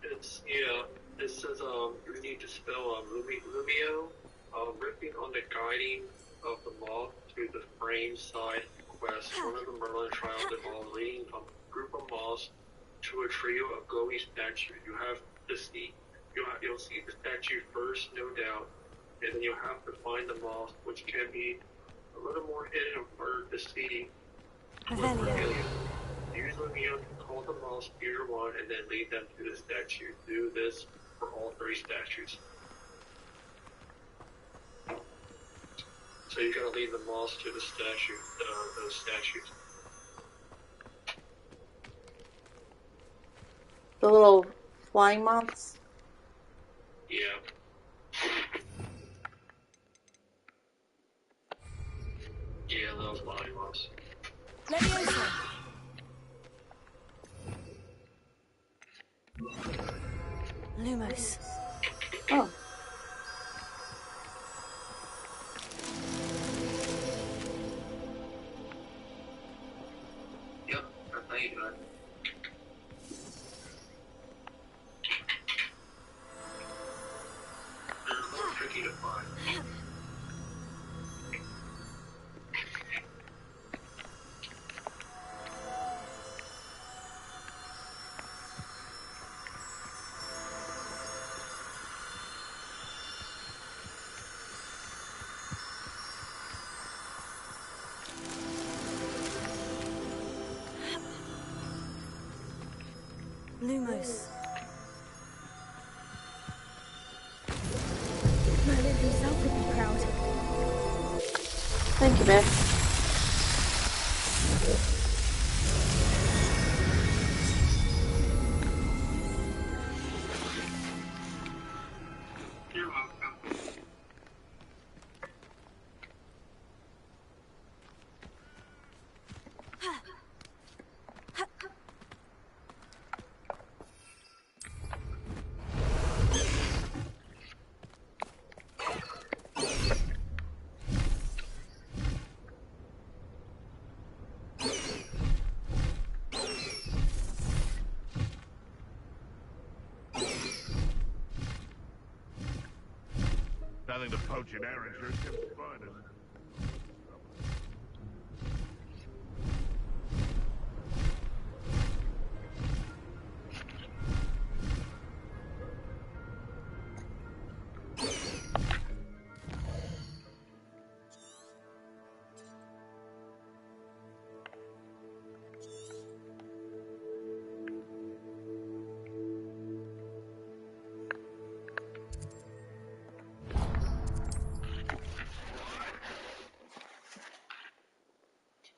It says you need to spell Lumio, ripping on the guiding of the moth to the frame side quest. One of the Merlin trials involves leading a group of moths to a trio of glowing statues. You have to see, you'll see the statue first, no doubt, and then you'll have to find the moth, which can be a little more hidden and harder to see. Use Lumio to call the moths Peter one and then lead them to the statue. Do this for all 3 statues. So you gotta lead the moths to the statue, those statues. The little flying moths? Yeah. Yeah, those flying moths. Lumos. Oh. Yep, that's how you do it. They're a little tricky to find. Lumos. Merlin himself would be proud. Thank you, babe. You're welcome. Nothing to poach an errand sure kept fun.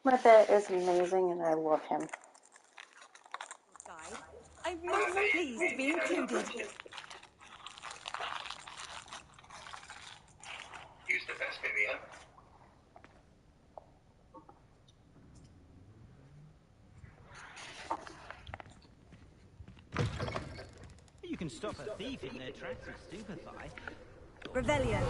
My dad is amazing and I love him. Guide, I'm most pleased to be included. Use the best baby ever. You can stop a thief in their tracks with stupefy. Revelio.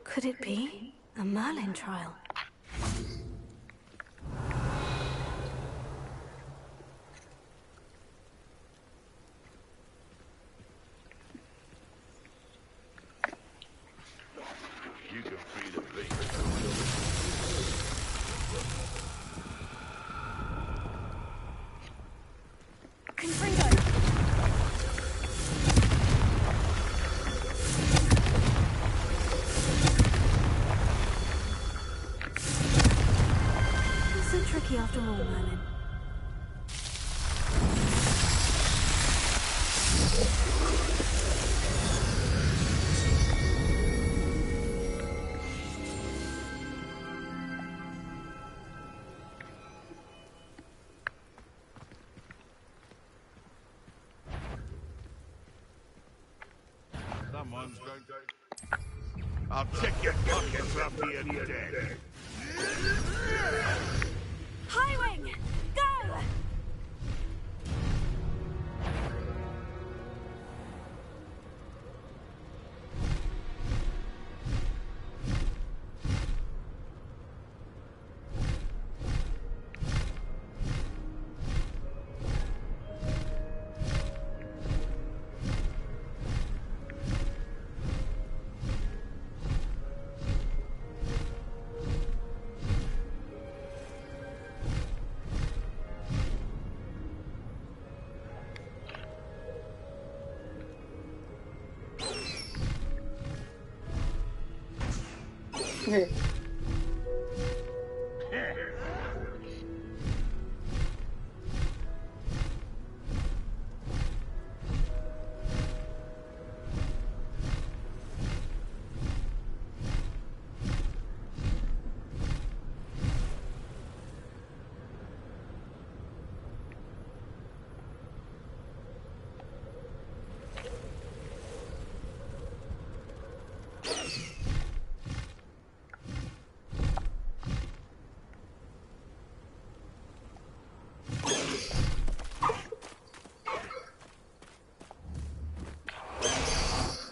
Could it be a Merlin trial? You can feed a beast. Not so tricky after all, Merlin. Someone's going to... I'll check your pockets after you're dead. Highwing! Go!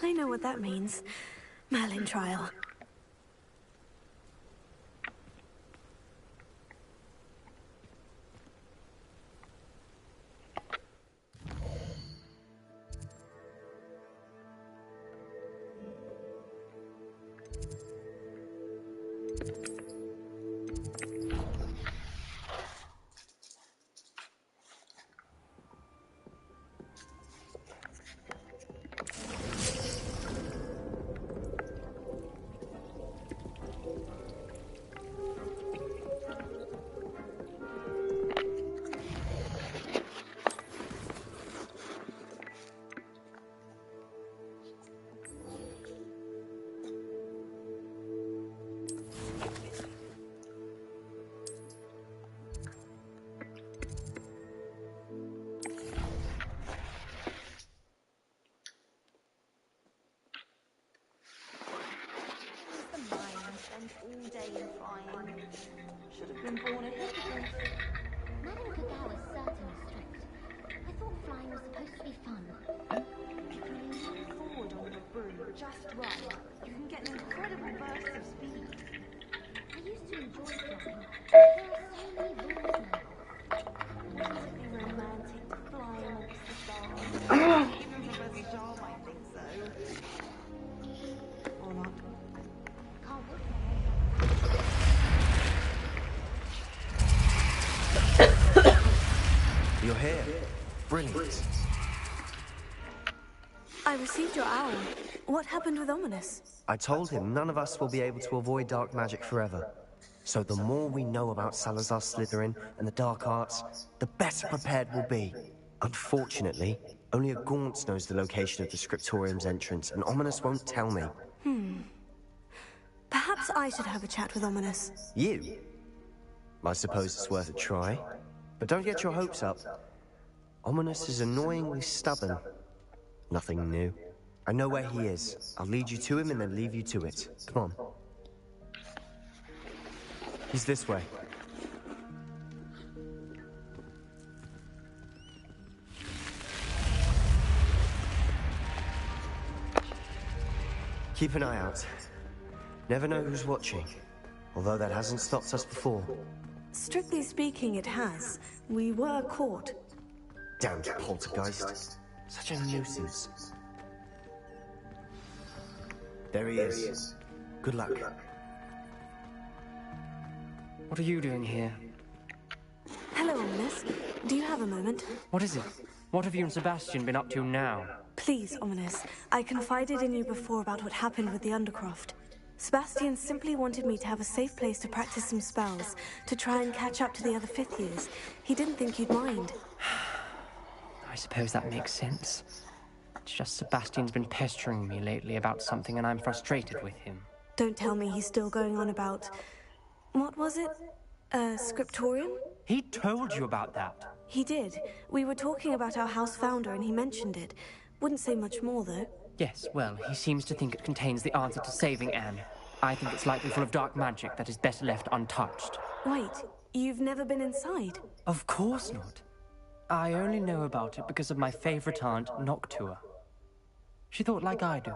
I know what that means. Merlin trial. You're here. Brilliant. I received your owl. What happened with Ominous? I told him none of us will be able to avoid dark magic forever. So the more we know about Salazar Slytherin and the dark arts, the better prepared we'll be. Unfortunately, only a Gaunt knows the location of the Scriptorium's entrance, and Ominous won't tell me. Perhaps I should have a chat with Ominous. You? I suppose it's worth a try. But don't get your hopes up. Ominous is annoyingly stubborn. Nothing new. I know where he is. I'll lead you to him and then leave you to it. Come on. He's this way. Keep an eye out. Never know who's watching. Although that hasn't stopped us before. Strictly speaking, it has. We were caught. Damned poltergeist. Such a nuisance. There he is. Good luck. What are you doing here? Hello, Ominous. Do you have a moment? What is it? What have you and Sebastian been up to now? Please, Ominous. I confided in you before about what happened with the Undercroft. Sebastian simply wanted me to have a safe place to practice some spells, to try and catch up to the other fifth years. He didn't think you'd mind. I suppose that makes sense. It's just Sebastian's been pestering me lately about something and I'm frustrated with him. Don't tell me he's still going on about... What was it? Scriptorium? He told you about that? He did. We were talking about our house founder and he mentioned it. Wouldn't say much more, though. Yes, well, he seems to think it contains the answer to saving Anne. I think it's likely full of dark magic that is better left untouched. Wait, you've never been inside? Of course not. I only know about it because of my favorite aunt, Noctua. She thought like I do.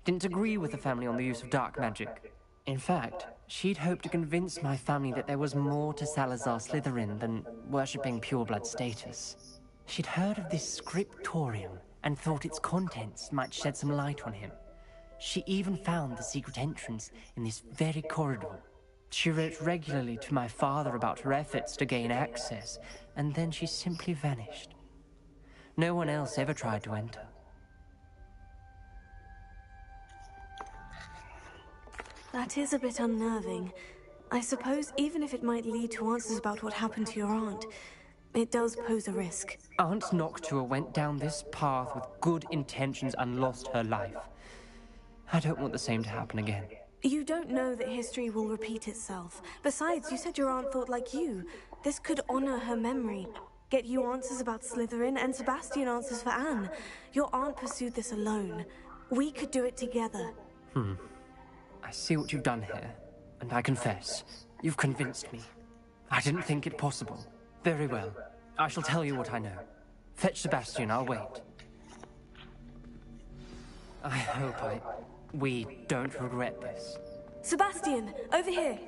Didn't agree with the family on the use of dark magic. In fact, she'd hoped to convince my family that there was more to Salazar Slytherin than worshipping pureblood status. She'd heard of this scriptorium and thought its contents might shed some light on him. She even found the secret entrance in this very corridor. She wrote regularly to my father about her efforts to gain access, and then she simply vanished. No one else ever tried to enter. That is a bit unnerving. I suppose even if it might lead to answers about what happened to your aunt, it does pose a risk. Aunt Noctua went down this path with good intentions and lost her life. I don't want the same to happen again. You don't know that history will repeat itself. Besides, you said your aunt thought like you. This could honor her memory. Get you answers about Slytherin and Sebastian answers for Anne. Your aunt pursued this alone. We could do it together. I see what you've done here, and I confess, you've convinced me. I didn't think it possible. Very well. I shall tell you what I know. Fetch Sebastian, I'll wait. I hope we don't regret this. Sebastian, over here!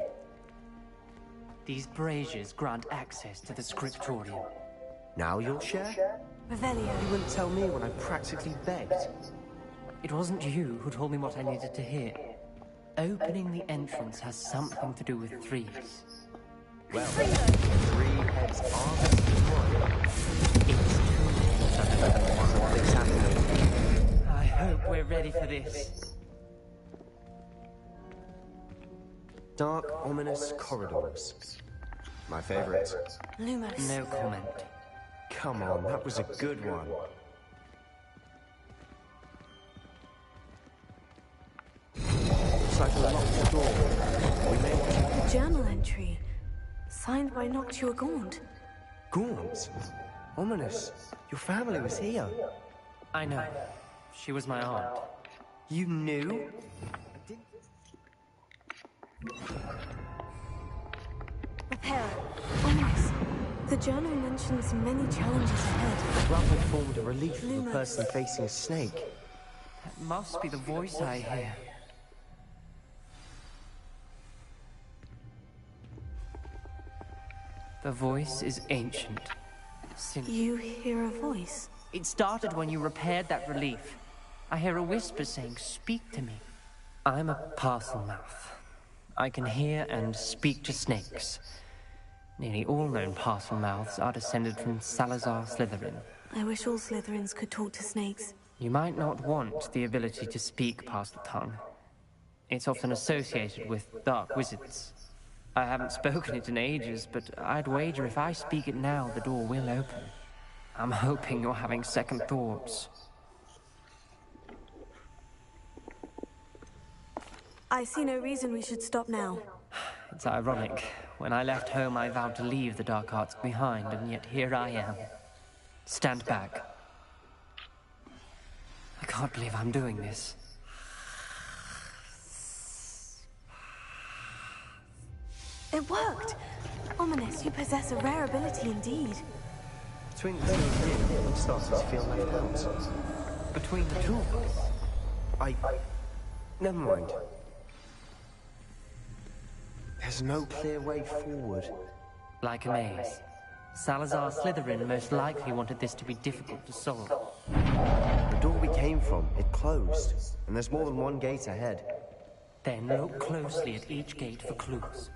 These braziers grant access to the scriptorium. Now you'll share? Revelio. You wouldn't tell me when I practically begged. It wasn't you who told me what I needed to hear. Opening the entrance has something to do with threes. Well, 3 heads are better than 1. It's 2 happening. I hope we're ready for this. Dark, ominous corridors. My favorite. Lumos. No comment. Come on, that was a good one. Looks like a locked door. We may want to... Journal entry. Signed by Noctua Gaunt. Gaunt? Ominous. Your family was here. I know. She was my aunt. You knew? Repair. Ominous. The journal mentions many challenges ahead. Rather formed a relief for the person facing a snake. That must be the voice I hear. The voice is ancient. You hear a voice? It started when you repaired that relief. I hear a whisper saying, "Speak to me." I'm a parcel mouth. I can hear and speak to snakes. Nearly all known parcel mouths are descended from Salazar Slytherin. I wish all Slytherins could talk to snakes. You might not want the ability to speak parcel tongue. It's often associated with dark wizards. I haven't spoken it in ages, but I'd wager if I speak it now, the door will open. I'm hoping you're having second thoughts. I see no reason we should stop now. It's ironic. When I left home, I vowed to leave the dark arts behind, and yet here I am. Stand back. I can't believe I'm doing this. It worked! Ominous, you possess a rare ability indeed. Between the two of you, I'm starting to feel left out. Between the two of us? Never mind. There's no clear way forward. Like a maze. Salazar Slytherin most likely wanted this to be difficult to solve. The door we came from, it closed. And there's more than one gate ahead. Then look closely at each gate for clues.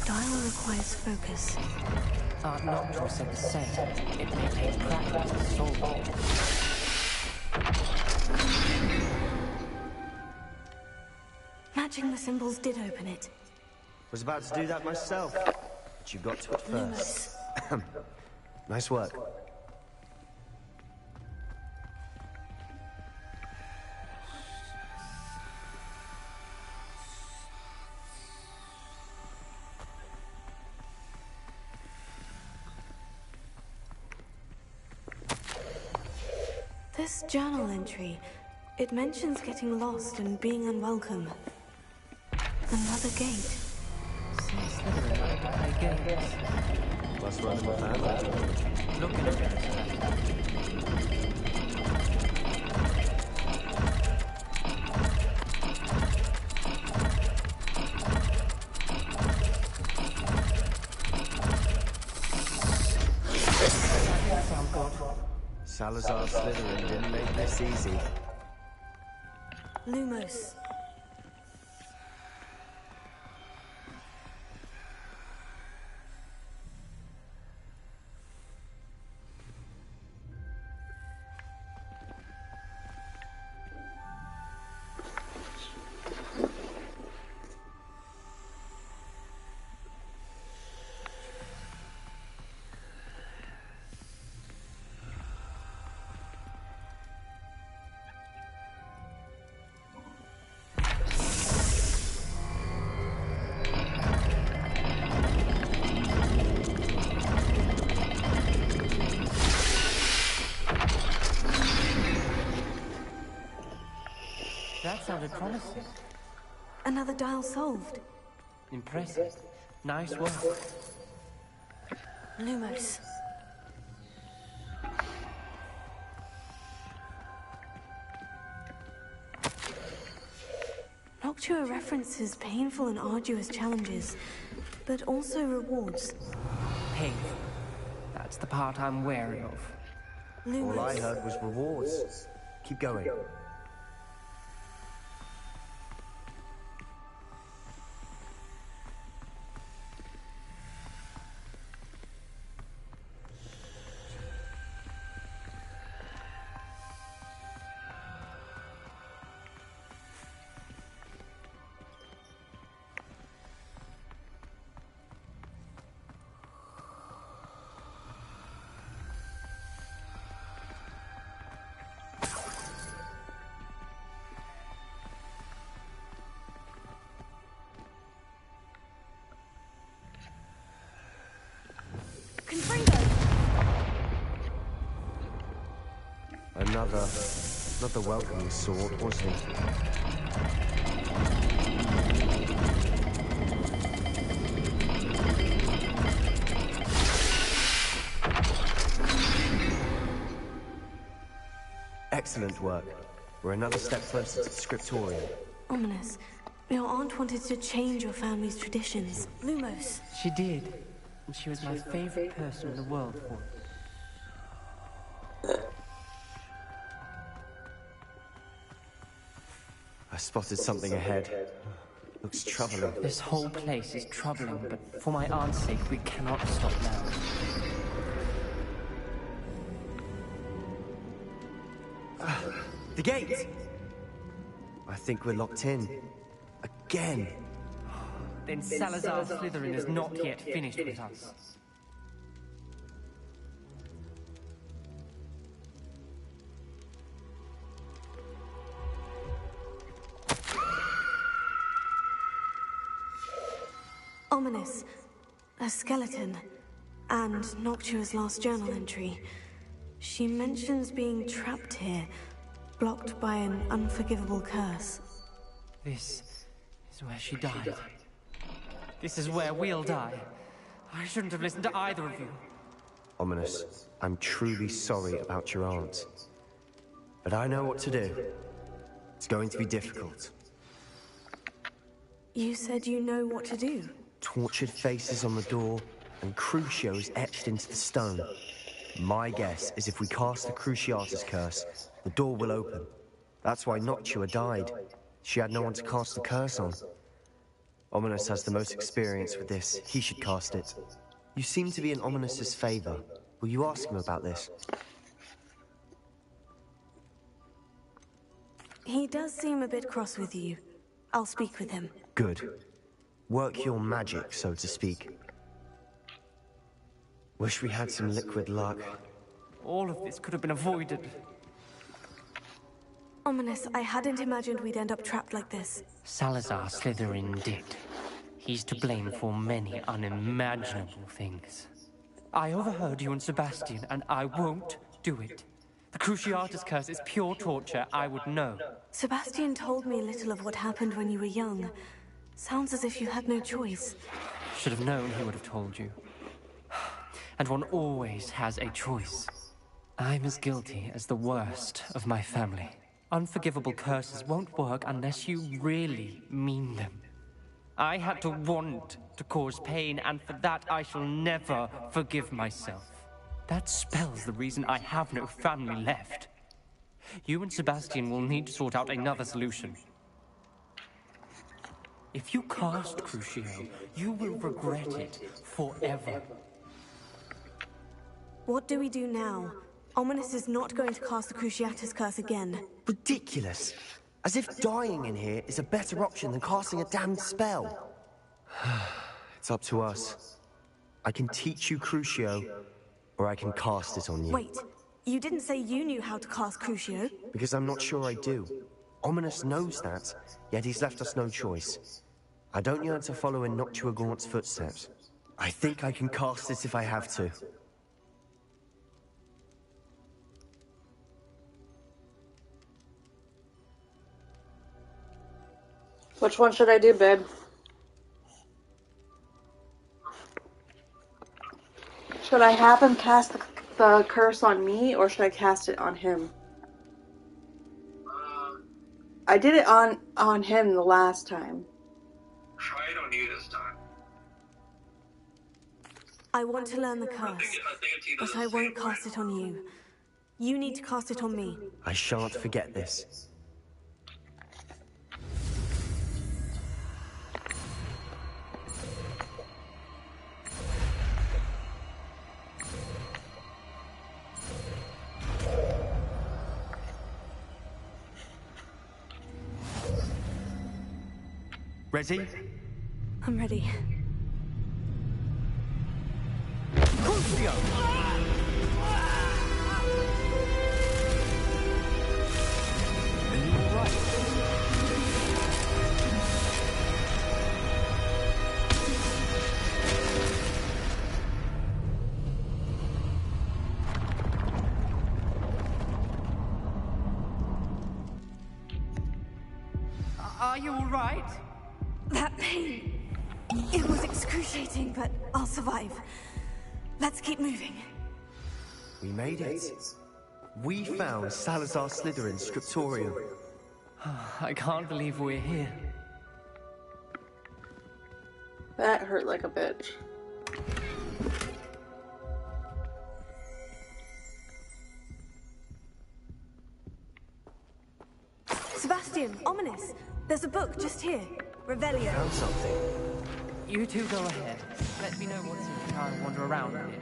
Dial requires focus. Art Noctua said the same. It may take practice to solve it. Matching the symbols did open it. Was about to do that myself, but you got to it first. Nice work. This journal entry, it mentions getting lost and being unwelcome. Another gate. Must run in the family. Look in it. Salazar Slytherin didn't make this easy. Lumos. That sounded promising. Another dial solved. Impressive. Nice work. Lumos. Noctua references painful and arduous challenges, but also rewards. Painful. That's the part I'm wary of. Lumos. All I heard was rewards. Keep going. Not the welcoming sort, was he? Excellent work. We're another step closer to the scriptorium. Ominous. Your aunt wanted to change your family's traditions. Lumos. She did. And she was my favorite person in the world for it. I spotted something ahead. Looks troubling. This whole place is troubling, but for my aunt's sake, we cannot stop now. The gate! I think we're locked in. Again. Then Salazar Slytherin is not yet finished with us. Ominous. A skeleton. And Noctua's last journal entry. She mentions being trapped here, blocked by an unforgivable curse. This is where she died. This is where we'll die. I shouldn't have listened to either of you. Ominous, I'm truly sorry about your aunt. But I know what to do. It's going to be difficult. You said you know what to do. Tortured faces on the door, and Crucios etched into the stone. My guess is if we cast the Cruciatus curse, the door will open. That's why Noctua died. She had no one to cast the curse on. Ominous has the most experience with this. He should cast it. You seem to be in Ominous's favor. Will you ask him about this? He does seem a bit cross with you. I'll speak with him. Good. Work your magic, so to speak. Wish we had some liquid luck. All of this could have been avoided. Ominous, I hadn't imagined we'd end up trapped like this. Salazar Slytherin did. He's to blame for many unimaginable things. I overheard you and Sebastian, and I won't do it. The Cruciatus curse is pure torture, I would know. Sebastian told me little of what happened when you were young. Sounds as if you had no choice. Should have known he would have told you. And one always has a choice. I'm as guilty as the worst of my family. Unforgivable curses won't work unless you really mean them. I had to want to cause pain, and for that I shall never forgive myself. That spells the reason I have no family left. You and Sebastian will need to sort out another solution. If you cast Crucio, you will regret it forever. What do we do now? Ominous is not going to cast the Cruciatus curse again. Ridiculous. As if dying in here is a better option than casting a damned spell. It's up to us. I can teach you Crucio, or I can cast it on you. Wait, you didn't say you knew how to cast Crucio? Because I'm not sure I do. Ominous knows that, yet he's left us no choice. I don't yearn to follow in Noctua Gaunt's footsteps. I think I can cast it if I have to. Which one should I do, babe? Should I have him cast the curse on me, or should I cast it on him? I did it on him the last time. Try it on you this time. I want to learn the curse, but I won't cast it on you. You need to cast it on me. I shan't forget this. Ready? I'm ready. Crucio! Are you all right? That pain. It was excruciating, but I'll survive. Let's keep moving. We made it. We found Salazar Slytherin's scriptorium. I can't believe we're here. That hurt like a bitch. Sebastian, Ominous. Ominous, there's a book just here. Revelio. Found something. You two go ahead. Let me know what's in the car and wander around a bit.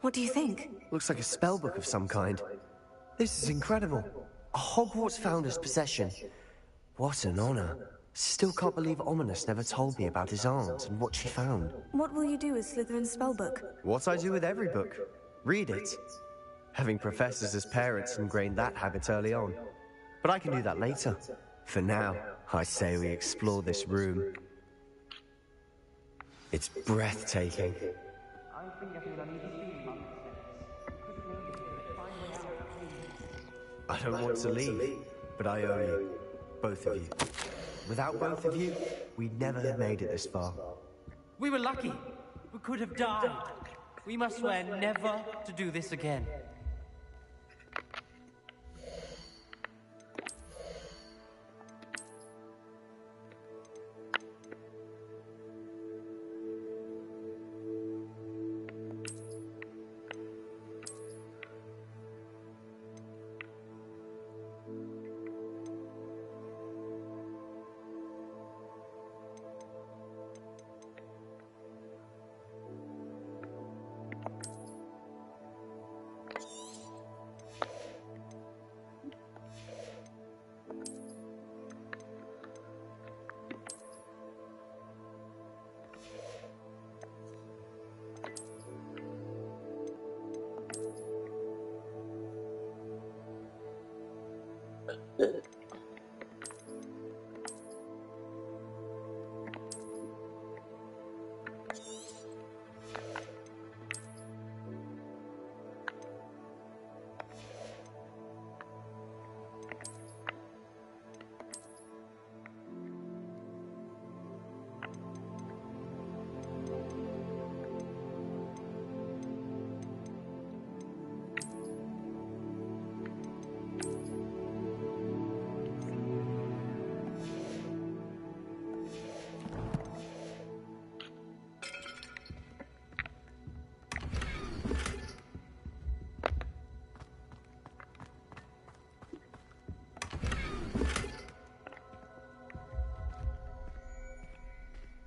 What do you think? Looks like a spellbook of some kind. This is incredible. A Hogwarts founder's possession. What an honor. Still can't believe Ominous never told me about his aunt and what she found. What will you do with Slytherin's spellbook? What I do with every book. Read it. Having professors as parents ingrained that habit early on. But I can do that later. For now, I say we explore this room. It's breathtaking. I don't want to leave, but I owe you. Both of you. Without both of you, we'd never have made it this far. We were lucky. We could have died. We must swear never to do this again.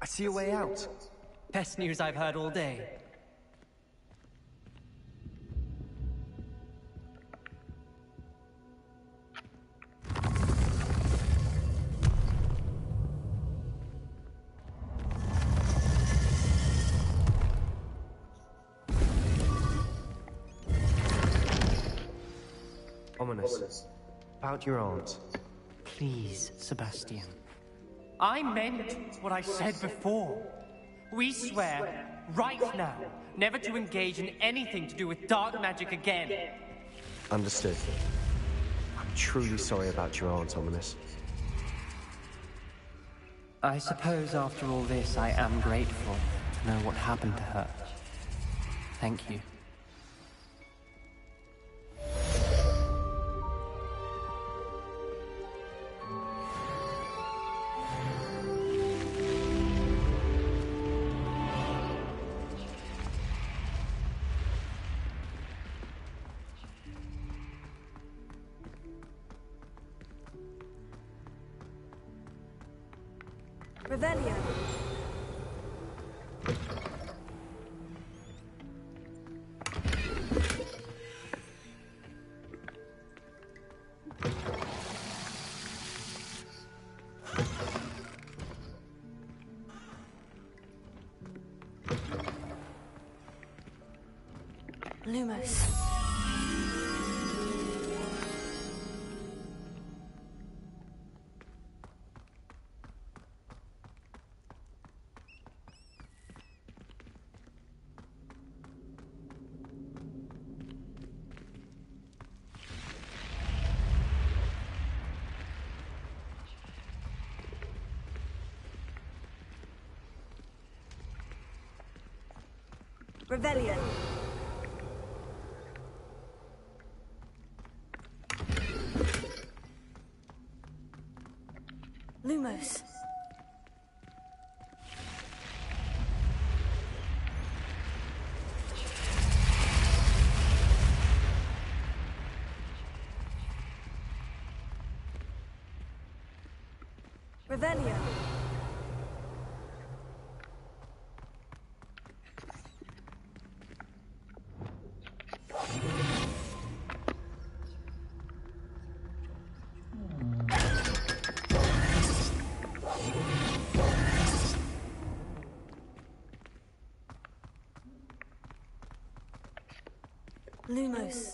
I see a way out. Best news I've heard all day. Ominous. About your aunt. Please, Sebastian. I meant what I said before. We swear, right now, never to engage in anything to do with dark magic again. Understood. I'm truly sorry about your aunt, Ominous. I suppose after all this, I am grateful to know what happened to her. Thank you. Revelio. Lumos. Revelio. Lumos. Revelio. Lumos.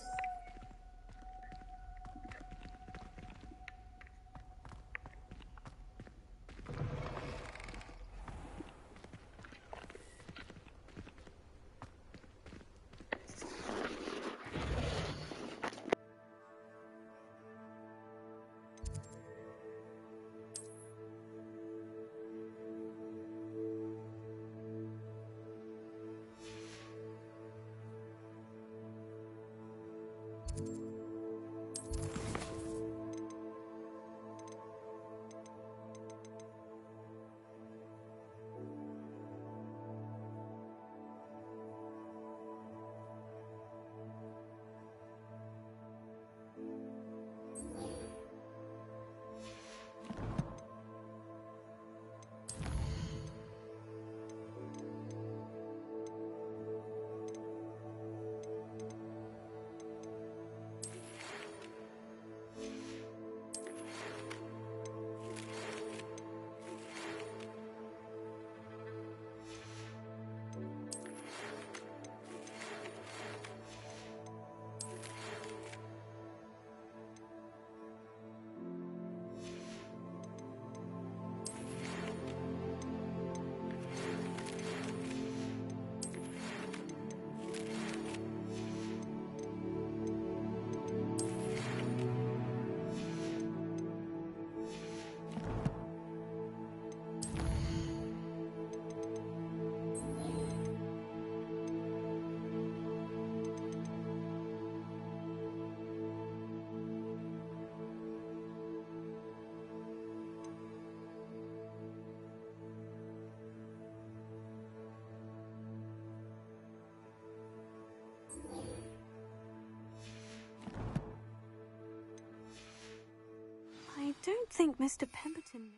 I don't think Mr. Pemberton...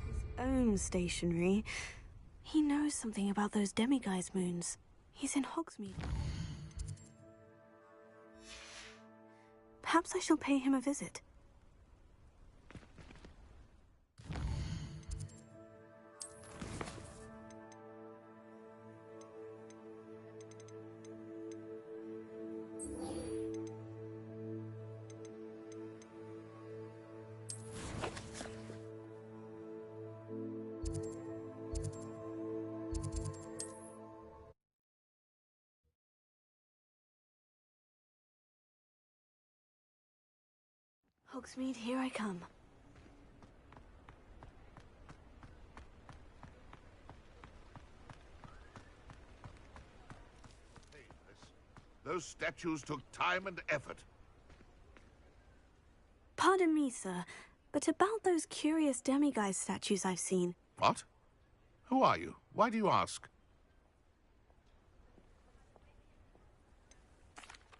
his own stationery. He knows something about those demiguise moons. He's in Hogsmeade. Perhaps I shall pay him a visit. Hogsmeade, here I come. Those statues took time and effort. Pardon me, sir, but about those curious demiguise statues I've seen. What? Who are you? Why do you ask?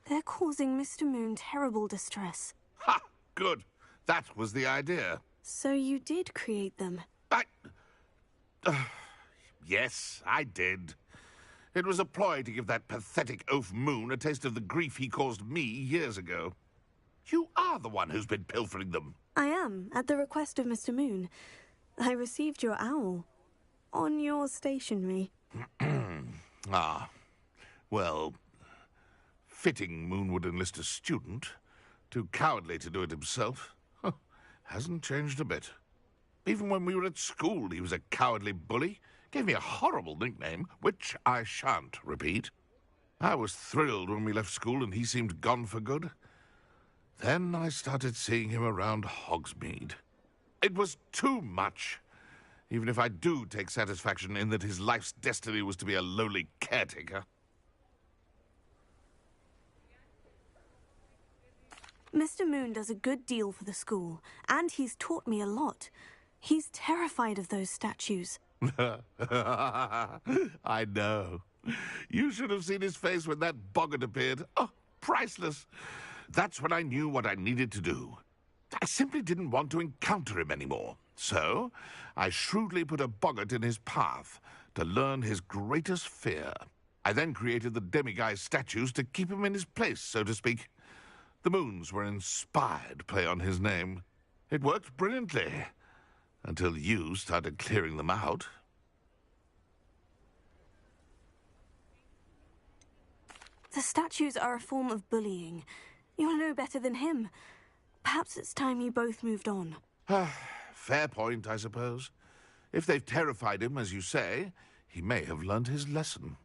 They're causing Mr. Moon terrible distress. Ha! Good. That was the idea. So you did create them? Yes, I did. It was a ploy to give that pathetic oaf Moon a taste of the grief he caused me years ago. You are the one who's been pilfering them. I am, at the request of Mr. Moon. I received your owl. On your stationery. Ah. Well, fitting Moon would enlist a student. Too cowardly to do it himself. Huh. Hasn't changed a bit. Even when we were at school, he was a cowardly bully. Gave me a horrible nickname, which I shan't repeat. I was thrilled when we left school and he seemed gone for good. Then I started seeing him around Hogsmeade. It was too much. Even if I do take satisfaction in that his life's destiny was to be a lowly caretaker. Mr. Moon does a good deal for the school, and he's taught me a lot. He's terrified of those statues. I know. You should have seen his face when that boggart appeared. Oh, priceless. That's when I knew what I needed to do. I simply didn't want to encounter him anymore. So, I shrewdly put a boggart in his path to learn his greatest fear. I then created the demiguise statues to keep him in his place, so to speak. The moons were an inspired play on his name. It worked brilliantly, until you started clearing them out. The statues are a form of bullying. You'll know better than him. Perhaps it's time you both moved on. Fair point, I suppose. If they've terrified him, as you say, he may have learned his lesson.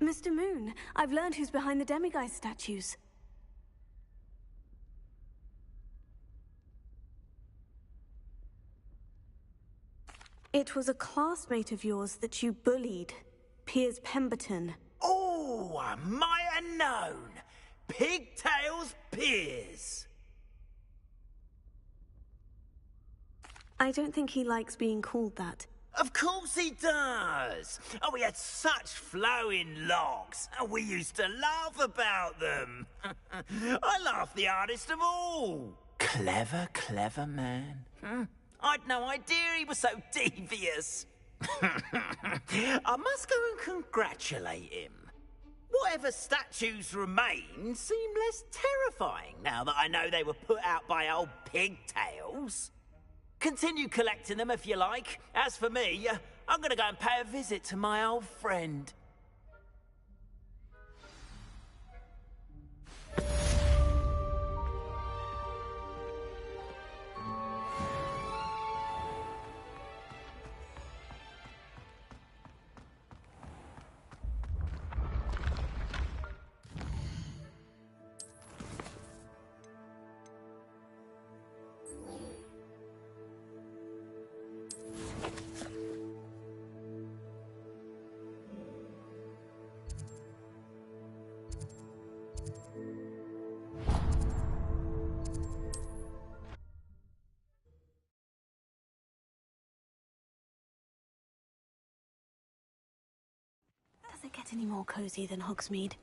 Mr. Moon, I've learned who's behind the demiguise statues. It was a classmate of yours that you bullied, Piers Pemberton. Oh, I might have known. Pigtails Piers. I don't think he likes being called that. Of course he does. Oh, he had such flowing locks, and we used to laugh about them. I laughed the hardest of all. Clever, clever man. I'd no idea he was so devious. I must go and congratulate him. Whatever statues remain seem less terrifying now that I know they were put out by old pigtails. Continue collecting them if you like. As for me, I'm gonna go and pay a visit to my old friend. Does it get any more cozy than Hogsmeade?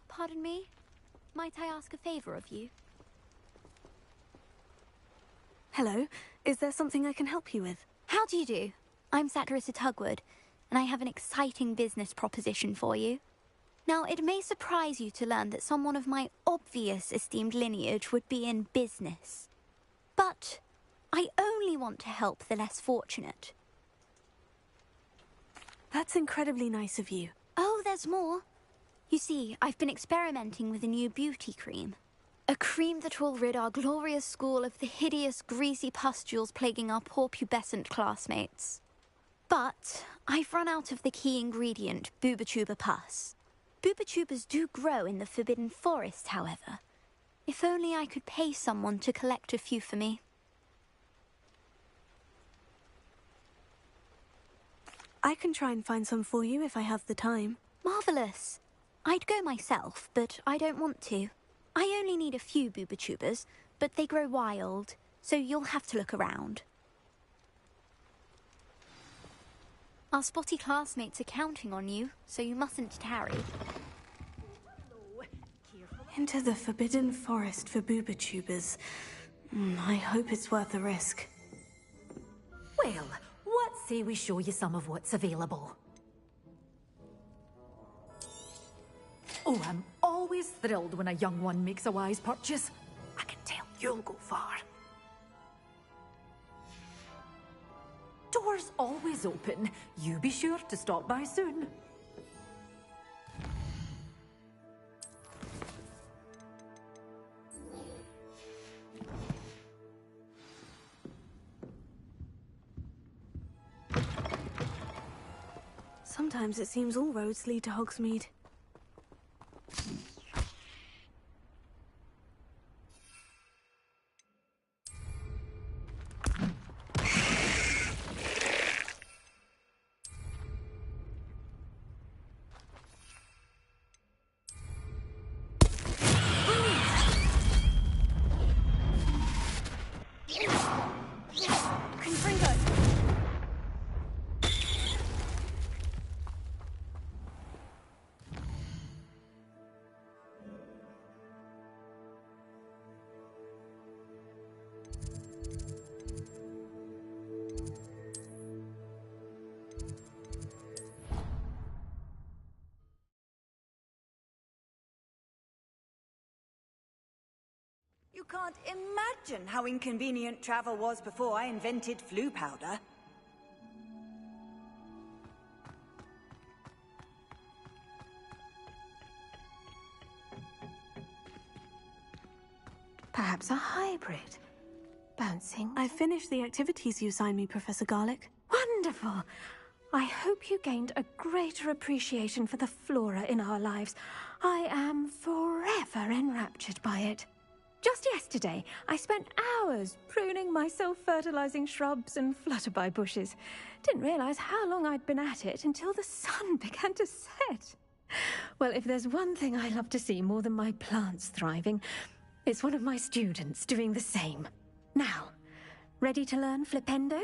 Pardon me? Might I ask a favor of you? Hello, is there something I can help you with? How do you do? I'm Satirissa Tugwood, and I have an exciting business proposition for you. Now, it may surprise you to learn that someone of my obvious esteemed lineage would be in business. But I only want to help the less fortunate. That's incredibly nice of you. Oh, there's more. You see, I've been experimenting with a new beauty cream. A cream that will rid our glorious school of the hideous, greasy pustules plaguing our poor pubescent classmates. But I've run out of the key ingredient, Booba-Tuber pus. Booba-Tubers do grow in the Forbidden Forest, however. If only I could pay someone to collect a few for me. I can try and find some for you if I have the time. Marvellous. I'd go myself, but I don't want to. I only need a few Booba-Tubers, but they grow wild, so you'll have to look around. Our spotty classmates are counting on you, so you mustn't tarry. Into the forbidden forest for boobotubers. I hope it's worth the risk. Well, what say we show you some of what's available? Oh, I'm always thrilled when a young one makes a wise purchase. I can tell you'll go far. Doors always open. You be sure to stop by soon. Sometimes it seems all roads lead to Hogsmeade. You can't imagine how inconvenient travel was before I invented flu powder. Perhaps a hybrid. Bouncing. I finished the activities you assigned me, Professor Garlick. Wonderful! I hope you gained a greater appreciation for the flora in our lives. I am forever enraptured by it. Just yesterday, I spent hours pruning my self-fertilizing shrubs and flutterby bushes. Didn't realize how long I'd been at it until the sun began to set. Well, if there's one thing I love to see more than my plants thriving, it's one of my students doing the same. Now, ready to learn Flipendo?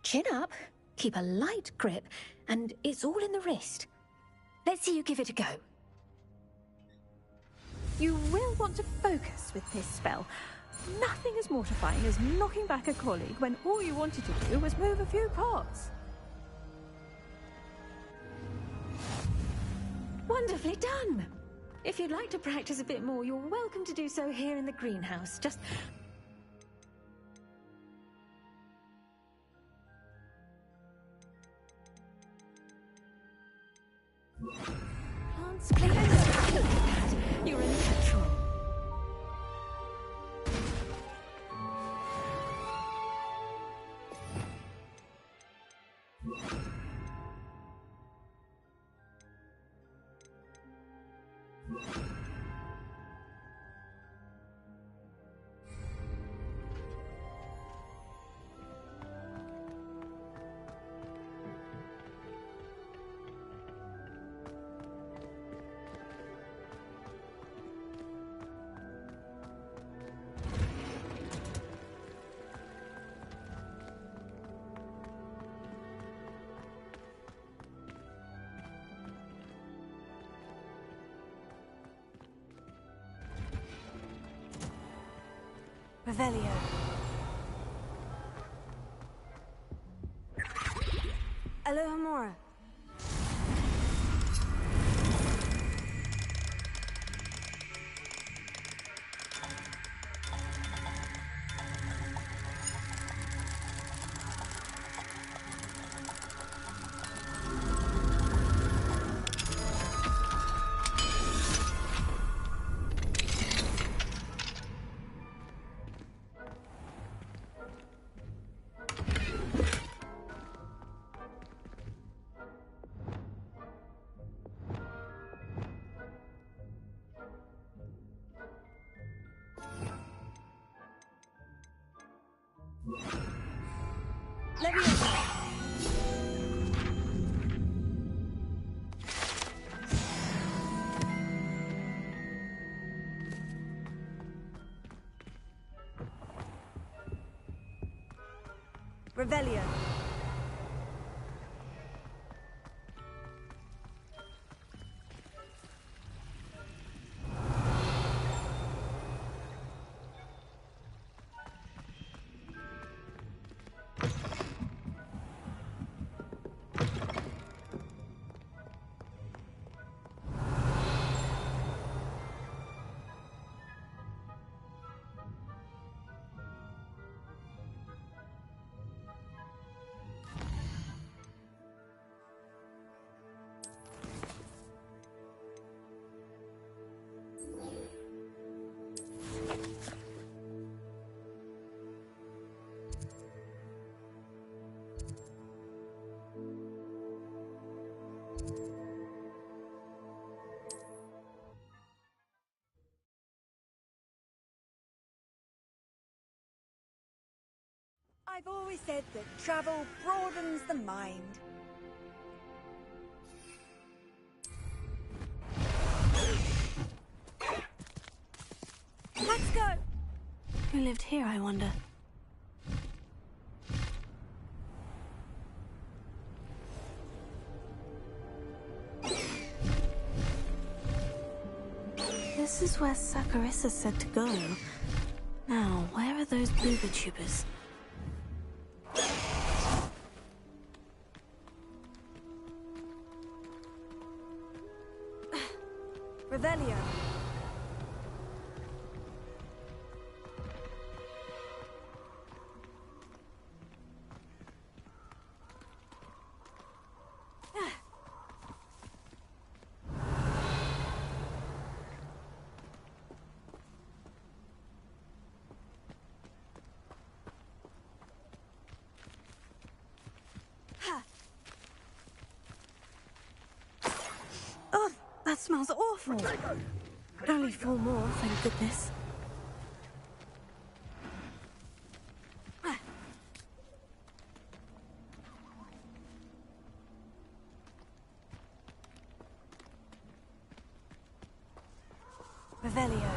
Chin up, keep a light grip, and it's all in the wrist. Let's see you give it a go. You will want to focus with this spell. Nothing as mortifying as knocking back a colleague when all you wanted to do was move a few pots. Wonderfully done! If you'd like to practice a bit more, you're welcome to do so here in the greenhouse. Just... Plants clean. Look at that. You're a natural. Revelio. Alohomora. Revelio. I've always said that travel broadens the mind. Let's go! Who lived here, I wonder? This is where Saccharissa said to go. Now, where are those booba tubers? Revelio. Oh, that smells awful. Only 4 more, thank goodness. Revelio.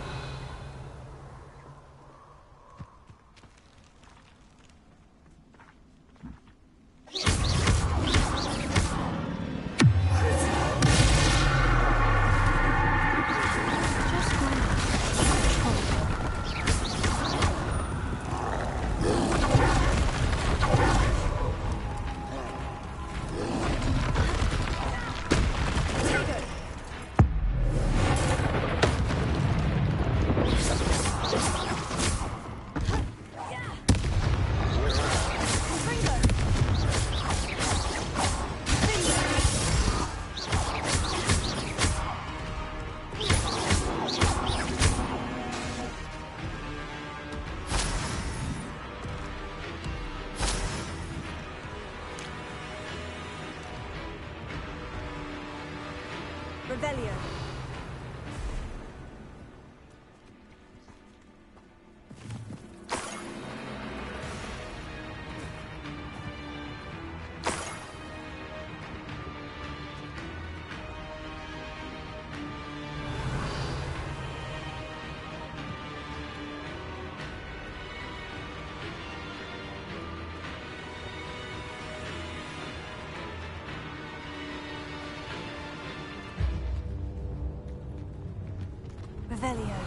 Revelio. Revelio.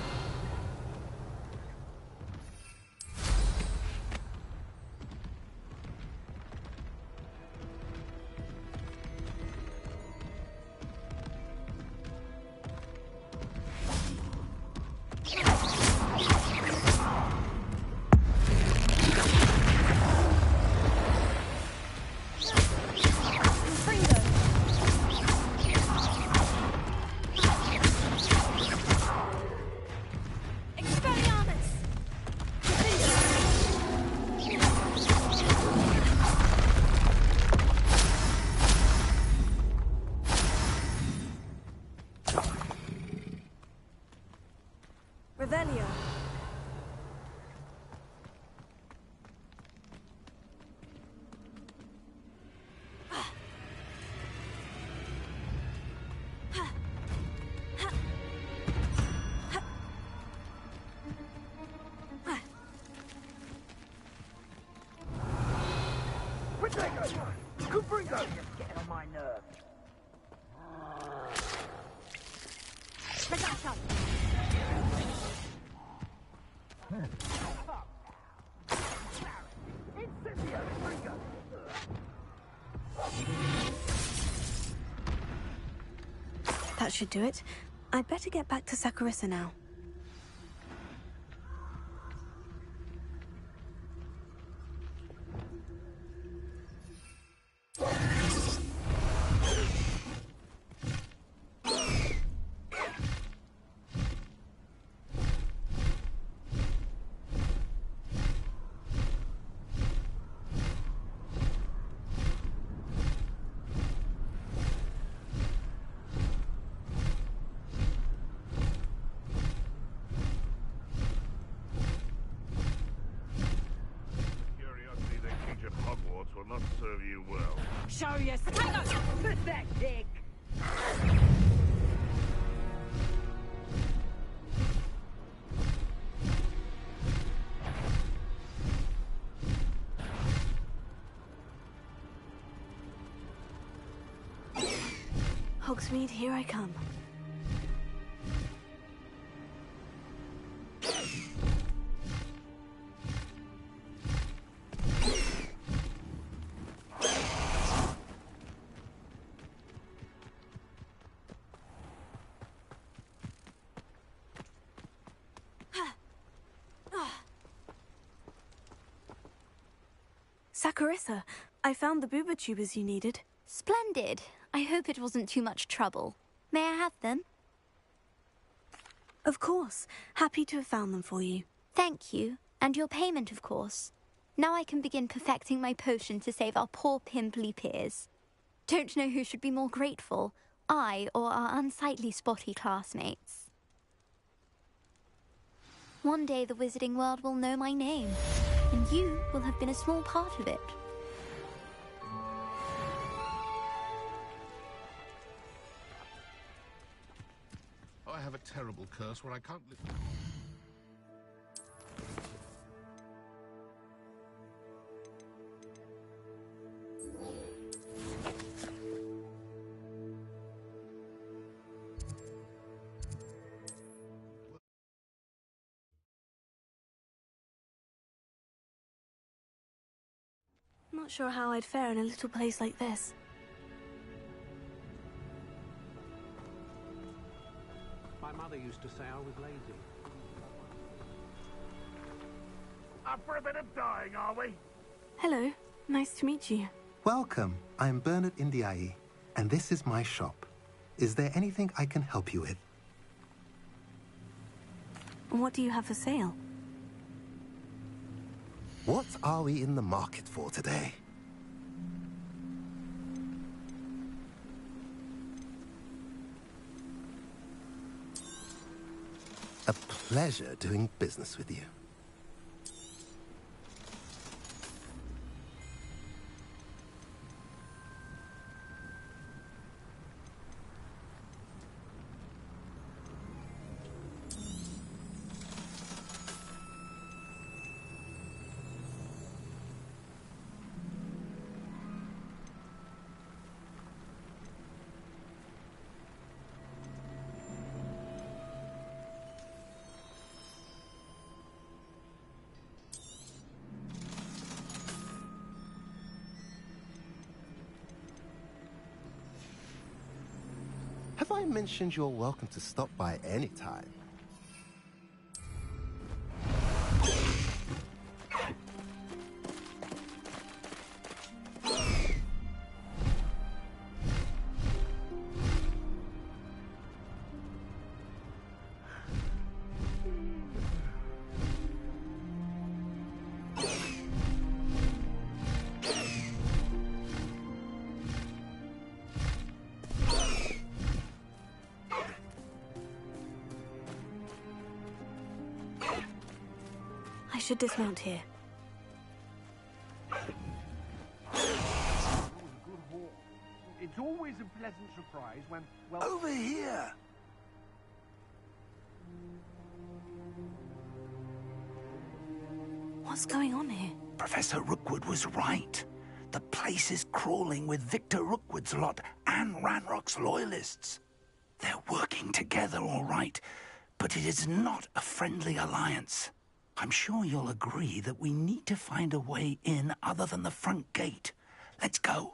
Revelio. Just getting on my nerves. That should do it. I'd better get back to Saccharissa now. at Hogwarts will not serve you well. Show yourself! Pathetic! Hogsmeade, here I come. Saccharissa, I found the booba tubers you needed. Splendid. I hope it wasn't too much trouble. May I have them? Of course. Happy to have found them for you. Thank you. And your payment, of course. Now I can begin perfecting my potion to save our poor pimply peers. Don't know who should be more grateful, I or our unsightly spotty classmates. One day the wizarding world will know my name, and you will have been a small part of it. I have a terrible curse where I can't live. Not sure how I'd fare in a little place like this. My mother used to say I was lazy. Up for a bit of dying, are we? Hello, nice to meet you. Welcome. I'm Bernard Indiai, and this is my shop. Is there anything I can help you with? What do you have for sale? What are we in the market for today? A pleasure doing business with you. Have I mentioned you're welcome to stop by any time? I should dismount here. It's always a pleasant surprise when, well... Over here! What's going on here? Professor Rookwood was right. The place is crawling with Victor Rookwood's lot and Ranrock's loyalists. They're working together, all right, but it is not a friendly alliance. I'm sure you'll agree that we need to find a way in other than the front gate. Let's go.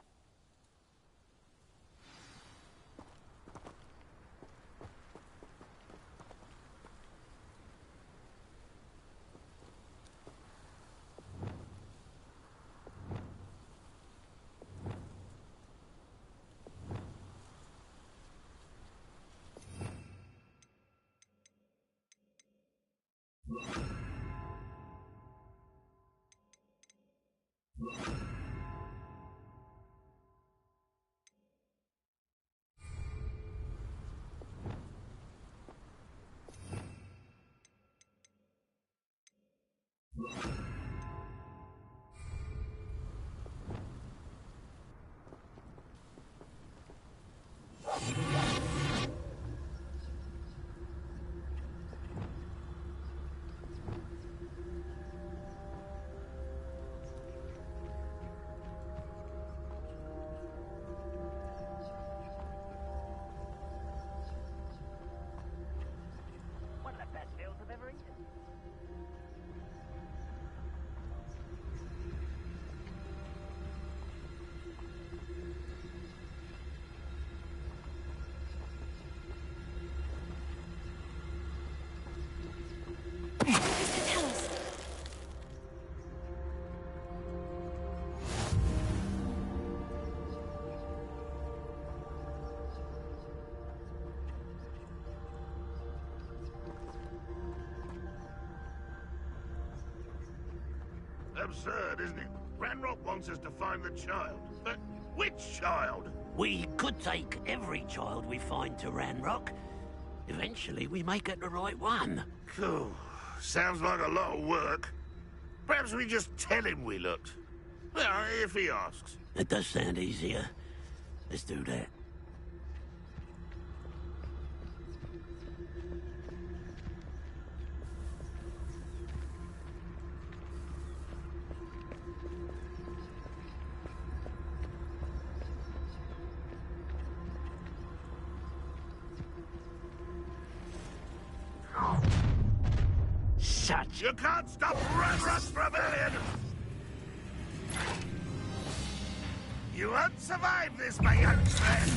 Absurd, isn't it? Ranrock wants us to find the child. Which child? We could take every child we find to Ranrock. Eventually, we may get the right one. Cool. Sounds like a lot of work. Perhaps we just tell him we looked. Well, if he asks. It does sound easier. Let's do that. You can't stop Ranrock's rebellion! You won't survive this, my young friend!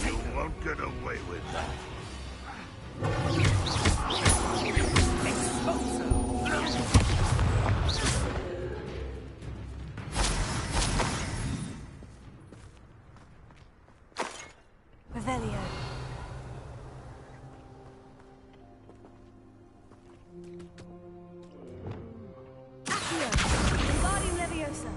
You won't get away with that. Revelio. Accio. Wingardium Leviosa.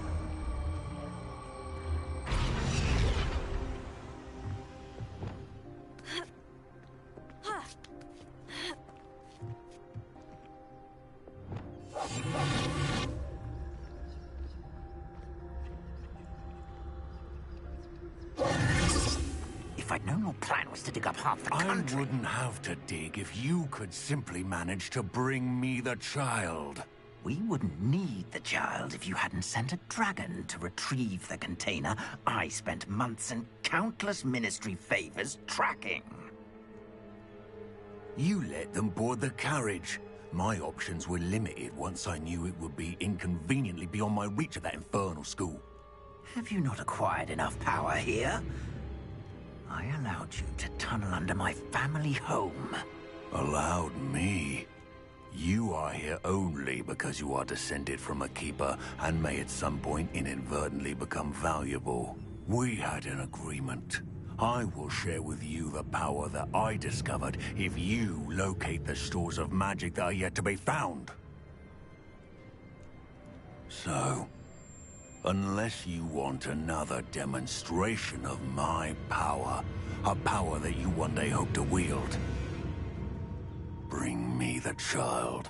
If I'd known your plan was to dig up half the country... I wouldn't have to dig if you could simply manage to bring me the child. We wouldn't need the child if you hadn't sent a dragon to retrieve the container I spent months and countless ministry favors tracking. You let them board the carriage. My options were limited once I knew it would be inconveniently beyond my reach at that infernal school. Have you not acquired enough power here? I allowed you to tunnel under my family home. Allowed me? You are here only because you are descended from a keeper and may at some point inadvertently become valuable. We had an agreement. I will share with you the power that I discovered if you locate the stores of magic that are yet to be found. So, unless you want another demonstration of my power, a power that you one day hope to wield, bring me the child.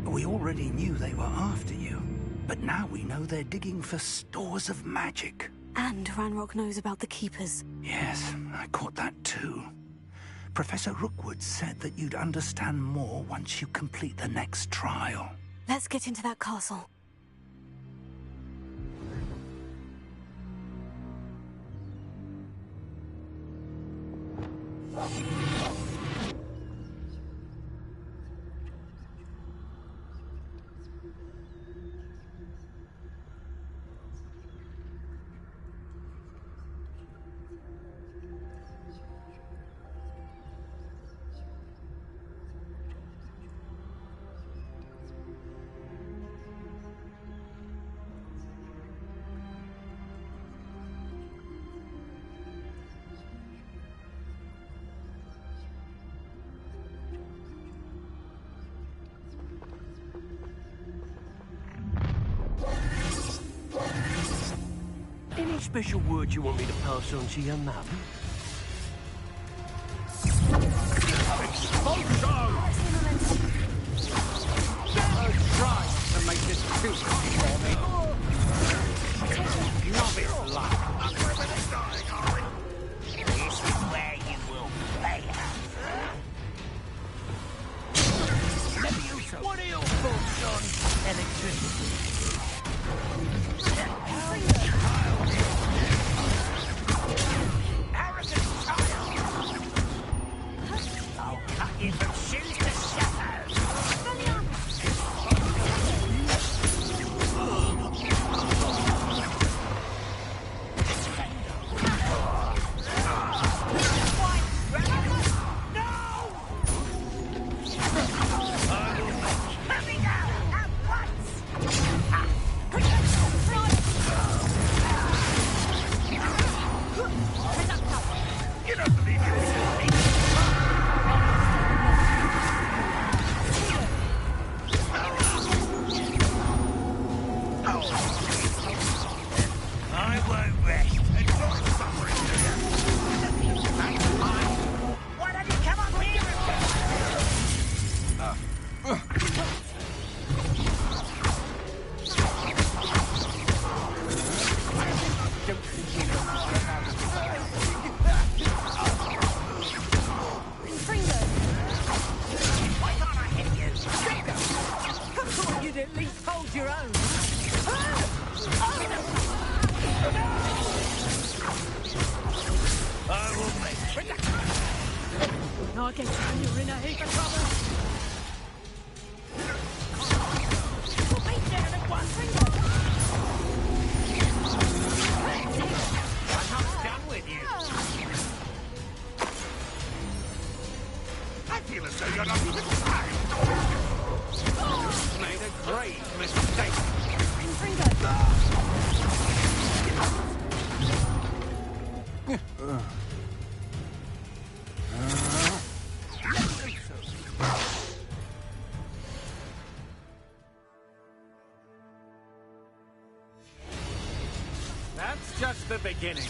We already knew they were after you, but now we know they're digging for stores of magic. And Ranrock knows about the Keepers. Yes, I caught that too. Professor Rookwood said that you'd understand more once you complete the next trial. Let's get into that castle. Any special word you want me to pass on to your mum? Try to make this too hot for me. Novice luck. This is where you will play out. Leviosa, what are your thoughts on electricity? Arrogant child! I'll cut you from shoes to shadows! You don't believe you're I won't rest until it's suffering to you. That's mine. Why don't you come up here Why can't I hit you? I thought you'd at least hold your own. I will make I'll get you. You're in a heap of trouble. Put me down at one finger. I'm not done with you. I feel as though you're not even trying. Made a grave mistake. That's just the beginning.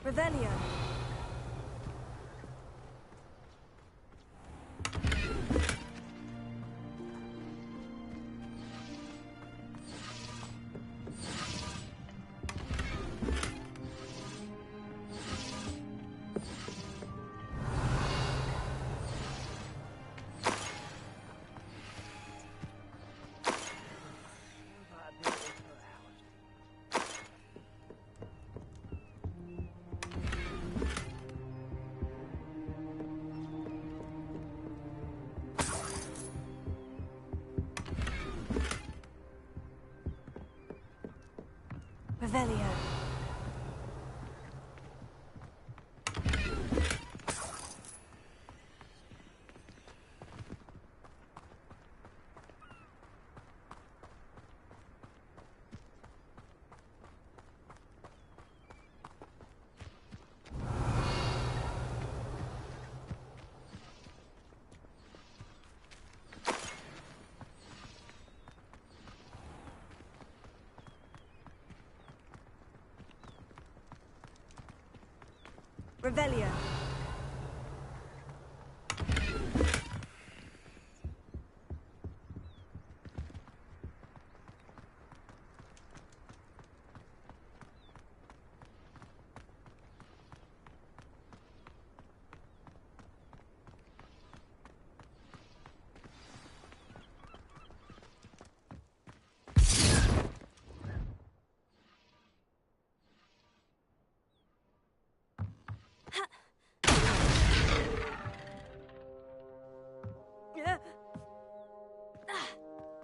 Revelio. Revelio. Revelio.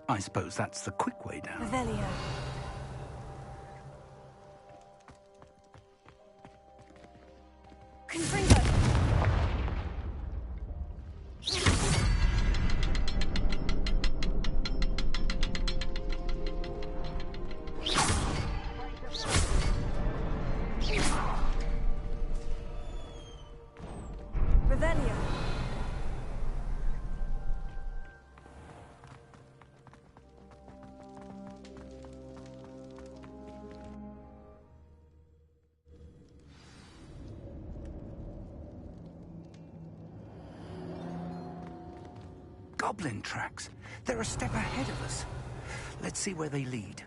I suppose that's the quick way down. Revelio. Confringo. Revelio. Goblin tracks. They're a step ahead of us. Let's see where they lead.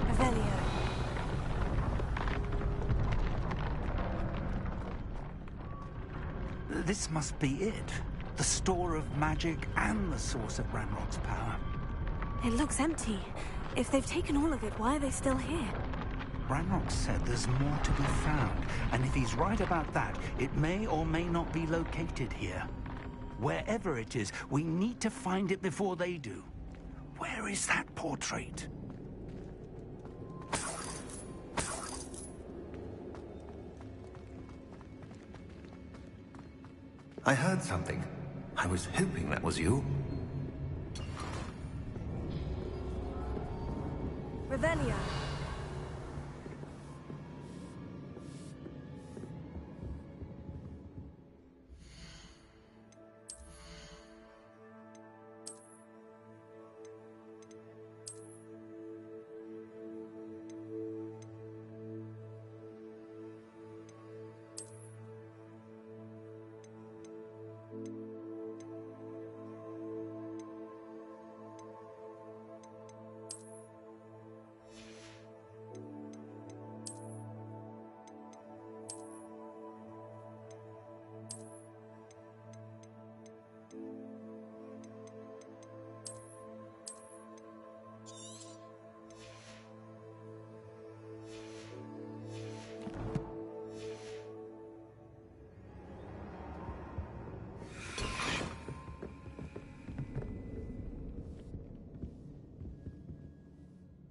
Revelio. This must be it. The store of magic and the source of Ranrock's power. It looks empty. If they've taken all of it, why are they still here? Ranrock said there's more to be found, and if he's right about that, it may or may not be located here. Wherever it is, we need to find it before they do. Where is that portrait? I heard something. I was hoping that was you. Revelio.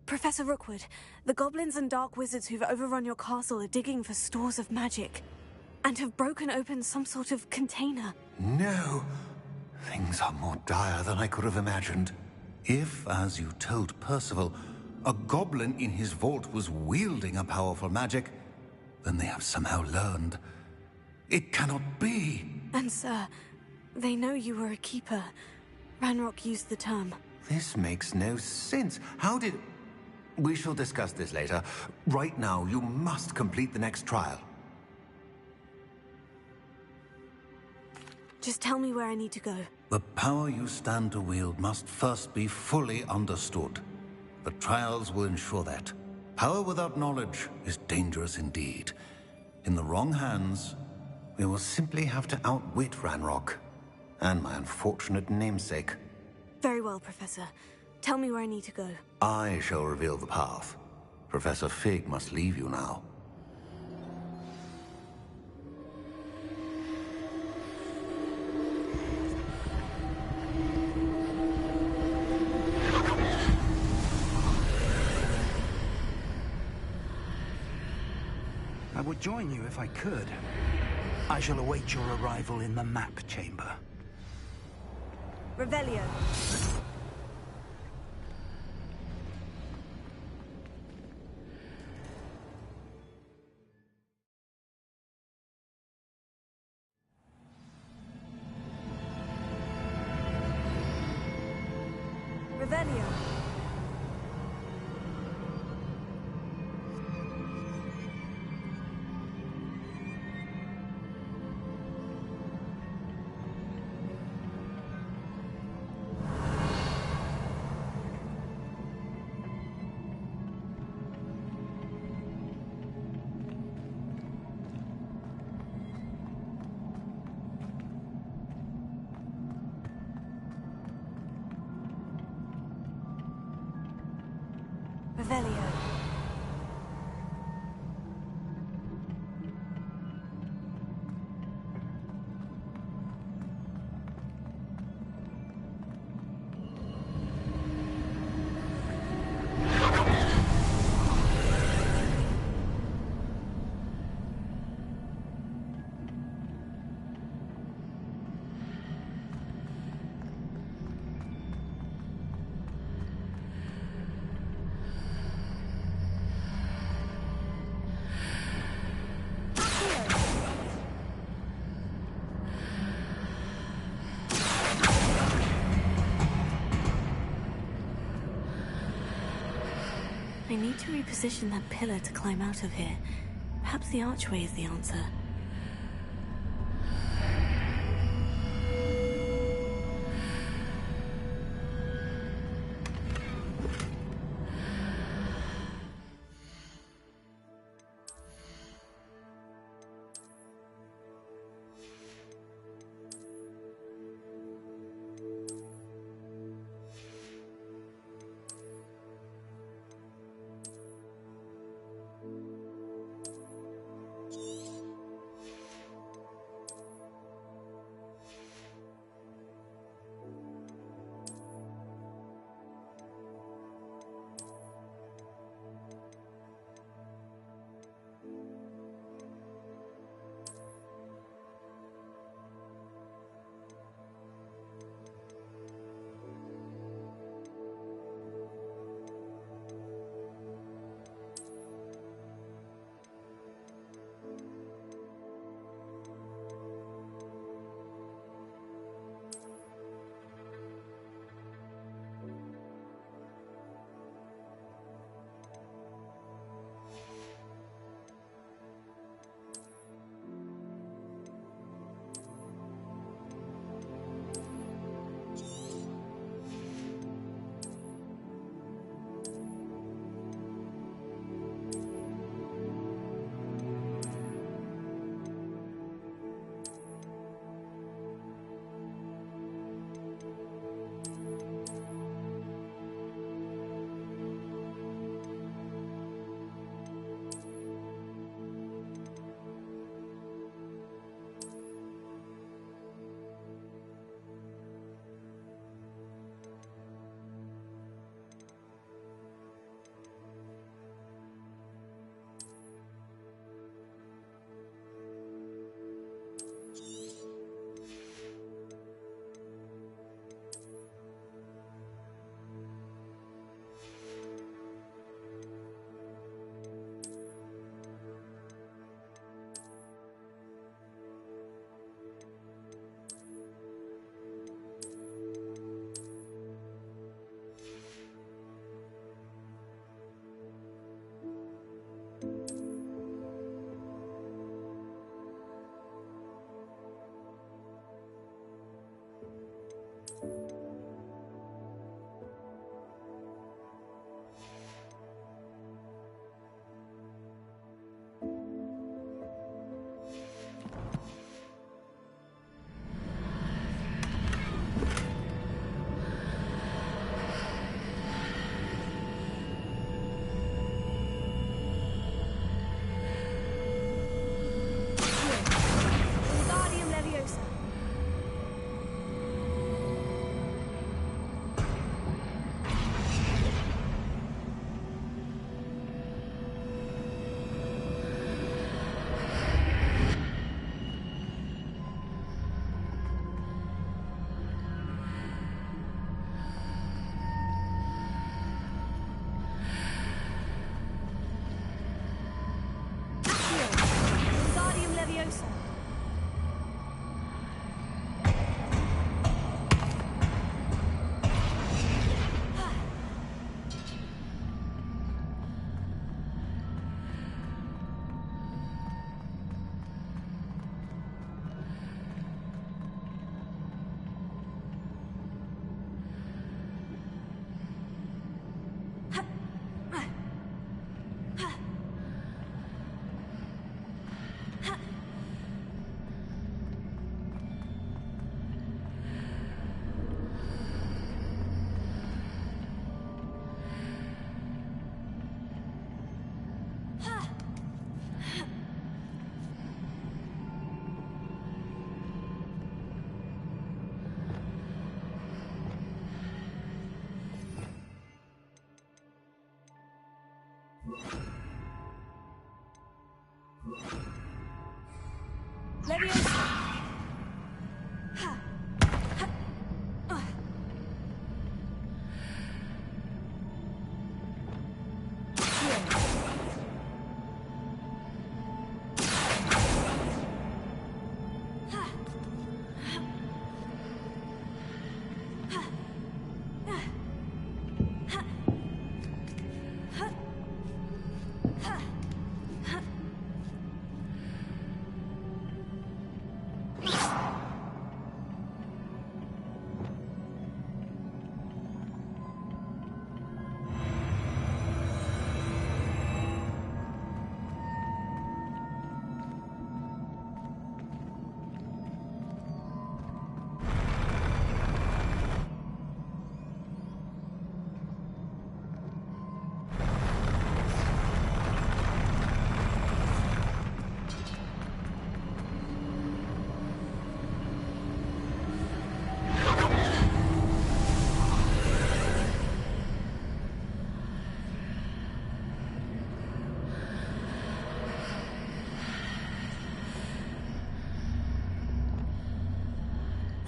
Professor Rookwood, the goblins and dark wizards who've overrun your castle are digging for stores of magic and have broken open some sort of container. No. Things are more dire than I could have imagined. If, as you told Percival, a goblin in his vault was wielding a powerful magic, then they have somehow learned. It cannot be. And sir, they know you were a keeper. Ranrock used the term. This makes no sense. How did... We shall discuss this later. Right now, you must complete the next trial. Just tell me where I need to go. The power you stand to wield must first be fully understood. The trials will ensure that. Power without knowledge is dangerous indeed. In the wrong hands, we will simply have to outwit Ranrock and my unfortunate namesake. Very well, Professor. Tell me where I need to go. I shall reveal the path. Professor Fig must leave you now. I would join you if I could. I shall await your arrival in the map chamber. Revelio. Revelio. Revelio. I need to reposition that pillar to climb out of here. Perhaps the archway is the answer.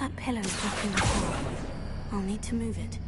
That pillow's blocking the hole. I'll need to move it.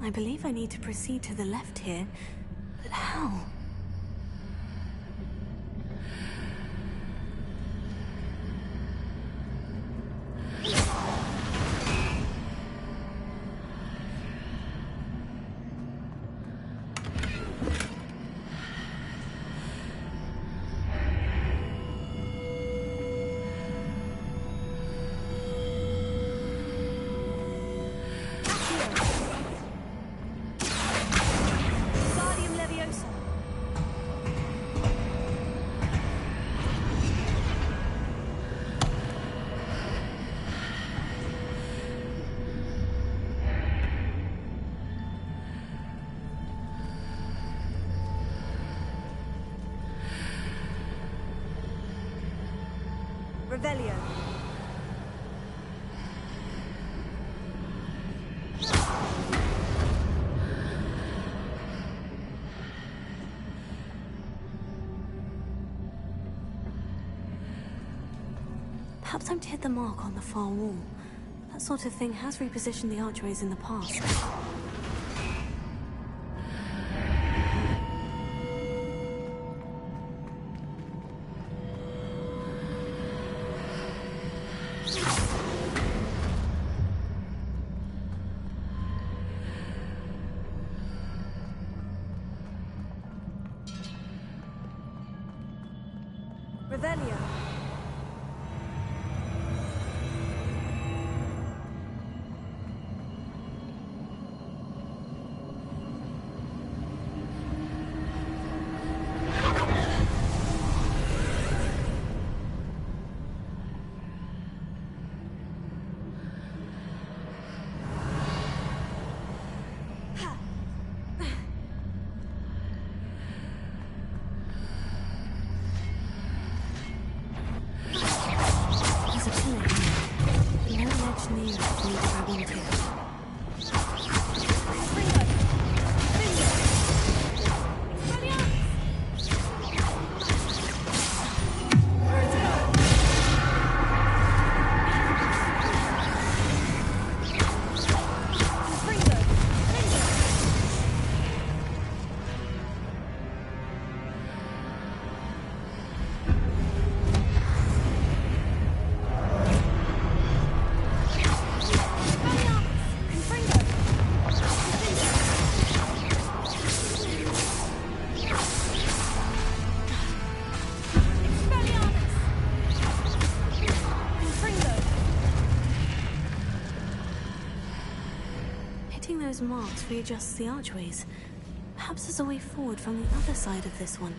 I believe I need to proceed to the left here, but how? Revelio. Perhaps I'm to hit the mark on the far wall. That sort of thing has repositioned the archways in the past. Revelio. Those marks readjusts the archways. Perhaps there's a way forward from the other side of this one.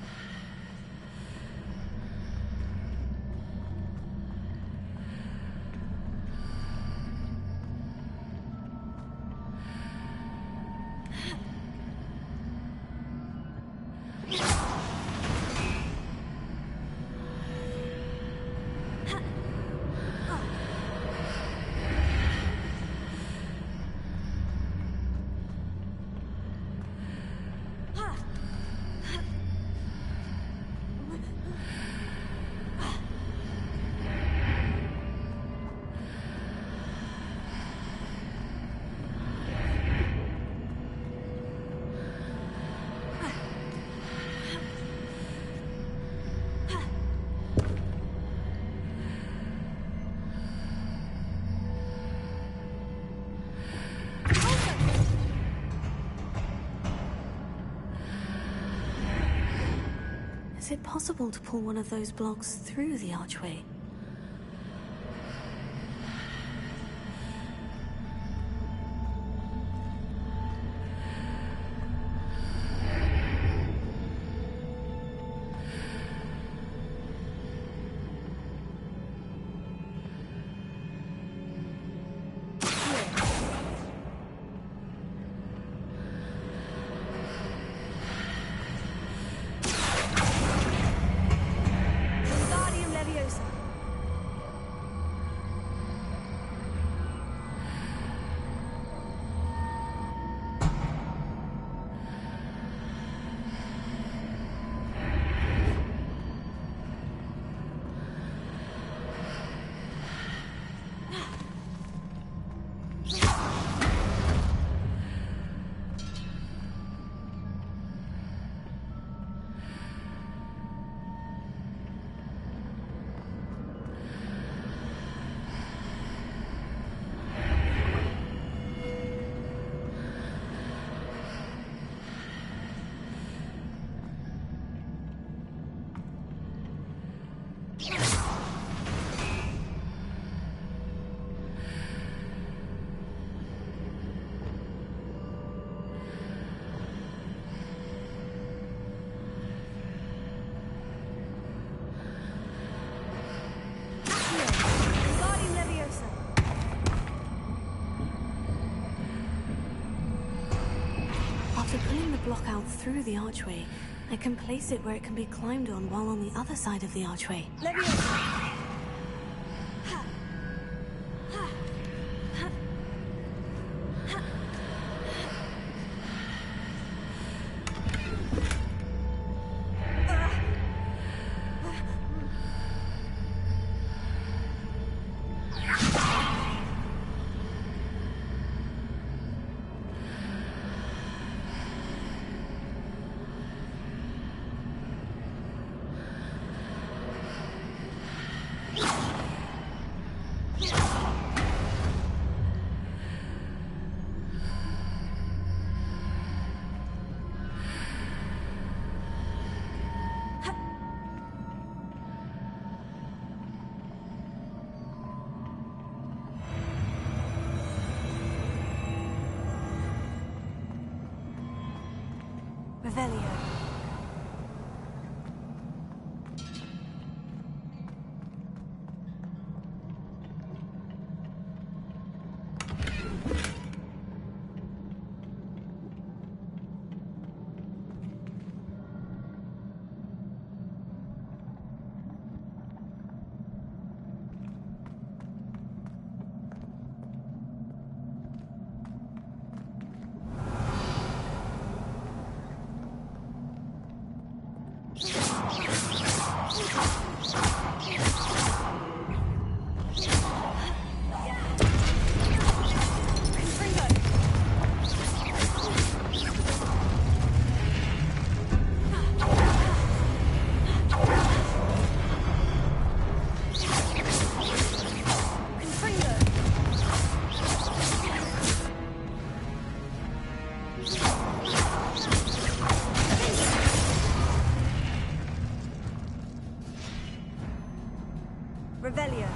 Is it possible to pull one of those blocks through the archway? Block out through the archway. I can place it where it can be climbed on while on the other side of the archway. Revelio. Revelio.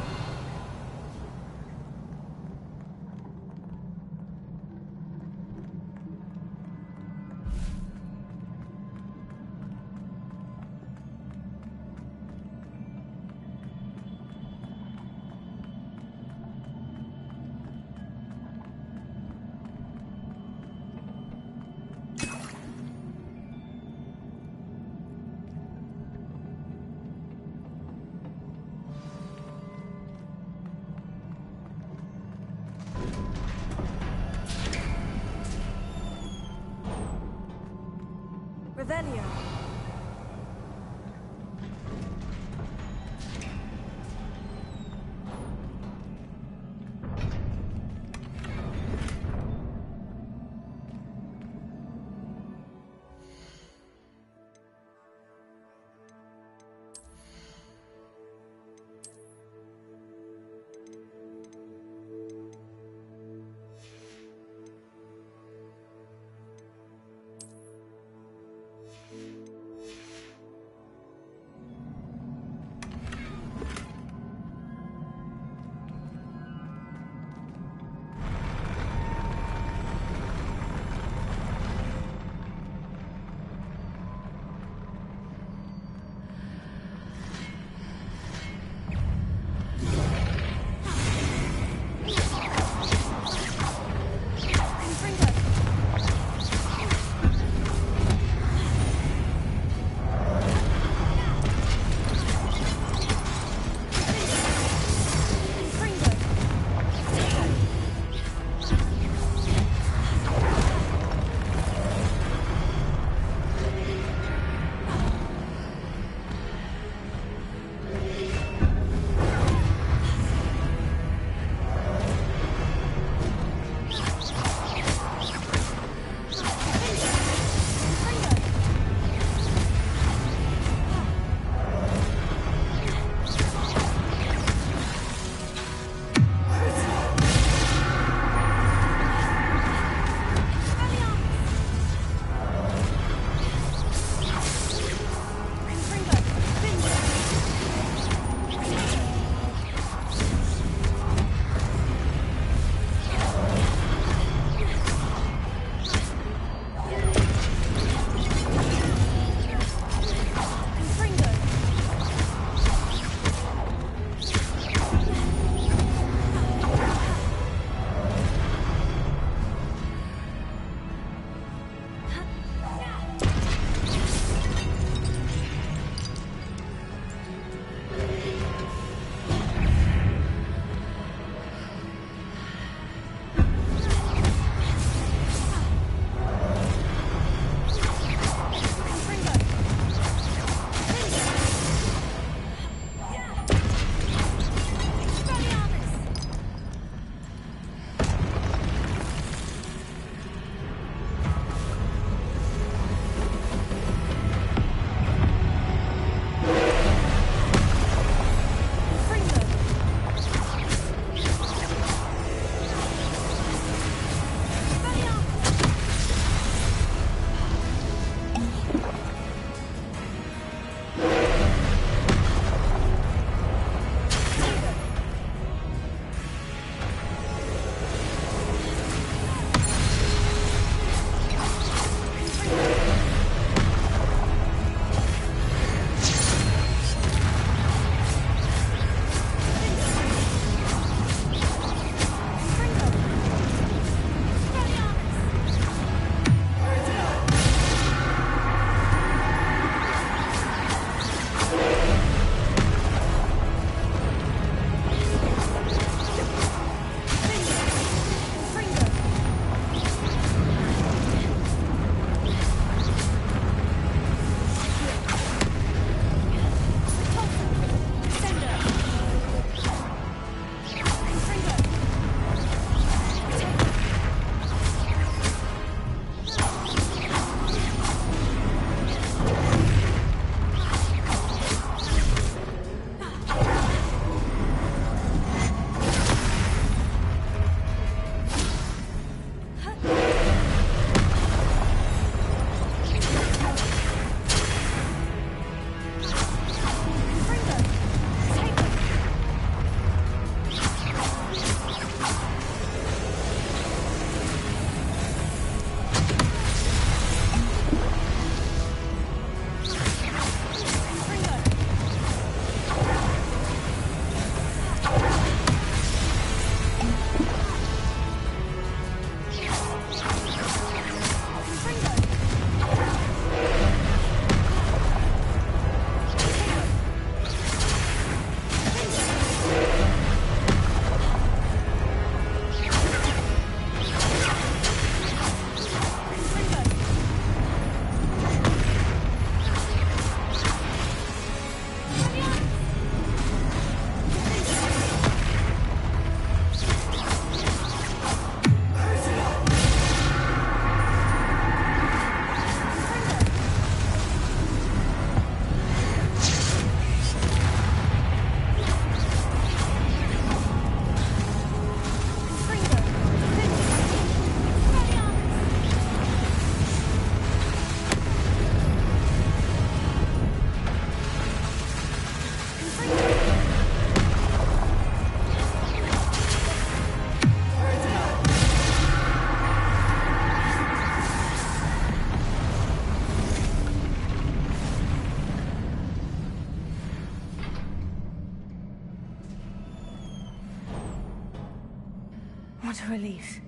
What a relief.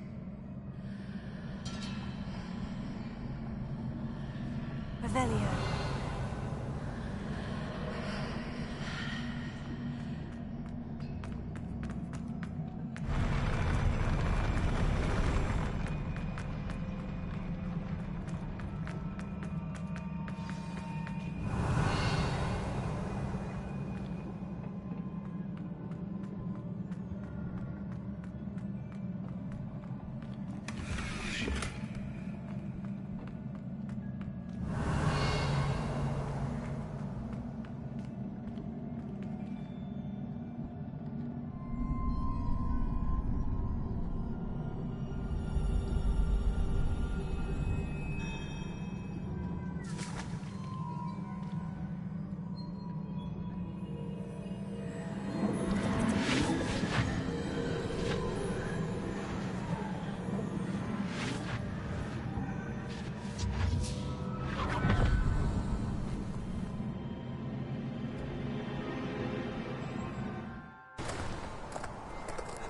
Revelio.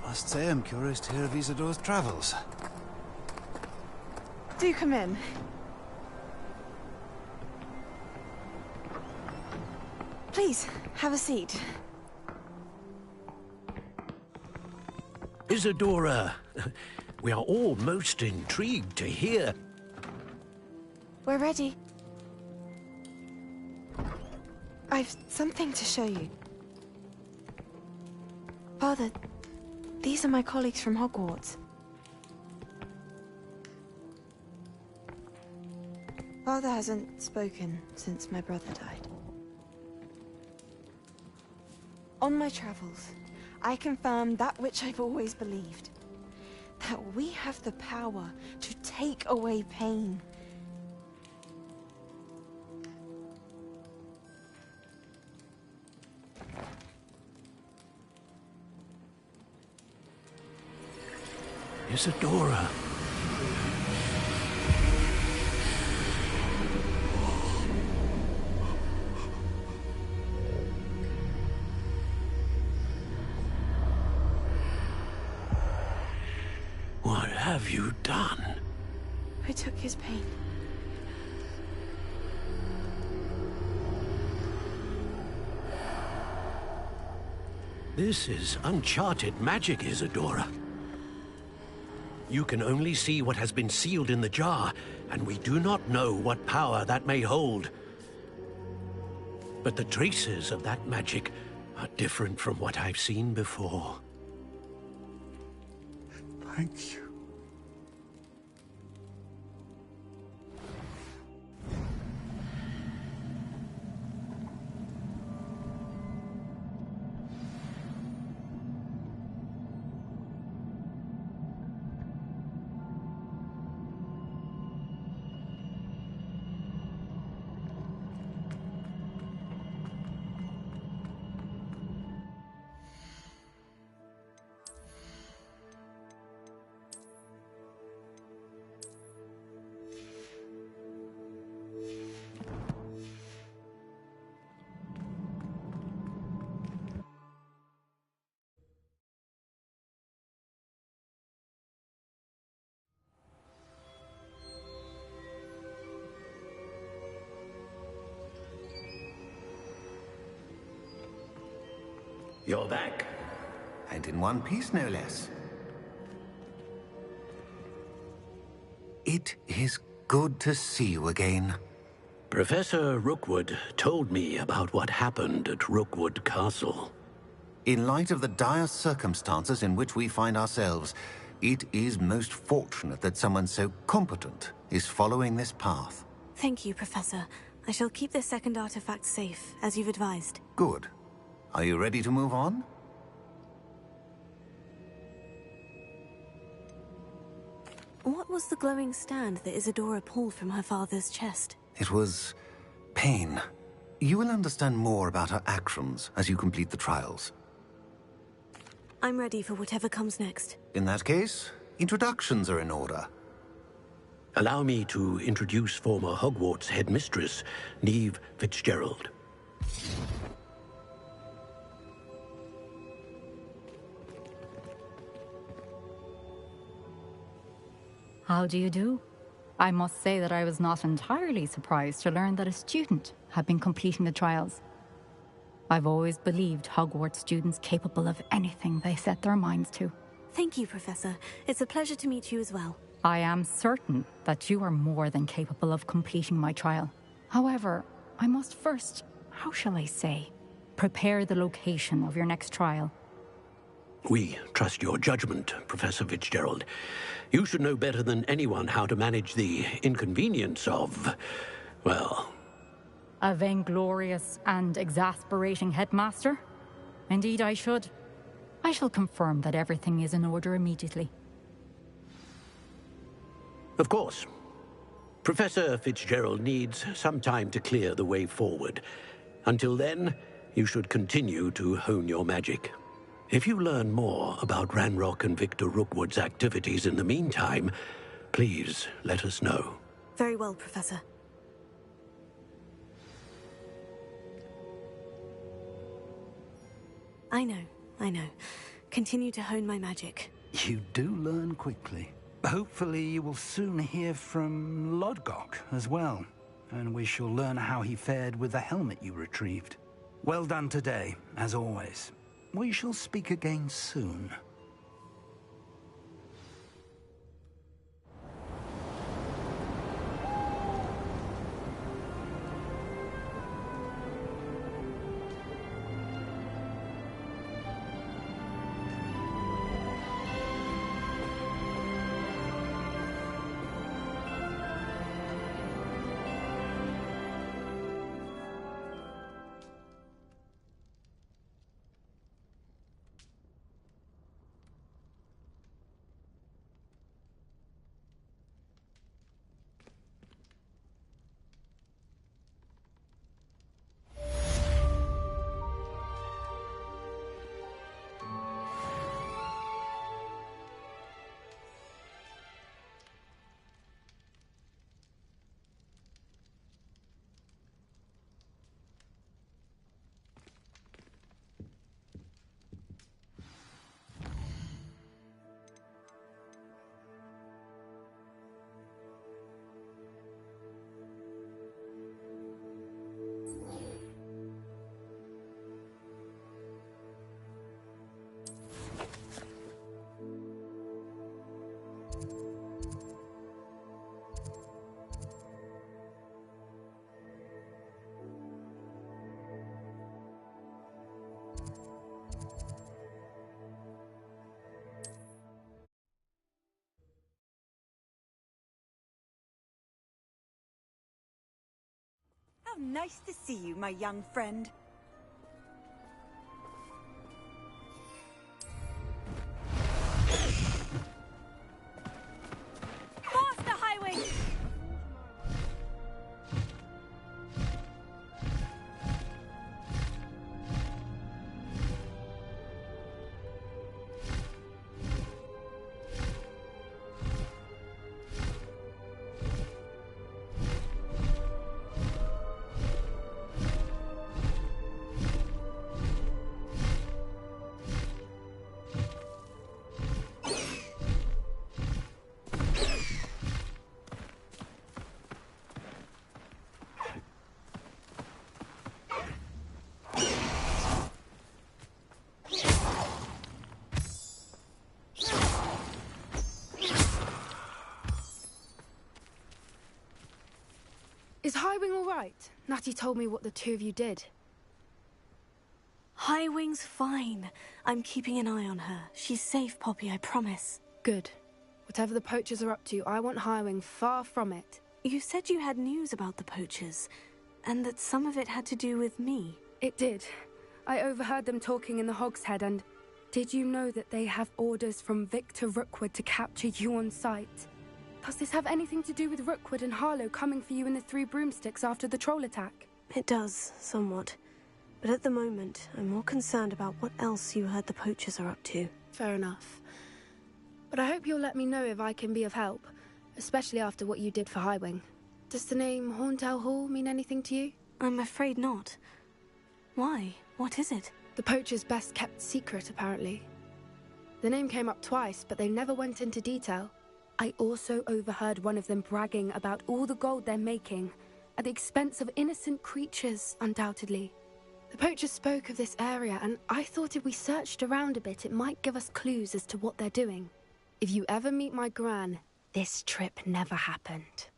I must say I'm curious to hear of Isadora's travels. Do come in. Please, have a seat. Isadora, we are all most intrigued to hear. We're ready. I've something to show you. Father, these are my colleagues from Hogwarts. Father hasn't spoken since my brother died. On my travels, I confirm that which I've always believed. That we have the power to take away pain. Isadora. What have you done? I took his pain. This is uncharted magic, Isadora. You can only see what has been sealed in the jar, and we do not know what power that may hold. But the traces of that magic are different from what I've seen before. Thank you. You're back. And in one piece, no less. It is good to see you again. Professor Rookwood told me about what happened at Rookwood Castle. In light of the dire circumstances in which we find ourselves, it is most fortunate that someone so competent is following this path. Thank you, Professor. I shall keep this second artifact safe, as you've advised. Good. Are you ready to move on? What was the glowing stand that Isadora pulled from her father's chest? It was pain. You will understand more about her actions as you complete the trials. I'm ready for whatever comes next. In that case, introductions are in order. Allow me to introduce former Hogwarts headmistress, Neve Fitzgerald. How do you do? I must say that I was not entirely surprised to learn that a student had been completing the trials. I've always believed Hogwarts students capable of anything they set their minds to. Thank you, Professor. It's a pleasure to meet you as well. I am certain that you are more than capable of completing my trial. However, I must first, how shall I say, prepare the location of your next trial. We trust your judgment, Professor Fitzgerald. You should know better than anyone how to manage the inconvenience of, well... A vainglorious and exasperating headmaster? Indeed I should. I shall confirm that everything is in order immediately. Of course. Professor Fitzgerald needs some time to clear the way forward. Until then, you should continue to hone your magic. If you learn more about Ranrock and Victor Rookwood's activities in the meantime, please let us know. Very well, Professor. I know. Continue to hone my magic. You do learn quickly. Hopefully you will soon hear from Lodgok as well, and we shall learn how he fared with the helmet you retrieved. Well done today, as always. We shall speak again soon. How nice to see you, my young friend. Master Highwing! Is Highwing all right? Natty told me what the two of you did. Highwing's fine. I'm keeping an eye on her. She's safe, Poppy, I promise. Good. Whatever the poachers are up to, I want Highwing far from it. You said you had news about the poachers, and that some of it had to do with me. It did. I overheard them talking in the Hogshead, and did you know that they have orders from Victor Rookwood to capture you on sight? Does this have anything to do with Rookwood and Harlow coming for you in the Three Broomsticks after the troll attack? It does, somewhat. But at the moment, I'm more concerned about what else you heard the poachers are up to. Fair enough. But I hope you'll let me know if I can be of help, especially after what you did for Highwing. Does the name Horntail Hall mean anything to you? I'm afraid not. Why? What is it? The poacher's best kept secret, apparently. The name came up twice, but they never went into detail. I also overheard one of them bragging about all the gold they're making, at the expense of innocent creatures, undoubtedly. The poachers spoke of this area, and I thought if we searched around a bit, it might give us clues as to what they're doing. If you ever meet my gran, this trip never happened.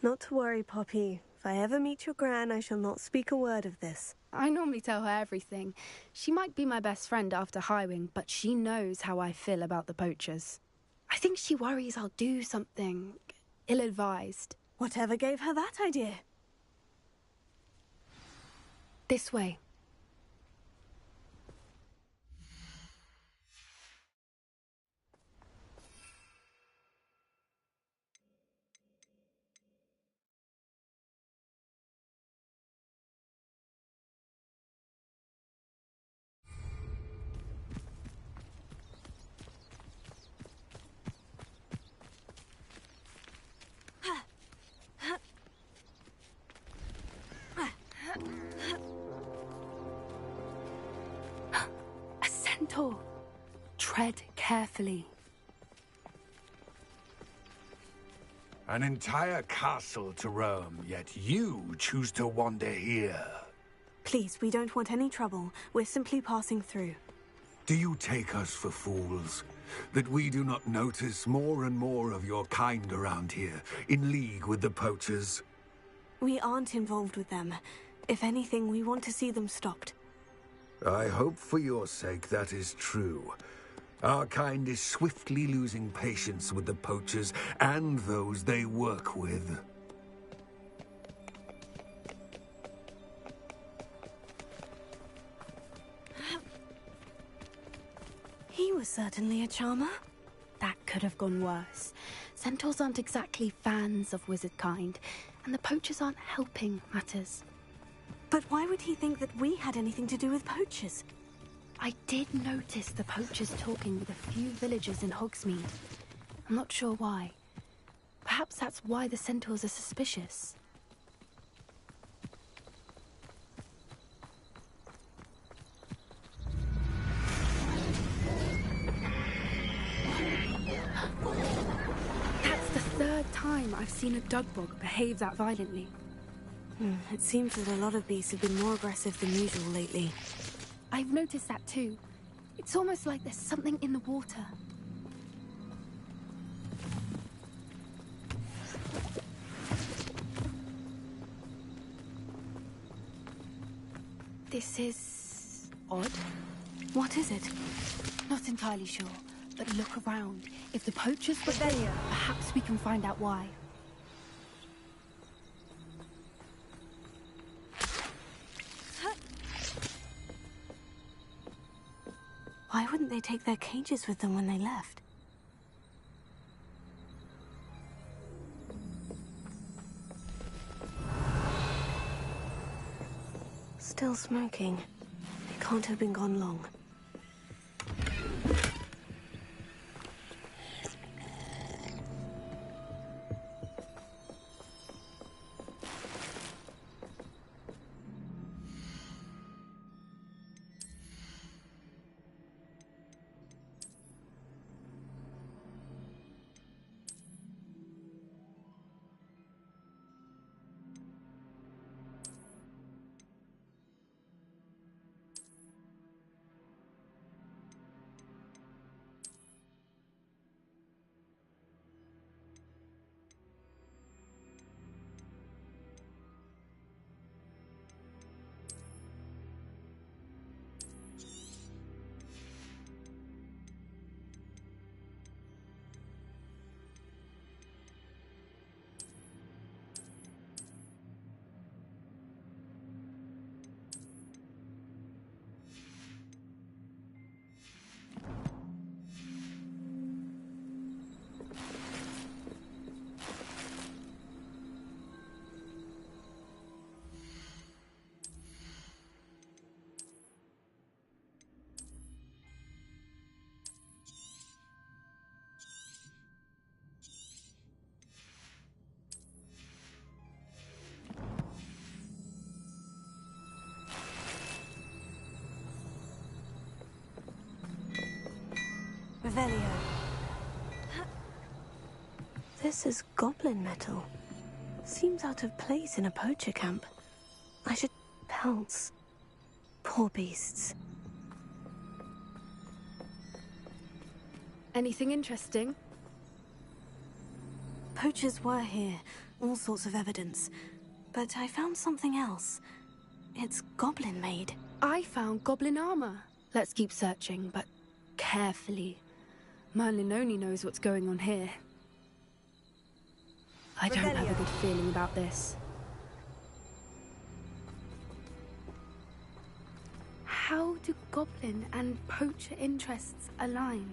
Not to worry, Poppy. If I ever meet your gran, I shall not speak a word of this. I normally tell her everything. She might be my best friend after Highwing, but she knows how I feel about the poachers. I think she worries I'll do something ill-advised. Whatever gave her that idea? This way. A centaur. Tread carefully. An entire castle to roam, yet you choose to wander here. Please, we don't want any trouble. We're simply passing through. Do you take us for fools? That we do not notice more and more of your kind around here, in league with the poachers? We aren't involved with them. If anything, we want to see them stopped. I hope for your sake that is true. Our kind is swiftly losing patience with the poachers and those they work with. He was certainly a charmer. That could have gone worse. Centaurs aren't exactly fans of wizard kind, and the poachers aren't helping matters. But why would he think that we had anything to do with poachers? I did notice the poachers talking with a few villagers in Hogsmeade. I'm not sure why. Perhaps that's why the centaurs are suspicious. That's the third time I've seen a dugbog behave that violently. It seems that a lot of beasts have been more aggressive than usual lately. I've noticed that too. It's almost like there's something in the water. This is odd. What is it? Not entirely sure, but look around. If the poachers were there, perhaps we can find out why. Why wouldn't they take their cages with them when they left? Still smoking. They can't have been gone long. Revelio. Professor's goblin metal. Seems out of place in a poacher camp. I should pounce. Poor beasts. Anything interesting? Poachers were here, all sorts of evidence. But I found something else. It's goblin-made. I found goblin armor. Let's keep searching, but carefully. Merlin only knows what's going on here. I don't have a good feeling about this. How do goblin and poacher interests align?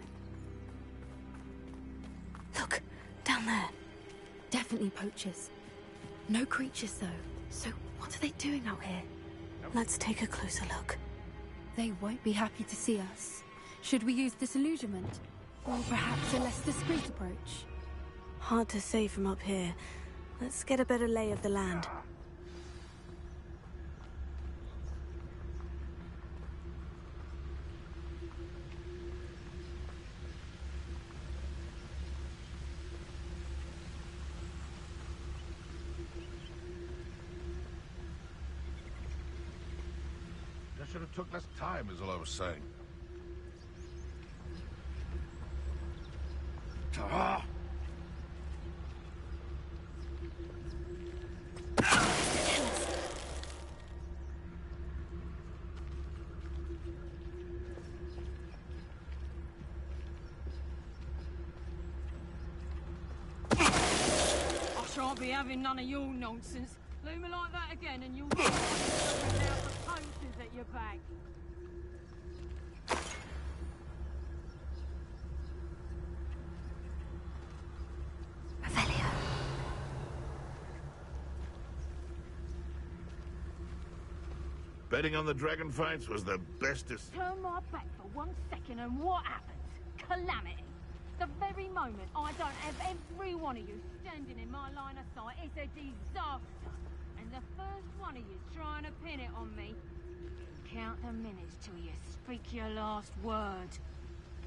Look, down there. Definitely poachers. No creatures, though. So what are they doing out here? Let's take a closer look. They won't be happy to see us. Should we use disillusionment? Or perhaps a less discreet approach? Hard to say from up here. Let's get a better lay of the land. I should have took less time, is all I was saying. Ah! I shan't be having none of your nonsense. Leave me like that again and you'll get the posters at your back. Betting on the dragon fights was the bestest. Turn my back for 1 second and what happens? Calamity. The very moment I don't have every one of you standing in my line of sight, it's a disaster. And the first one of you trying to pin it on me, count the minutes till you speak your last word.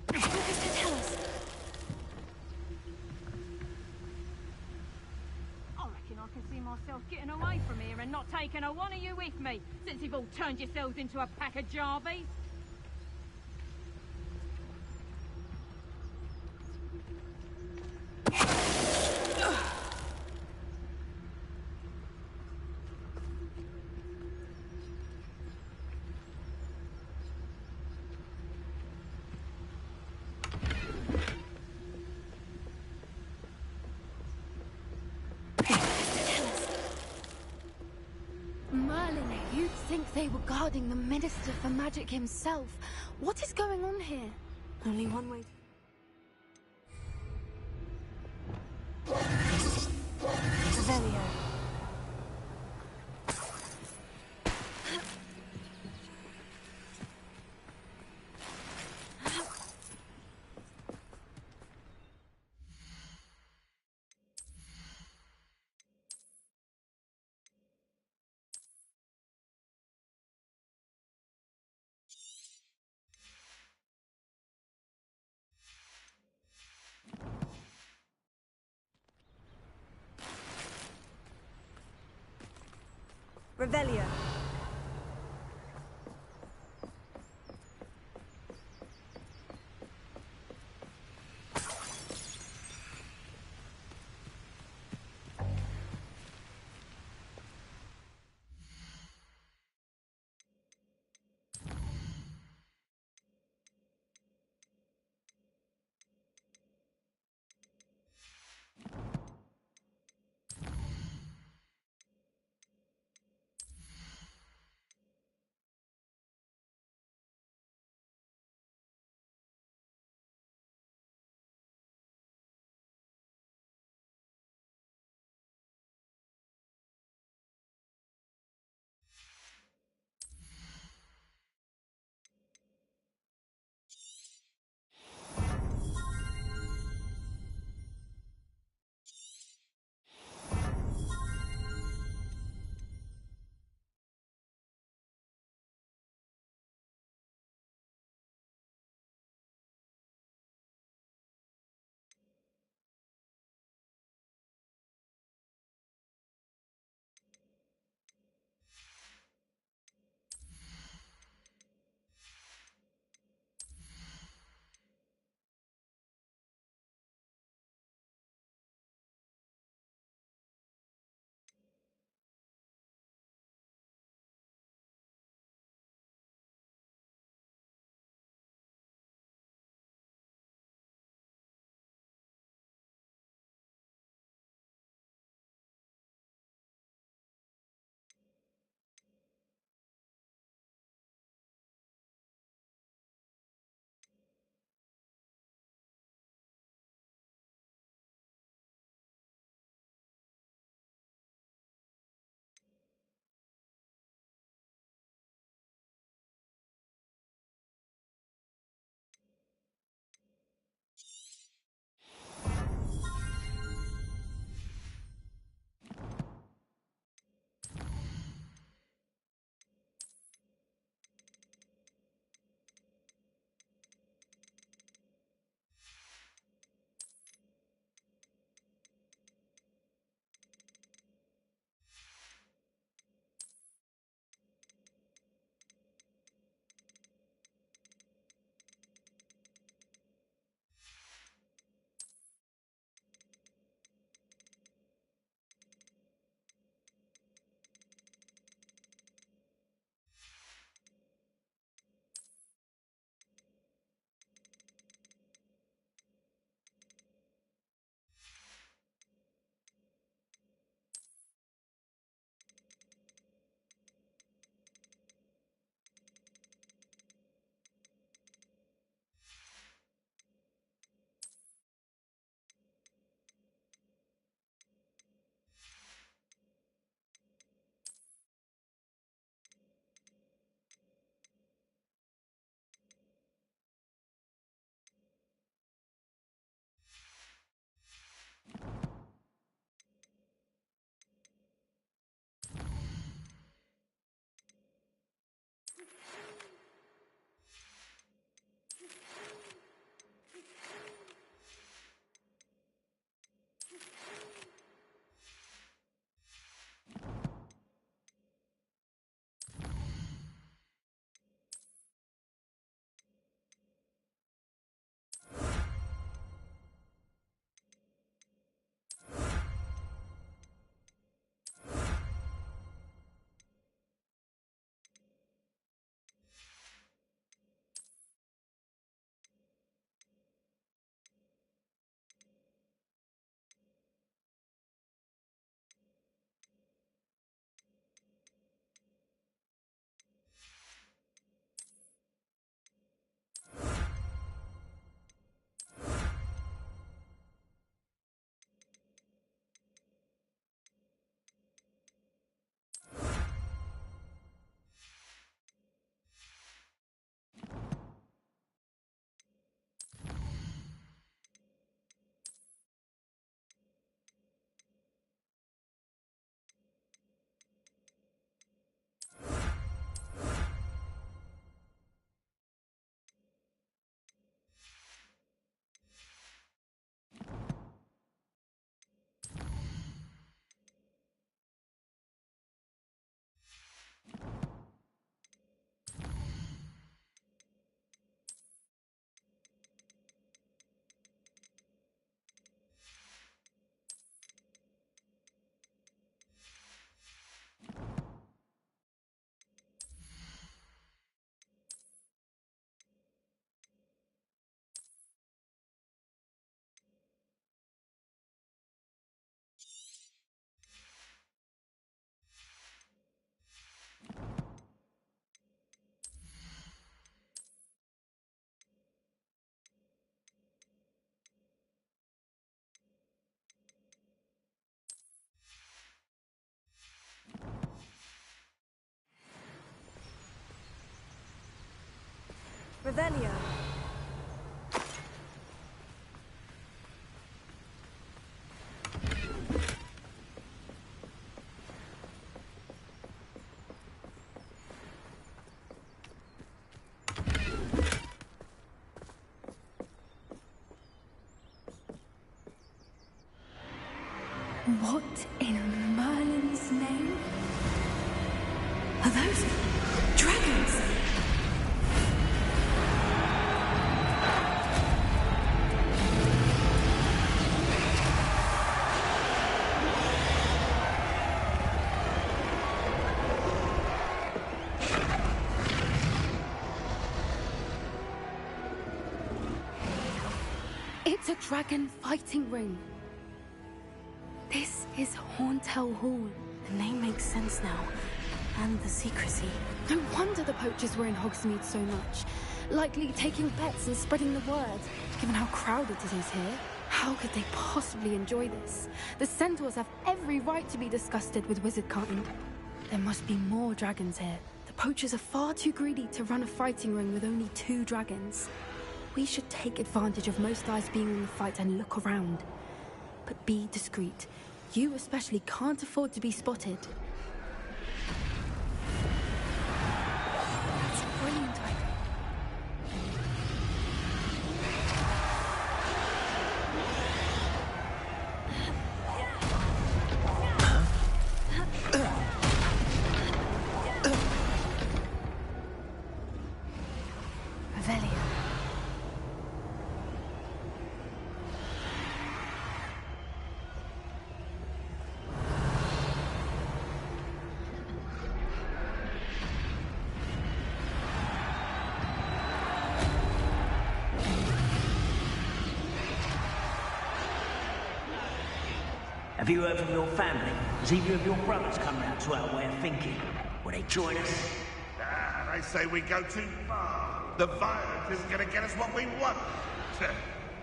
Professor, tell us. I reckon I can see myself getting away from here and not taking a one of you with me, since you've all turned yourselves into a pack of jarbies. Merlin, you'd think they were guarding the Minister for Magic himself. What is going on here? Only one way. Revelio. Revelio. Revelio. What in Merlin's name? Are those dragons? It's a dragon fighting ring. This is Horntail Hall. The name makes sense now. And the secrecy. No wonder the poachers were in Hogsmeade so much. Likely taking bets and spreading the word. Given how crowded it is here, how could they possibly enjoy this? The centaurs have every right to be disgusted with wizardkind. There must be more dragons here. The poachers are far too greedy to run a fighting ring with only 2 dragons. We should take advantage of most eyes being on the fight and look around. But be discreet. You especially can't afford to be spotted. That's a brilliant idea. Revelio. Have you heard from your family? Has either of your brothers come round to our way of thinking? Will they join us? They say we go too far. The violence isn't going to get us what we want.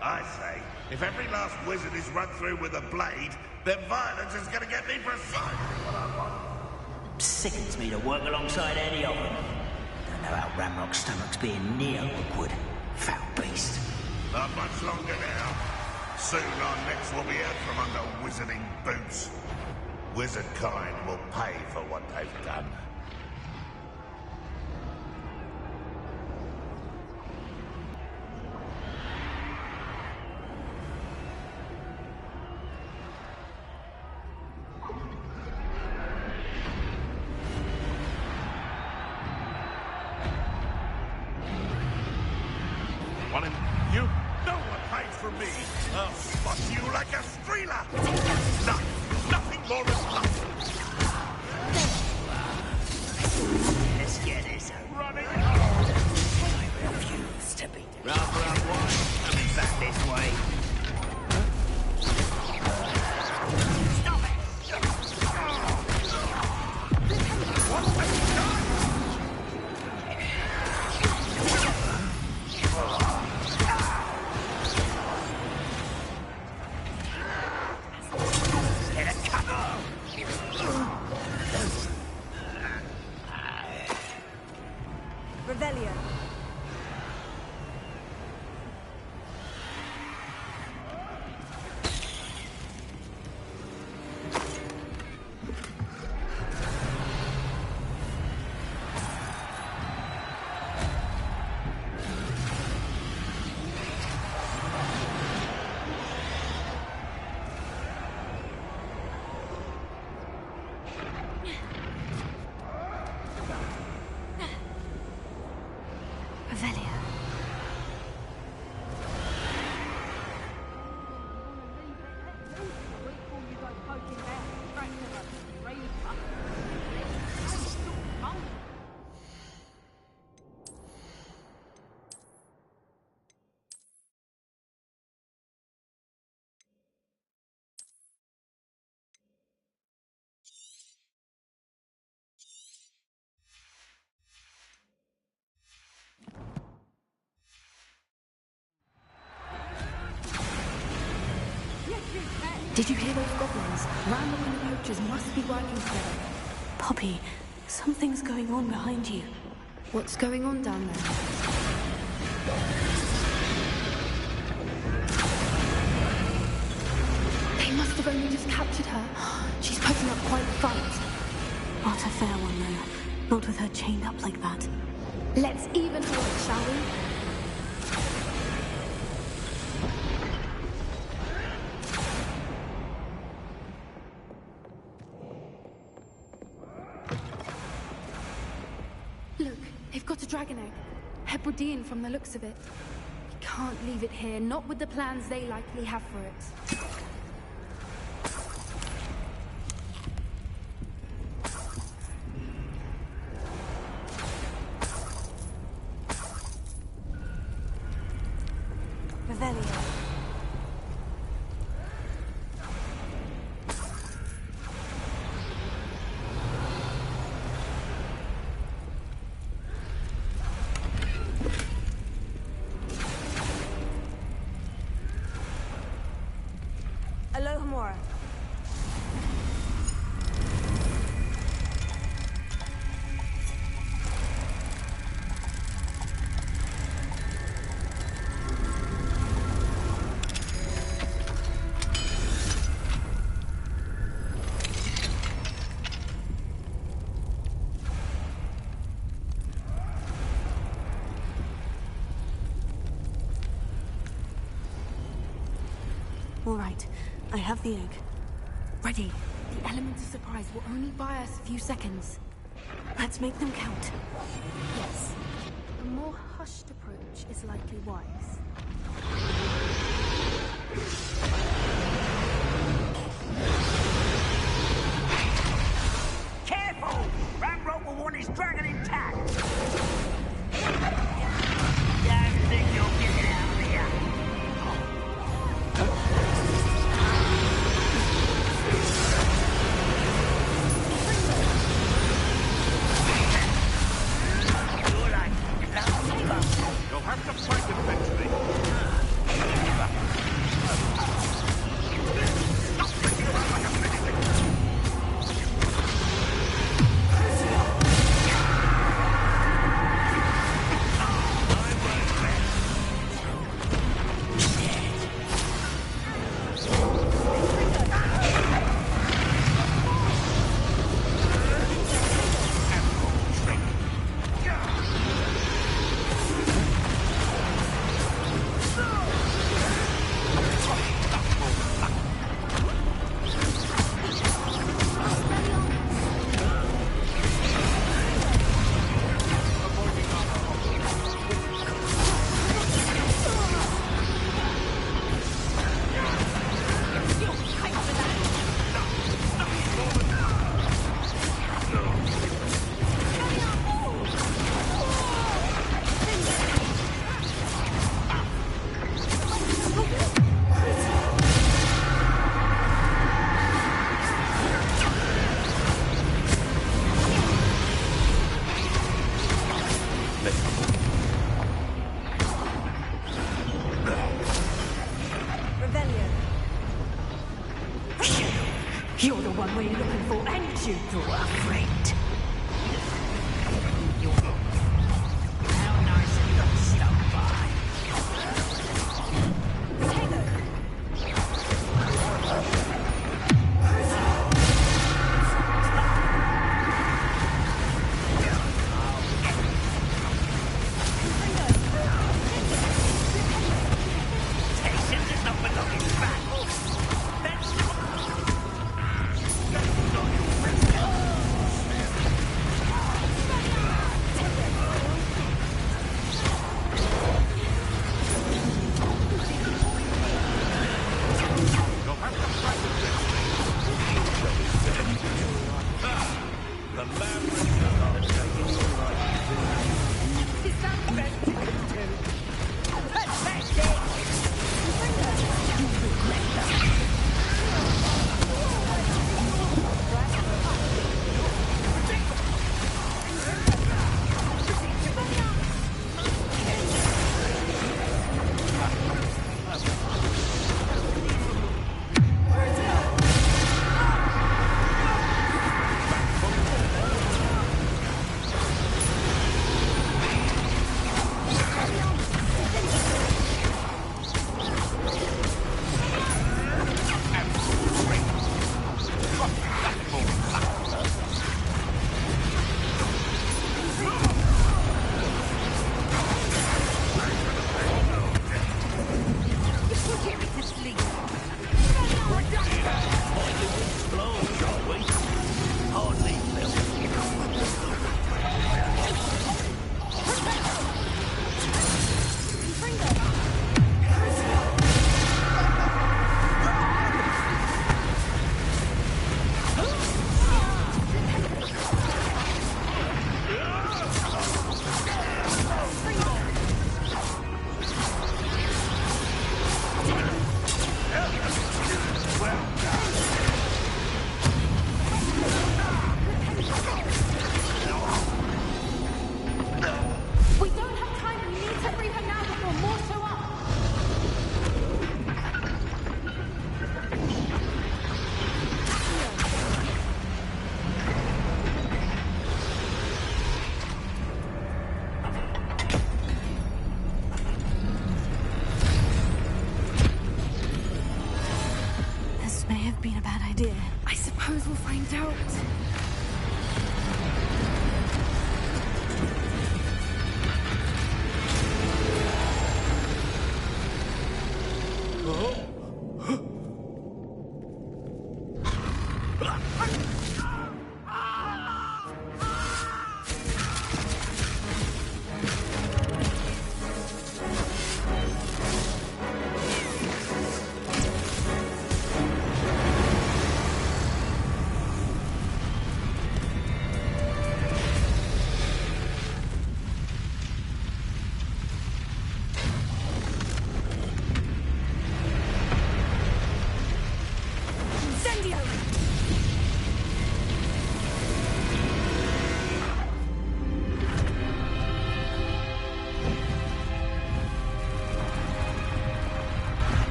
I say, if every last wizard is run through with a blade, then violence is going to get me precisely what I want. Sickens me to work alongside any of them. Don't know how Ramrock's stomach's being near Rookwood. Foul beast. Not much longer now. Soon our necks will be out from under wizarding boots. Wizard kind will pay for what they've done. Want him? You? No one pays for me. I'll spot you like a streeler. Nothing more than nothing. Let's get this running. I refuse to be. Run, one. Coming back this way. Stop it! What have you done? Revelio. Revelio. Did you hear those goblins? Ramrock and the poachers must be working together. Poppy, something's going on behind you. What's going on down there? They must have only just captured her. She's putting up quite a fight. Not a fair one, though. Not with her chained up like that. Let's even her up, shall we? Look, they've got a dragon egg. Hebridean from the looks of it. We can't leave it here, not with the plans they likely have for it. Alohomora. All right, I have the egg. Ready. The element of surprise will only buy us a few seconds. Let's make them count. Yes. A more hushed approach is likely wise. Careful! Ramrock will want his dragon intact! Don't think you'll get it out of here! You'll have to fight eventually. You're the one we're looking for, ain't you, daughter friend? How nice of you to stop by. out.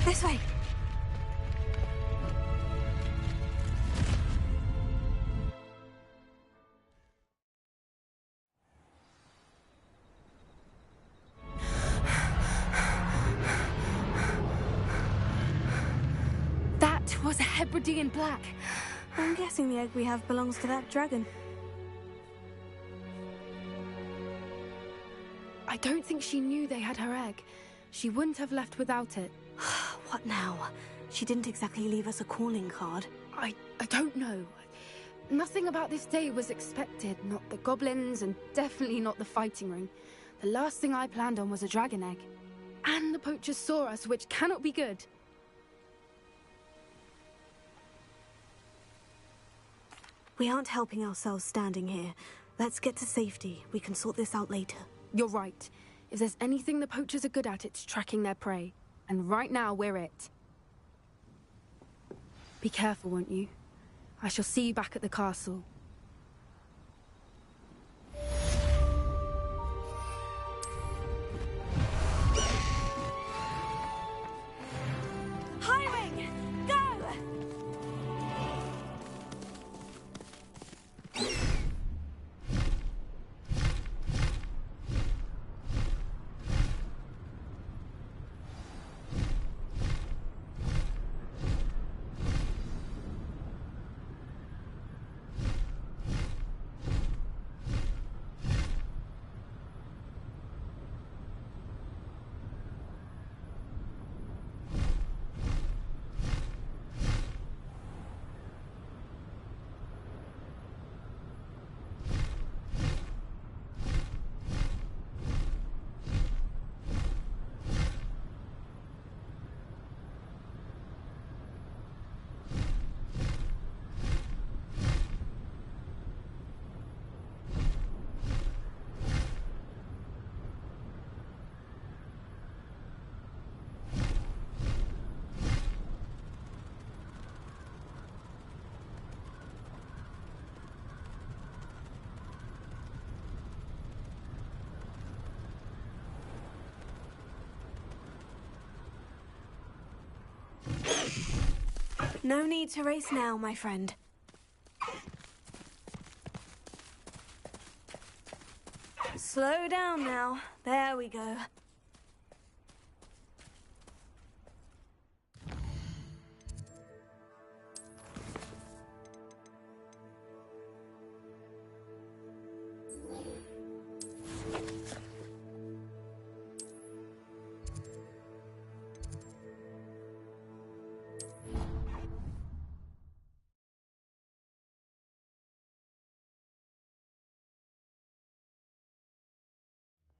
This way. That was a Hebridean black. I'm guessing the egg we have belongs to that dragon. I don't think she knew they had her egg. She wouldn't have left without it. What now? She didn't exactly leave us a calling card. I don't know. Nothing about this day was expected. Not the goblins, and definitely not the fighting ring. The last thing I planned on was a dragon egg. And the poachers saw us, which cannot be good. We aren't helping ourselves standing here. Let's get to safety. We can sort this out later. You're right. If there's anything the poachers are good at, it's tracking their prey. And right now, we're it. Be careful, won't you? I shall see you back at the castle. Highwing! Go! No need to race now, my friend. Slow down now. There we go.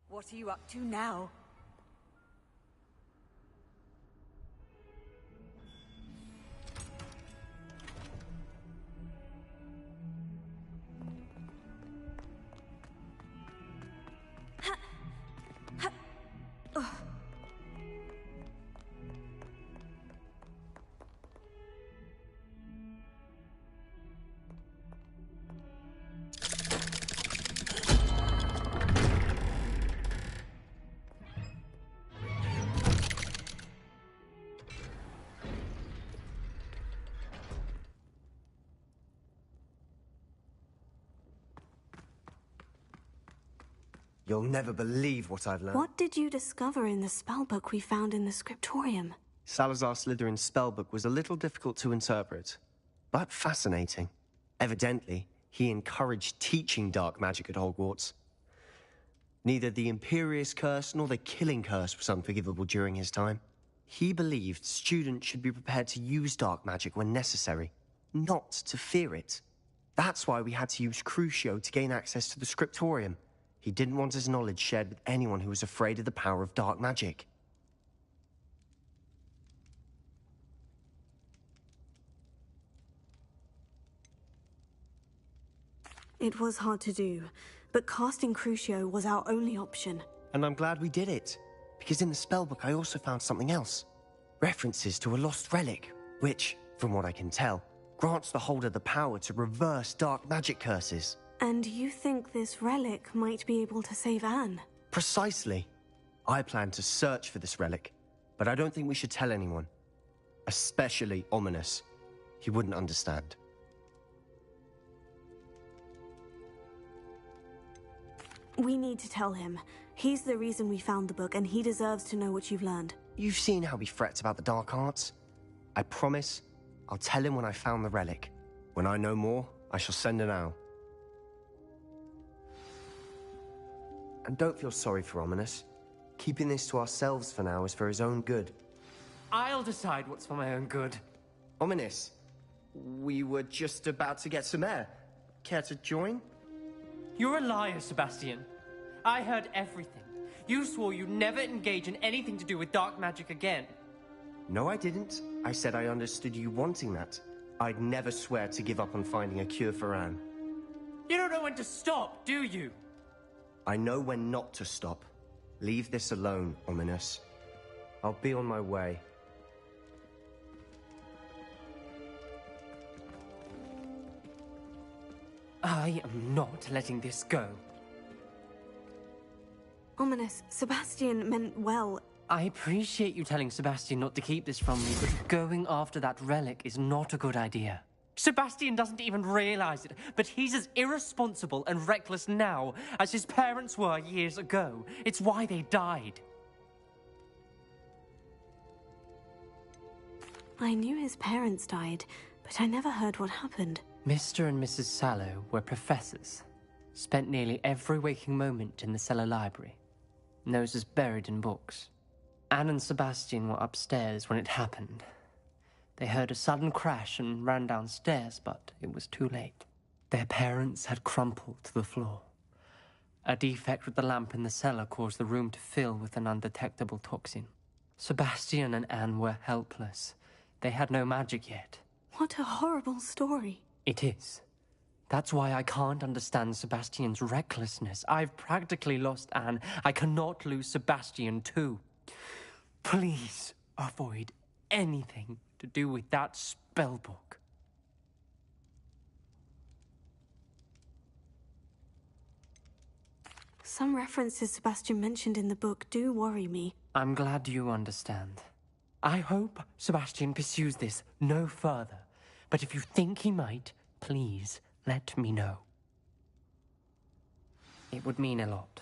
What are you up to now? You'll never believe what I've learned. What did you discover in the spellbook we found in the scriptorium? Salazar Slytherin's spellbook was a little difficult to interpret, but fascinating. Evidently, he encouraged teaching dark magic at Hogwarts. Neither the Imperious Curse nor the Killing Curse was unforgivable during his time. He believed students should be prepared to use dark magic when necessary, not to fear it. That's why we had to use Crucio to gain access to the scriptorium. He didn't want his knowledge shared with anyone who was afraid of the power of dark magic. It was hard to do, but casting Crucio was our only option. And I'm glad we did it, because in the spellbook I also found something else. References to a lost relic, which, from what I can tell, grants the holder the power to reverse dark magic curses. And you think this relic might be able to save Anne? Precisely. I plan to search for this relic, but I don't think we should tell anyone. Especially Ominous. He wouldn't understand. We need to tell him. He's the reason we found the book, and he deserves to know what you've learned. You've seen how he frets about the dark arts. I promise I'll tell him when I found the relic. When I know more, I shall send an owl. And don't feel sorry for Ominous. Keeping this to ourselves for now is for his own good. I'll decide what's for my own good. Ominous, we were just about to get some air. Care to join? You're a liar, Sebastian. I heard everything. You swore you'd never engage in anything to do with dark magic again. No, I didn't. I said I understood you wanting that. I'd never swear to give up on finding a cure for Anne. You don't know when to stop, do you? I know when not to stop. Leave this alone, Ominous. I'll be on my way. I am not letting this go. Ominous, Sebastian meant well. I appreciate you telling Sebastian not to keep this from me, but going after that relic is not a good idea. Sebastian doesn't even realize it, but he's as irresponsible and reckless now as his parents were years ago. It's why they died. I knew his parents died, but I never heard what happened. Mr. and Mrs. Sallow were professors. Spent nearly every waking moment in the cellar library. Noses buried in books. Anne and Sebastian were upstairs when it happened. They heard a sudden crash and ran downstairs, but it was too late. Their parents had crumpled to the floor. A defect with the lamp in the cellar caused the room to fill with an undetectable toxin. Sebastian and Anne were helpless. They had no magic yet. What a horrible story. It is. That's why I can't understand Sebastian's recklessness. I've practically lost Anne. I cannot lose Sebastian too. Please avoid anything to do with that spellbook. Some references Sebastian mentioned in the book do worry me. I'm glad you understand. I hope Sebastian pursues this no further. But if you think he might, please let me know. It would mean a lot.